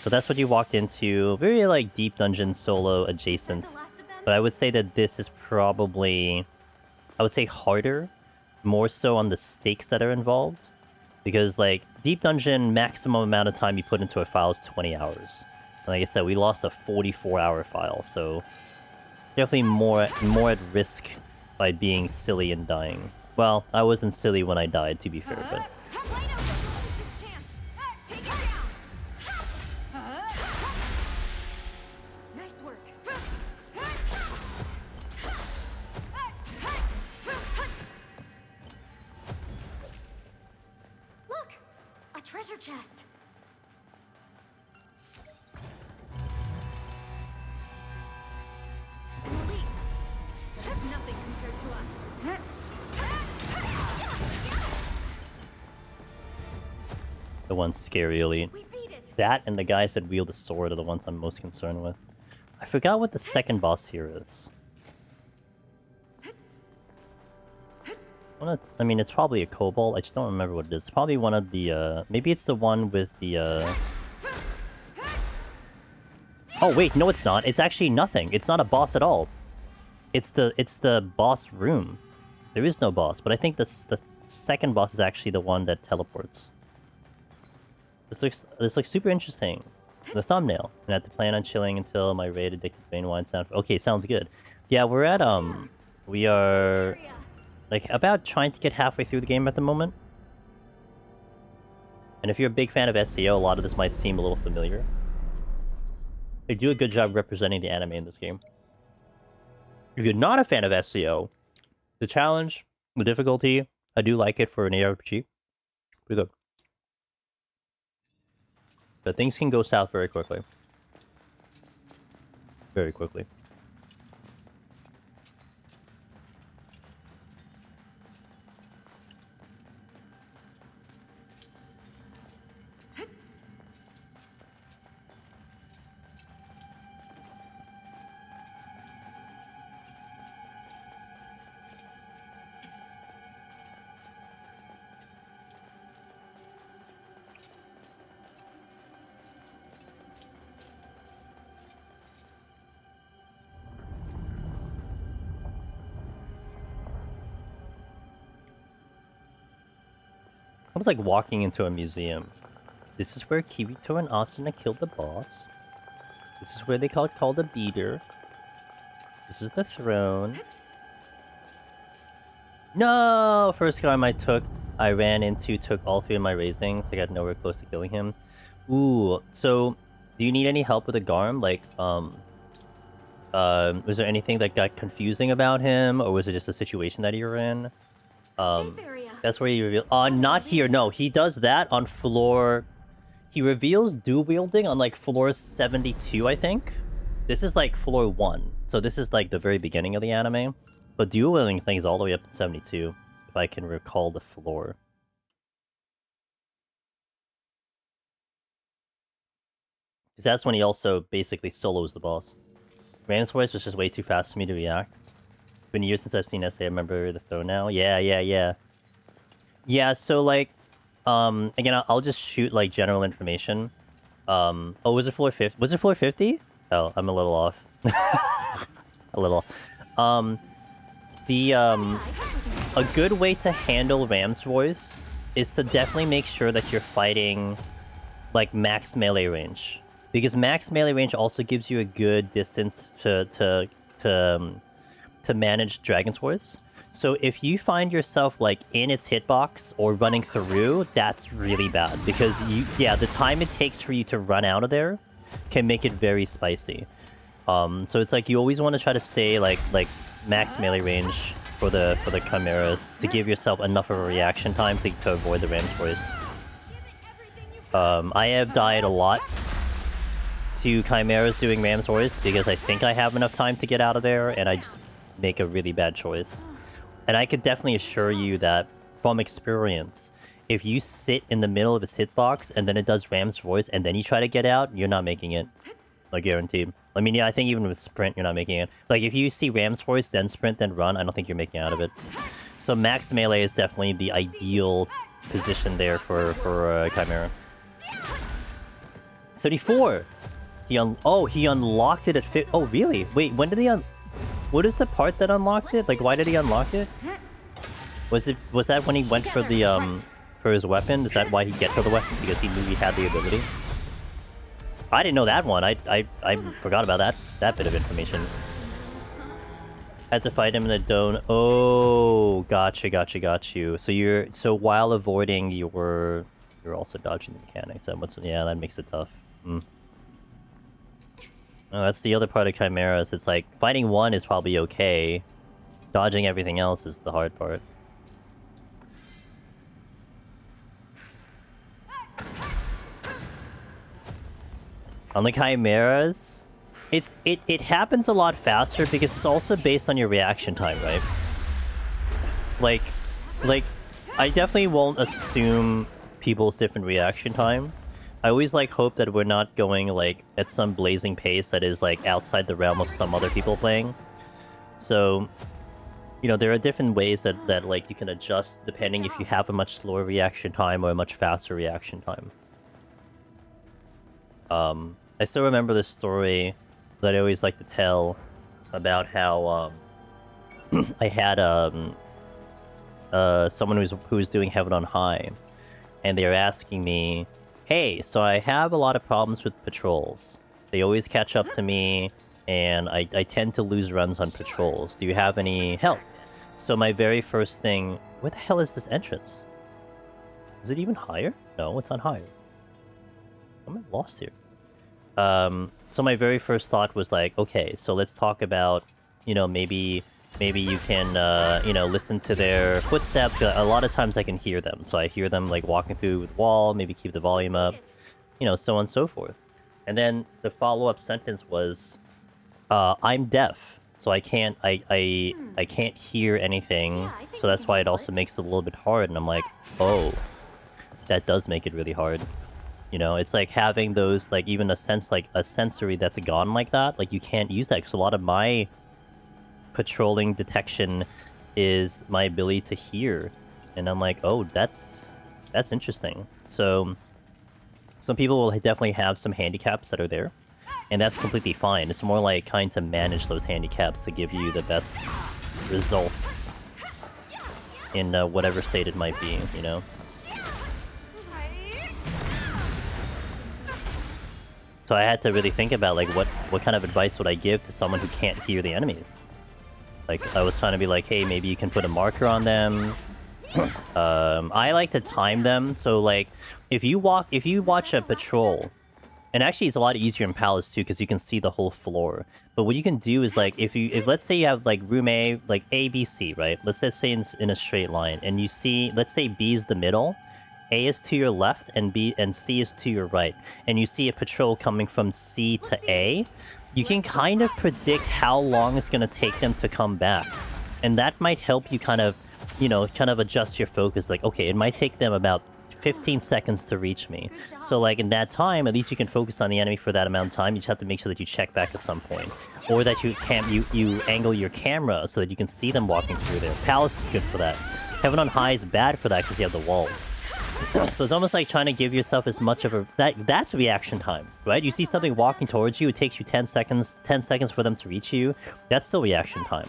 So that's what you walked into. Very like deep dungeon solo adjacent. But I would say that this is probably, I would say, harder, more so on the stakes that are involved. Because like deep dungeon, maximum amount of time you put into a file is 20 hours. And like I said, we lost a 44-hour file, so definitely more at risk by being silly and dying. Well, I wasn't silly when I died, to be fair, but. Nice work. Look, a treasure chest. An elite. That's nothing compared to us. The one scary elite. We beat it. That and the guys that wield the sword are the ones I'm most concerned with. I forgot what the second boss here is. I mean, it's probably a kobold. I just don't remember what it is. It's probably one of the, maybe it's the one with the, Oh, wait, no it's not. It's actually nothing. It's not a boss at all. It's the boss room. There is no boss, but I think the second boss is actually the one that teleports. This looks super interesting. The thumbnail. And I have to plan on chilling until my raid addicted vein winds down. Okay, sounds good. Yeah, we're at, we are like about trying to get halfway through the game at the moment. And if you're a big fan of SAO, a lot of this might seem a little familiar. They do a good job representing the anime in this game. If you're not a fan of SAO, the challenge, the difficulty, I do like it for an ARPG. Pretty good. But things can go south very quickly. Very quickly. I was like walking into a museum. This is where Kirito and Asuna killed the boss. This is where they called a beater. This is the throne. No! First guy I ran into took all 3 of my raisings. I got nowhere close to killing him. Ooh, so do you need any help with the Garm? Like, was there anything that got confusing about him, or was it just a situation that you were in? That's where he reveals. Not here. No, he does that on floor. He reveals dual wielding on like floor 72, I think. This is like floor 1, so this is like the very beginning of the anime. But dual wielding thing is all the way up to 72, if I can recall the floor. Because that's when he also basically solos the boss. Ram's voice was just way too fast for me to react. It's been years since I've seen SA. I remember the throne now. Yeah, so like, again, I'll just shoot like general information. Oh, was it floor 50? Was it floor 50? Oh, I'm a little off. A little. A good way to handle Ram's voice is to definitely make sure that you're fighting like max melee range. Because max melee range also gives you a good distance to manage Dragon's voice. So if you find yourself like in its hitbox or running through, that's really bad. Because the time it takes for you to run out of there can make it very spicy. So it's like you always want to try to stay like max melee range for the chimeras to give yourself enough of a reaction time to avoid the Ram's voice. I have died a lot to chimeras doing Ram's voice because I think I have enough time to get out of there, and I just make a really bad choice. And I could definitely assure you that, from experience, if you sit in the middle of its hitbox and then it does Ram's voice and then you try to get out, you're not making it. I guarantee. I mean, yeah, I think even with sprint, you're not making it. Like, if you see Ram's Voice, then sprint, then run, I don't think you're making out of it. So max melee is definitely the ideal position there for Chimera. 34! He unlocked it at Oh, really? Wait, when did he what is the part that unlocked it? Like, why did he unlock it? Was that when he went for the, for his weapon? Is that why he get to the weapon? Because he knew he had the ability? I didn't know that one. I forgot about that bit of information. Had to fight him in the dome. Oh, got you. So while avoiding, you're also dodging the mechanics. Yeah, that makes it tough. Oh, that's the other part of Chimeras. It's like fighting one is probably okay. Dodging everything else is the hard part. On the Chimeras, it happens a lot faster because it's also based on your reaction time, right? Like, I definitely won't assume people's different reaction time. I always hope that we're not going at some blazing pace that is outside the realm of some other people playing. So, you know, there are different ways that you can adjust depending if you have a much slower reaction time or a much faster reaction time. I still remember this story that I always like to tell about how I had someone who was doing Heaven on High, and they were asking me, "Hey, so I have a lot of problems with patrols. They always catch up to me, and I tend to lose runs on patrols. Do you have any help?" So my very first thing, where the hell is this entrance? Is it even higher? No, it's not higher. I'm lost here. So my very first thought was okay, so let's talk about, you know, maybe you can, you know, listen to their footsteps. A lot of times I can hear them, so I hear them walking through the wall, maybe keep the volume up, you know, so on and so forth. And then the follow-up sentence was, I'm deaf, so I can't hear anything, so that's why it also makes it a little bit hard. And I'm like, oh, that does make it really hard. You know, it's like having those, even a sensory that's gone like that. You can't use that, because a lot of my patrolling detection is my ability to hear. And I'm like, oh, that's interesting. So, some people will definitely have some handicaps that are there. And that's completely fine. It's more trying to manage those handicaps to give you the best results in whatever state it might be, you know? So I had to really think about what kind of advice would I give to someone who can't hear the enemies. I was trying to be hey, maybe you can put a marker on them. I like to time them. So if you watch a patrol, and actually it's a lot easier in Palace too, because you can see the whole floor. But what you can do is if let's say you have room A, A, B, C, right? Let's say in a straight line, and you see, let's say B is the middle. A is to your left and B and C is to your right, and you see a patrol coming from C to A, you can kind of predict how long it's going to take them to come back. And that might help you kind of adjust your focus. Okay, it might take them about 15 seconds to reach me. So in that time, at least you can focus on the enemy for that amount of time. You just have to make sure that you check back at some point. Or that you angle your camera so that you can see them walking through there. Palace is good for that. Heaven on High is bad for that because you have the walls. So it's almost like trying to give yourself as much of a... That's reaction time, right? You see something walking towards you, it takes you 10 seconds for them to reach you. That's still reaction time.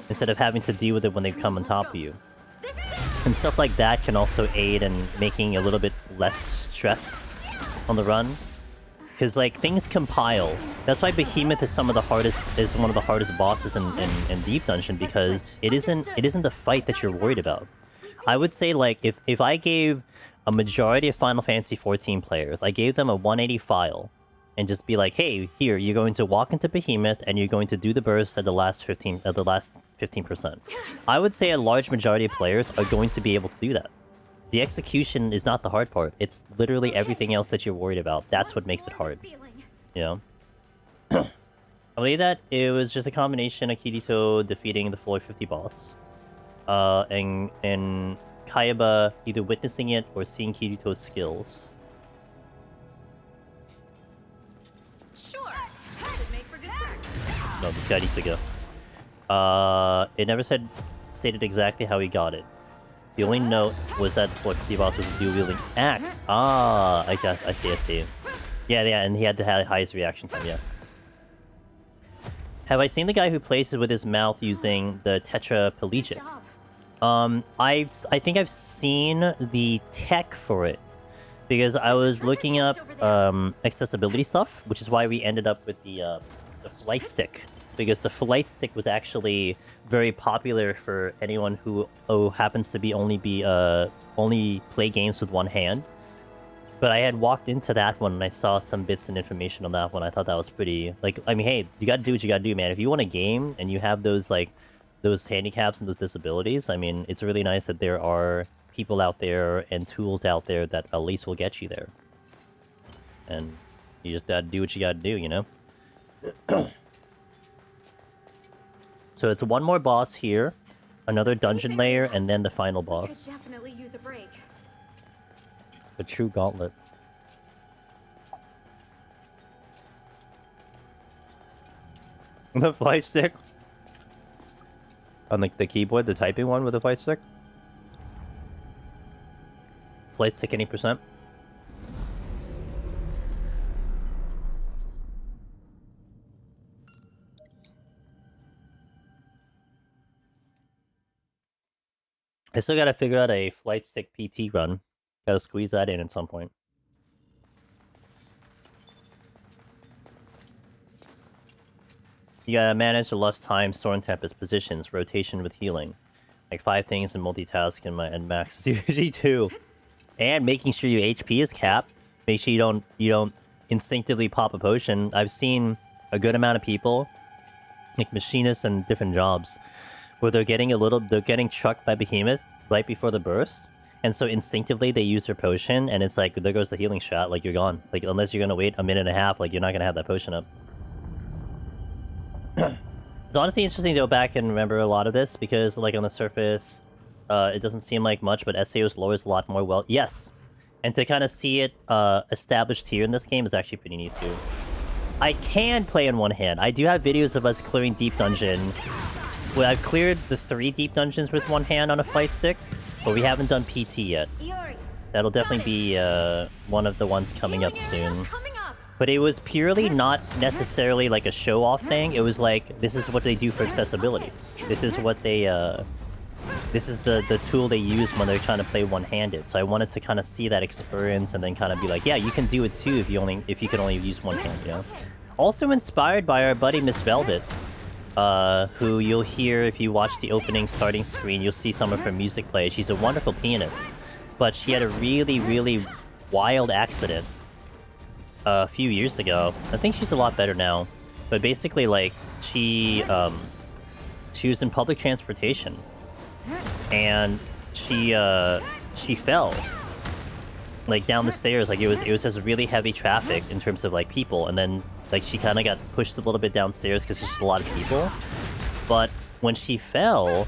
Instead of having to deal with it when they come on top of you. And stuff like that can also aid in making a little bit less stress on the run. Because things compile. That's why Behemoth is one of the hardest bosses in Deep Dungeon, because it isn't the fight that you're worried about. I would say if I gave a majority of Final Fantasy XIV players, I gave them a 180 file, and just be hey, here, you're going to walk into Behemoth and you're going to do the burst at the last 15%. I would say a large majority of players are going to be able to do that. The execution is not the hard part. It's literally everything else that you're worried about. That's what makes it hard. You know? I believe that it was just a combination of Kirito defeating the floor 50 boss. And Kayaba either witnessing it or seeing Kirito's skills. Sure. Should make for No, this guy needs to go. It never stated exactly how he got it. The only note was that the boss was a dual-wielding axe. Ah, I see. Yeah, and he had the highest reaction time, yeah. Have I seen the guy who plays it with his mouth using the tetraplegic? I think I've seen the tech for it. Because I was looking up accessibility stuff, which is why we ended up with the flight stick. Because the flight stick was actually very popular for anyone who happens to be only play games with one hand. But I had walked into that one and I saw some bits and information on that one. I thought that was pretty I mean, hey, you gotta do what you gotta do, man. If you want a game and you have those those handicaps and those disabilities, I mean, it's really nice that there are people out there and tools out there that at least will get you there. And you just gotta do what you gotta do, you know? So it's one more boss here, another dungeon layer, and then the final boss. Could definitely use a break. The true gauntlet. The flight stick? On the keyboard, the typing one with the flight stick? Flight stick any percent? I still gotta figure out a flight stick PT run. Gotta squeeze that in at some point. You gotta manage the lust time, Storm Tempest positions, rotation with healing. Like 5 things and multitask and max is usually 2. And making sure your HP is capped. Make sure you don't instinctively pop a potion. I've seen a good amount of people, like machinists and different jobs, where they're getting trucked by Behemoth right before the burst, and so instinctively they use their potion, and it's like, there goes the healing shot, like you're gone. Like, unless you're gonna wait a minute and a half, like you're not gonna have that potion up. It's honestly interesting to go back and remember a lot of this, because like on the surface, it doesn't seem like much, but SAO's lore is a lot more well... Yes! And to kind of see it established here in this game is actually pretty neat too. I can play in one hand. I do have videos of us clearing Deep Dungeon. Well, I've cleared the 3 Deep Dungeons with one hand on a flight stick, but we haven't done PT yet. That'll definitely be one of the ones coming up soon. But it was purely not necessarily like a show-off thing. It was like, this is what they do for accessibility. This is what they, this is the tool they use when they're trying to play one-handed. So I wanted to kind of see that experience and then kind of be like, yeah, you can do it too if you can only use one hand, you know? Also inspired by our buddy Miss Velvet, who you'll hear if you watch the opening starting screen, you'll see some of her music play. She's a wonderful pianist, but she had a really, really wild accident a few years ago. I think she's a lot better now, but basically, like, she was in public transportation, and she fell, like, down the stairs. Like, it was just really heavy traffic in terms of, like, people, and then, like, she kind of got pushed a little bit downstairs because there's just a lot of people. But when she fell,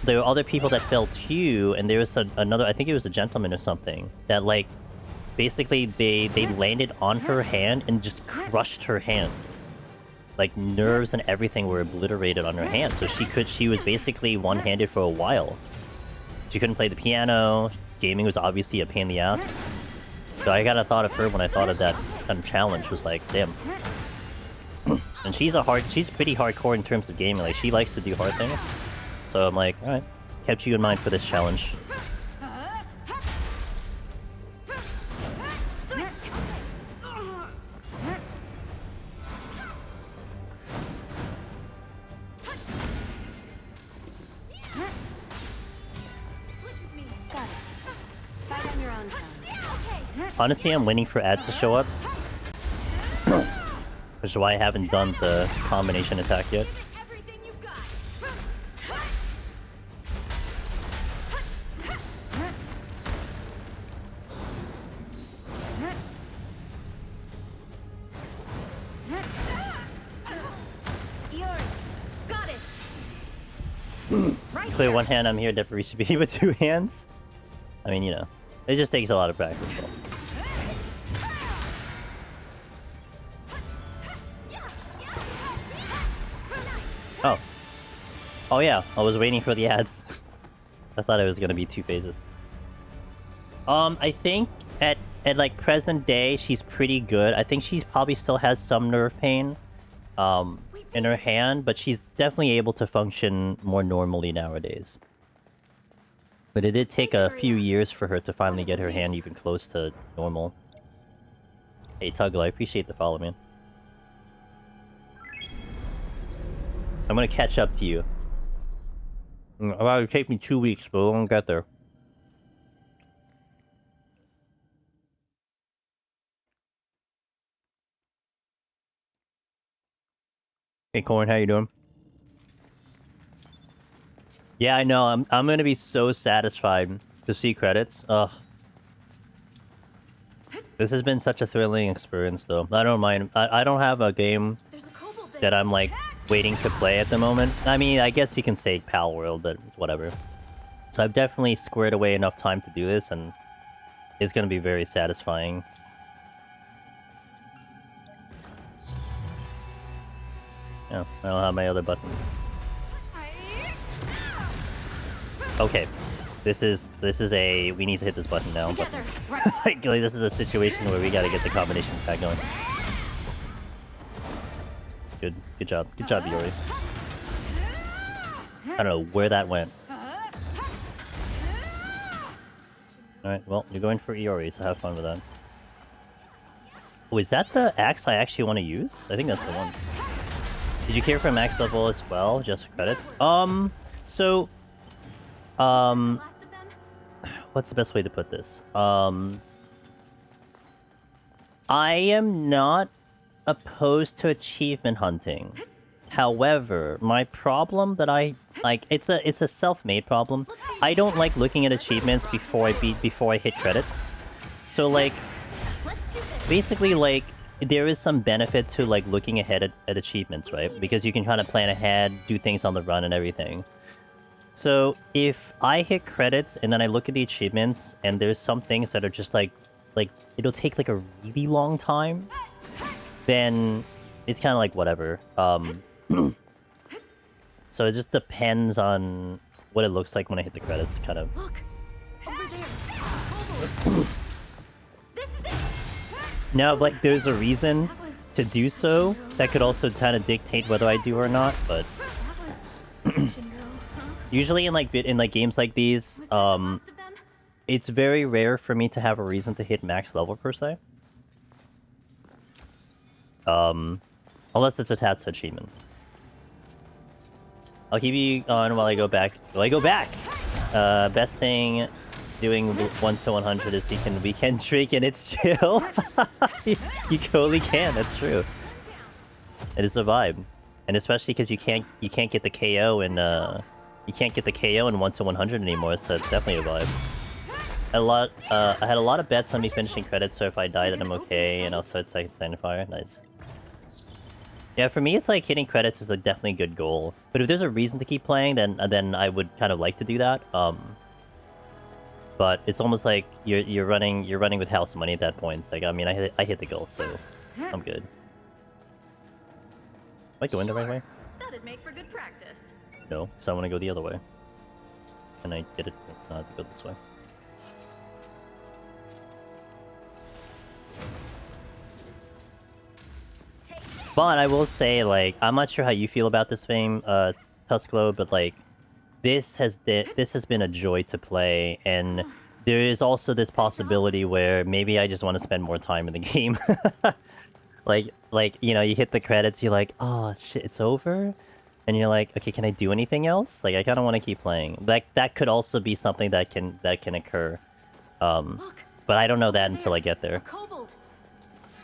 there were other people that fell too, and there was another, I think it was a gentleman or something, that, like, basically they landed on her hand and just crushed her hand. Like, nerves and everything were obliterated on her hand, so she was basically one-handed for a while. She couldn't play the piano, gaming was obviously a pain in the ass. So I got a thought of her when I thought of that kind of challenge, was like, damn. And she's pretty hardcore in terms of gaming, like, she likes to do hard things. So I'm like, alright, kept you in mind for this challenge. Honestly, I'm waiting for ads to show up, which is why I haven't done the combination attack yet. Clear one hand, I'm here, definitely should be with 2 hands. I mean, you know, it just takes a lot of practice though. Oh. Oh yeah, I was waiting for the ads. I thought it was gonna be 2 phases. I think at like present day, she's pretty good. I think she probably still has some nerve pain, in her hand, but she's definitely able to function more normally nowadays. But it did take a few years for her to finally get her hand even close to normal. Hey Tuggle, I appreciate the follow, man. I'm gonna catch up to you. It'll take me 2 weeks, but we'll get there. Hey Corn, how you doing? Yeah, I know. I'm gonna be so satisfied to see credits. Ugh. This has been such a thrilling experience, though. I don't mind. I don't have a game that I'm like waiting to play at the moment. I mean, I guess you can say Pal World, but whatever. So I've definitely squared away enough time to do this, and it's gonna be very satisfying. Yeah, I don't have my other button. Okay, this is a we need to hit this button now. But like, this is a situation where we gotta get the combination attack going. Good job, Yori. I don't know where that went. All right, well, you're going for Iori, so have fun with that. Oh, is that the axe I actually want to use? I think that's the one. Did you care for max level as well? Just for credits? What's the best way to put this? I am not opposed to achievement hunting. However, my problem that I like, it's a self-made problem. I don't like looking at achievements before I hit credits. So like, basically like, there is some benefit to like looking ahead at achievements, right? Because you can kind of plan ahead, do things on the run and everything. So if I hit credits and then I look at the achievements and there's some things that are just like it'll take like a really long time, then it's kind of like whatever. So it just depends on what it looks like when I hit the credits, kind of. Look, over there. No, like there's a reason to do so that could also kind of dictate whether I do or not, but usually in like games like these, it's very rare for me to have a reason to hit max level per se. Unless it's attached to achievement. I'll keep you on while I go back. Will I go back? Best thing doing 1 to 100 is we can drink and it's chill. You totally can. That's true. It is a vibe, and especially because you can't get the KO in you can't get the KO in 1 to 100 anymore. So it's definitely a vibe. I had a lot of bets on me finishing credits, so if I die, then I'm okay, and also it's second signifier. Nice. Yeah, for me, it's like hitting credits is like definitely a good goal. But if there's a reason to keep playing, then I would kind of like to do that. But it's almost like you're running with house money at that point. It's like, I mean, I hit the goal, so I'm good. Am I going the right way? That'd make for good practice. No, because I want to go the other way. Can I get it? No, I have to go this way. But I will say, like, I'm not sure how you feel about this game, Tusklo, but like, this has been a joy to play, and there is also this possibility where maybe I just want to spend more time in the game. like you know, you hit the credits, you're like, oh shit, it's over, and you're like, okay, can I do anything else? Like, I kind of want to keep playing. Like, that could also be something that can occur, but I don't know that until I get there.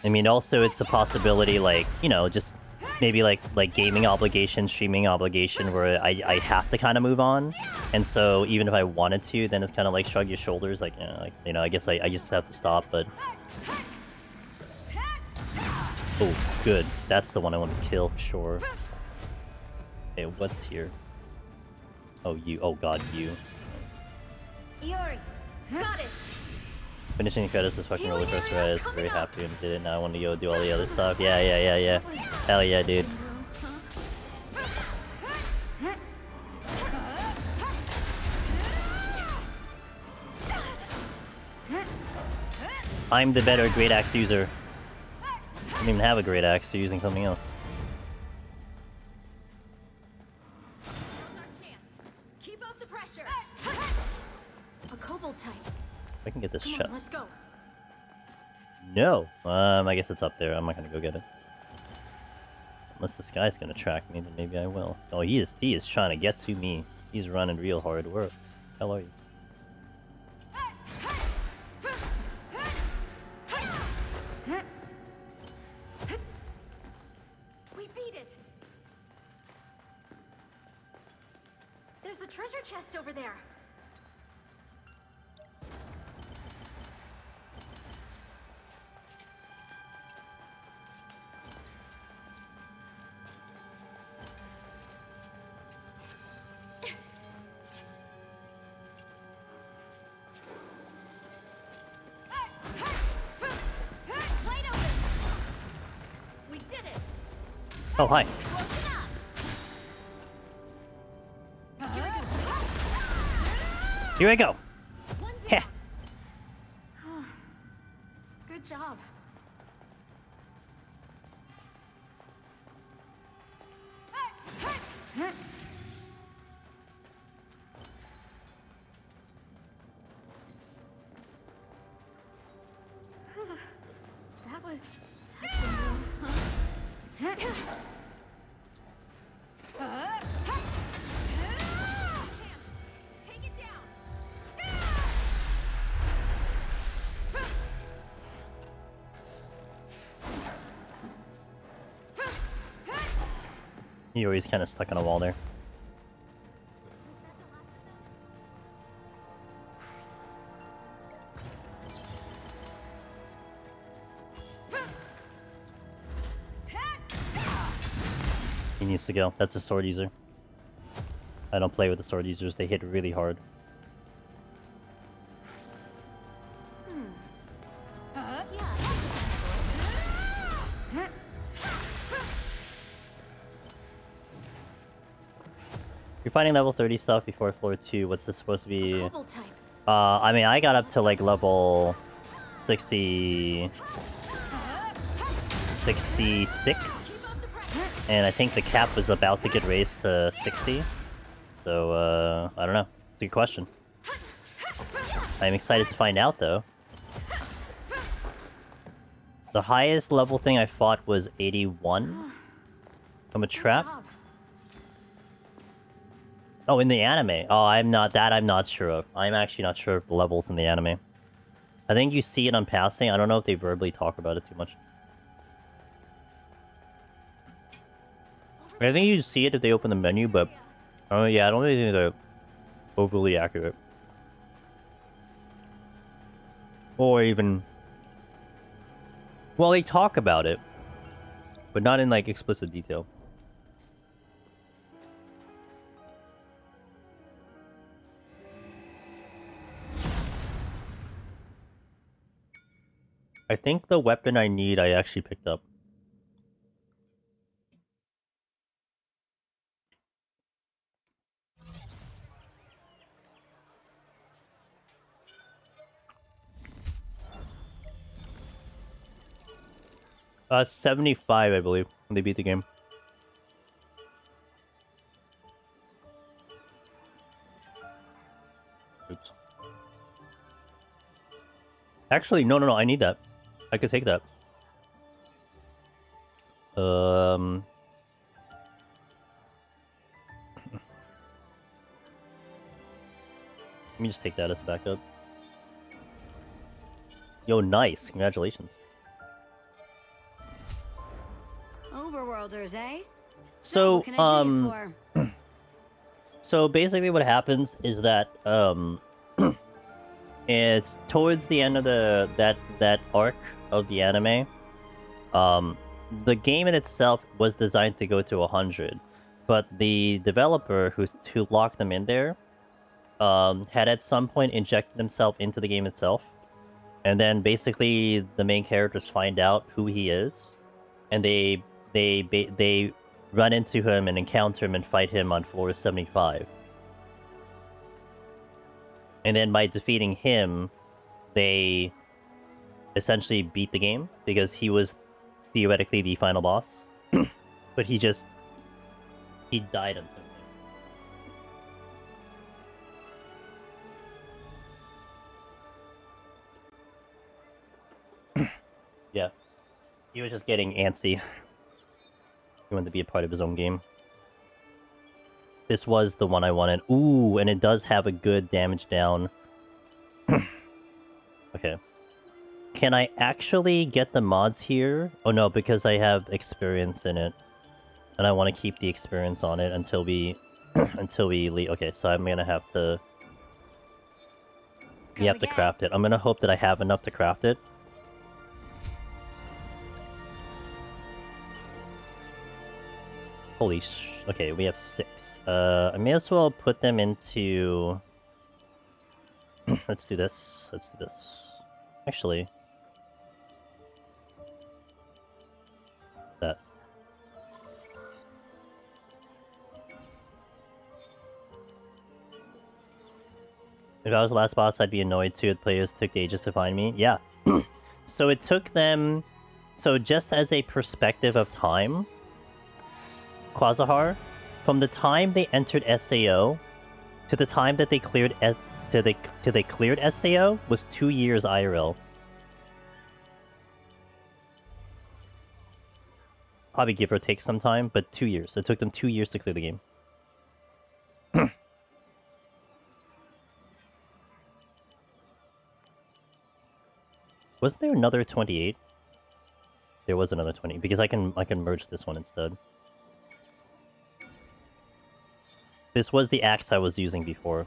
I mean, also it's a possibility, like, you know, just maybe like gaming obligation, streaming obligation, where I have to kind of move on, and so even if I wanted to, then it's kind of like shrug your shoulders, like, you know, I guess I just have to stop. But oh, good, that's the one I want to kill, sure. Okay, what's here? Oh, you. Oh god, you. Iori, got it. Finishing the credits was fucking roller coaster. I was very happy and did it. Now I want to go do all the other stuff. Yeah. Hell yeah, dude. I'm the better great axe user. I don't even have a great axe, so using something else. Now's our chance. Keep up the pressure. A kobold type. I can get this Come chest. on, let's go. No. I guess it's up there. I'm not gonna go get it. Unless this guy's gonna track me, then maybe I will. Oh, he is trying to get to me. He's running real hard. Where the hell are you? We beat it. There's a treasure chest over there. Wide open. We did it. Oh, hi. Close enough. Here I go. One Heh. down. Good job. That was touching. Take it down. He always kind of stuck on a wall there. He needs to go. That's a sword user. I don't play with the sword users. They hit really hard. You're finding level 30 stuff before floor 2. What's this supposed to be? Kobold type. I mean, I got up to like level 66, and I think the cap was about to get raised to 60. So, I don't know. It's a good question. I'm excited to find out, though. The highest level thing I fought was 81 from a trap. Oh, in the anime. Oh, I'm not sure of. I'm actually not sure of the levels in the anime. I think you see it on passing. I don't know if they verbally talk about it too much. I think you see it if they open the menu, but... Oh, yeah, I don't really think they're overly accurate. Or even... Well, they talk about it, but not in, like, explicit detail. I think the weapon I need I actually picked up. Uh, 75, I believe, when they beat the game. Oops. Actually, no, I need that. I could take that. Let me just take that as a backup. Yo, nice. Congratulations. Overworlders, eh? So, what can I do you for? So basically what happens is that, it's towards the end of that arc of the anime. The game in itself was designed to go to 100, but the developer who locked them in there had at some point injected himself into the game itself, and then basically the main characters find out who he is, and they run into him and encounter him and fight him on floor 75. And then by defeating him, they essentially beat the game because he was theoretically the final boss, but he died on something. Yeah, he was just getting antsy. He wanted to be a part of his own game. This was the one I wanted. Ooh, and it does have a good damage down. Okay. Can I actually get the mods here? Oh no, because I have experience in it. And I want to keep the experience on it until we until we leave. Okay, so I'm gonna have to craft it. I'm gonna hope that I have enough to craft it. Holy okay, we have 6. I may as well put them into... Let's do this. Let's do this. Actually... That. If I was the last boss, I'd be annoyed too. The players took ages to find me. Yeah. So it took them... So just as a perspective of time... Quasahar, from the time they entered SAO to the time that they cleared they cleared SAO was 2 years IRL. Probably give or take some time, but 2 years. It took them 2 years to clear the game. Wasn't there another 28? There was another 20 because I can merge this one instead. This was the axe I was using before.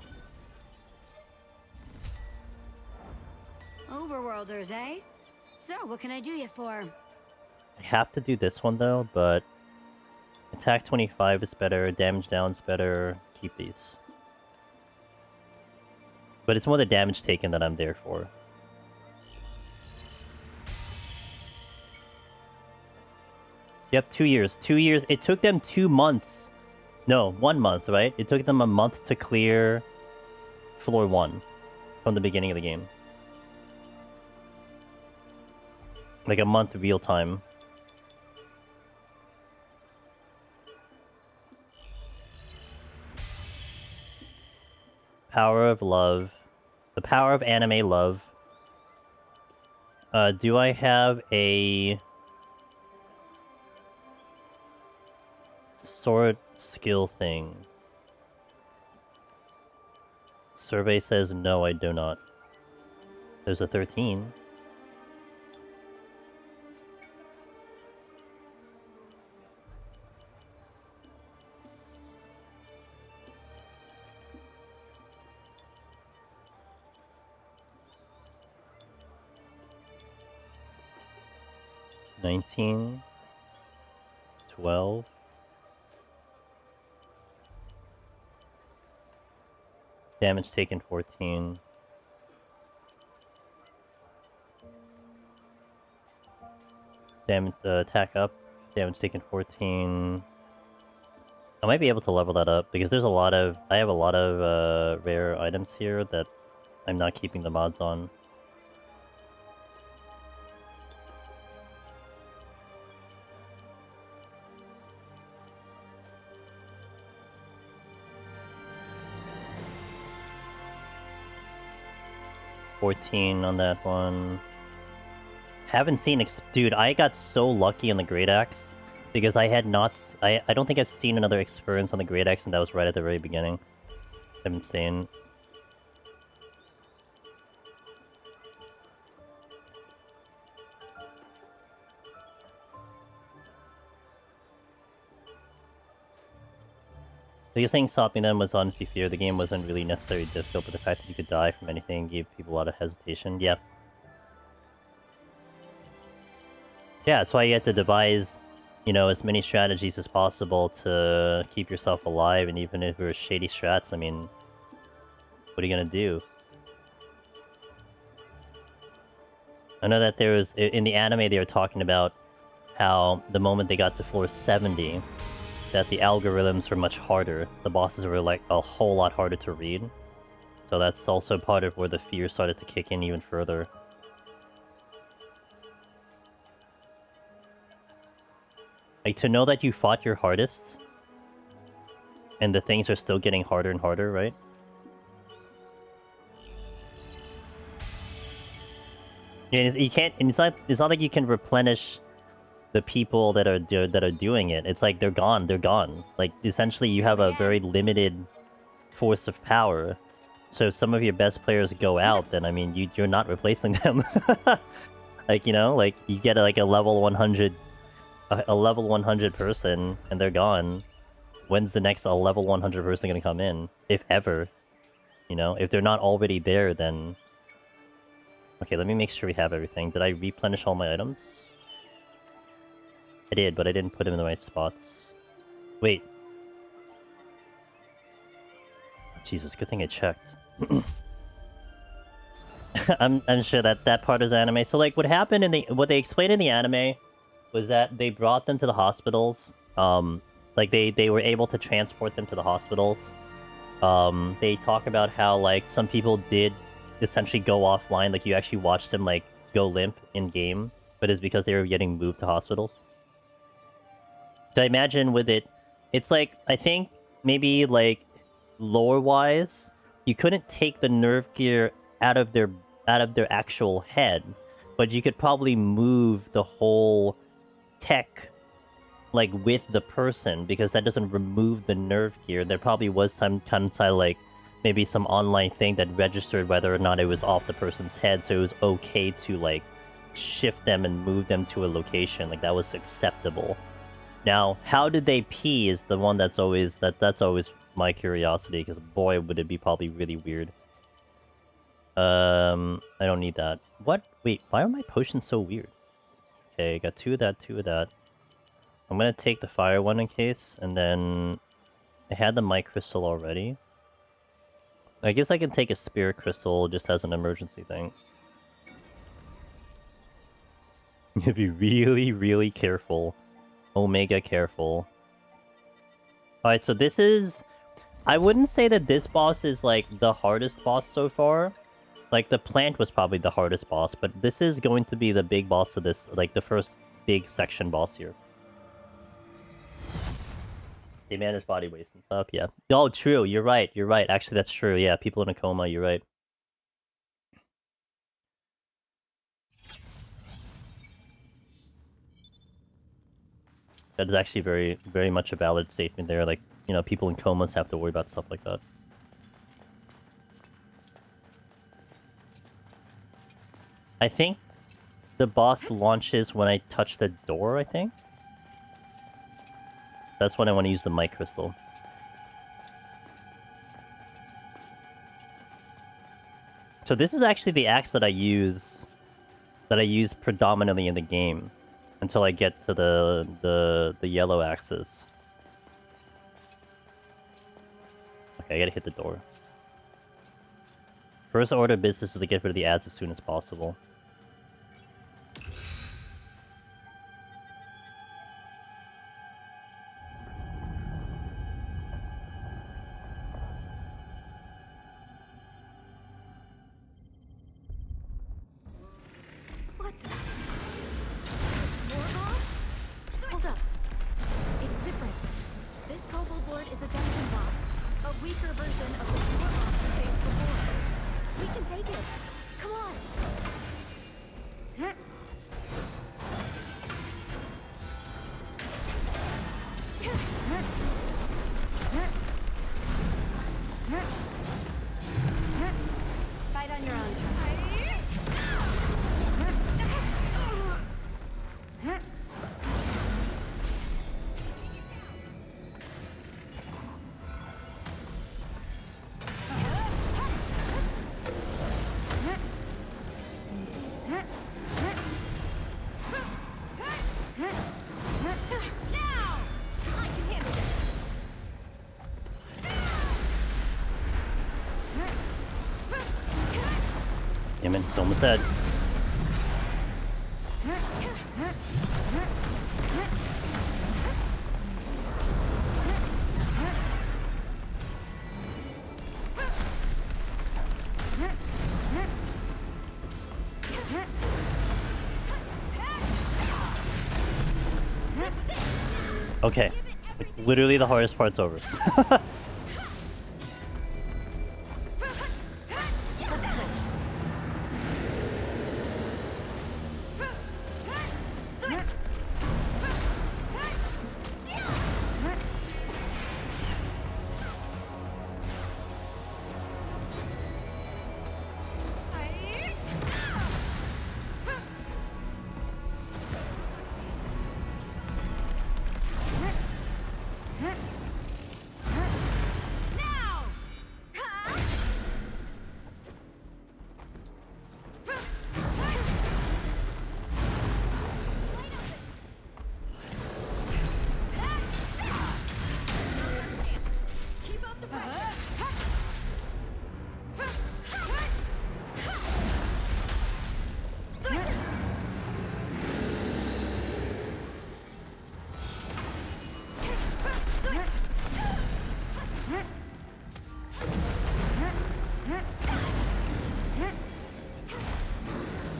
Overworlders, eh? So, what can I do you for? I have to do this one though, but attack 25 is better, damage down is better. Keep these. But it's more the damage taken that I'm there for. Yep, 2 years. 2 years. It took them 2 months. No, 1 month, right? It took them a month to clear floor 1 from the beginning of the game. Like a month real time. Power of love. The power of anime love. Do I have a... sword skill thing? Survey says no, I do not. There's a 13. $19. $12. Damage taken 14. Damage attack up. Damage taken 14. I might be able to level that up because there's a lot of I have a lot of rare items here that I'm not keeping the mods on. On that one. Haven't seen dude, I got so lucky on the Great Axe because I had not I don't think I've seen another experience on the Great Axe, and that was right at the very beginning. Haven't seen. The biggest thing stopping them was honestly fear. The game wasn't really necessarily difficult, but the fact that you could die from anything gave people a lot of hesitation. Yeah. Yeah, that's why you have to devise, you know, as many strategies as possible to keep yourself alive, and even if there's shady strats, I mean, what are you gonna do? I know that there was, in the anime they were talking about how the moment they got to floor 70, that the algorithms were much harder. The bosses were like a whole lot harder to read. So that's also part of where the fear started to kick in even further. Like, to know that you fought your hardest, and the things are still getting harder and harder, right? Yeah, you can't. And it's not like you can replenish the people that are doing it. It's like they're gone. They're gone. Like, essentially, you have a very limited force of power. So if some of your best players go out, then I mean, you're not replacing them. Like, you know, like you get like a level 100, a level 100 person, and they're gone. When's the next level 100 person gonna come in, if ever? You know, if they're not already there, then. Okay, let me make sure we have everything. Did I replenish all my items? I did, but I didn't put them in the right spots. Wait. Jesus, good thing I checked. I'm sure that part is anime. So like, what happened in what they explained in the anime was that they brought them to the hospitals. Like they were able to transport them to the hospitals. They talk about how like some people did essentially go offline. Like, you actually watched them like go limp in game, but it's because they were getting moved to hospitals. So I imagine with it, it's like, I think maybe like lore wise, you couldn't take the nerve gear out of their actual head, but you could probably move the whole tech like with the person, because that doesn't remove the nerve gear. There probably was some kind of like maybe some online thing that registered whether or not it was off the person's head, so it was okay to like shift them and move them to a location. Like, that was acceptable. Now, how did they pee is the one that's always that's always my curiosity, because boy would it be probably really weird. I don't need that. What? Wait, why are my potions so weird? Okay, got 2 of that, 2 of that. I'm gonna take the fire one in case, and then I had the mic crystal already. I guess I can take a spirit crystal just as an emergency thing. You have to be really, really careful. Omega careful. Alright, so this is... I wouldn't say that this boss is like the hardest boss so far. Like, the plant was probably the hardest boss, but this is going to be the big boss of this, like the first big section boss here. They manage body weight and stuff, yeah. Oh, true, you're right, you're right. Actually, that's true, yeah. People in a coma, you're right. That is actually very, very much a valid statement there. Like, you know, people in comas have to worry about stuff like that. I think the boss launches when I touch the door, I think. That's when I want to use the mic crystal. So this is actually the axe that I use predominantly in the game until I get to the yellow axes. Okay, I gotta hit the door. First order of business is to get rid of the ads as soon as possible. What the? More boss? Hold up. It's different. This kobold lord is a dungeon boss. A weaker version of the pure boss we faced before. We can take it. Come on. Fight on your own terms. Now! I can handle this. Damn it, it's almost dead. Okay. Like, literally the hardest part's over.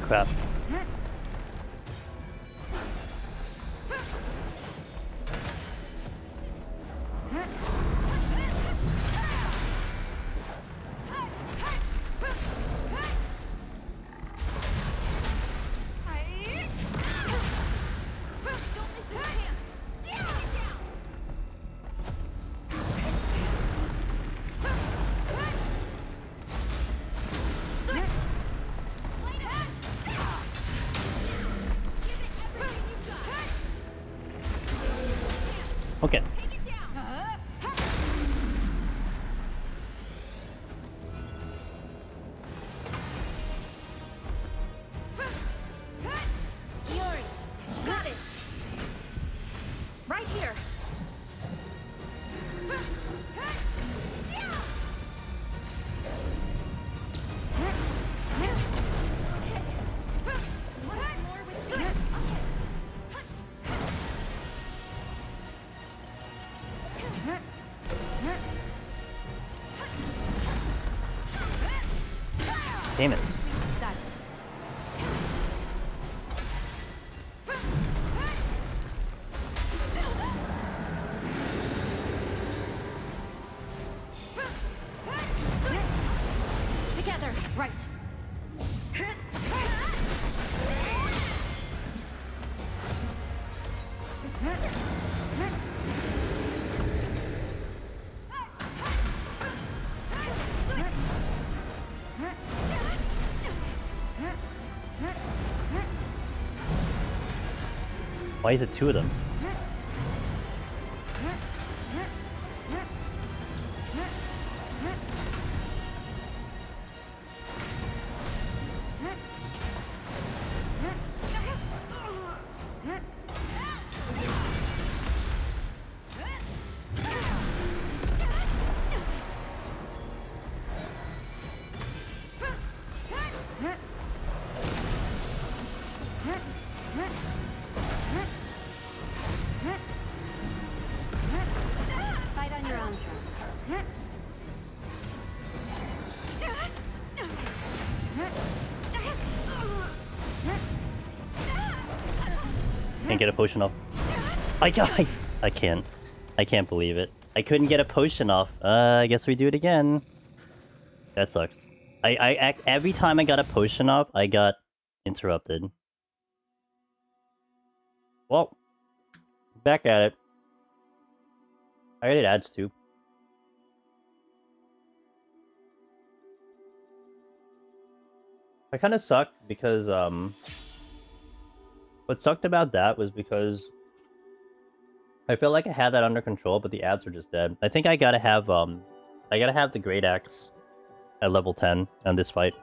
Crap. Okay. Yuri, got it. Right here. Damn it. Together, right. Why is it two of them? Fight on your own terms. Can't get a potion off. I can't. I can't believe it. I couldn't get a potion off. I guess we do it again. That sucks. Every time I got a potion off, I got interrupted. Well, back at it. I rated ads too. I kind of sucked because what sucked about that was because I felt like I had that under control, but the ads were just dead. I think I gotta have the Great Axe at level 10 on this fight.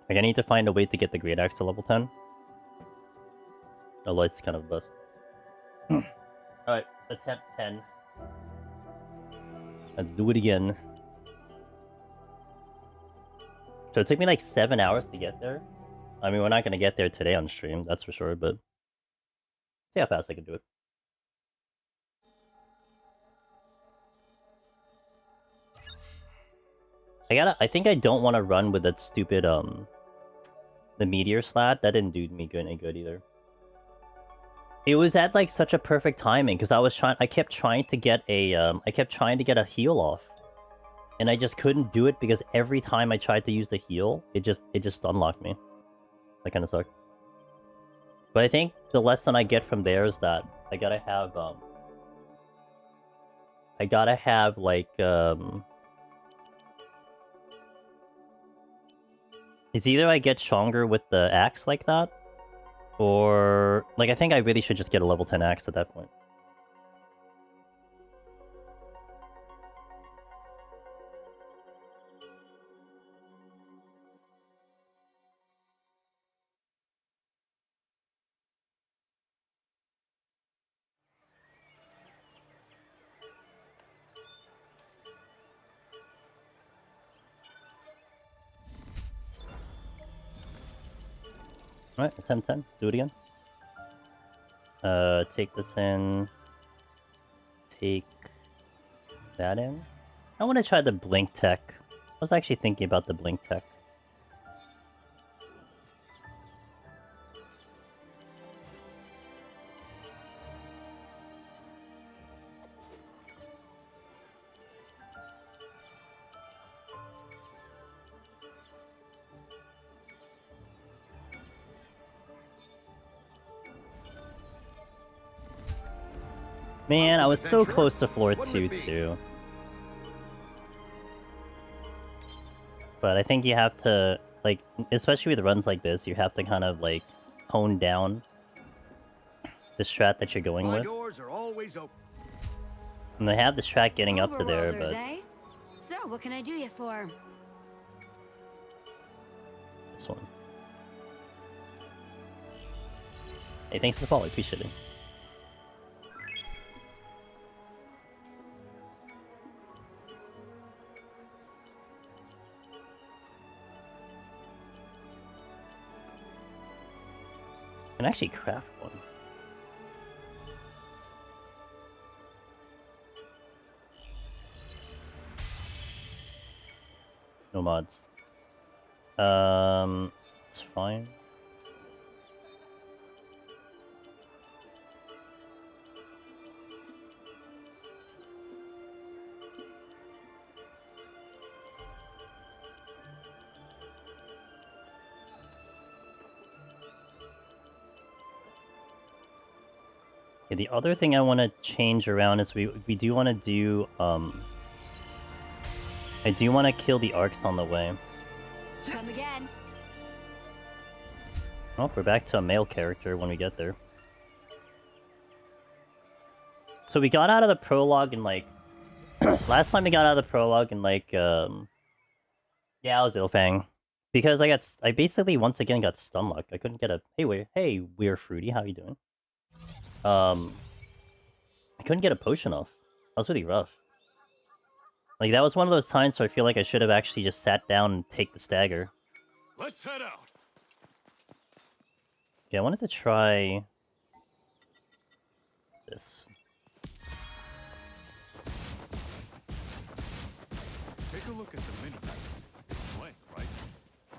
Like I need to find a way to get the Great Axe to level 10. Otherwise it's kind of bust. Alright, attempt 10. Let's do it again. So it took me like 7 hours to get there. I mean, we're not gonna get there today on stream, that's for sure, but see how fast I can do it. I think I don't want to run with that stupid, the meteor slat. That didn't do me any good either. It was at like such a perfect timing because I kept trying to get a heal off, and I just couldn't do it because every time I tried to use the heal, it just unlocked me. That kind of sucked. But I think the lesson I get from there is that I gotta have like it's either I get stronger with the axe like that, or like I think I really should just get a level 10 axe at that point. Alright, attempt 10. Do it again. Take this in. Take that in. I want to try the blink tech. I was actually thinking about the blink tech. Man, I was so close to floor 2 too. But I think you have to, like, especially with runs like this, you have to kind of, like, hone down the strat that you're going with. Doors are always open. And they have the strat getting up to there, Overworlders, but... eh? So, what can I do you for? This one. Hey, thanks for the follow, appreciate it. I can actually craft one. No mods. It's fine. Okay, the other thing I want to change around is we do want to do I do want to kill the arcs on the way. Come again. Oh, we're back to a male character when we get there. So we got out of the prologue in like last time we got out of the prologue in like yeah, it was Ilfang. Because I basically once again got stun locked. I couldn't get a hey we're fruity, how you doing? I couldn't get a potion off. That was really rough. Like, that was one of those times where I feel like I should have actually just sat down and take the stagger. Let's head out. Okay, I wanted to try this. Take a look at the mini-map. It's blank, right?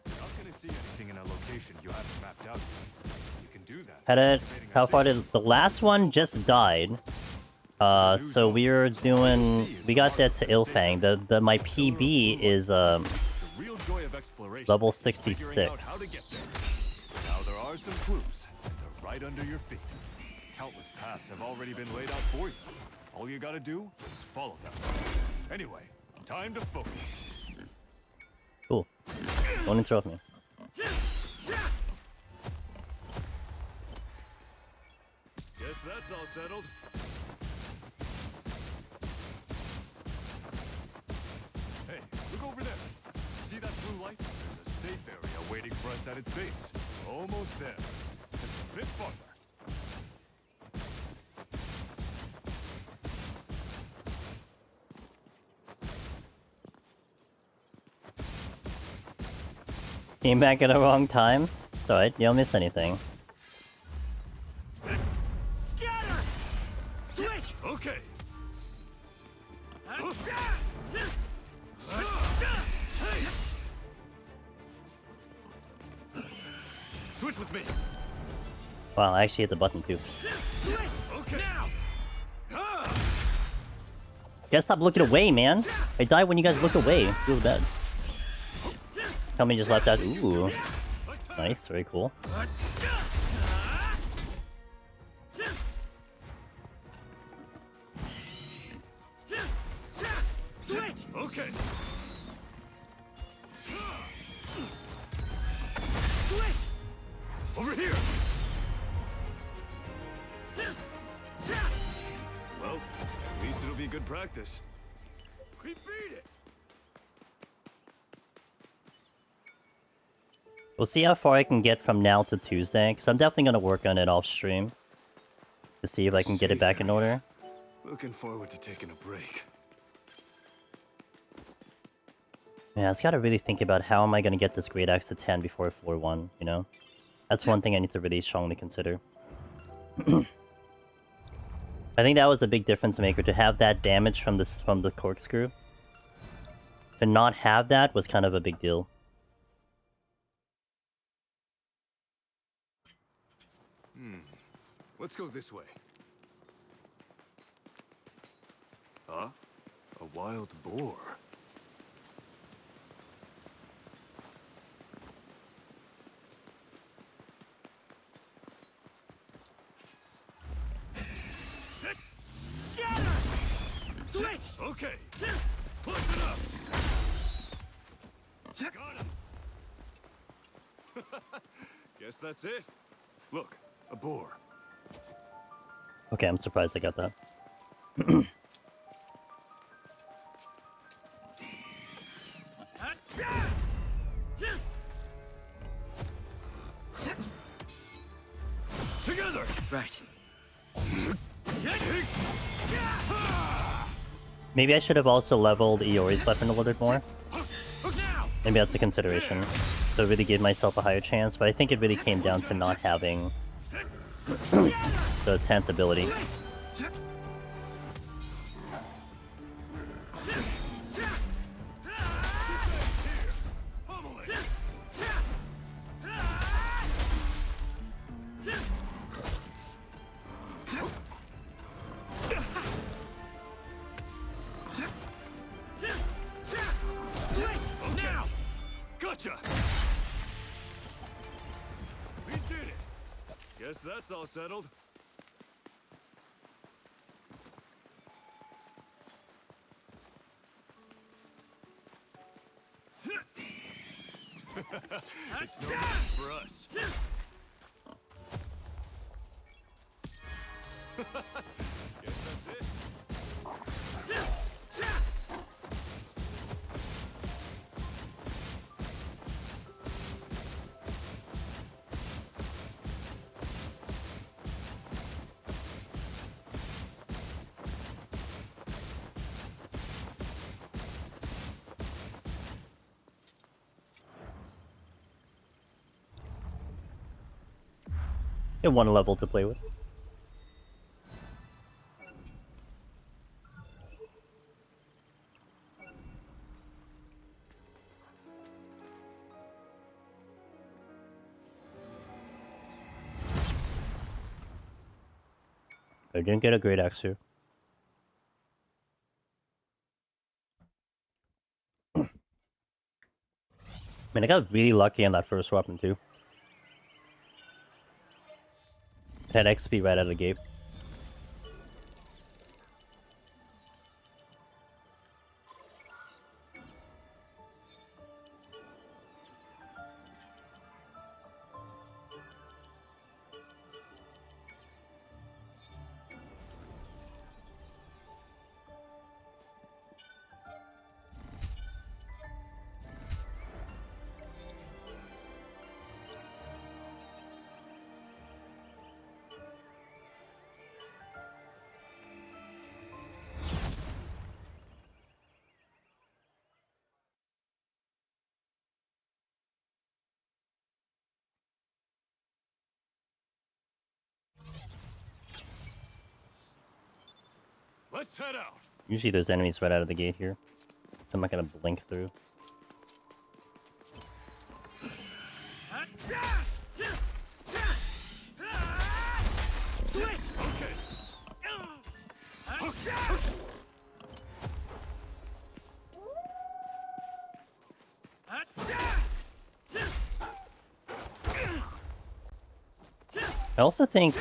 You're not gonna see anything in a location you haven't mapped out yet. You can do that. How far did the last one just died? So we got that to Ilfang. My PB is level 66. Now there are some clues. They're right under your feet. Countless paths have already been laid out for you. All you gotta do is follow them. Anyway, time to focus. Cool. Don't interrupt me. Guess that's all settled. Hey, look over there. See that blue light? There's a safe area waiting for us at its base. Almost there. Just a bit farther. Came back at the wrong time. It's alright, you don't miss anything. Scatter! Switch! Okay. Switch with me. Wow, I actually hit the button too. Okay. Now. Guys, stop looking away, man. I die when you guys look away. Feels bad. Tell me just left out. Ooh. Nice, very cool. Okay. Over here. Well, at least it'll be good practice. We beat it. We'll see how far I can get from now to Tuesday, because I'm definitely going to work on it off stream. To see if I can get it back in order. Looking forward to taking a break. Yeah, I just gotta really think about how am I gonna get this Great Axe to 10 before 4-1, you know? That's one thing I need to really strongly consider. I think that was a big difference maker, to have that damage from the corkscrew. To not have that was kind of a big deal. Let's go this way. Huh? A wild boar. Switch. Okay. Push it up. Got him. Guess that's it. Look, a boar. Okay, I'm surprised I got that. Together. Right. Maybe I should have also leveled Iori's weapon a little bit more. Maybe that's a consideration. To really give myself a higher chance, but I think it really came down to not having the 10th ability. Gotcha! We did it! Guess that's all settled. It's no match for us. Guess that's it. And one level to play with. I didn't get a great axe here. Man, I got really lucky on that first weapon too. 10 XP right out of the gate. Let's head out. Usually there's enemies right out of the gate here. So I'm not gonna blink through. I also think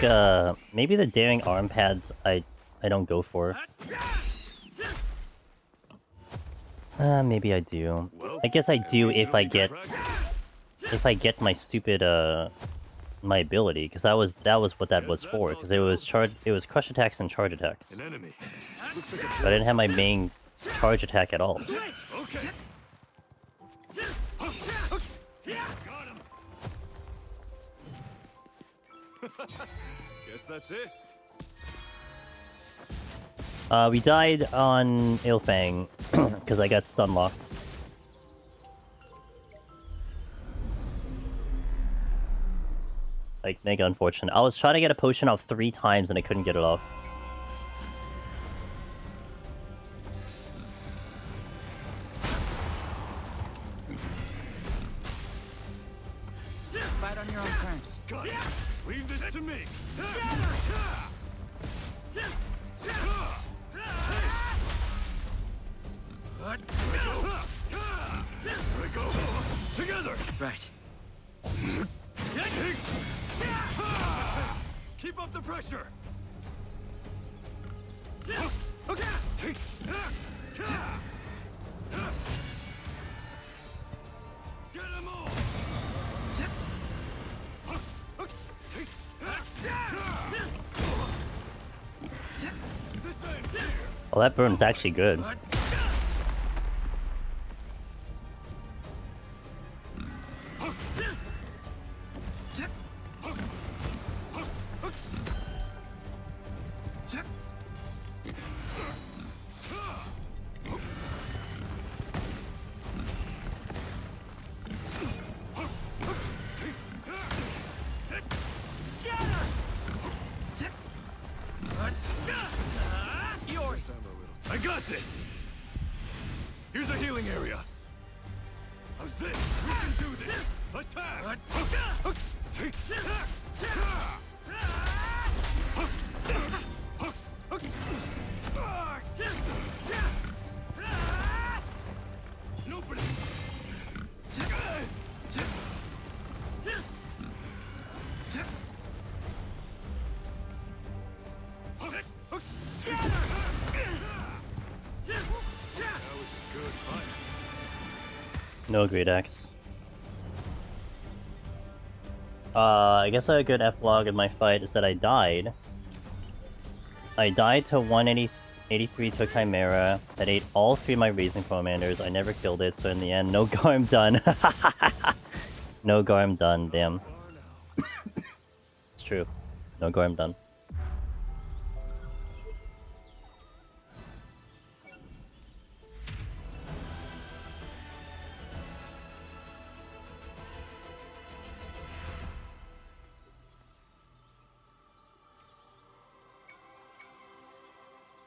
maybe the daring arm pads I don't go for. Maybe I do. I guess I do if I get my stupid my ability, because that was what that was for. Because it was crush attacks and charge attacks. But I didn't have my main charge attack at all. Guess that's it. We died on Ilfang because I got stun locked. Like, mega unfortunate. I was trying to get a potion off 3 times and I couldn't get it off. Fight on your own terms. Got it. Leave this to me. Here we go. Together. Right. Keep up the pressure. Get him all. Well, that burn's actually good. I got this! Here's a healing area. How's this? We can do this! Attack! Take! Nobody! No great axe. I guess a good epilogue of my fight is that I died. I died to 183 to Chimera that ate all 3 of my Raisin Commanders. I never killed it, so in the end, no Garm done. No Garm done, damn. It's true. No Garm done.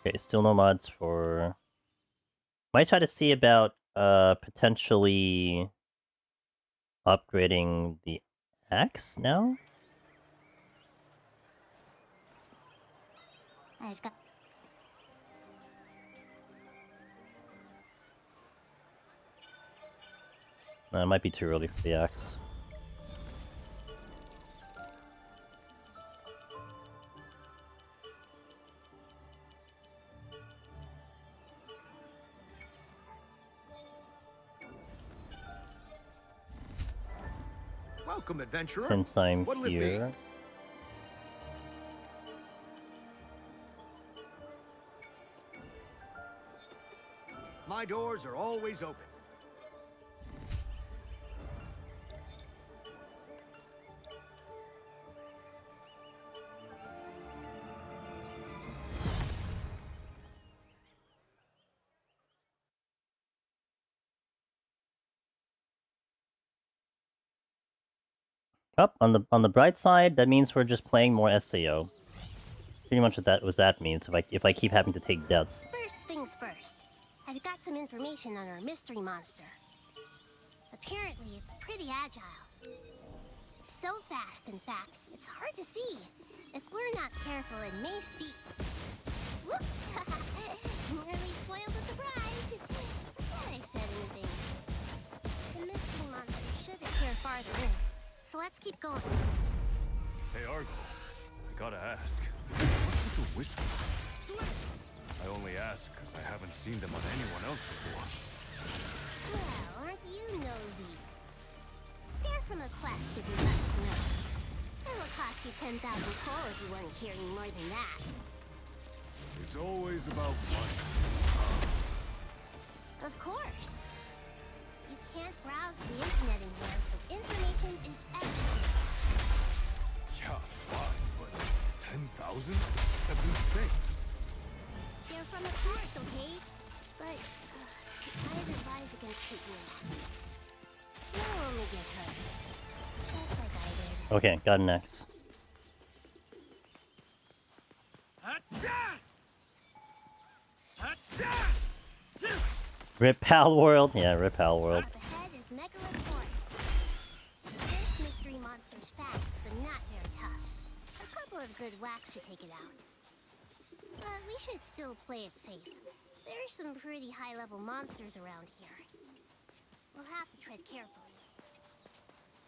Okay, still no mods for... Might try to see about potentially upgrading the axe now? I've got... It might be too early for the axe. Welcome, adventurer. Since I'm What'll it be? here... My doors are always open. Up on the bright side, that means we're just playing more SAO. Pretty much what that means if I keep having to take deaths. First things first. I've got some information on our mystery monster. Apparently, it's pretty agile. So fast, in fact, it's hard to see. If we're not careful and may steep. Whoops! Nearly spoiled the surprise. Forgot I said anything. The mystery monster should appear farther in, so let's keep going. Hey, Argo. I gotta ask. What's with the whiskers? I only ask because I haven't seen them on anyone else before. Well, aren't you nosy? They're from a quest if you must know. It'll cost you 10,000 coal if you want to hear any more than that. It's always about money. Of course. You can't browse the internet in here, so information is everything. Yeah, fine, but 10,000? That's insane. They're from a quest, okay? But I'd advise against taking them. You'll only get hurt. Just like I did. Okay, got an X. Rip Pal World? Yeah, Rip Pal World. Up ahead is Megalosaurus. This mystery monster's fast, but not very tough. A couple of good whacks should take it out. But we should still play it safe. There's some pretty high-level monsters around here. We'll have to tread carefully.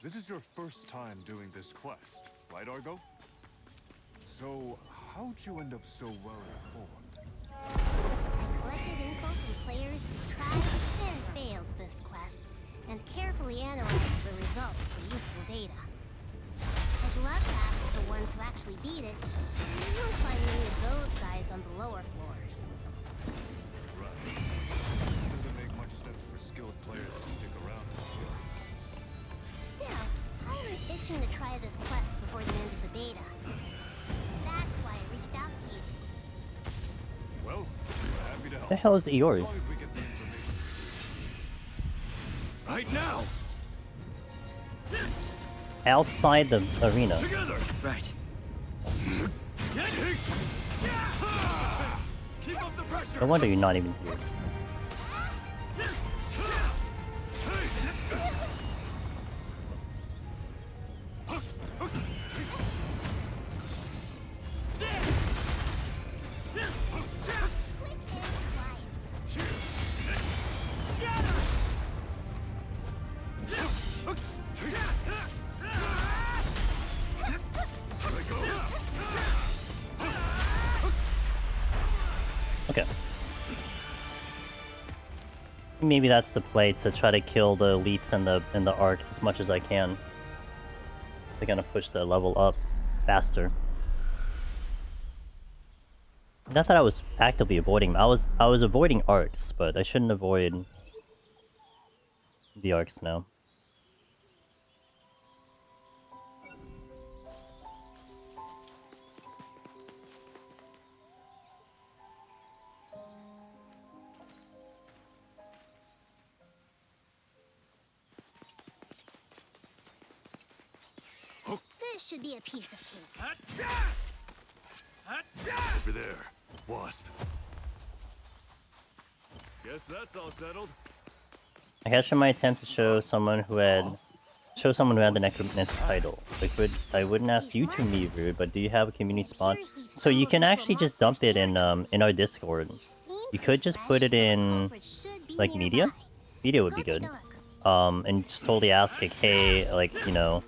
This is your first time doing this quest, right, Argo? So, how'd you end up so well informed? I collected info from players who tried and failed this quest, and carefully analyzed the results for useful data. I'd love to ask the ones who actually beat it, but you won't find many of those guys on the lower floors. Right. This doesn't make much sense for skilled players to stick around. Still, I was itching to try this quest before the end of the beta. That's why I reached out to you two. Well, we're happy to help. The hell is Iori? As long as we get the information. Right now! Outside the arena. Together! Right. Keep up the pressure! No wonder you're not even here. Okay. Maybe that's the play, to try to kill the elites and the arcs as much as I can. They're gonna push the level up faster. Not that I was actively avoiding them. I was avoiding arcs, but I shouldn't avoid the arcs now. This should be a piece of cake. Over there. Wasp. Guess that's all settled. I captured my attempt to show someone who had the necromancer title. I wouldn't ask you to be rude, but do you have a community spot? So you can actually just dump it in our Discord. You could just put it in like media. Media would be good. And just totally ask like, hey, like, you know,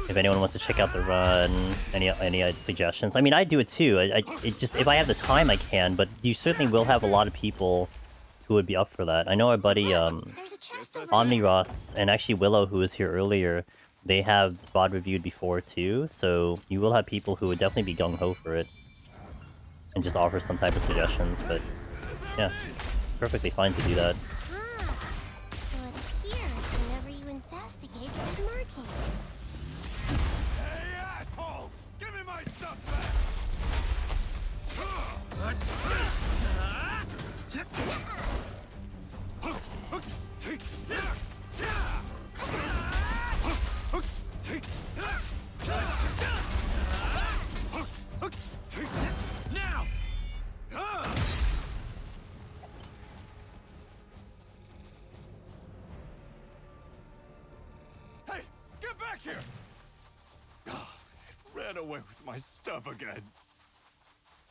if anyone wants to check out the run, any suggestions. I mean, I do it too. It just, if I have the time, I can. But you certainly will have a lot of people who would be up for that. I know our buddy Omniross and actually Willow, who was here earlier, they have VOD reviewed before too. So you will have people who would definitely be gung ho for it and just offer some type of suggestions. But yeah, perfectly fine to do that. So it appears whenever you investigate the markings. Hey, asshole! Give me my stuff back! Now! Hey, get back here! It ran away with my stuff again.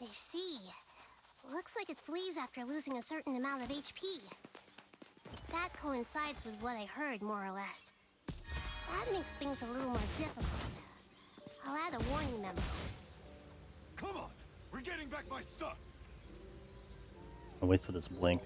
I see. Looks like it flees after losing a certain amount of HP. That coincides with what I heard, more or less. That makes things a little more difficult. I'll add a warning memo. Come on! We're getting back my stuff! I'll wait for this blink.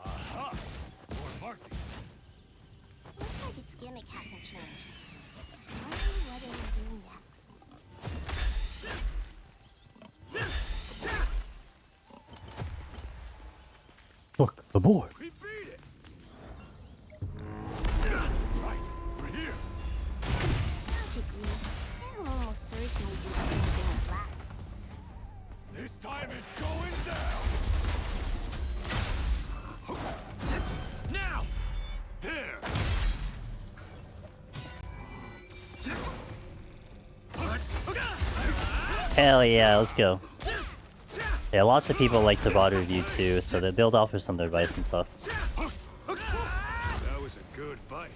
Aha! More markings! Looks like its gimmick hasn't changed. Wonder what it will do next. Look, the board. We beat it! Right, we're here! Logically, that'll almost certainly do the same thing as last. This time it's going down! Now! There! Hell yeah, let's go. Yeah, lots of people like the VOD review too, so the build offers some advice and stuff. That was a good fight.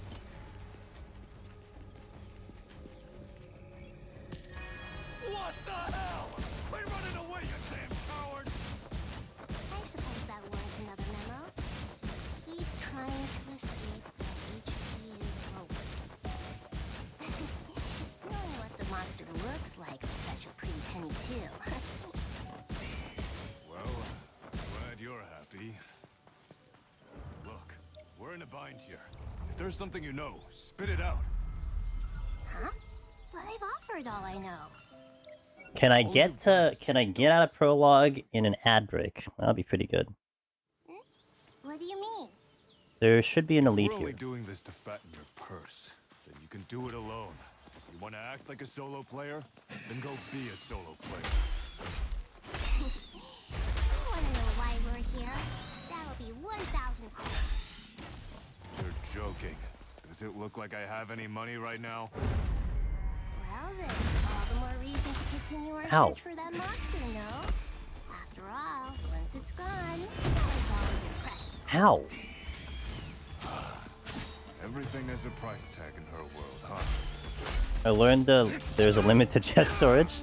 What the hell? Quit running away, you damn coward! I suppose that warrants another memo. Keep trying to escape, but HP is low. Knowing what the monster looks like will fetch a pretty penny too. Well, glad you're happy. Look, we're in a bind here. If there's something you know, spit it out. Huh? But I've offered all I know. Can I get out of prologue in an ad break? That'd be pretty good. What do you mean? There should be an If elite we're only here. doing this to fatten your purse, then you can do it alone. You want to act like a solo player? Then go be a solo player. You want to know why we're here? That'll be 1,000 coins. You're joking. Does it look like I have any money right now? Well then, all the more reason to continue our Ow. search for that monster, no? After all, once it's gone, so is all of your precious. Ow! Everything has a price tag in her world, huh? I learned there's a limit to chest storage.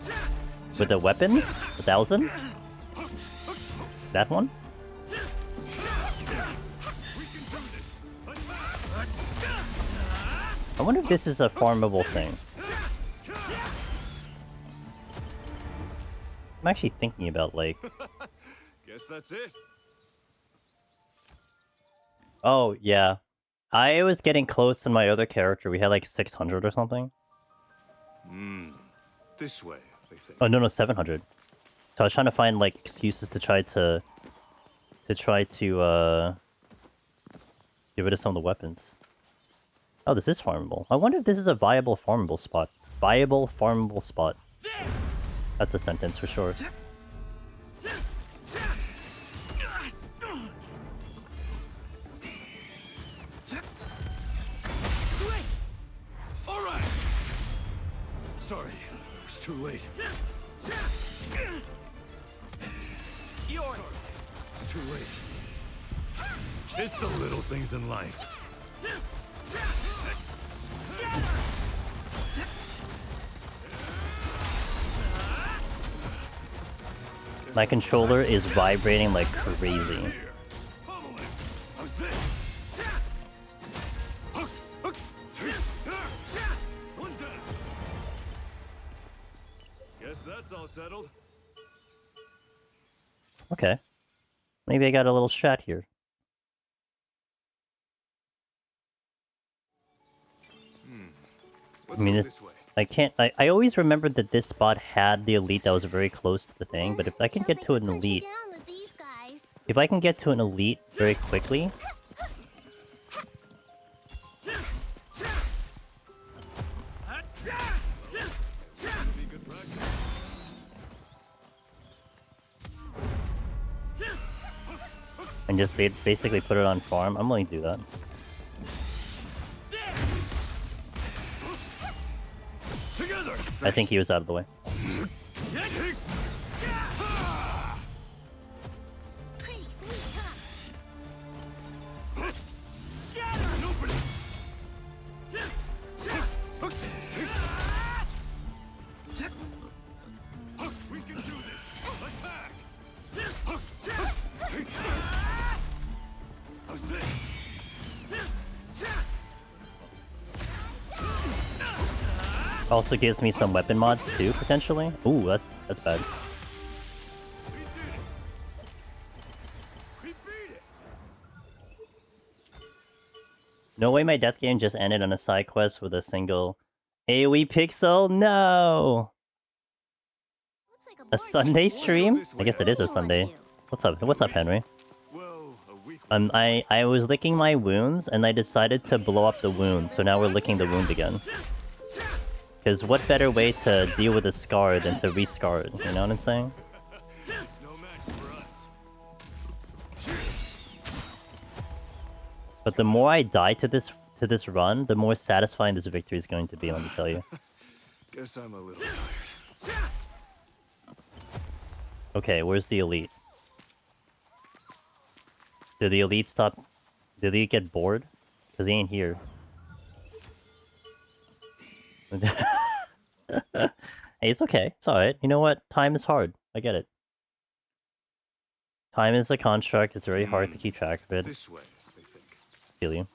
With the weapons? 1,000? That one? I wonder if this is a farmable thing. I'm actually thinking about, like... Guess that's it. Oh, yeah. I was getting close in my other character. We had like 600 or something. This way, they think. Oh, no, 700. So I was trying to find, like, excuses to try to... get rid of some of the weapons. Oh, this is farmable. I wonder if this is a viable farmable spot. Viable farmable spot. That's a sentence for sure. All right. Sorry, it was too late. It's too late. It's the little things in life. My controller is vibrating like crazy. Guess that's all settled. Okay. Maybe I got a little strat here. I mean, I can't... I always remembered that this spot had the elite that was very close to the thing, but if I can get to an elite... If I can get to an elite very quickly... And just basically put it on farm, I'm willing to do that. I think he was out of the way. Also gives me some weapon mods too, potentially. Ooh, that's bad. No way my death game just ended on a side quest with a single AoE pixel? No! A Sunday stream? I guess it is a Sunday. What's up? What's up, Henry? I was licking my wounds and I decided to blow up the wound, so now we're licking the wound again. Because what better way to deal with a scar than to re-scar it, you know what I'm saying? But the more I die to this run, the more satisfying this victory is going to be, let me tell you. Guess I'm a little tired. Okay, where's the elite? Did the elite stop? Did the elite get bored? Because he ain't here. Hey, it's okay. It's alright. You know what? Time is hard. I get it. Time is a construct. It's very hard to keep track of it. This way, I think. Feel you.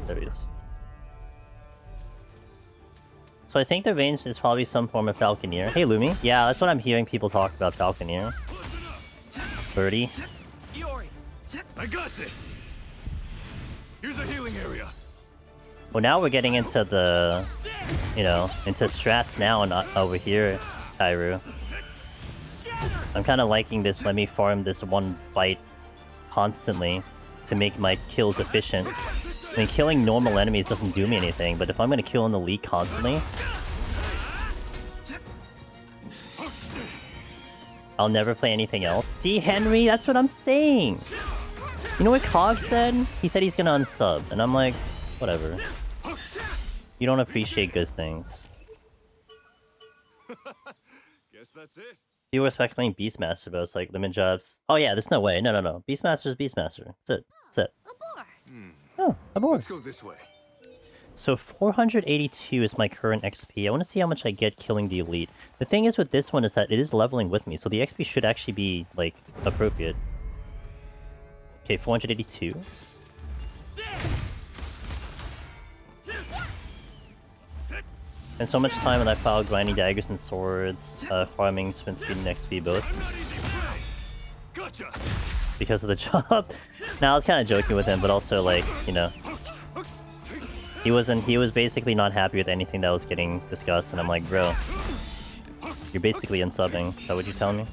There he is. So I think the range is probably some form of Falconeer. Hey, Lumi. Yeah, that's what I'm hearing people talk about, Falconeer. Birdie. I got this. Here's a healing area. Well, now we're getting into the, you know, into strats now and over here, Kairu. I'm kind of liking this. Let me farm this one fight constantly to make my kills efficient. I mean, killing normal enemies doesn't do me anything, but if I'm gonna kill an elite constantly, I'll never play anything else. See, Henry, that's what I'm saying. You know what Cog said? He said he's gonna unsub, and I'm like, whatever. You don't appreciate good things. Guess that's it. People respect playing Beastmaster, but it's like limit jobs. Oh yeah, there's no way. No. Beastmaster's Beastmaster. That's it. That's it. Oh, abort. Let's go this way. So 482 is my current XP. I want to see how much I get killing the elite. The thing is with this one is that it is leveling with me, so the XP should actually be, like, appropriate. Okay, 482. And so much time in that file grinding daggers and swords, farming sprint speed and XP both. Gotcha. Because of the job. Now I was kind of joking with him, but also like, you know, he was basically not happy with anything that was getting discussed, and I'm like, bro, you're basically unsubbing. Is that what you're telling me?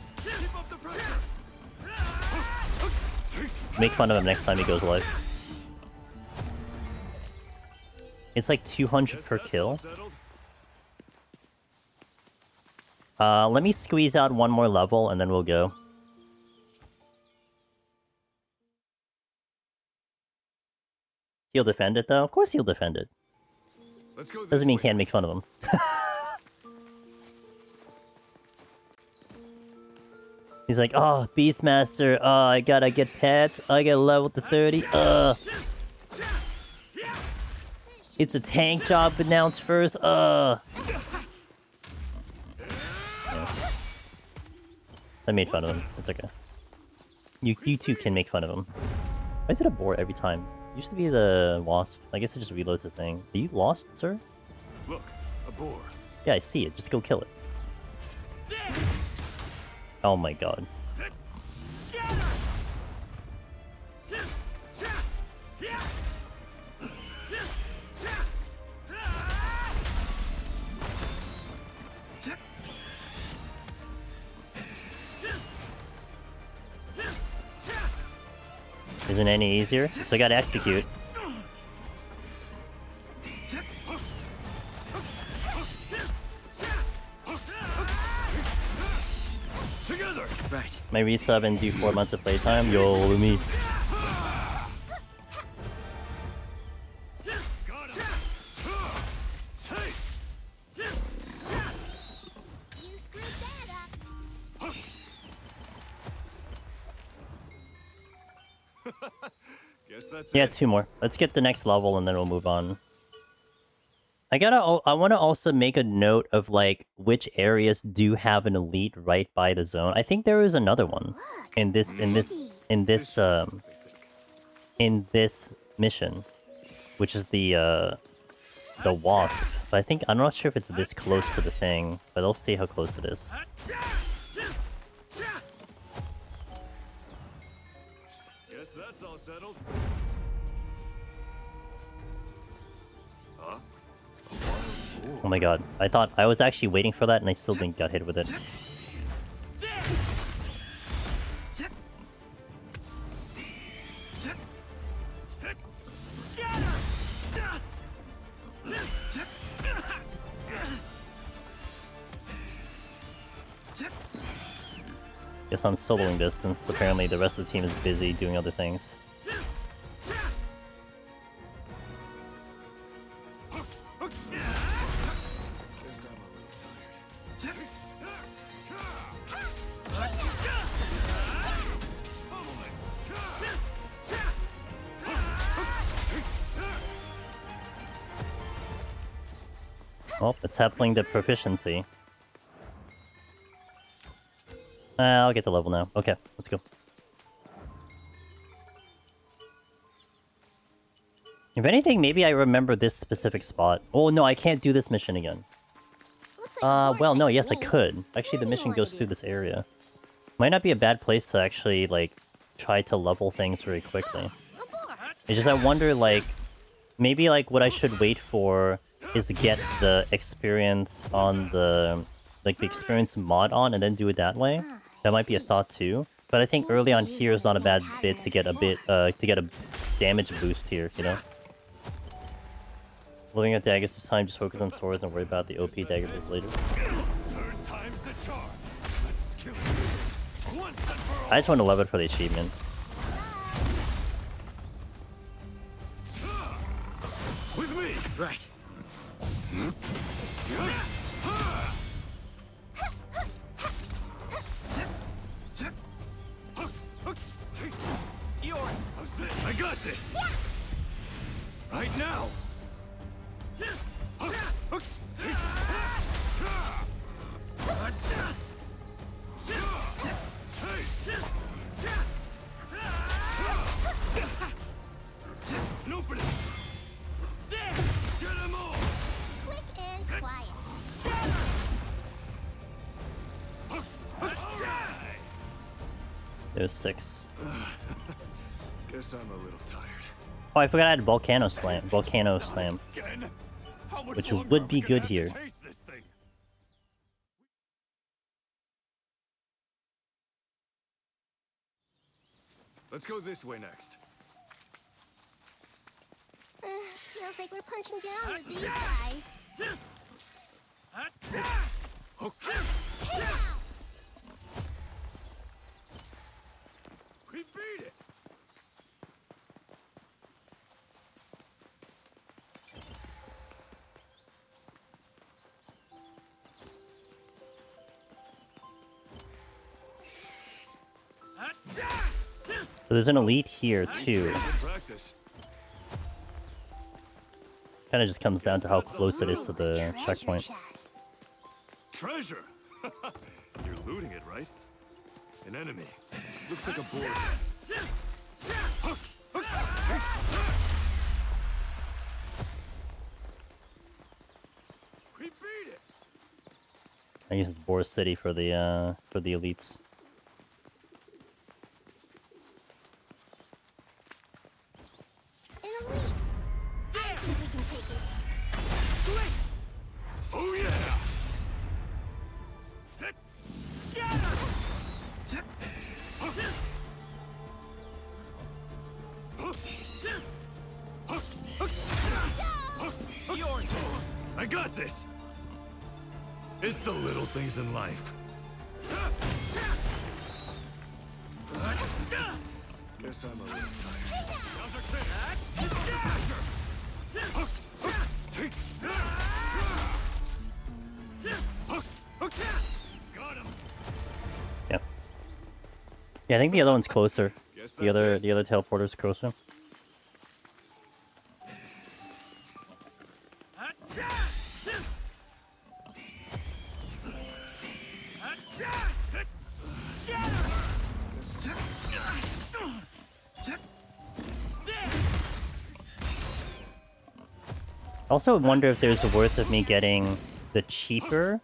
Make fun of him next time he goes live. It's like 200 per kill. Let me squeeze out one more level and then we'll go. He'll defend it though? Of course he'll defend it. Doesn't mean can't make fun of him. He's like, oh, Beastmaster, I gotta get pets, I gotta level to 30, It's a tank job announced first, Yeah. I made fun of him, it's okay. You too can make fun of him. Why is it a boar every time? It used to be the wasp. I guess it just reloads the thing. Are you lost, sir? Look, a boar. Yeah, I see it. Just go kill it. Oh my god. Isn't any easier? So I gotta execute. Together. Right. My resub and do 4 months of playtime. Yo, Lumi. Guess that's Yeah, it. 2 more. Let's get the next level and then we'll move on. I want to also make a note of like which areas do have an elite right by the zone. I think there is another one in this mission, which is the wasp. But I think I'm not sure if it's this close to the thing, but I'll see how close it is. Guess that's all settled. Huh? Oh my god. I thought I was actually waiting for that and I still didn't get hit with it. Guess I'm soloing this since apparently the rest of the team is busy doing other things. Oh, it's happening to proficiency. I'll get the level now. Okay, let's go. If anything, maybe I remember this specific spot. Oh no, I can't do this mission again. Well, no, yes, I could. Actually, the mission goes through this area. Might not be a bad place to actually, like, try to level things very quickly. It's just I wonder, like, maybe, like, what I should wait for is to get the experience on the, like, the experience mod on and then do it that way. That might be a thought too. But I think early on here is not a bad bit to get a damage boost here, you know? Loading at daggers this time, just focus on swords and worry about the OP dagger bits later. Third time's the charm. Let's kill it. Once and for all. I just want to love it for the achievement. With me. Right. I got this. Right now. Open it. There. Get them all. Quick and quiet. There's 6. Guess I'm a little tired. Oh, I forgot I had Volcano Slam. Volcano Slam. Again? How much Which longer would are be we gonna good have here. to chase this thing? Let's go this way next. Feels like we're punching down with these guys. Okay. Hey now! We beat it. So there's an elite here too. Practice. Kind of just comes down to how close it is to the checkpoint. Treasure. You're looting it, right? An enemy. Looks like a board. We beat it. I guess it's Boris City for the elites. An elite. I think we can take it. Oh yeah. I got this. It's the little things in life. Guess I'm a little tired. Got him. Yep. Yeah, I think the other one's closer. The other teleporter's closer. Also wonder if there's worth of me getting the cheaper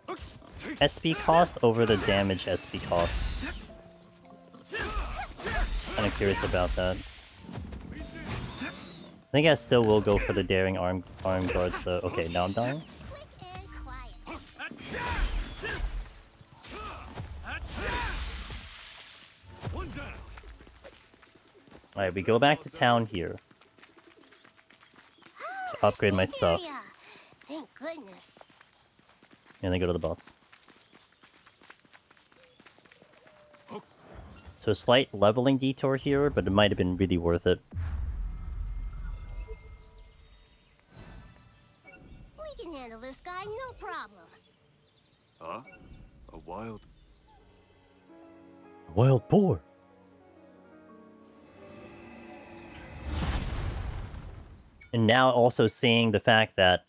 SP cost over the damage SP cost. Kind of curious about that. I think I still will go for the daring arm guards though. Okay, now I'm dying. Alright, we go back to town here. To upgrade my stuff. Thank goodness. And then go to the boss. So a slight leveling detour here, but it might have been really worth it. We can handle this guy, no problem. Huh? A wild... Wild boar. And now also seeing the fact that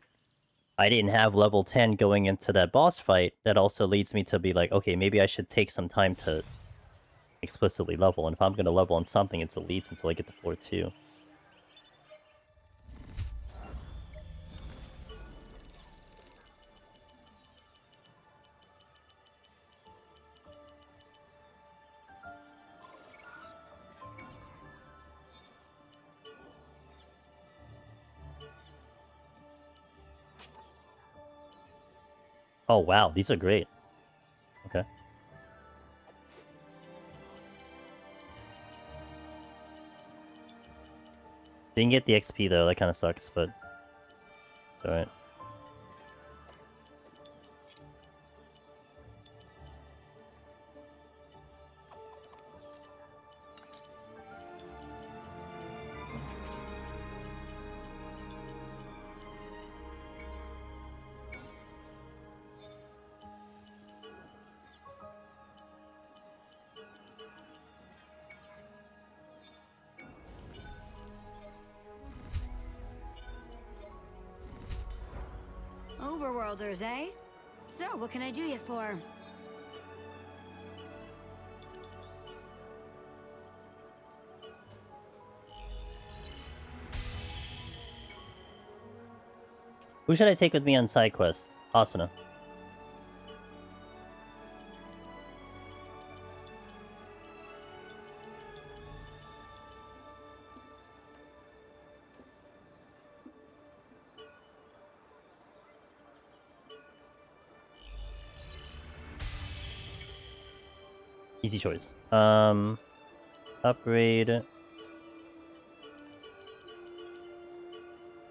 I didn't have level 10 going into that boss fight, that also leads me to be like, okay, maybe I should take some time to explicitly level. And if I'm going to level on something, it's elites until I get to floor 2. Oh wow, these are great. Okay. Didn't get the XP though, that kind of sucks, but it's alright. Overworlders, eh? So, what can I do you for? Who should I take with me on side quest? Asuna. Easy choice. Upgrade.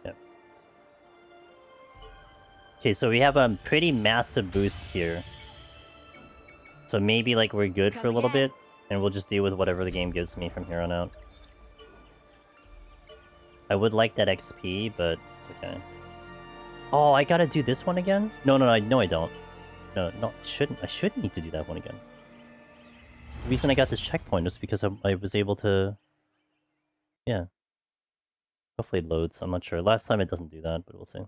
Yep. Okay, so we have a pretty massive boost here. So maybe like we're good for a little bit, and we'll just deal with whatever the game gives me from here on out. I would like that XP, but it's okay. Oh, I gotta do this one again? No, I don't. No, I shouldn't need to do that one again. The reason I got this checkpoint was because I was able to... Yeah. Hopefully it loads, I'm not sure. Last time it doesn't do that, but we'll see.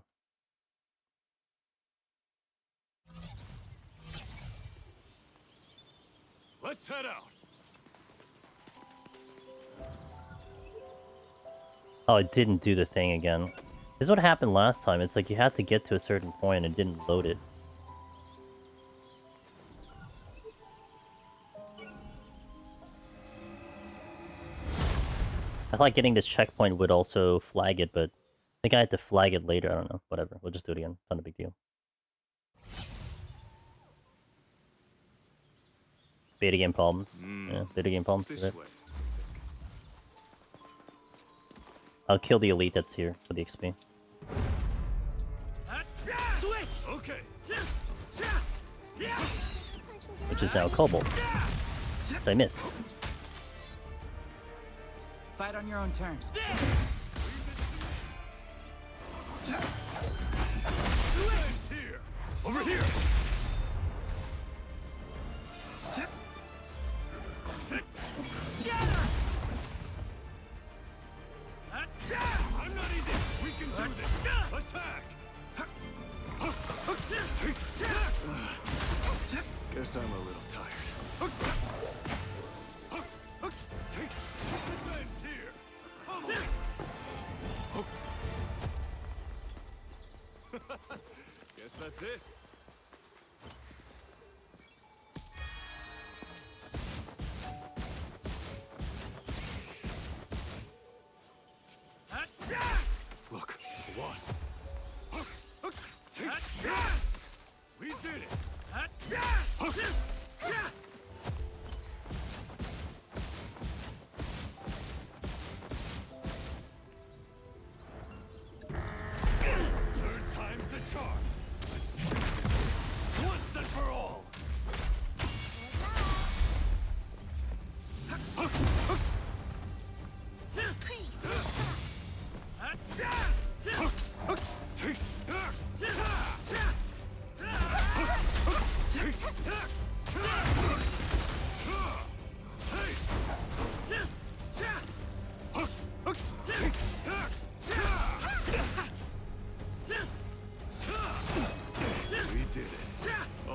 Let's head out. Oh, it didn't do the thing again. This is what happened last time. It's like you had to get to a certain point and it didn't load it. I thought getting this checkpoint would also flag it, but I think I had to flag it later. I don't know. Whatever. We'll just do it again. It's not a big deal. Beta game problems. Yeah, beta game problems. This way. I'll kill the elite that's here for the XP. Okay. Which is now Kobold. I missed. Fight on your own terms. Here. Over here. I'm not easy. We can do this. Attack. Guess I'm a little tired. Take this ends here.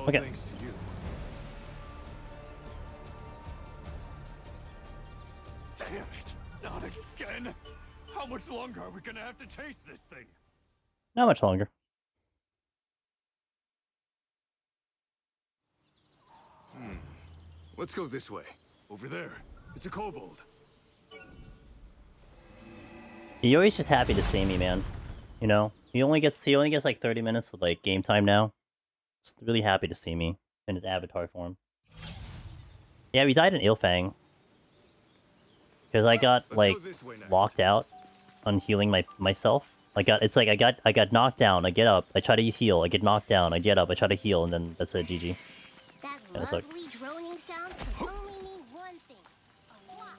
Okay. thanks to you. Damn it! Not again! How much longer are we gonna have to chase this thing? Not much longer. Let's go this way. Over there. It's a kobold. He always just happy to see me, man. You know, he only gets like 30 minutes of like game time now. Just really happy to see me in his avatar form. Yeah, we died in Ilfang. Because I got like locked out on healing myself. I got knocked down, I get up, I try to heal, I get knocked down, I get up, I try to heal, and then that's it, GG. That Kinda sucked. lovely droning sound can only mean one thing. A lot.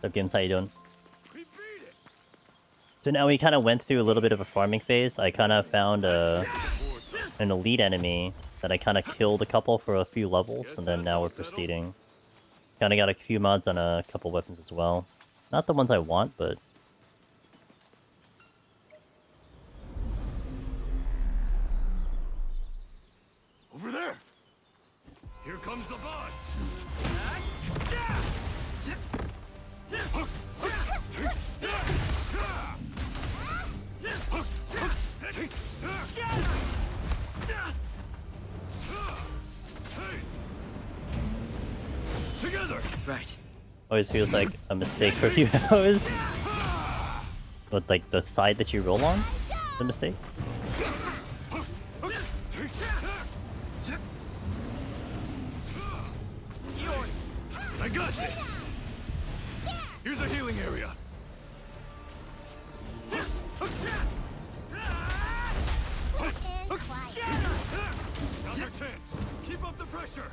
What's up, Gims? How you doing? So now we kind of went through a little bit of a farming phase. I kind of found an elite enemy that I kind of killed a couple for a few levels, and then now we're proceeding. Kind of got a few mods on a couple weapons as well. Not the ones I want, but... Over there! Here comes the boss! Together! Right. Always feels like a mistake for a few hours. But like the side that you roll on is a mistake. I got this! Here's a healing area! And quiet. Now's our chance! Keep up the pressure!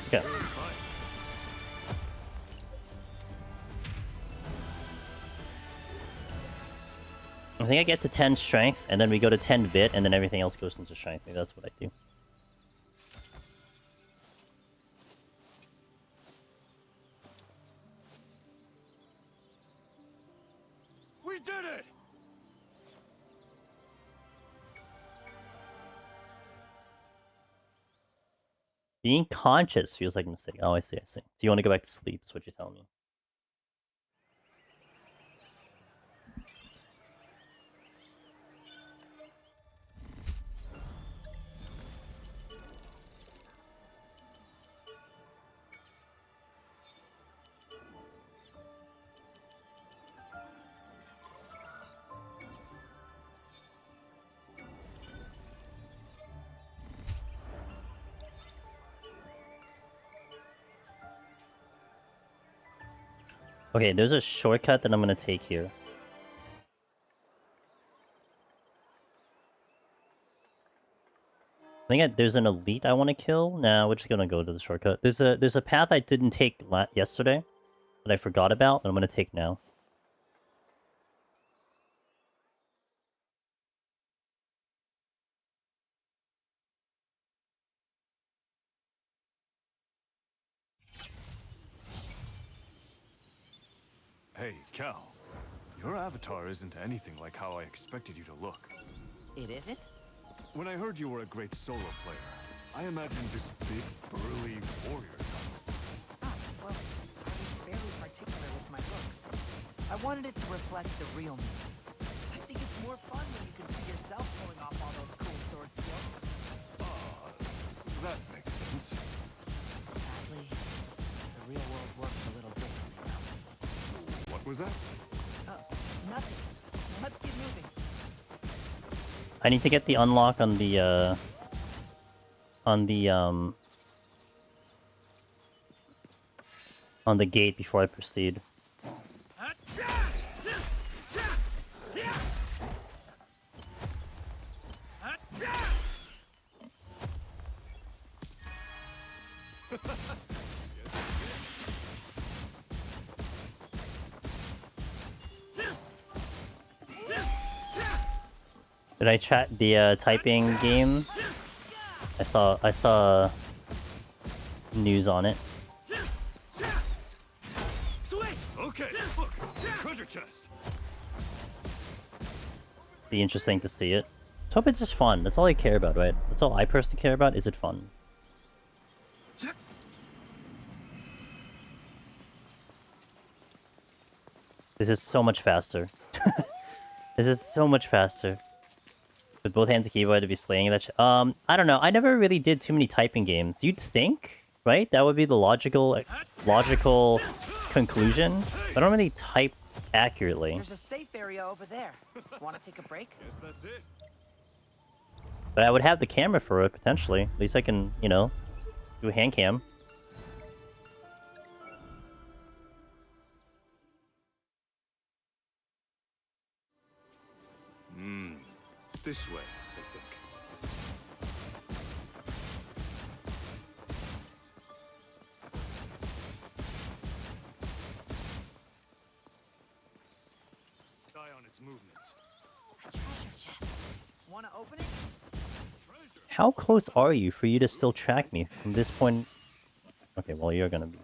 Okay. I think I get to 10 strength, and then we go to 10 bit, and then everything else goes into strength. Maybe that's what I do. We did it! Being conscious feels like a mistake. Oh, I see, I see. So you want to go back to sleep, is what you're telling me. Okay, there's a shortcut that I'm gonna take here. I think there's an elite I want to kill. Nah, we're just gonna go to the shortcut. There's a path I didn't take yesterday that I forgot about, and I'm gonna take now. Hey, Cal. Your avatar isn't anything like how I expected you to look. It isn't? When I heard you were a great solo player, I imagined this big, burly warrior type. Ah, well, I was fairly particular with my look. I wanted it to reflect the real me. I think it's more fun when you can see yourself pulling off all those cool sword skills. That makes sense. Sadly, the real world works a little differently now. What was that? Nothing. Let's keep moving. I need to get the unlock on the gate before I proceed. Did I chat the typing game? I saw news on it. Okay, look, treasure chest. Be interesting to see it. Let's hope it's just fun. That's all I care about, right? That's all I personally care about. Is it fun? This is so much faster. This is so much faster. With both hands and keyboard to be slaying that I don't know. I never really did too many typing games. You'd think, right? That would be the logical conclusion. I don't really type accurately. There's a safe area over there. Want to take a break? Guess that's it. But I would have the camera for it, potentially. At least I can, you know, do a hand cam. This way, I think. Eye on its movements. A treasure chest. Want to open it? How close are you for you to still track me from this point? Okay, well, you're gonna be.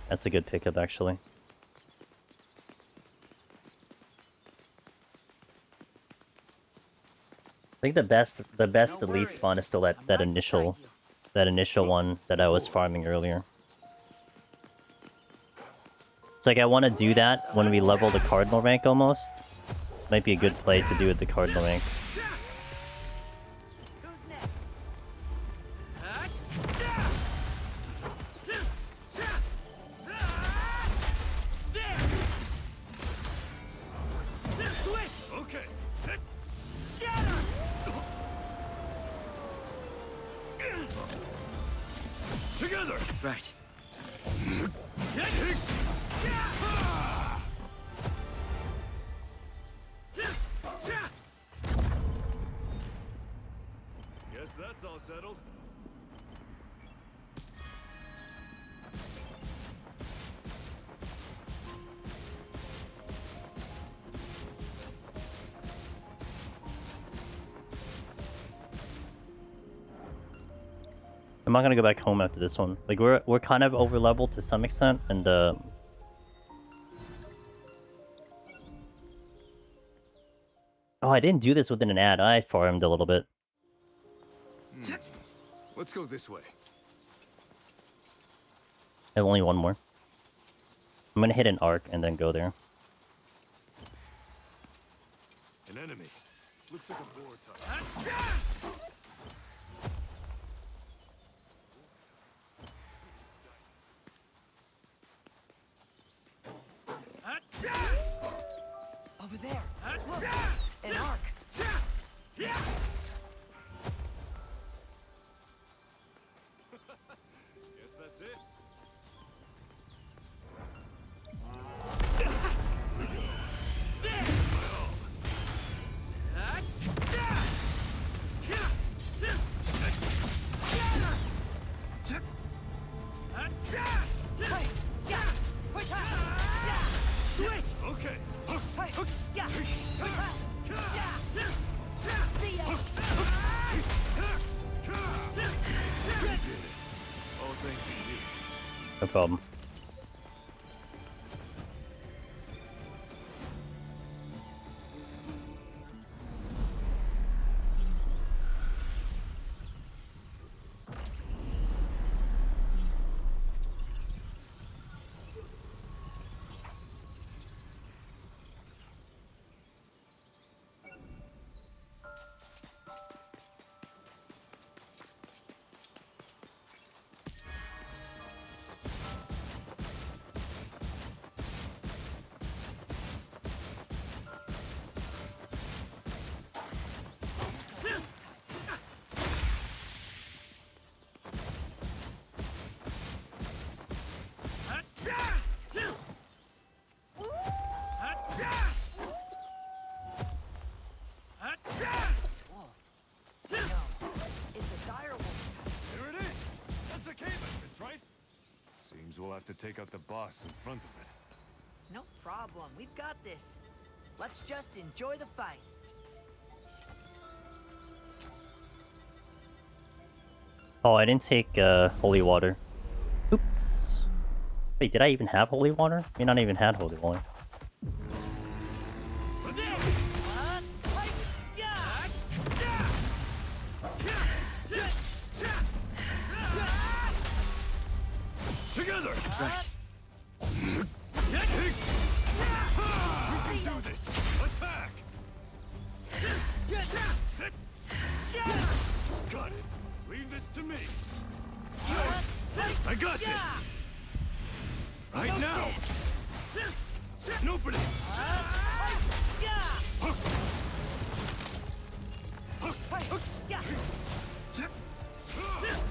That's a good pickup, actually. I think the best elite spawn is still that initial one that I was farming earlier. It's like I want to do that when we level the cardinal rank almost. Might be a good play to do at the cardinal rank. Together! Right. Guess that's all settled. I'm not gonna go back home after this one. Like we're kind of over leveled to some extent, and oh, I didn't do this within an ad. I farmed a little bit. Let's go this way. I have only one more. I'm gonna hit an arc and then go there. An enemy. Looks like a boar type. Over there. Look, an arc. Guess that's it. Okay. Oh, thank you. No problem. Seems we'll have to take out the boss in front of it. No problem. We've got this. Let's just enjoy the fight. Oh, I didn't take holy water. Oops. Wait, did I even have holy water? I mean, I even had holy water. Together! Right. We can do this! Attack! Got it! Leave this to me! I got this! Right now! Nobody!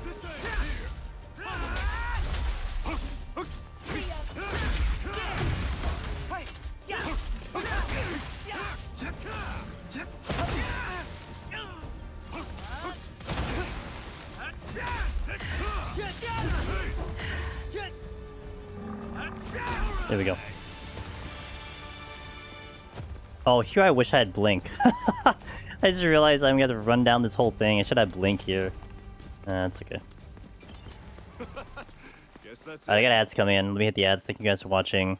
This end here! There we go. Oh, here I wish I had Blink. I just realized I'm gonna run down this whole thing. I should have Blink here. That's okay. Guess that's I got ads coming in. Let me hit the ads. Thank you guys for watching.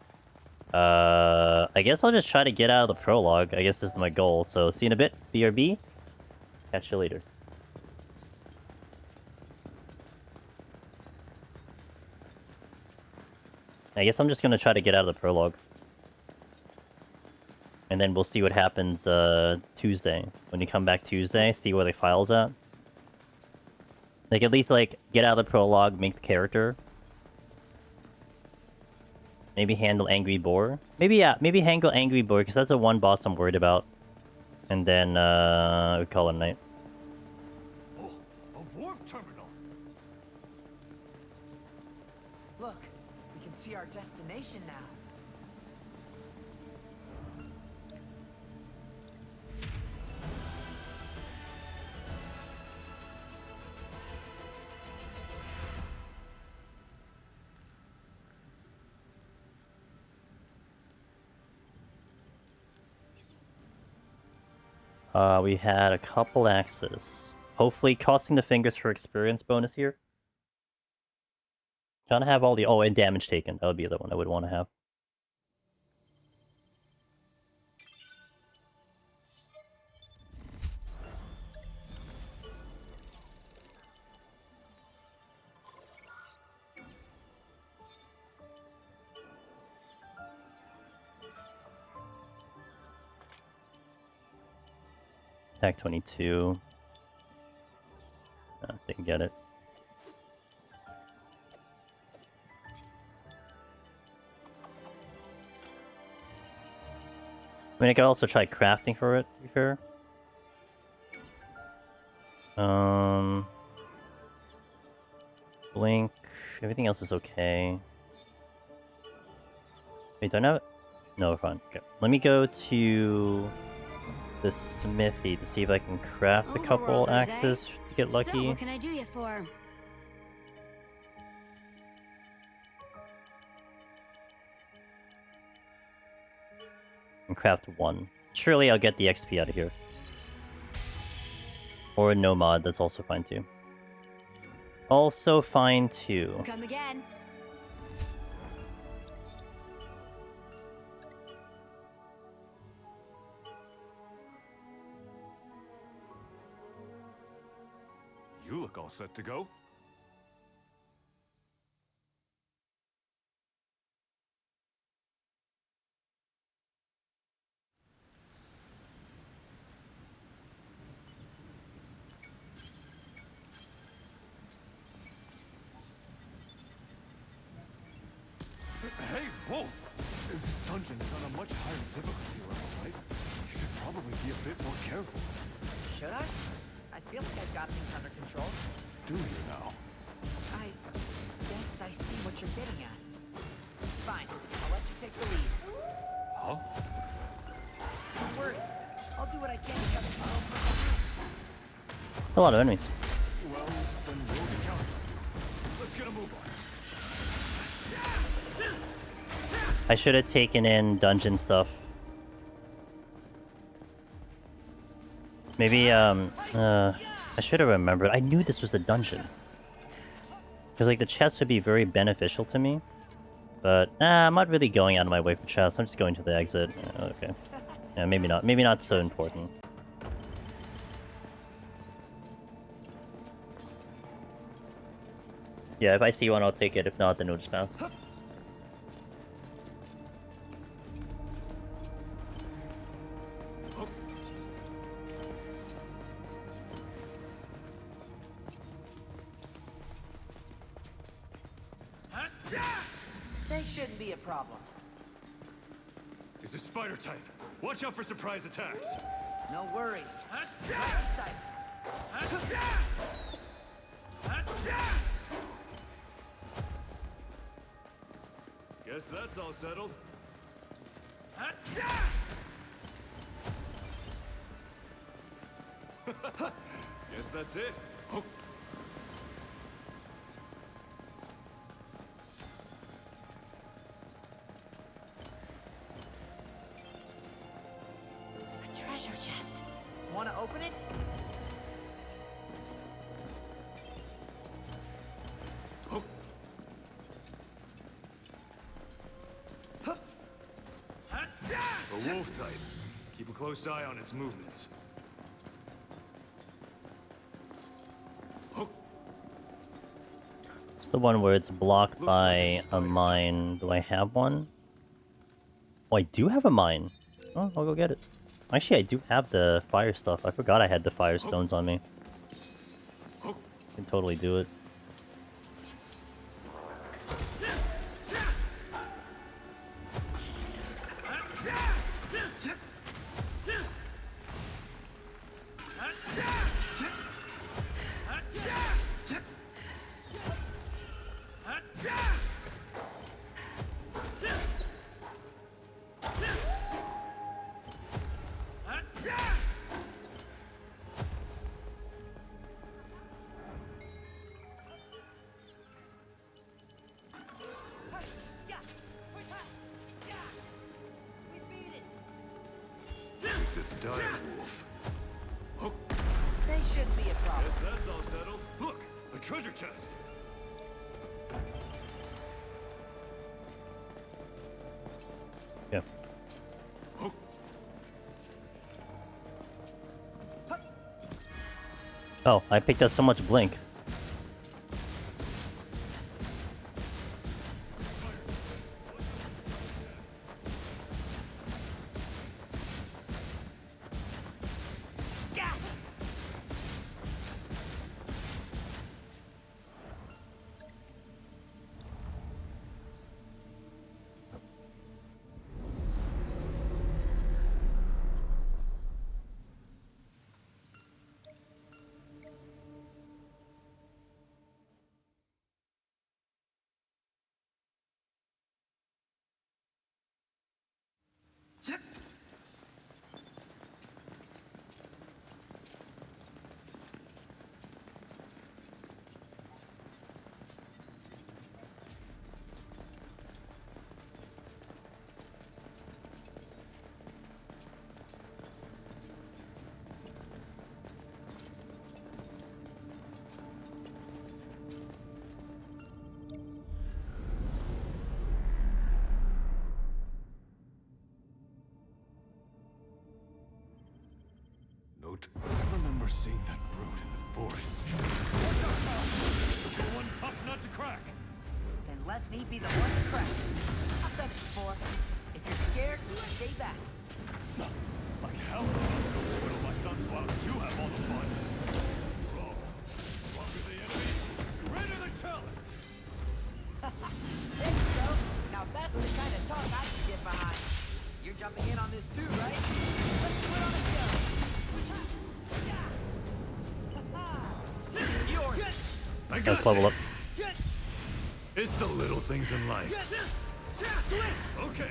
I guess I'll just try to get out of the prologue. I guess this is my goal. So see you in a bit. BRB. Catch you later. I guess I'm just gonna try to get out of the prologue. And then we'll see what happens Tuesday. When you come back Tuesday, see where the file's at. Like, at least, like, get out of the prologue, make the character. Maybe handle Angry Boar. Maybe, yeah, maybe handle Angry Boar, because that's the one boss I'm worried about. And then, we call it a night. Oh, a warp terminal! Look, we can see our destination now. We had a couple axes. Hopefully crossing the fingers for experience bonus here. Trying to have all the... Oh, and damage taken. That would be the other one I would want to have. Attack 22. Didn't get it. I mean, I could also try crafting for it, to be fair. Blink. Everything else is okay. Wait, do I know? No, we're fine. Okay. Let me go to the smithy to see if I can craft a couple axes to get lucky. So, what can I do you for? And craft one. Surely I'll get the XP out of here. Or no mod, that's also fine too. Also fine too. Come again. You look all set to go. Hey, whoa! This dungeon is on a much higher difficulty level, right? You should probably be a bit more careful. Should I? I feel like I've got things under control. Do you now? I guess I see what you're getting at. Fine, I'll let you take the lead. Huh? Don't worry. I'll do what I can to help you. A lot of enemies. Well, then we'll be counting on you. Let's get a move on. I should have taken in dungeon stuff. Maybe, I should have remembered. I knew this was a dungeon. Because, like, the chest would be very beneficial to me. But, I'm not really going out of my way for chests. I'm just going to the exit. Okay. Yeah, maybe not. Maybe not so important. Yeah, if I see one, I'll take it. If not, then we'll just pass. They shouldn't be a problem. It's a spider type. Watch out for surprise attacks. No worries. Right beside me. Guess that's all settled. Guess that's it. Oh. A treasure chest. Wanna open it? Oh. A wolf type. Keep a close eye on its movements. Oh. It's the one where it's blocked Looks by like a mine. Do I have one? Oh, I do have a mine. Oh, I'll go get it. Actually, I do have the fire stuff. I forgot I had the fire stones on me. Can totally do it. It's a dire wolf. Oh. They shouldn't be a problem. Guess that's all settled. Look, a treasure chest. Yeah. Oh. Oh, I picked up so much blink. Note, I remember seeing that brute in the forest. The one tough nut to crack. Then let me be the one to crack. I've done it before. If you're scared, stay back. Like hell, I'm not going to twiddle my thumbs while you have all the fun. Bro, stronger the enemy, greater the challenge. There you go. Now that's the kind of talk I can get behind. You're jumping in on this too, right? Let's put on a show. Yours. I got Let's level up. It's the little things in life. Okay.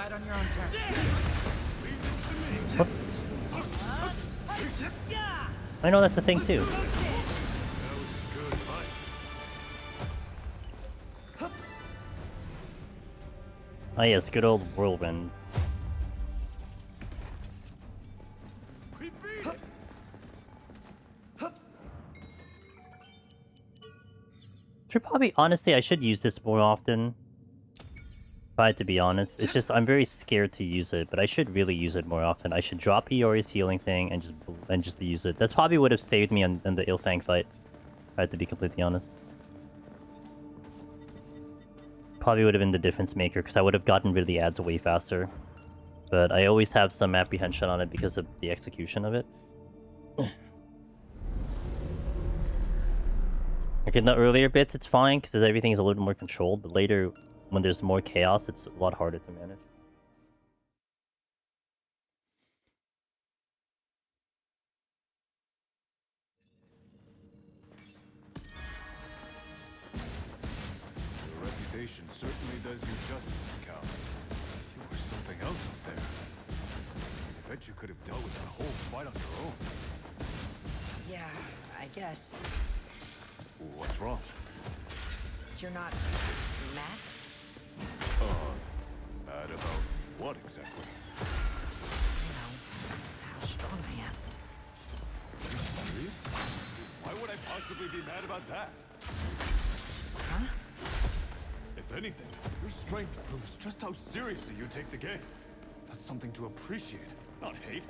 Fight on your own terms. Whoops. I know that's a thing too. Oh yes, good old whirlwind. Should probably, honestly, I should use this more often. If I had to be honest, it's just I'm very scared to use it, but I should really use it more often. I should drop Iori's healing thing and just use it. That's probably would have saved me in the Ilfang fight. If I had to be completely honest. Probably would have been the difference maker because I would have gotten rid of the ads way faster. But I always have some apprehension on it because of the execution of it. Like in the earlier bits, it's fine because everything is a little bit more controlled, but later, when there's more chaos, it's a lot harder to manage. Your reputation certainly does you justice, Cal. You were something else up there. I bet you could have dealt with that whole fight on your own. Yeah, I guess. What's wrong? You're not mad? Mad about what exactly? You know, how strong I am. Are you serious? Why would I possibly be mad about that? Huh? If anything, your strength proves just how seriously you take the game. That's something to appreciate, not hate.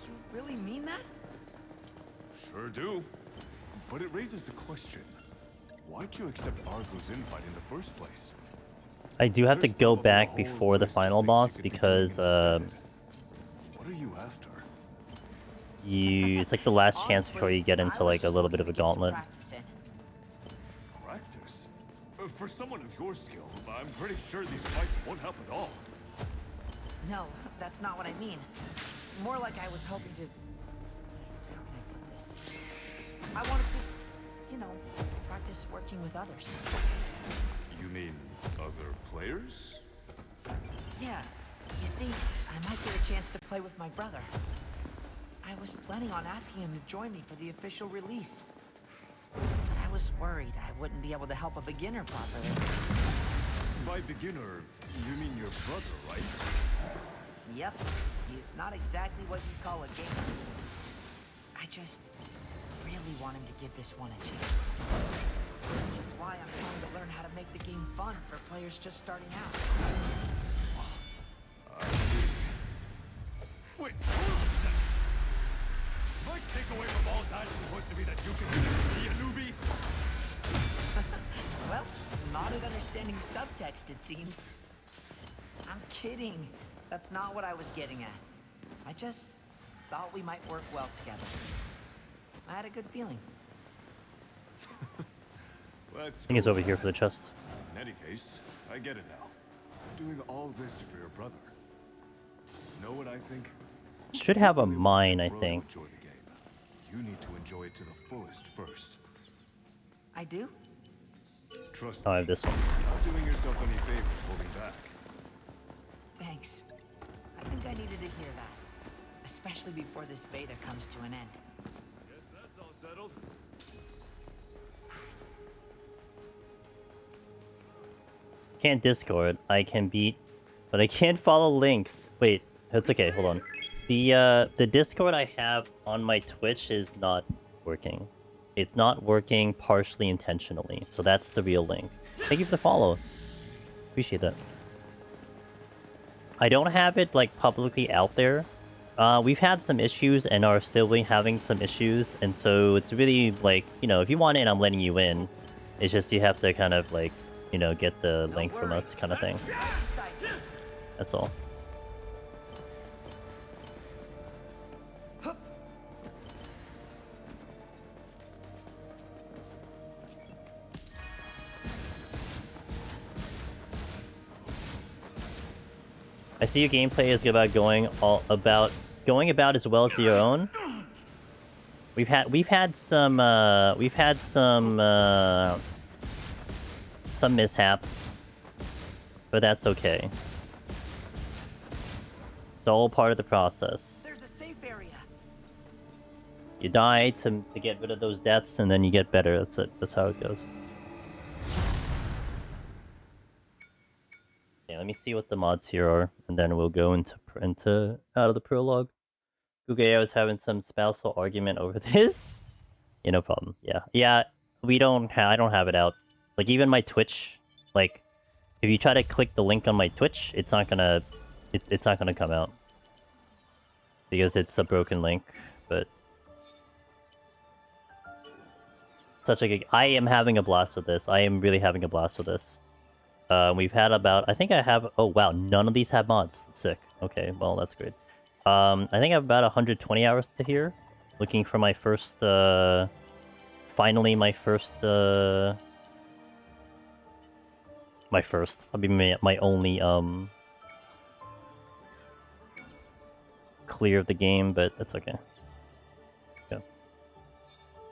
You really mean that? Sure do. But it raises the question. Why'd you accept Argo's invite in the first place? I do have to go back before the final boss because What are you after? it's like the last chance before you get into like a little bit of a gauntlet. Practice? For someone of your skill, I'm pretty sure these fights won't help at all. No, that's not what I mean. More like I was hoping to... How can I put this? I wanted to, you know, practice working with others. You mean other players? Yeah. You see, I might get a chance to play with my brother. I was planning on asking him to join me for the official release. But I was worried I wouldn't be able to help a beginner properly. By beginner, you mean your brother, right? Yep. He's not exactly what you'd call a gamer. I just really want him to give this one a chance. Which is why I'm trying to learn how to make the game fun for players just starting out. I see. Wait, hold on a second. Is my takeaway from all that supposed to be that you can be a newbie? Well, not at understanding subtext, it seems. I'm kidding. That's not what I was getting at. I just thought we might work well together. I had a good feeling. I think it's over here for the chest. In any case, I get it now. You're doing all this for your brother. Know what I think? Should have a mine, I think. Enjoy the game. You need to enjoy it to the fullest first. I do? Trust Oh, I me. have this one. You're not doing yourself any favors holding back. Thanks. I think I needed to hear that. Especially before this beta comes to an end. Guess that's all settled. Can't Discord. I can beat, but I can't follow links. Wait, it's okay. Hold on. The Discord I have on my Twitch is not working. It's not working partially intentionally. So that's the real link. Thank you for the follow. Appreciate that. I don't have it like publicly out there. We've had some issues and are still having some issues, and so it's really like, you know, if you want in, I'm letting you in. It's just you have to kind of like, you know, get the link from us kind of thing. That's all. I see your gameplay is about going about as well as your own. We've had some mishaps, but that's okay. all part of the process. There's a safe area. You die to get rid of those deaths, and then you get better. That's it. That's how it goes. Okay, let me see what the mods here are, and then we'll go into out of the prologue. Google, I was having some spousal argument over this. Yeah, no problem. Yeah. I don't have it out. Like even my Twitch, like if you try to click the link on my Twitch, it's not gonna come out because it's a broken link. But I am having a blast with this. I am really having a blast with this. We've had about, I think I have, oh wow, none of these have mods. Sick. Okay, well that's great. I think I have about 120 hours to here. Looking for my first, finally my first, I'll be my only, clear of the game, but that's okay. Yeah.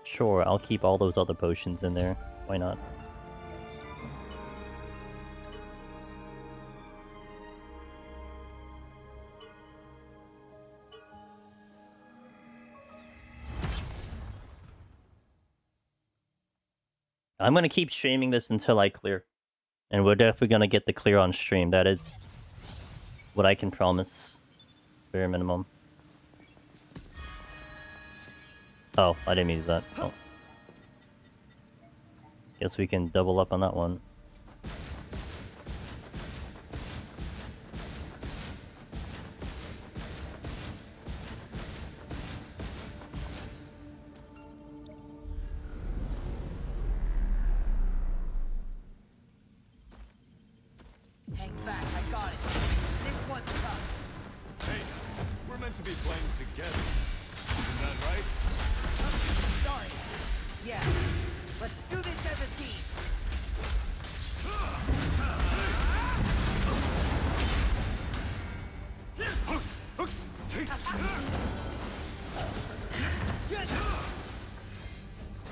Sure, I'll keep all those other potions in there. Why not? I'm gonna keep streaming this until I clear. And we're definitely gonna get the clear on stream. That is what I can promise. Bare minimum. Oh, I didn't mean that. Oh. Guess we can double up on that one. Hang back, I got it. This one's tough. Hey, we're meant to be playing together. Isn't that right? Sorry. Yeah. Let's do this as a team.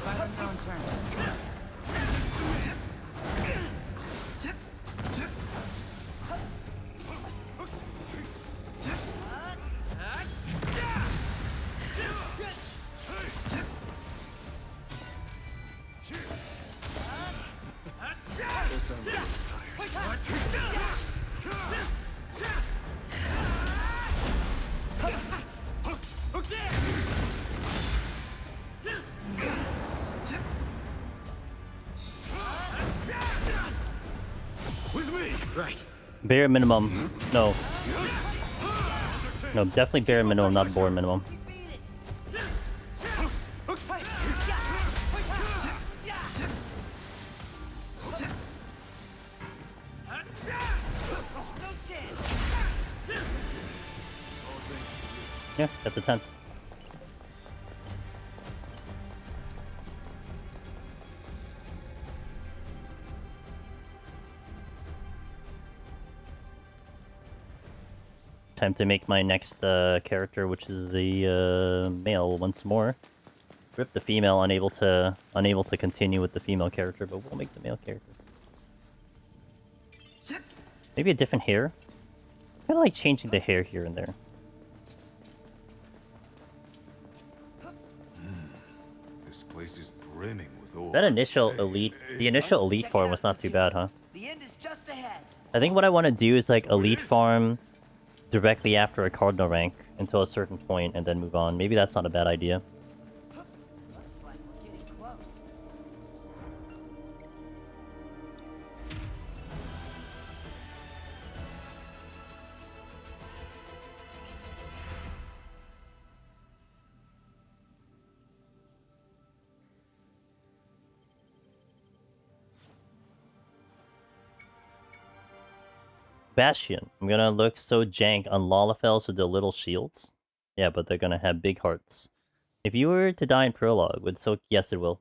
Fight on your own terms. Right. Bare minimum. No. No, definitely bare minimum, not bare minimum. Yeah, got the 10. Time to make my next character, which is the male once more. Rip the female, unable to continue with the female character, but we'll make the male character. Maybe a different hair. Kind of like changing the hair here and there. This place is brimming with ore. That initial elite, the initial elite farm was not too bad, huh? The end is just ahead. I think what I want to do is like elite farm directly after a cardinal rank until a certain point and then move on. Maybe that's not a bad idea. Looks like we're getting close. Bastion. I'm gonna look so jank on Lalafels with the little shields. Yeah, but they're gonna have big hearts. If you were to die in prologue, would so yes it will.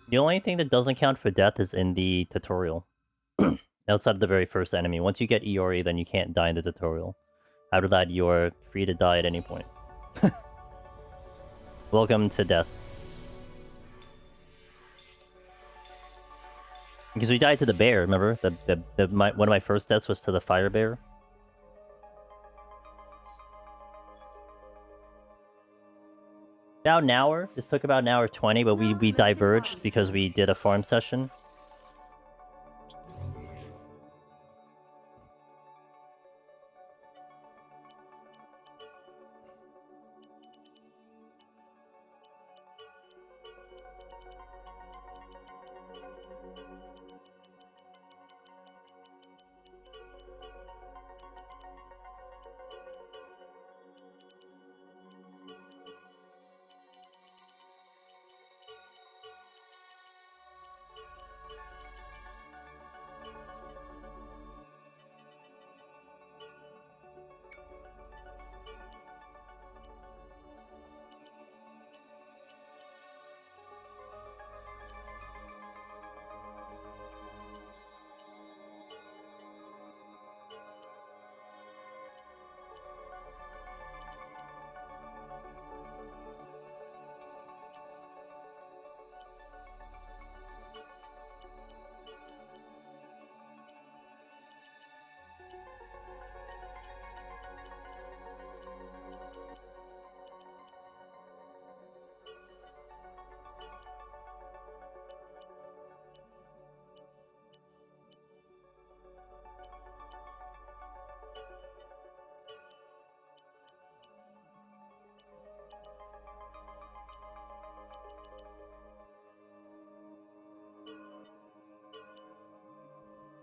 The only thing that doesn't count for death is in the tutorial. Outside of the very first enemy. Once you get Iori, then you can't die in the tutorial. After that, you're free to die at any point. Welcome to death. Because we died to the bear, remember? One of my first deaths was to the fire bear. About an hour. This took about an hour 20, but we diverged because we did a farm session.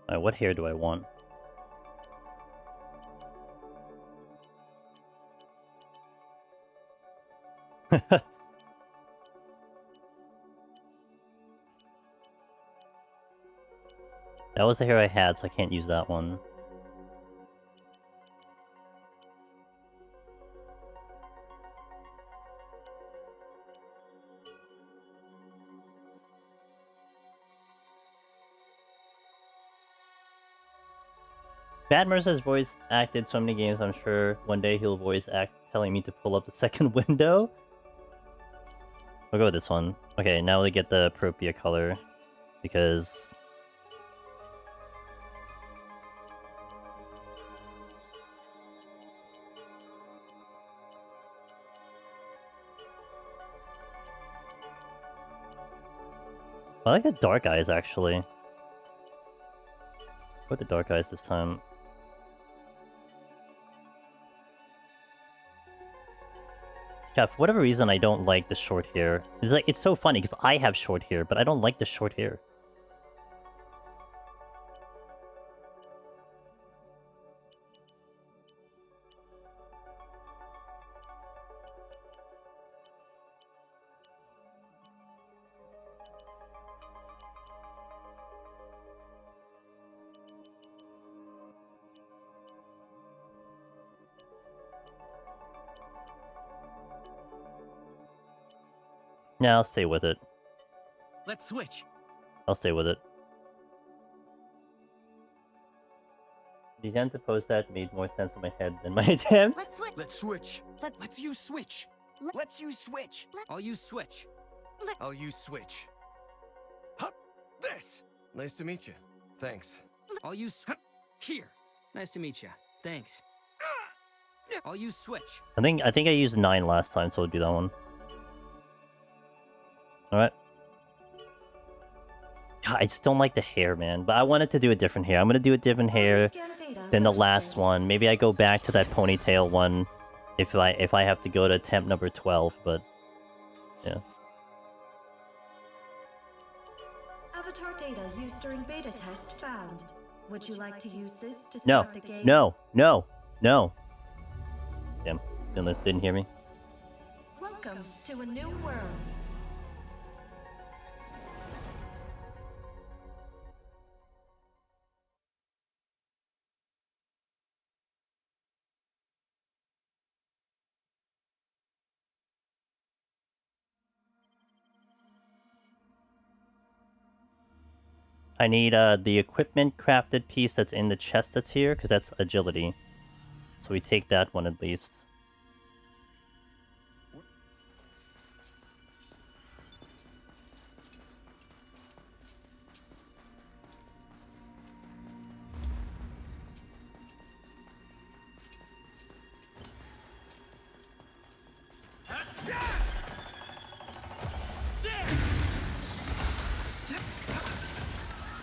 Alright, what hair do I want? That was the hair I had, so I can't use that one. Bad Mercer's voice acted so many games, I'm sure one day he'll voice act telling me to pull up the second window. We'll go with this one. Okay, now we get the appropriate color. Because... I like the dark eyes, actually. Go with the dark eyes this time. Yeah, for whatever reason, I don't like the short hair. It's like, it's so funny, because I have short hair, but I don't like the short hair. Yeah, I'll stay with it. Let's switch. I'll stay with it. The attempt to post that made more sense in my head than my attempt. Let's switch. Let's switch. Let's use switch. Let's use switch. I'll use switch. I'll use switch. Hup, this. Nice to meet you. Thanks. I'll use here. Nice to meet you. Thanks. I'll use switch. I think I used 9 last time, so I'll do that one. Alright. God, I just don't like the hair, man. But I wanted to do a different hair. I'm gonna do a different hair than the last one. Maybe I go back to that ponytail one if I have to go to attempt number 12, but yeah. Avatar data used during beta tests found. Would you like to use this to No. start the game? No. No. No. Damn. Didn't hear me. Welcome to a new world. I need the equipment crafted piece that's in the chest that's here, because that's agility. So we take that one at least.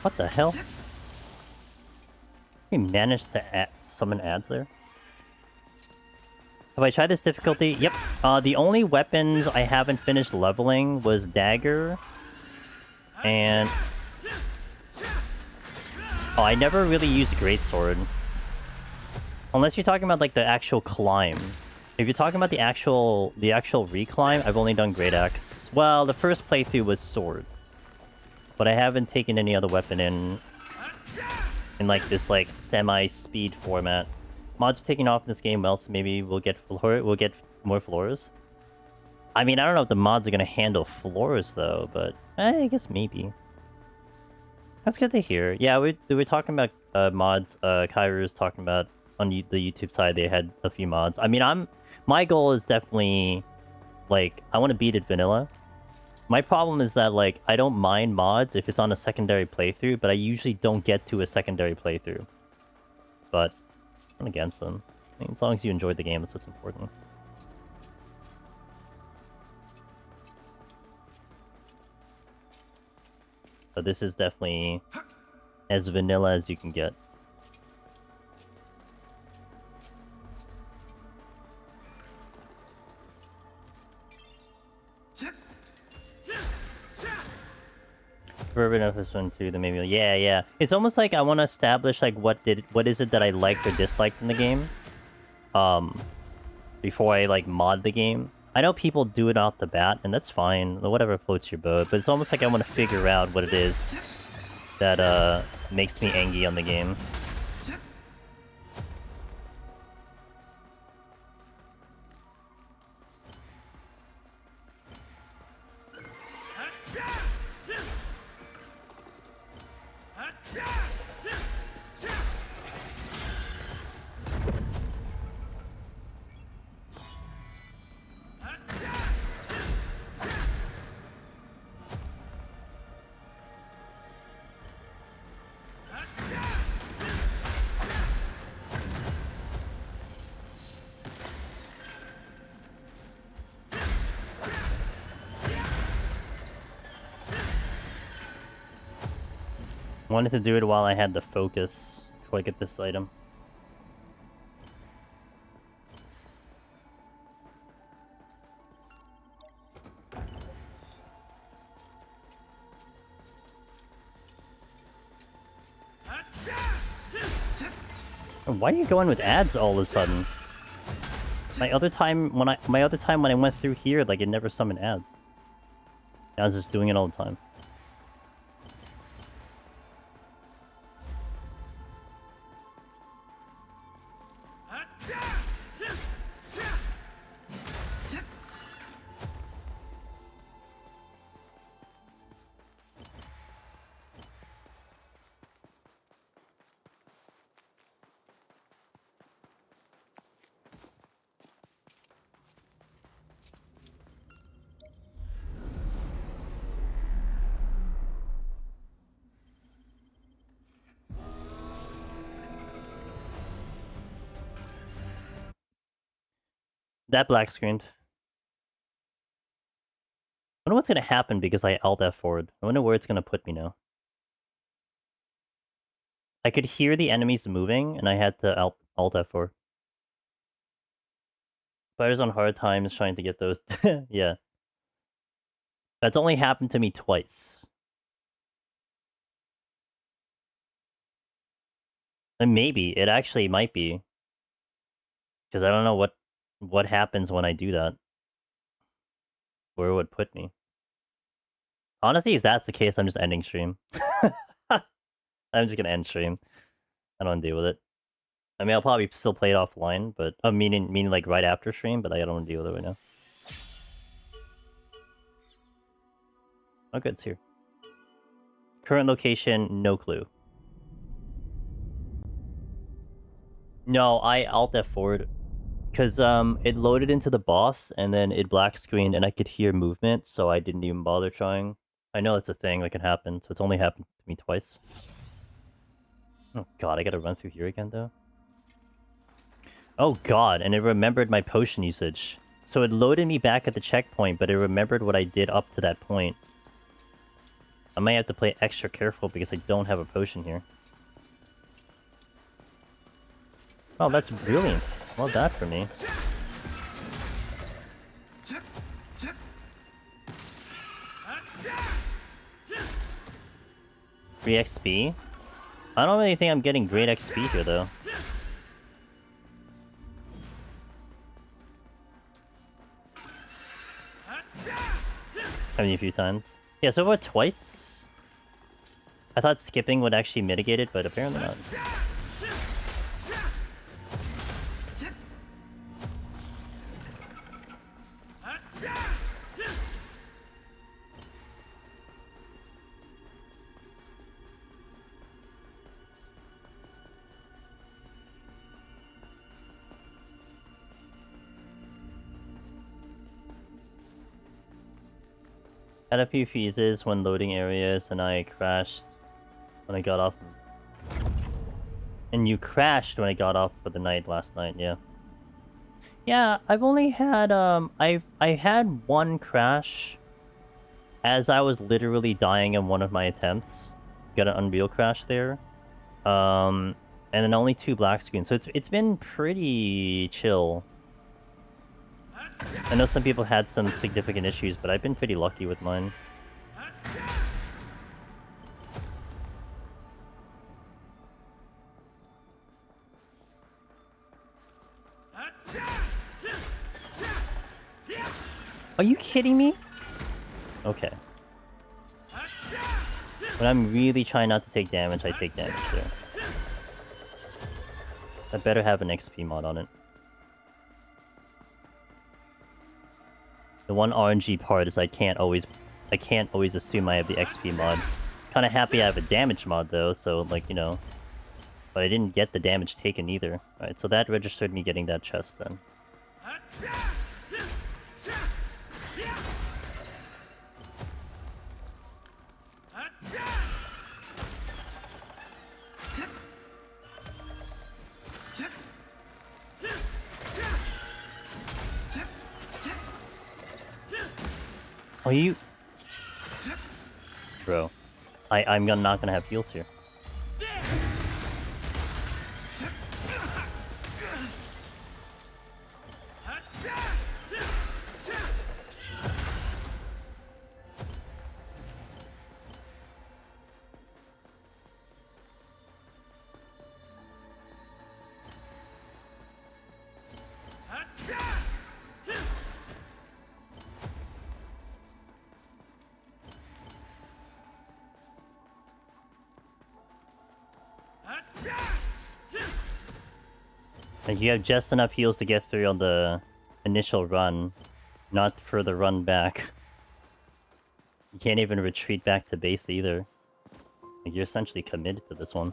What the hell? We managed to summon ads there. Have I tried this difficulty? Yep. The only weapons I haven't finished leveling was Dagger. And... oh, I never really used Greatsword. Unless you're talking about, like, the actual climb. If you're talking about the actual reclimb, I've only done Great Axe. Well, the first playthrough was Sword. But I haven't taken any other weapon in like, this, like, semi-speed format. Mods are taking off in this game well, so maybe we'll get more floors. I mean, I don't know if the mods are gonna handle floors though, but I guess maybe. That's good to hear. Yeah, we were talking about mods. Kyra was talking about on the YouTube side they had a few mods. I mean, my goal is definitely like I want to beat it vanilla. My problem is that like I don't mind mods if it's on a secondary playthrough, but I usually don't get to a secondary playthrough. But I'm against them. I mean, as long as you enjoyed the game, that's what's important. But this is definitely as vanilla as you can get. Urban of this one too, then maybe yeah. It's almost like I want to establish like what is it that I liked or disliked in the game, before I like mod the game. I know people do it off the bat, and that's fine. Whatever floats your boat. But it's almost like I want to figure out what it is that makes me angry on the game. Wanted to do it while I had the focus before I get this item. Why are you going with ads all of a sudden? My other time when I went through here, like it never summoned ads. I was just doing it all the time. That black screened. I wonder what's gonna happen because I Alt F forward. I wonder where it's gonna put me now. I could hear the enemies moving, and I had to Alt F forward. Players on hard times trying to get those. Yeah. That's only happened to me twice. And maybe it actually might be. Because I don't know what happens when I do that. Where it would put me. Honestly, if that's the case, I'm just ending stream. I'm just gonna end stream. I don't want to deal with it. I mean, I'll probably still play it offline, but meaning like right after stream, but I don't want to deal with it right now. Okay, it's here. Current location, no clue. No, I Alt F forward. Because it loaded into the boss, and then it black screened, and I could hear movement, so I didn't even bother trying. I know it's a thing that can happen, so it's only happened to me twice. Oh god, I gotta run through here again, though? Oh god, and it remembered my potion usage. So it loaded me back at the checkpoint, but it remembered what I did up to that point. I might have to play extra careful because I don't have a potion here. Oh, that's brilliant. Well, that for me. 3 XP? I don't really think I'm getting great XP here, though. A few times. Yeah, so what, twice? I thought skipping would actually mitigate it, but apparently not. Had a few fuses when loading areas, and I crashed when I got off. And you crashed when I got off for the night last night, yeah. Yeah, I've only had I had one crash as I was literally dying in one of my attempts. Got an Unreal crash there. And then only 2 black screens. So it's been pretty chill. I know some people had some significant issues, but I've been pretty lucky with mine. Are you kidding me? Okay. When I'm really trying not to take damage, I take damage there. I better have an XP mod on it. The one RNG part is I can't always assume I have the XP mod. Kind of happy I have a damage mod though, so like, you know. But I didn't get the damage taken either. Alright, so that registered me getting that chest then. Are you... Bro. I'm not gonna have heals here. Like, you have just enough heals to get through on the initial run, not for the run back. You can't even retreat back to base either. Like, you're essentially committed to this one.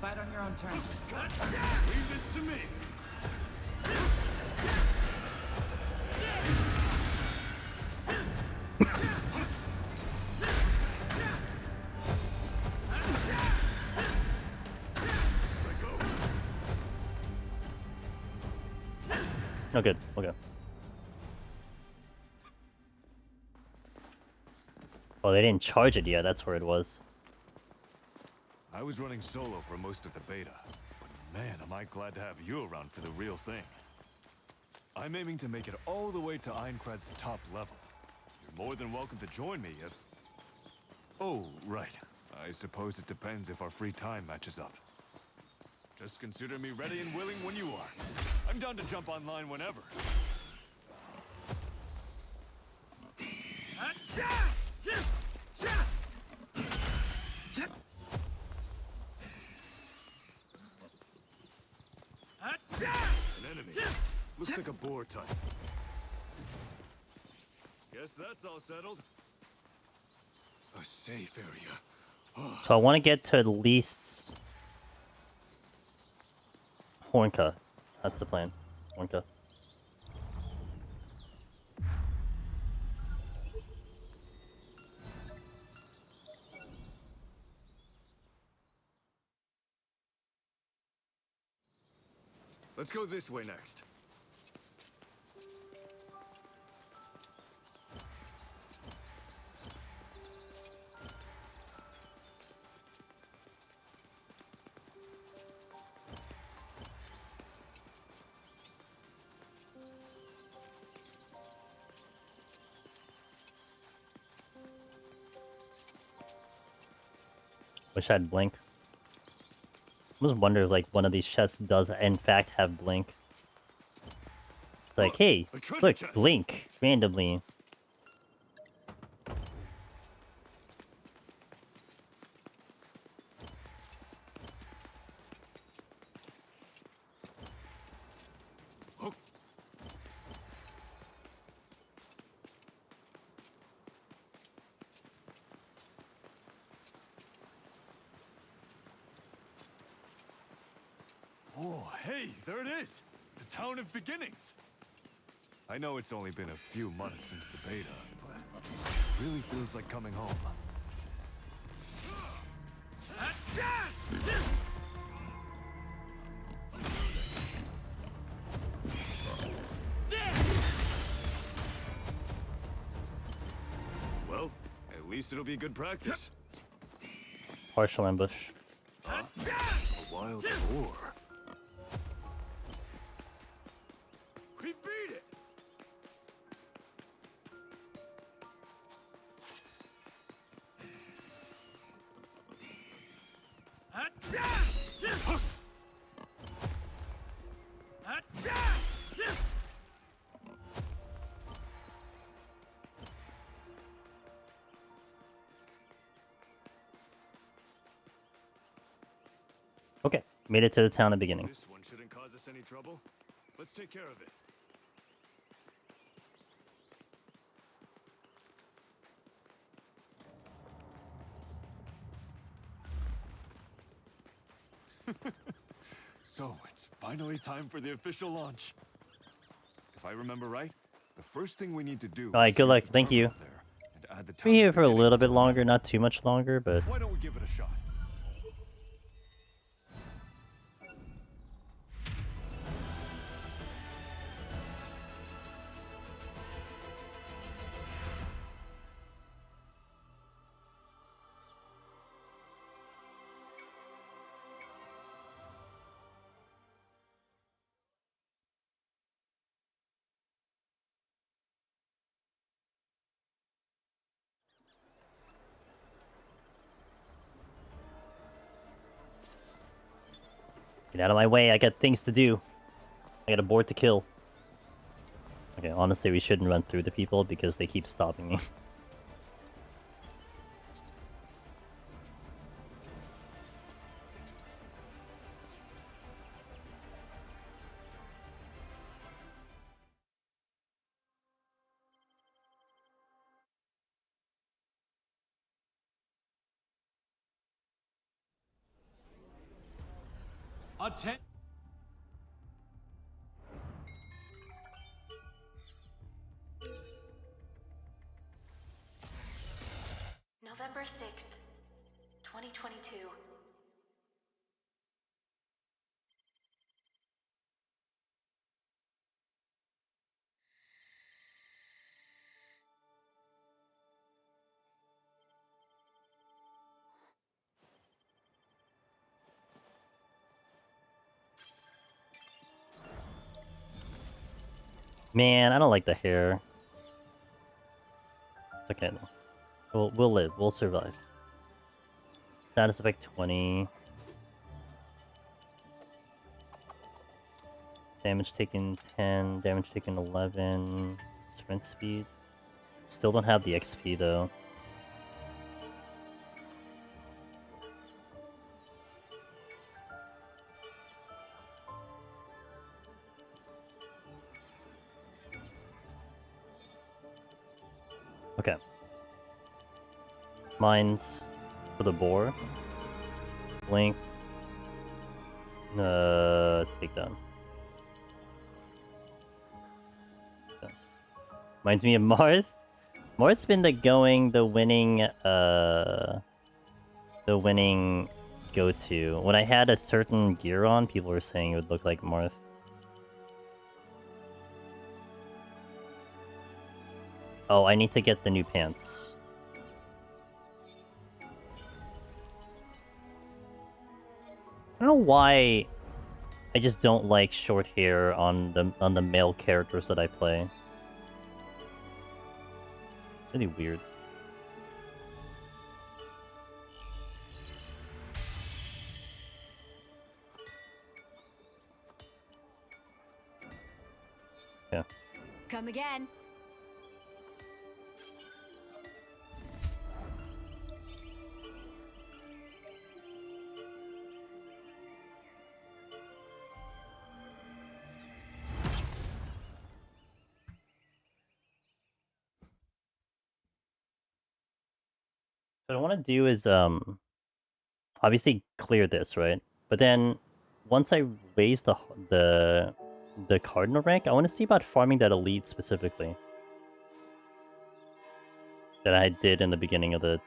Fight on your own terms. Leave this to me. Oh, good. Okay. Oh, they didn't charge it yet. That's where it was. I was running solo for most of the beta, but man, am I glad to have you around for the real thing. I'm aiming to make it all the way to Aincrad's top level. You're more than welcome to join me if... Oh, right. I suppose it depends if our free time matches up. Just consider me ready and willing when you are. I'm down to jump online whenever. An enemy. Looks like a boar type. Guess that's all settled. A safe area. So I want to get to at least Hornka. That's the plan. Hornka. Let's go this way next. Wish I had blink. I almost wonder if like one of these chests does in fact have blink. It's like, hey, look, blink randomly. Oh, hey, there it is! The town of beginnings! I know it's only been a few months since the beta, but it really feels like coming home. Well, at least it'll be good practice. Partial ambush. A wild boar. We beat it! Okay, made it to the town of beginnings. This one shouldn't cause us any trouble. Let's take care of it. So, it's finally time for the official launch. If I remember right, the first thing we need to do Alright, is good use luck. the Thank you. terminal there and add the Be here town for a beginnings little bit to it. longer, not too much longer, but Why don't we give it a shot? get out of my way. I got things to do. I got a board to kill. Okay, honestly, we shouldn't run through the people because they keep stopping me. November 6th, 2022. Man, I don't like the hair. It's okay though. We'll live. We'll survive. Status effect 20. Damage taken 10, damage taken 11. Sprint speed. Still don't have the XP though. Okay. Mines for the boar. Blink. Take down. Okay. Reminds me of Marth. Marth's been the winning go-to. When I had a certain gear on, people were saying it would look like Marth. Oh, I need to get the new pants. I don't know why I just don't like short hair on the male characters that I play. It's really weird. Yeah. Come again. What I want to do is obviously clear this, right? But then once I raise the cardinal rank, I want to see about farming that elite specifically that I did in the beginning of the.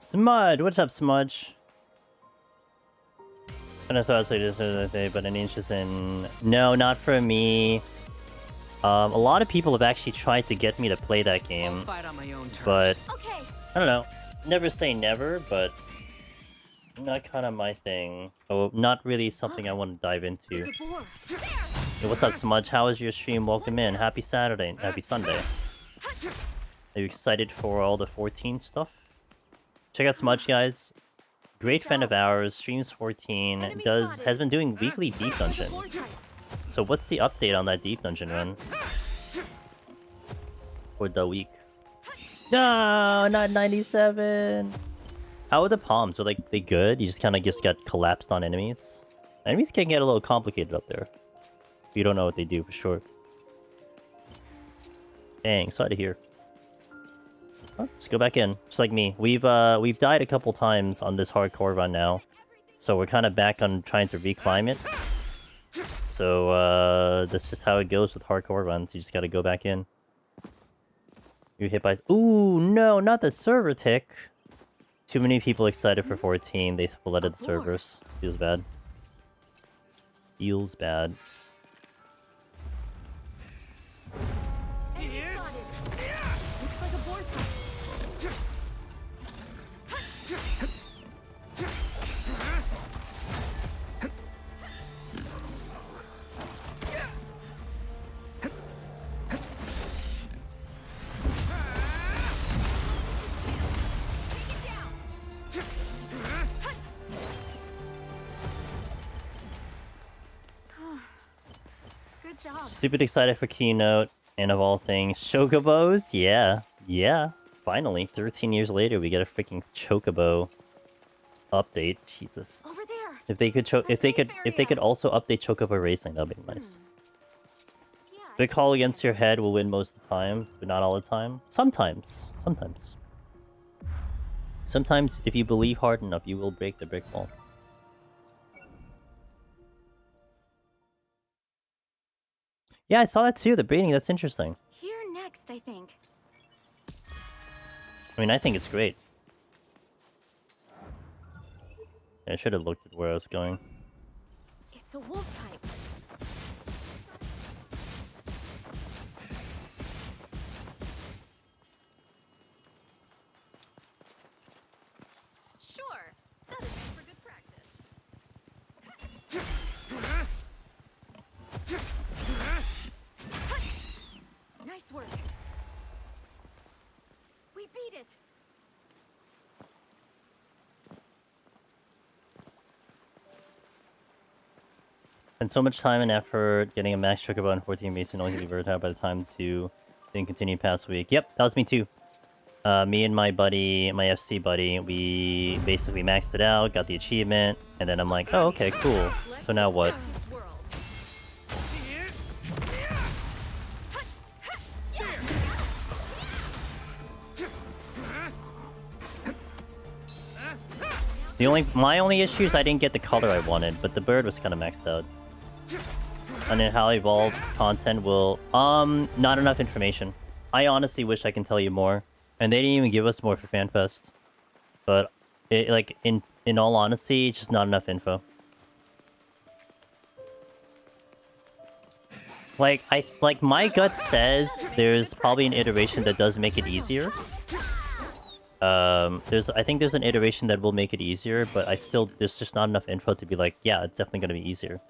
Smudge! What's up, Smudge? I thought I this the other day, but any interest in... No, not for me. A lot of people have actually tried to get me to play that game. But, I don't know. Never say never, but... Not kind of my thing. Oh, not really something I want to dive into. Hey, what's up, Smudge? How was your stream? Welcome in. Happy Saturday. Happy Sunday. Are you excited for all the 14 stuff? Check out Smudge, guys. Great friend of ours, streams 14, has been doing weekly deep dungeon. So what's the update on that deep dungeon run? For the week. No, not 97. How are the palms? Are they good? You just kind of got collapsed on enemies? Enemies can get a little complicated up there. You don't know what they do for sure. Dang, sorry to hear. Oh, let's go back in. Just like me. We've died a couple times on this hardcore run now. So we're kind of back on trying to reclimb it. So that's just how it goes with hardcore runs. You just gotta go back in. You hit by... Ooh, no, not the server tick. Too many people excited for 14. They flooded the servers. Feels bad. Feels bad. Stupid excited for Keynote, and of all things, Chocobos? Yeah. Finally, 13 years later, we get a freaking Chocobo update. Jesus. Over there. If they could also update Chocobo Racing, that'd be nice. Big call against your head will win most of the time, but not all the time. Sometimes. Sometimes, if you believe hard enough, you will break the brick wall. Yeah, I saw that too. The breeding. That's interesting. Here next, I think. I mean, I think it's great. I should have looked at where I was going. It's a wolf type. Sure. That is meant for good practice. Nice work. We beat it. Spent so much time and effort getting a max trigger button 14 Mason only to be versatile by the time to didn't continue past week. Yep, that was me too. Me and my buddy, my FC buddy, we basically maxed it out, got the achievement, and then I'm like, oh, okay, cool. So now what? My only issue is I didn't get the color I wanted, but the bird was kind of maxed out. And then how evolved content will... not enough information. I honestly wish I can tell you more. And they didn't even give us more for FanFest. But, like, in all honesty, it's just not enough info. Like, my gut says there's probably an iteration that does make it easier. I think there's an iteration that will make it easier, but there's just not enough info to be like, yeah, it's definitely going to be easier.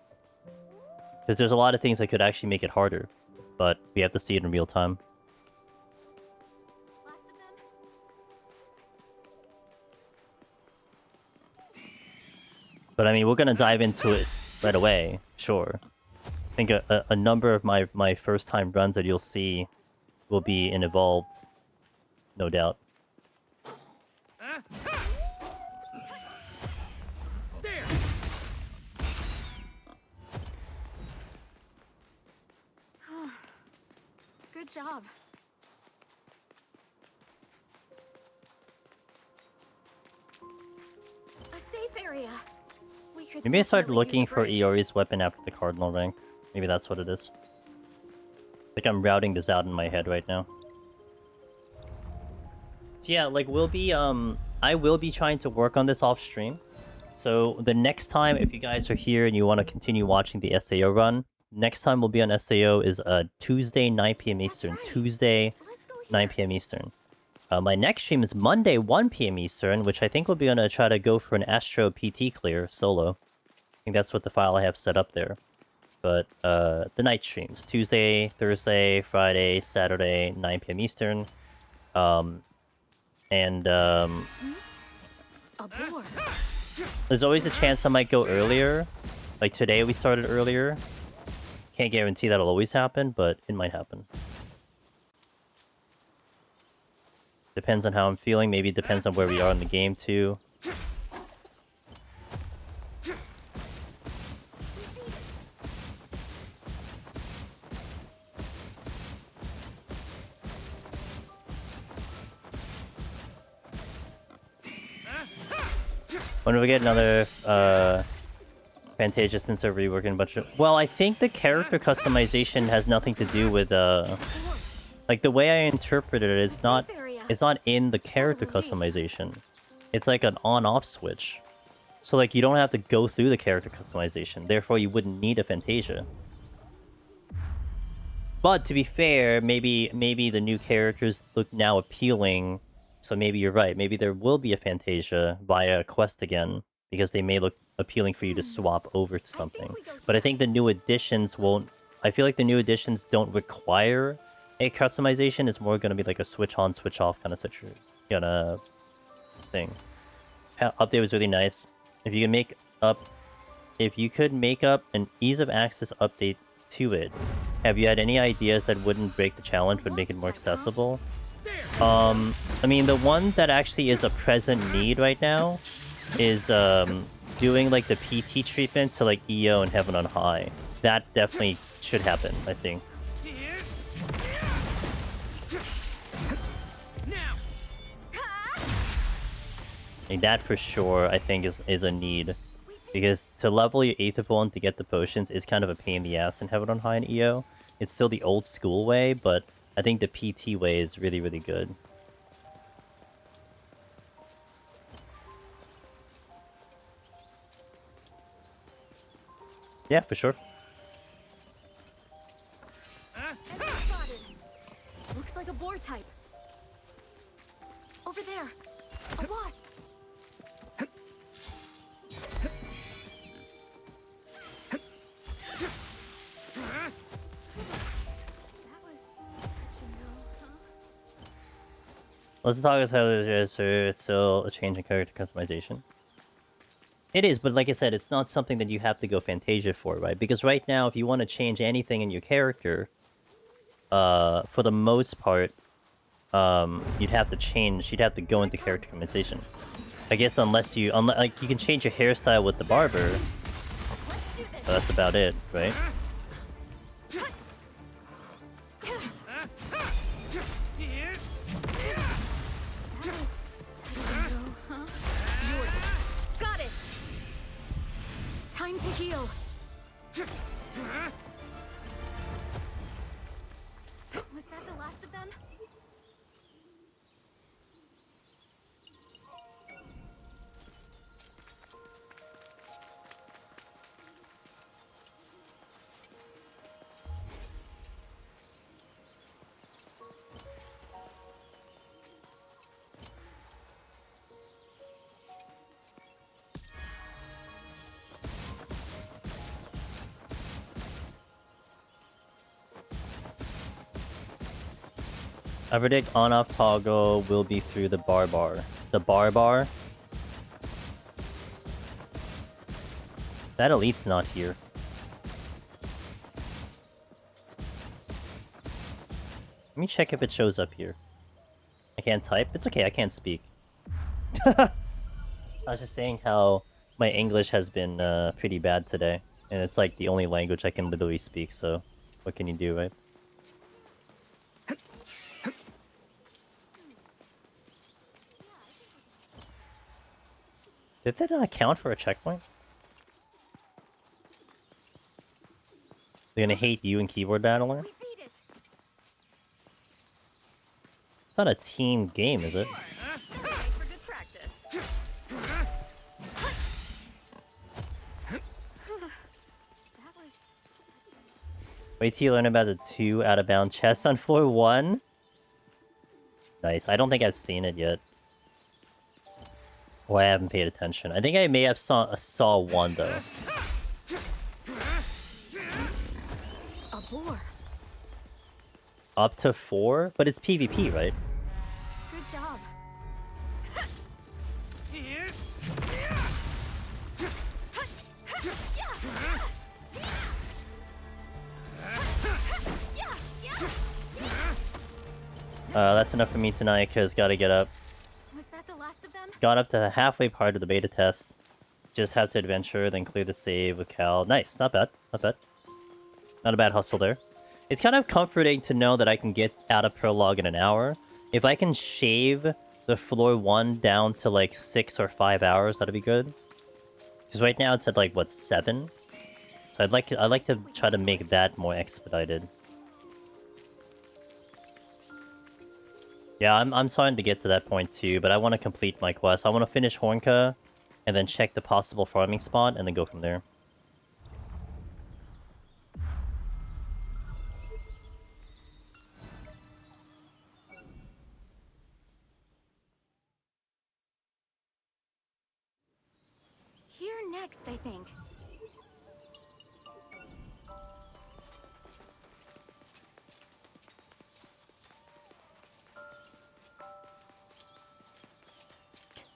Because there's a lot of things that could actually make it harder, but we have to see it in real time. But I mean, we're going to dive into it right away, sure. I think a number of my first time runs that you'll see will be in Evolved, no doubt. There. Good job. A safe area. We could Maybe I started definitely looking use a for break. Iori's weapon after the Cardinal rank. Maybe that's what it is. Like I'm routing this out in my head right now. So yeah, like we'll be I will be trying to work on this off stream. So the next time if you guys are here and you want to continue watching the SAO run, next time we'll be on SAO is Tuesday 9 p.m. Eastern. Tuesday 9 p.m. Eastern. My next stream is Monday 1 p.m. Eastern, which I think we'll be gonna try to go for an Astro PT clear solo. I think that's what the file I have set up there. But the night streams, Tuesday, Thursday, Friday, Saturday, 9 p.m. Eastern. There's always a chance I might go earlier. Like today we started earlier. Can't guarantee that'll always happen, but it might happen. Depends on how I'm feeling. Maybe it depends on where we are in the game too. When do we get another Fantasia since they're reworking a bunch of... Well, I think the character customization has nothing to do with like the way I interpret it, it's not in the character customization. It's like an on-off switch. So like you don't have to go through the character customization, therefore you wouldn't need a Fantasia. But to be fair, maybe the new characters look now appealing, so maybe you're right. Maybe there will be a Fantasia via a quest again, because they may look appealing for you to swap over to something. But I think the new additions won't... I feel like the new additions don't require a customization. It's more going to be like a switch on, switch off kind of situation, kind of thing. Update was really nice. If you could make up an ease of access update to it, have you had any ideas that wouldn't break the challenge but make it more accessible? I mean, the one that actually is a present need right now is doing like the PT treatment to like EO and Heaven on High. That definitely should happen, I think. Like that for sure, I think is a need. Because to level your Aether Bone to get the potions is kind of a pain in the ass in Heaven on High and EO. It's still the old school way, but I think the PT way is really, really good. Yeah, for sure. Enemy spotted. Looks like a boar type. Over there. A wasp. Let's talk about how it's still a change in character customization. It is, but like I said, it's not something that you have to go Fantasia for, right? Because right now, if you want to change anything in your character, for the most part, you'd have to go into character customization. I guess unless you can change your hairstyle with the barber, but that's about it, right? Got it. Time to heal. Was that the last of them? I predict on-off toggle will be through the bar. The bar? That elite's not here. Let me check if it shows up here. I can't type? It's okay, I can't speak. I was just saying how my English has been pretty bad today. And it's like the only language I can literally speak, so what can you do, right? Did that not count for a checkpoint? They're gonna hate you in Keyboard Battler? It's not a team game, is it? For good practice. Wait till you learn about the 2 out-of-bound chests on floor 1? Nice. I don't think I've seen it yet. Oh, I haven't paid attention. I think I may have saw one, though. A boar. Up to 4? But it's PvP, right? Good job. That's enough for me tonight, because gotta get up. Was that the last of them? Got up to the halfway part of the beta test. Just have to adventure, then clear the save with Cal. Nice, not bad, not bad. Not a bad hustle there. It's kind of comforting to know that I can get out of prologue in an hour. If I can shave the floor 1 down to like 6 or 5 hours, that'd be good. Because right now it's at like, what, 7? So I'd like to try to make that more expedited. Yeah, I'm starting to get to that point too, but I want to complete my quest. I want to finish Hornka, and then check the possible farming spot, and then go from there. Here next, I think.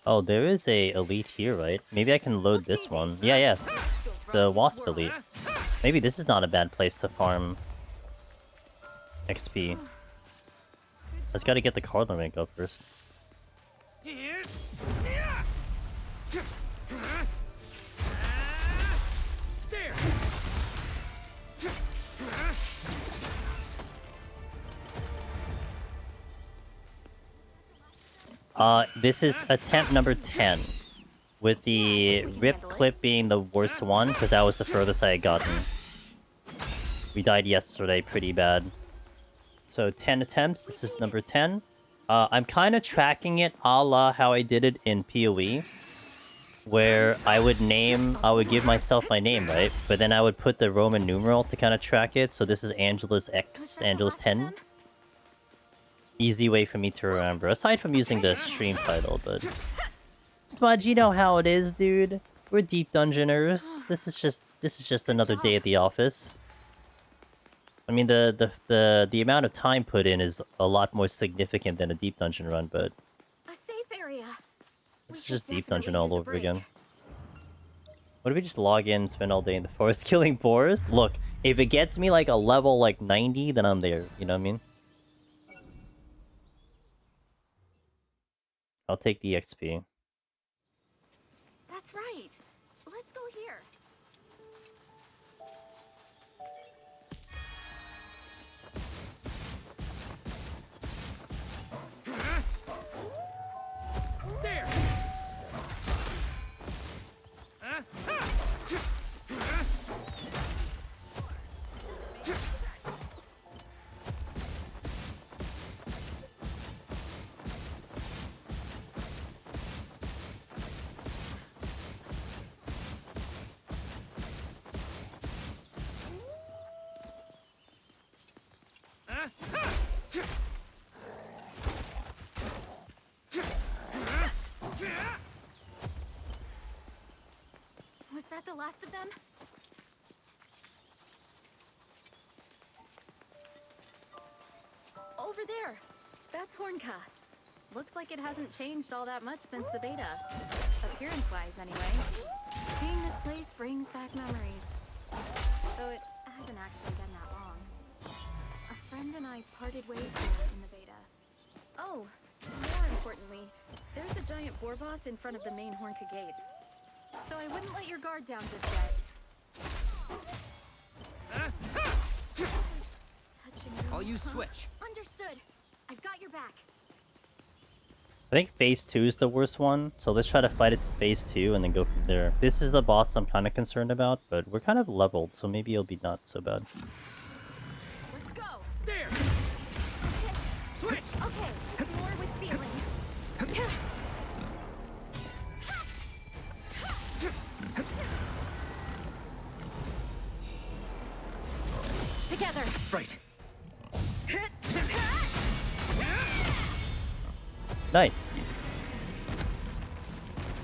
Oh, there is a elite here, right? Maybe I can load this one. Yeah. The Wasp elite. Maybe this is not a bad place to farm XP. Just gotta get the card limit up first. This is attempt number 10. With the rip clip being the worst one, because that was the furthest I had gotten. We died yesterday pretty bad. So 10 attempts. This is number 10. I'm kind of tracking it a la how I did it in PoE. Where I would give myself my name, right? But then I would put the Roman numeral to kind of track it. So this is Angela's X, Angela's 10. Easy way for me to remember, aside from using the stream title, but... Smudge, you know how it is, dude. We're deep dungeoners. This is just another day at the office. I mean, the amount of time put in is a lot more significant than a deep dungeon run, but... A safe area. It's just deep dungeon all over again. What if we just log in and spend all day in the forest killing boars? Look, if it gets me like a level like 90, then I'm there. You know what I mean? I'll take the XP. That's right. Let's go here. There. Was that the last of them? Over there. That's Hornka. Looks like it hasn't changed all that much since the beta. Appearance-wise, anyway. Seeing this place brings back memories. Though it hasn't actually been that long. A friend and I parted ways here in the beta. Oh, more importantly, there's a giant boar boss in front of the main Hornka gates. So I wouldn't let your guard down just yet. Touching you. All you switch. Understood. I've got your back. I think phase 2 is the worst one, so let's try to fight it to phase 2 and then go from there. This is the boss I'm kind of concerned about, but we're kind of leveled, so maybe it'll be not so bad. Let's go. There. Switch. Okay, it's more with feeling. Together. Right. Nice.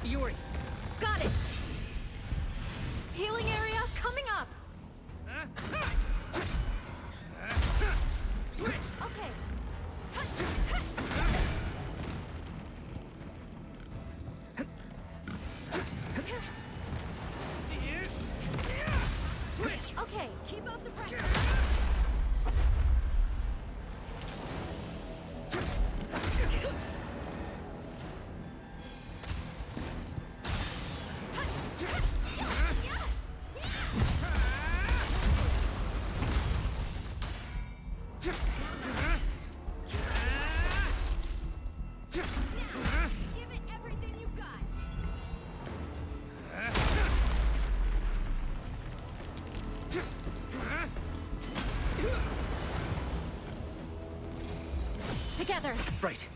Yuri. Got it. Healing area coming up. Switch. Okay. Switch. Okay, keep up the pressure. Give it everything you've got. Together. Right.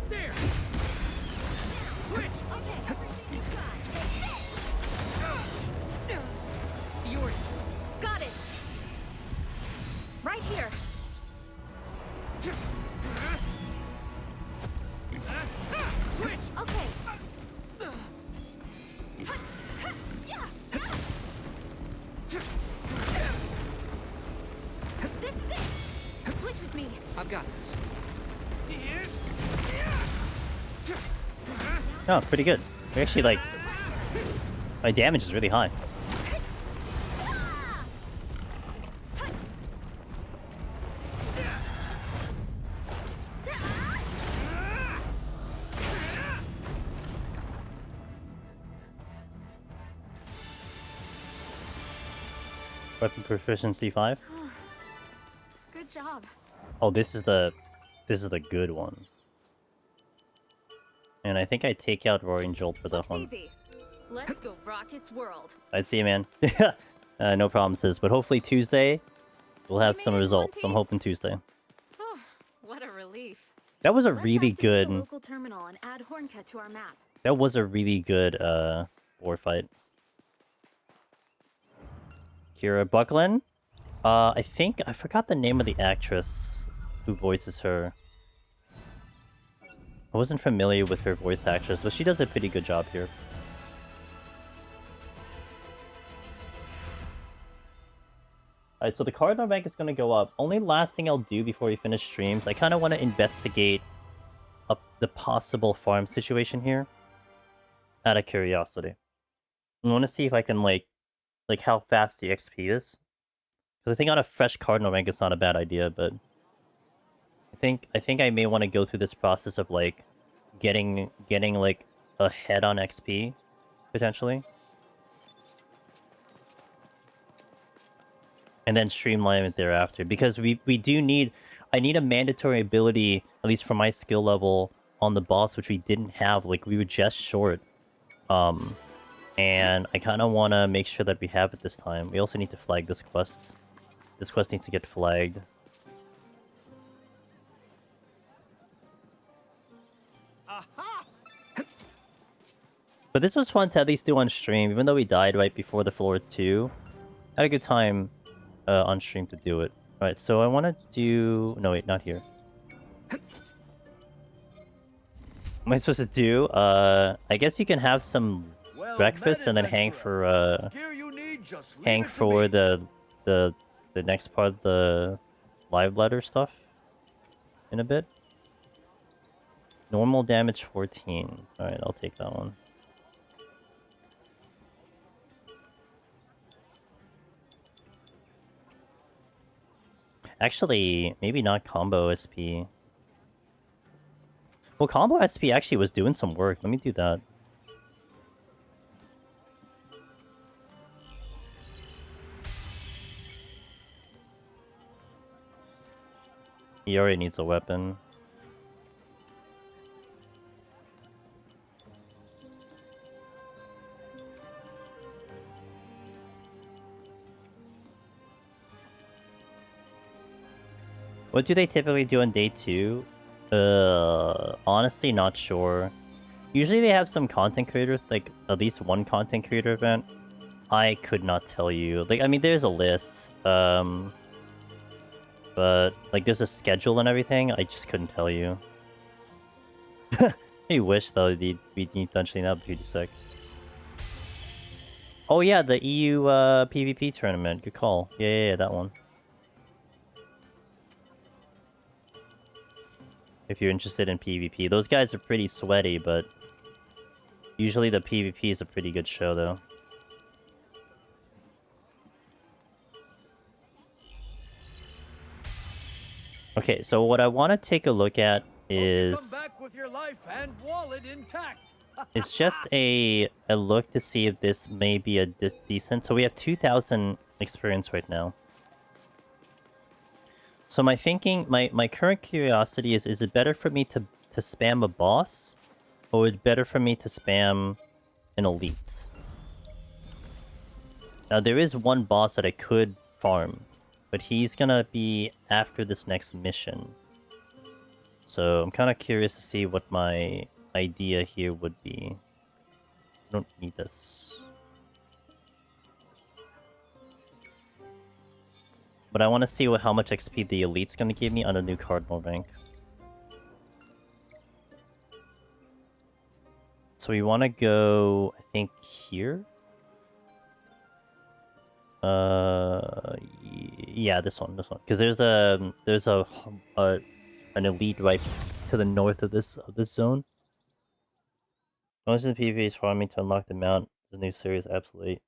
There. Switch. Okay, everything you've got. Take this. Yuri. Got it. Right here. Switch. Okay. Yeah. This is it. Switch with me. I've got this. Oh, pretty good. We actually, like... My damage is really high. Weapon proficiency 5. Good job. Oh, this is the good one. And I think I take out Roaring Jolt for that one. Easy. Let's go rock its world. I'd see you, man. No promises, but hopefully Tuesday we'll have some results. I'm hoping Tuesday. Oh, what a relief. That was a Let's really activate good. the local terminal and add Horncut to our map. That was a really good war fight. Kira Buckland. I think I forgot the name of the actress who voices her. I wasn't familiar with her voice actress, but she does a pretty good job here. Alright, so the cardinal rank is going to go up. Only last thing I'll do before we finish streams, I kind of want to investigate up the possible farm situation here. Out of curiosity. I want to see if I can, like how fast the XP is. Because I think on a fresh cardinal rank, it's not a bad idea, but... I think I may want to go through this process of, like, getting like, ahead on XP, potentially. And then streamline it thereafter, because we do need... I need a mandatory ability, at least for my skill level, on the boss, which we didn't have. Like, we were just short. And I kind of want to make sure that we have it this time. We also need to flag this quest. This quest needs to get flagged. But this was fun to at least do on stream, even though we died right before the floor 2. I had a good time on stream to do it. Alright, so I want to do... No, wait, not here. What am I supposed to do? I guess you can have some breakfast and then hang for the next part of the live letter stuff in a bit. Normal damage 14. Alright, I'll take that one. Actually, maybe not combo SP. Well, combo SP actually was doing some work. Let me do that. He already needs a weapon. What do they typically do on day 2? Honestly, not sure. Usually they have some content creator, like at least one content creator event. I could not tell you. Like, I mean, there's a list. But like, there's a schedule and everything. I just couldn't tell you. I wish though we'd eventually not be too sick. Oh yeah, the EU PvP tournament. Good call. Yeah, that one. If you're interested in PvP. Those guys are pretty sweaty, but usually the PvP is a pretty good show, though. Okay, so what I want to take a look at is... Back with your life and wallet intact. It's just a look to see if this may be a decent... So we have 2,000 experience right now. So my thinking, my current curiosity is it better for me to spam a boss? Or is it better for me to spam an elite? Now there is one boss that I could farm. But he's gonna be after this next mission. So I'm kind of curious to see what my idea here would be. I don't need this. But I want to see how much XP the elite's going to give me on a new cardinal rank. So we want to go, I think, here? Yeah, this one. Because there's an elite right to the north of this zone. Most of the PvP is farming to unlock the mount. The new series, absolutely.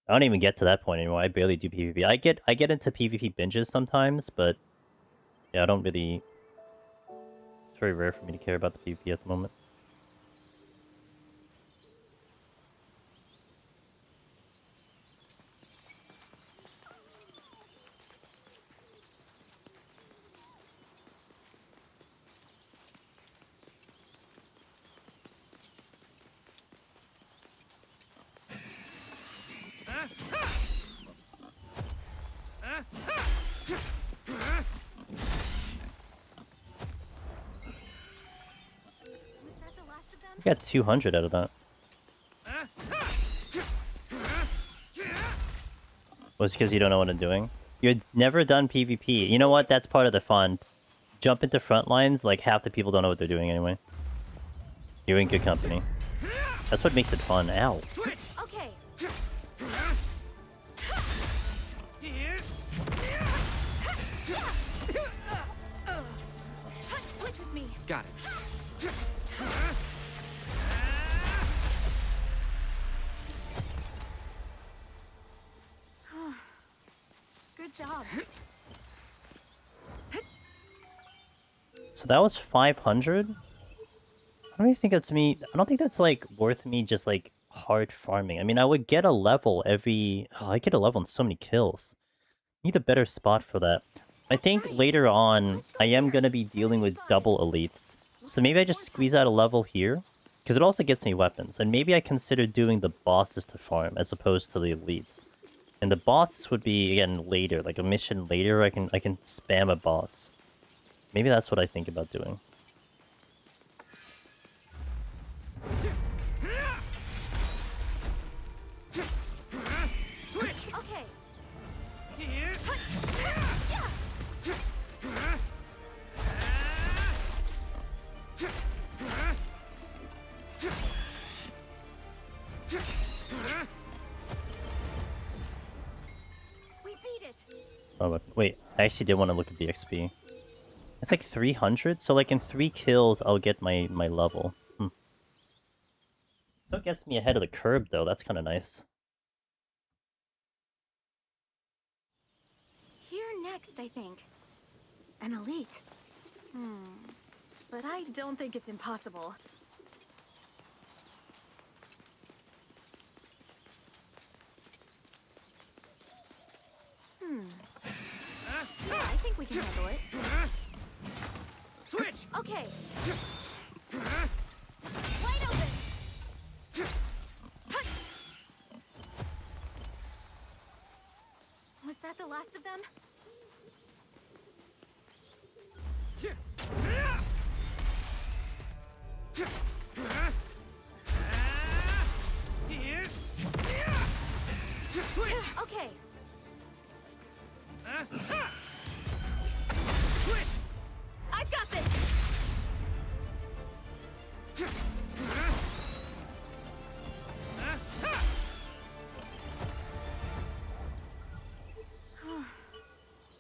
I don't even get to that point anymore. I barely do PvP. I get into PvP binges sometimes, but yeah, I don't really... It's very rare for me to care about the PvP at the moment. I got 200 out of that. Was because you don't know what I'm doing? You've never done PvP. You know what? That's part of the fun. Jump into front lines, like half the people don't know what they're doing anyway. You're in good company. That's what makes it fun. Ow. Okay. Switch with me. Got it. Good job. So that was 500? I don't even think that's me. I don't think that's like worth me just like hard farming. I mean, I would get a level every. Oh, I get a level in so many kills. Need a better spot for that. I think later on, I am going to be dealing with double elites. So maybe I just squeeze out a level here. Because it also gets me weapons. And maybe I consider doing the bosses to farm as opposed to the elites. And the bosses would be, again, later. Like a mission later, I can spam a boss. Maybe that's what I think about doing. Switch. Okay. We beat it. Oh, but wait. I actually did want to look at the XP. It's like 300? So like in 3 kills, I'll get my level. So it gets me ahead of the curve, though. That's kind of nice. Here next, I think. An elite. But I don't think it's impossible. Yeah, I think we can handle it. Switch. Okay. Wide open. Was that the last of them? Okay. I've got this.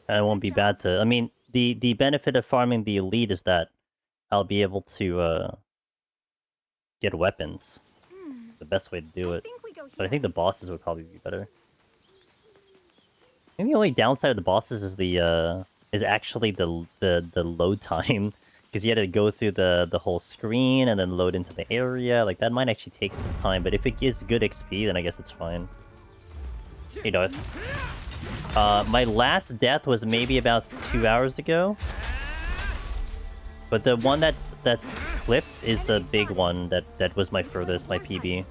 And it won't be bad to... I mean, the benefit of farming the elite is that I'll be able to get weapons. The best way to do it. But I think the bosses would probably be better. I think the only downside of the bosses is the is actually the load time, because you had to go through the whole screen and then load into the area. Like that might actually take some time, but if it gives good XP, then I guess it's fine. Hey, Darth. My last death was maybe about 2 hours ago. But the one that's clipped is the big one that was my furthest, my PB.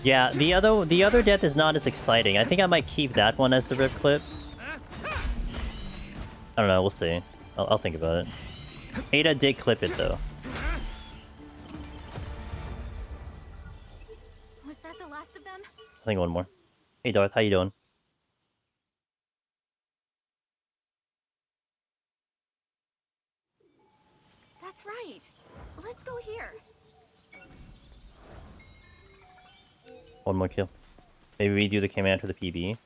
Yeah, the other death is not as exciting. I think I might keep that one as the rip clip. I don't know, we'll see. I'll think about it. Ada did clip it though. Was that the last of them? I think one more. Hey Darth, how you doing? That's right. Let's go here. One more kill. Maybe we do the command for the PB.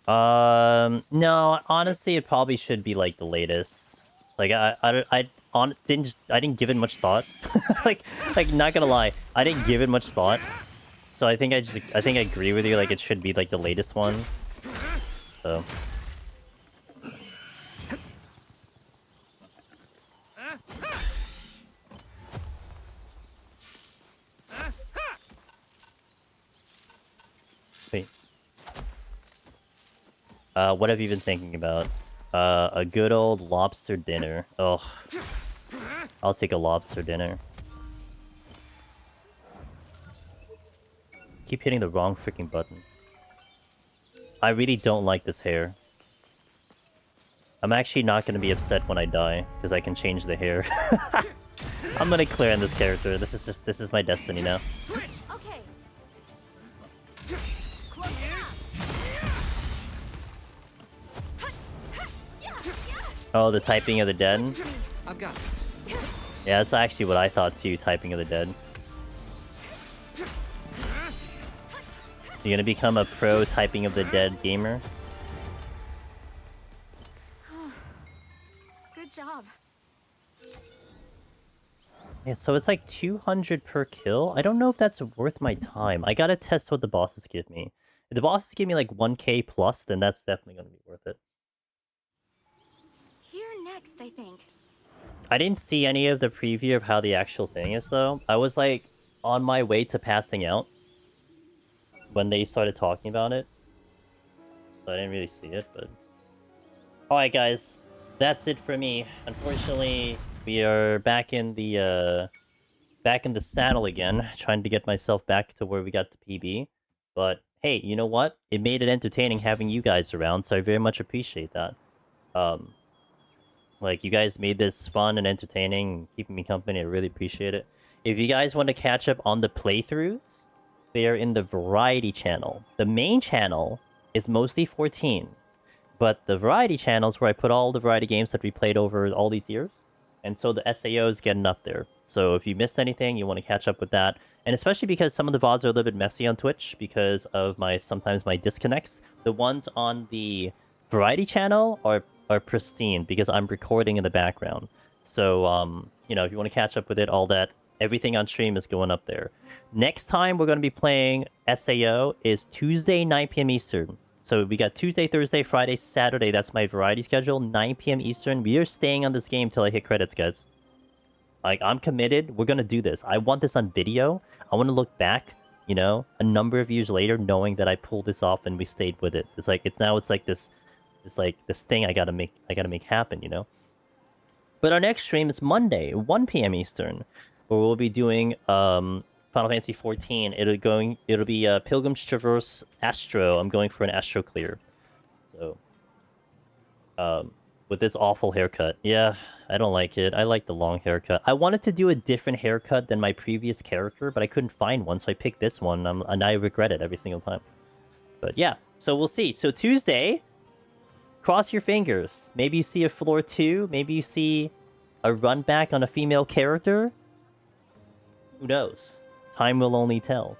No, honestly, it probably should be like the latest. Like I didn't give it much thought. like not gonna lie, I didn't give it much thought. So I think I agree with you. Like it should be like the latest one. So. Wait. What have you been thinking about? A good old lobster dinner. Oh, I'll take a lobster dinner. Keep hitting the wrong freaking button. I really don't like this hair. I'm actually not going to be upset when I die, because I can change the hair. I'm going to clear on this character. This is my destiny now. Okay. Oh, the typing of the dead? I've got this. Yeah, that's actually what I thought too, typing of the dead. You're gonna become a pro typing of the dead gamer? Good job. Yeah, so it's like 200 per kill. I don't know if that's worth my time. I gotta test what the bosses give me. If the bosses give me like 1k plus, then that's definitely gonna be worth it. Here next, I think. I didn't see any of the preview of how the actual thing is though. I was like on my way to passing out when they started talking about it. So I didn't really see it, but... Alright guys, that's it for me. Unfortunately, we are back in the saddle again, trying to get myself back to where we got to PB. But hey, you know what? It made it entertaining having you guys around, so I very much appreciate that. Like, you guys made this fun and entertaining, keeping me company. I really appreciate it. If you guys want to catch up on the playthroughs, they are in the variety channel. The main channel is mostly 14, but the variety channel is where I put all the variety games that we played over all these years. And so the SAO is getting up there. So if you missed anything, you want to catch up with that. And especially because some of the VODs are a little bit messy on Twitch because of sometimes my disconnects. The ones on the variety channel are pristine because I'm recording in the background. So, you know, if you want to catch up with it, all that, everything on stream is going up there. Next time we're going to be playing SAO is Tuesday, 9 p.m. Eastern. So we got Tuesday, Thursday, Friday, Saturday. That's my variety schedule, 9 p.m. Eastern. We are staying on this game till I hit credits, guys. Like, I'm committed. We're going to do this. I want this on video. I want to look back, you know, a number of years later, knowing that I pulled this off and we stayed with it. It's like, it's like this thing I gotta make happen, you know? But our next stream is Monday, 1 p.m. Eastern, where we'll be doing Final Fantasy XIV. It'll be Pilgrim's Traverse Astro. I'm going for an Astro clear. So with this awful haircut. Yeah, I don't like it. I like the long haircut. I wanted to do a different haircut than my previous character, but I couldn't find one, so I picked this one, and I regret it every single time. But yeah, so we'll see. So Tuesday, cross your fingers. Maybe you see a floor 2. Maybe you see a run back on a female character. Who knows? Time will only tell.